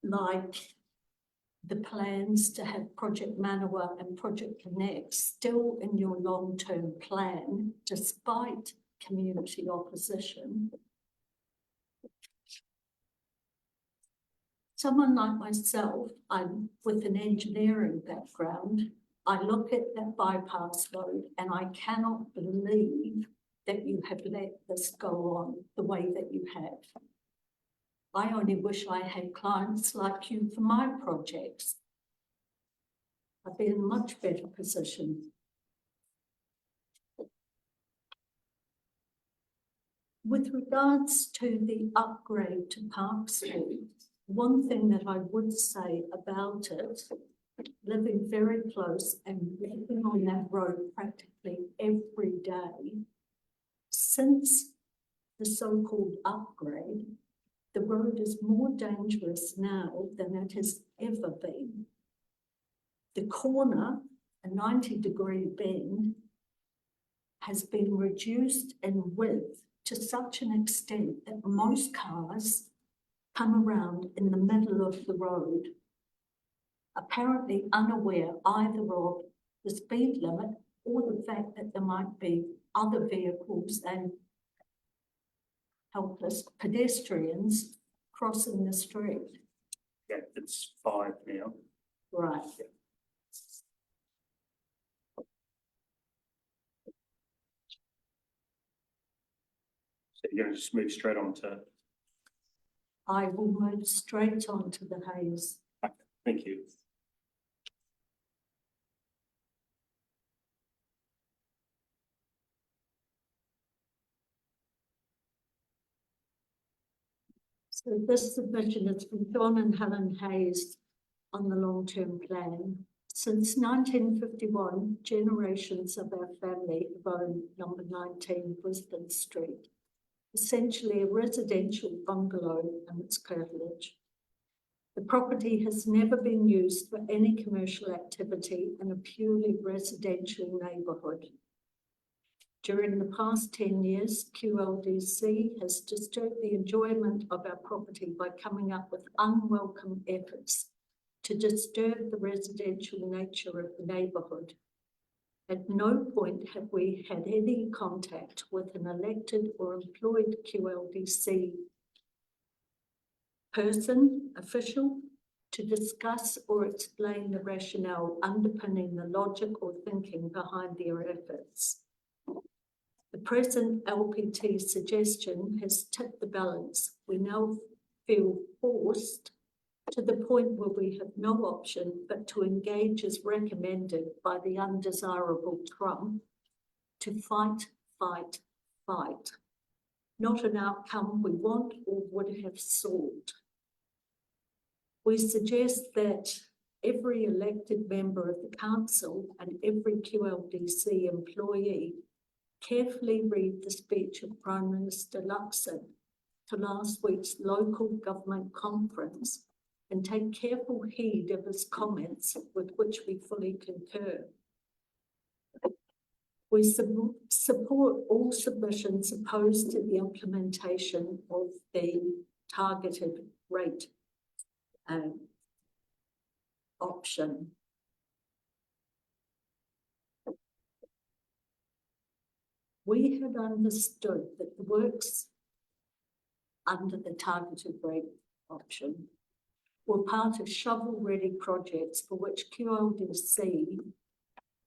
like the plans to have Project Manawa and Project Connect still in your long-term plan, despite community opposition. Someone like myself, I'm with an engineering background, I look at that bypass road and I cannot believe that you have let this go on the way that you have. I only wish I had clients like you for my projects. I'd be in a much better position. With regards to the upgrade to Park Street, one thing that I would say about it, living very close and walking on that road practically every day, since the so-called upgrade, the road is more dangerous now than it has ever been. The corner, a 90-degree bend, has been reduced in width to such an extent that most cars come around in the middle of the road, apparently unaware either of the speed limit or the fact that there might be other vehicles and helpless pedestrians crossing the street. Yeah, it's 5 now. Right. So you're going to just move straight on to. I will move straight on to the haze. Thank you. So this submission is from John and Helen Hayes on the long-term plan. Since 1951, generations of our family have owned number 19 Brisbane Street, essentially a residential bungalow and its curtilage. The property has never been used for any commercial activity in a purely residential neighbourhood. During the past 10 years, QLDC has disturbed the enjoyment of our property by coming up with unwelcome efforts to disturb the residential nature of the neighbourhood. At no point have we had any contact with an elected or employed QLDC person, official, to discuss or explain the rationale underpinning the logic or thinking behind their efforts. The present LPT suggestion has tipped the balance. We now feel forced to the point where we have no option but to engage as recommended by the undesirable Trump to fight, fight, fight. Not an outcome we want or would have sought. We suggest that every elected member of the council and every QLDC employee carefully read the speech of Prime Minister Luxon to last week's local government conference and take careful heed of his comments with which we fully concur. We support all submissions opposed to the implementation of the targeted rate option. We had understood that the works under the targeted rate option were part of shovel-ready projects for which QLDC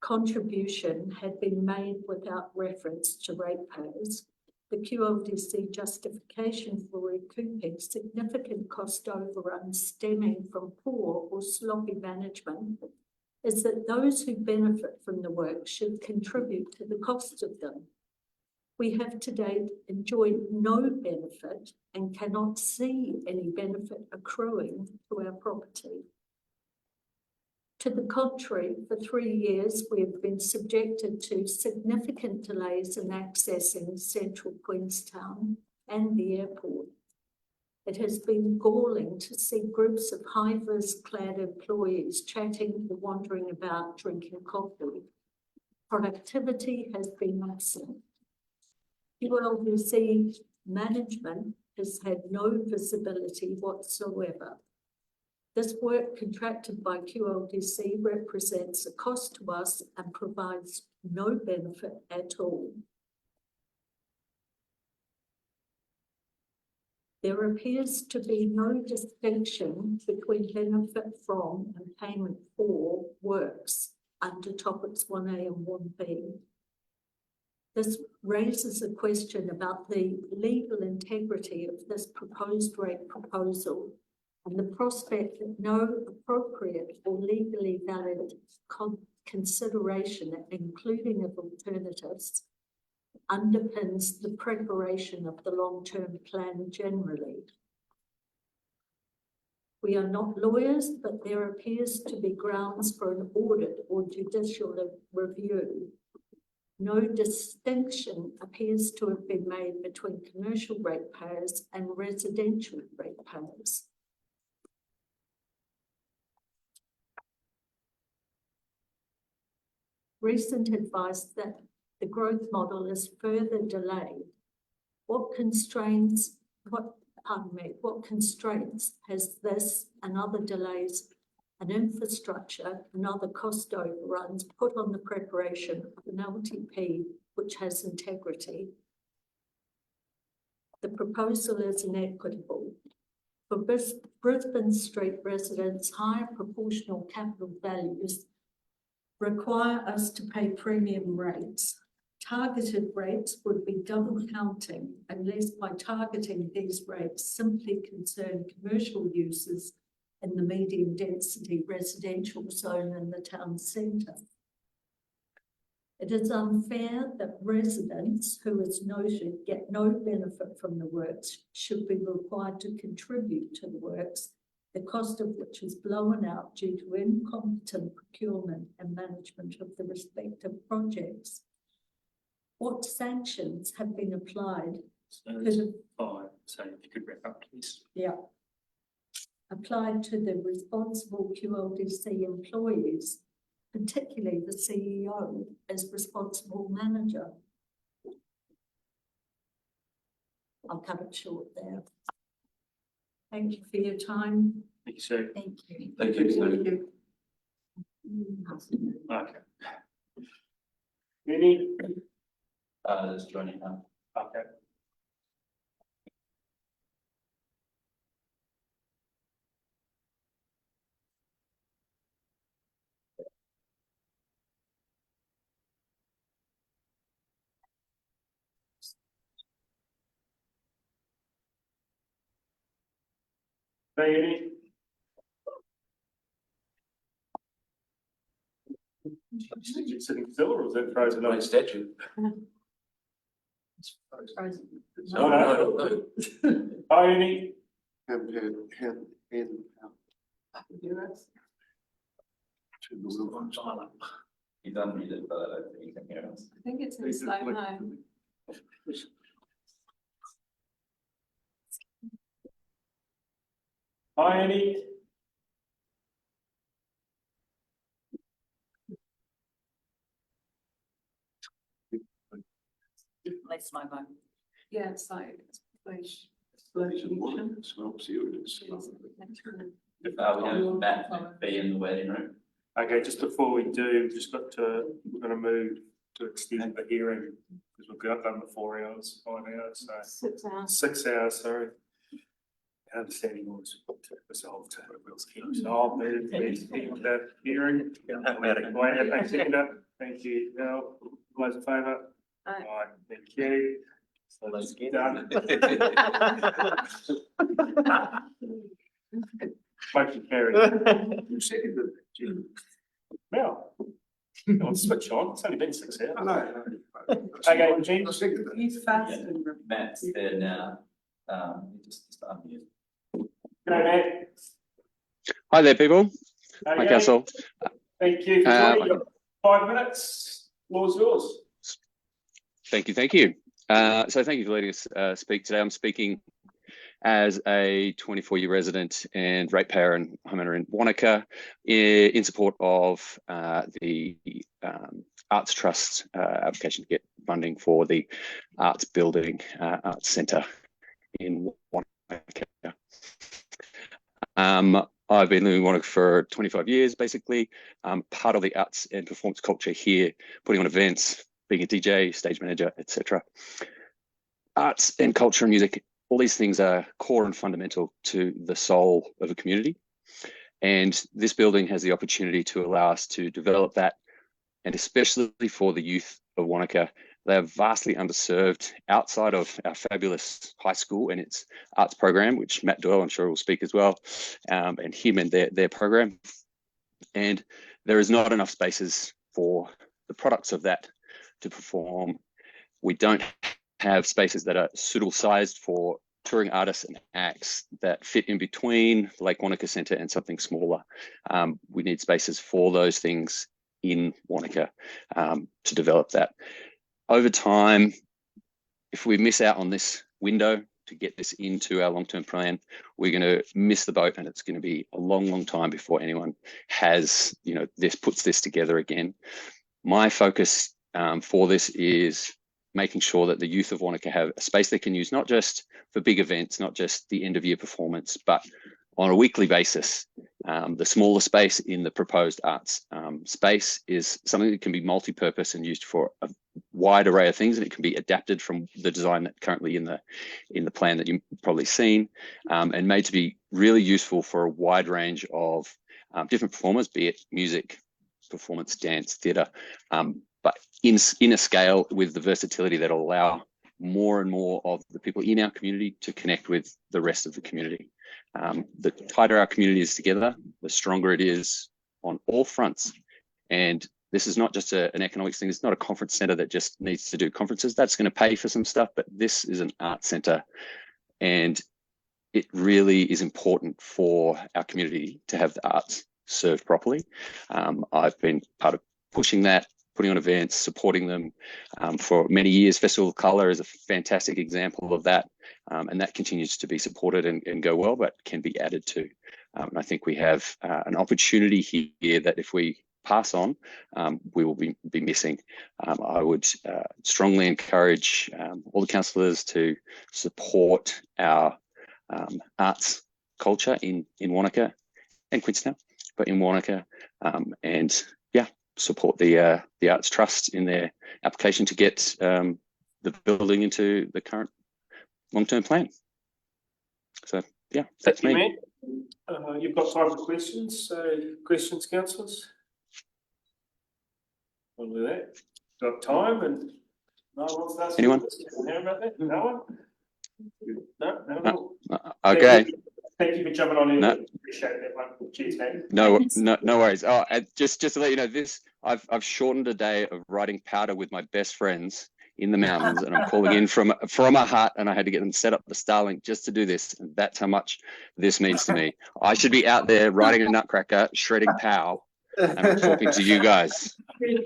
contribution had been made without reference to ratepayers. The QLDC justification for recouping significant cost overruns stemming from poor or sloppy management is that those who benefit from the work should contribute to the cost of them. We have to date enjoyed no benefit and cannot see any benefit accruing to our property. To the contrary, for 3 years, we have been subjected to significant delays in accessing central Queenstown and the airport. It has been galling to see groups of high-vis clad employees chatting or wandering about drinking coffee. Productivity has been absent. QLDC management has had no visibility whatsoever. This work contracted by QLDC represents a cost to us and provides no benefit at all. There appears to be no distinction between benefit from and payment for works under topics 1A and 1B. This raises a question about the legal integrity of this proposed rate proposal and the prospect that no appropriate or legally valid consideration, including of alternatives, underpins the preparation of the long-term plan generally. We are not lawyers, but there appears to be grounds for an audit or judicial review. No distinction appears to have been made between commercial ratepayers and residential ratepayers. Recent advice that the growth model is further delayed. What constraints has this and other delays and infrastructure and other cost overruns put on the preparation of an LTP which has integrity? The proposal is inequitable. For Brisbane Street residents, higher proportional capital values require us to pay premium rates. Targeted rates would be double counting unless by targeting these rates simply concern commercial uses in the medium density residential zone in the town centre. It is unfair that residents who, as noted, get no benefit from the works should be required to contribute to the works, the cost of which is blown out due to incompetent procurement and management of the respective projects. What sanctions have been applied? So if you could wrap up, please. Yeah. Applied to the responsible QLDC employees, particularly the CEO as responsible manager. I'll cut it short there. Thank you for your time. Thank you, Sue. Thank you. Thank you, Sue. Okay. Any? That's joining now. Okay. Any? Sitting still, or is that frozen? My statue. No. Any? You don't need it, but I don't think you can hear us. I think it's in slow mo. Any? Less my vote. Yeah, it's like, it's We have Matt be in the waiting room. Okay, just before we do, we're gonna move to extend the hearing, because we've got done the 4 hours, 5 hours, so 6 hours. 6 hours, sorry. Understanding was resolved. So I'll move to extend the hearing. Thank you. Now, all those in favour? Aye. Thank you. So let's get Done. Motion carried. You seconded it, Jim. Now, let's switch on. It's only been 6 hours. I know. Okay, Jean. I seconded it. He's fast and. Matt's there now. Just unmute. Go, Matt. Hi there, people. Hi, Okay. Council. Thank you for joining. You've got 5 minutes. Floor's yours. Thank you, thank you. So thank you for letting us speak today. I'm speaking as a 24-year resident and ratepayer and homeowner in Wanaka in support of the Arts Trust application to get funding for the Arts Building Arts Centre in Wanaka. I've been living in Wanaka for 25 years, basically. Part of the arts and performance culture here, putting on events, being a DJ, stage manager, etc. Arts and culture and music, all these things are core and fundamental to the soul of a community. And this building has the opportunity to allow us to develop that, and especially for the youth of Wanaka. They are vastly underserved outside of our fabulous high school and its arts program, which Matt Doyle, I'm sure, will speak as well, and him and their program. And there is not enough spaces for the products of that to perform. We don't have spaces that are suitable sized for touring artists and acts that fit in between Lake Wanaka Centre and something smaller. We need spaces for those things in Wanaka to develop that. Over time, if we miss out on this window to get this into our long-term plan, we're going to miss the boat, and it's going to be a long, long time before anyone has, puts this together again. My focus for this is making sure that the youth of Wanaka have a space they can use, not just for big events, not just the end of year performance, but on a weekly basis. The smaller space in the proposed arts space is something that can be multi-purpose and used for a wide array of things, and it can be adapted from the design that currently in the plan that you've probably seen, and made to be really useful for a wide range of different performers, be it music, performance, dance, theatre, but in a scale with the versatility that will allow more and more of the people in our community to connect with the rest of the community. The tighter our community is together, the stronger it is on all fronts. And this is not just an economics thing. It's not a conference centre that just needs to do conferences. That's going to pay for some stuff, but this is an art centre, and it really is important for our community to have the arts served properly. I've been part of pushing that, putting on events, supporting them for many years. Festival of Colour is a fantastic example of that, and that continues to be supported and go well, but can be added to. And I think we have an opportunity here that if we pass on, we will be missing. I would strongly encourage all the councillors to support our arts culture in Wanaka and Queenstown, but in Wanaka, and support the Arts Trust in their application to get the building into the current long-term plan. So that's me. Matt. You've got time for questions. So questions, councillors? We'll do that. Got time, and no one wants to ask anyone? How about that? No one? No. Okay. Thank you for jumping on in. No. Appreciate that one. Cheers, mate. No worries. Oh, and just to let you know, I've shortened a day of riding powder with my best friends in the mountains, and I'm calling in from a hut, and I had to get them set up the Starlink just to do this, and that's how much this means to me. I should be out there riding a nutcracker, shredding pow, and I'm talking to you guys.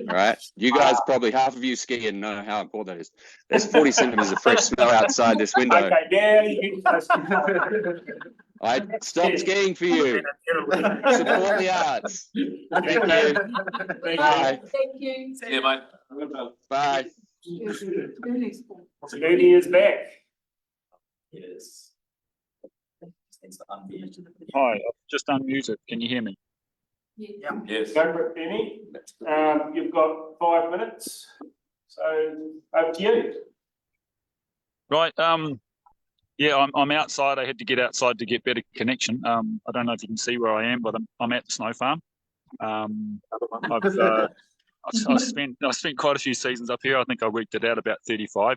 All right, you guys, probably half of you ski and know how important that is. There's 40 centimeters of fresh snow outside this window. Okay, now you can I stopped skiing for you. Support the arts. Thank you. Bye. Thank you. See you, mate. Bye. Moody is back. Yes. Hi, I've just unmuted. Can you hear me? Yeah. Yes. Go for it, Benny. You've got 5 minutes. So over to you. Right. Yeah, I'm outside. I had to get outside to get better connection. I don't know if you can see where I am, but I'm at the snow farm. I've spent quite a few seasons up here. I think I worked it out about 35.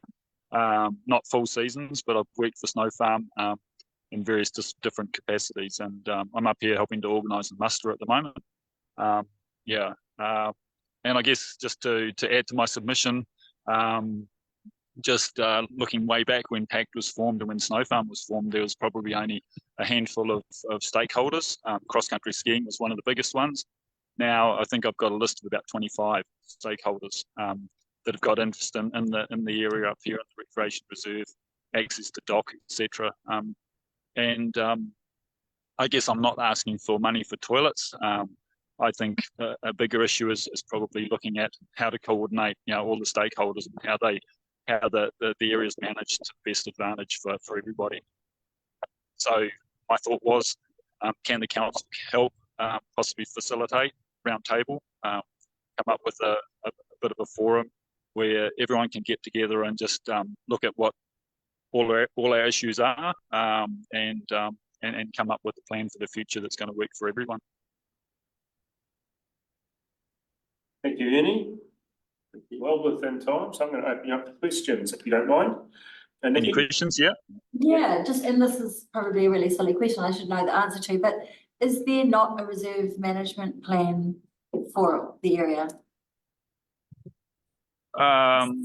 Not full seasons, but I've worked for Snow Farm in various different capacities, and I'm up here helping to organise and muster at the moment. And I guess just to add to my submission, just looking way back when PACT was formed and when Snow Farm was formed, there was probably only a handful of stakeholders. Cross-country skiing was one of the biggest ones. Now I think I've got a list of about 25 stakeholders that have got interest in the area up here in the recreation reserve, access to dock, etc. I guess I'm not asking for money for toilets. I think a bigger issue is probably looking at how to coordinate, all the stakeholders and how the area is managed to best advantage for everybody. So my thought was, Can the council help possibly facilitate round table, come up with a bit of a forum where everyone can get together and just look at what all our issues are, and come up with a plan for the future that's going to work for everyone. Thank you, Ernie. Well within time, so I'm going to open you up to questions if you don't mind. And any questions? Yeah. Yeah, and this is probably a really silly question, I should know the answer to, but is there not a reserve management plan for the area? I'm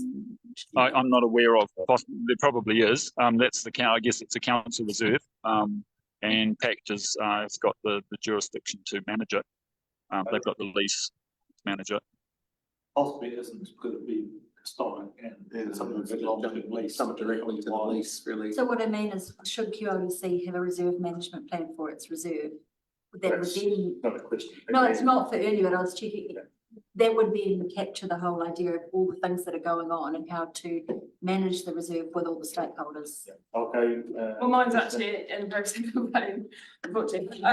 not aware of. There probably is. That's the I guess it's a council reserve, and PACT has got the jurisdiction to manage it. They've got the lease to manage it. Possibly it isn't, could it be historic and something directly to the lease, really. So what I mean is, should QLDC have a reserve management plan for its reserve? That would then, not a question. no, it's not for earlier, but I was checking. That would be capture the whole idea of all the things that are going on and how to manage the reserve with all the stakeholders. Okay. Well, mine's actually in a very simple vein, unfortunately.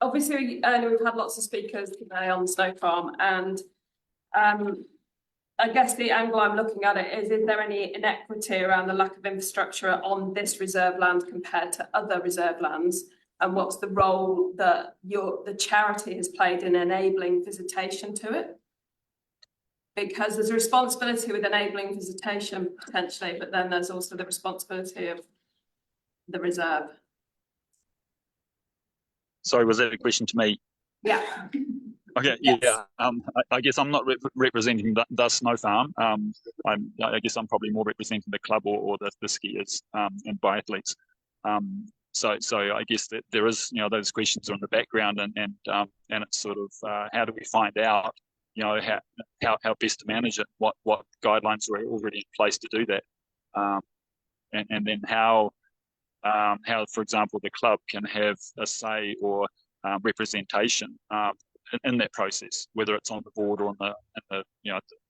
Obviously, we've had lots of speakers today on the Snow Farm, and I guess the angle I'm looking at it is there any inequity around the lack of infrastructure on this reserve land compared to other reserve lands? And what's the role that the charity has played in enabling visitation to it? Because there's a responsibility with enabling visitation potentially, but then there's also the responsibility of the reserve. Sorry, was that a question to me? Yeah. Okay, yes. Yeah. I guess I'm not representing the Snow Farm. I guess I'm probably more representing the club or the skiers and biathletes. So I guess that there is, those questions are in the background, and it's sort of how do we find out, how best to manage it? What guidelines are already in place to do that, and then how, for example, the club can have a say or representation in that process, whether it's on the board or in the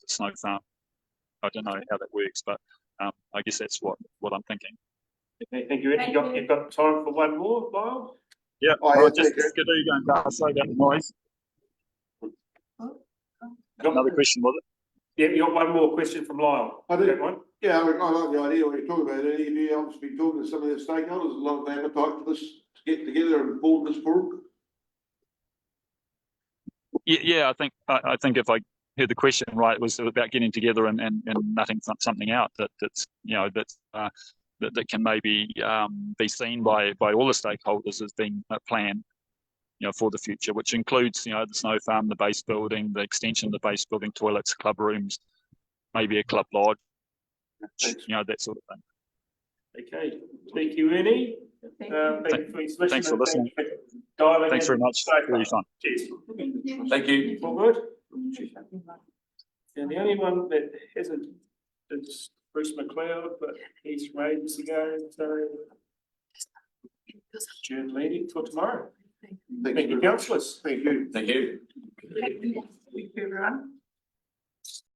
Snow Farm. I don't know how that works, but I guess that's what I'm thinking. Okay, thank you. You've got time for one more, Lyle? Yeah, just good going, Darcy. Sorry about the noise. Another question, was it? Yeah, you got one more question from Lyle. I do. Yeah, I like the idea what you're talking about. You obviously been talking to some of the stakeholders, a lot of appetite for this to get together and form this forum. Yeah, I think if I heard the question right, it was about getting together and nutting something out that can maybe be seen by all the stakeholders as being a plan, for the future, which includes, the Snow Farm, the base building, the extension of the base building, toilets, club rooms, maybe a club lodge, that sort of thing. Okay, thank you, Ernie. Thanks for listening. Thanks very much for your time. Cheers. Thank you. All good. And the only one that hasn't is Bruce McLeod, but he's ready to go. So adjourned meeting for tomorrow. Thank you, councillors. Thank you. Thank you. Thank you, everyone.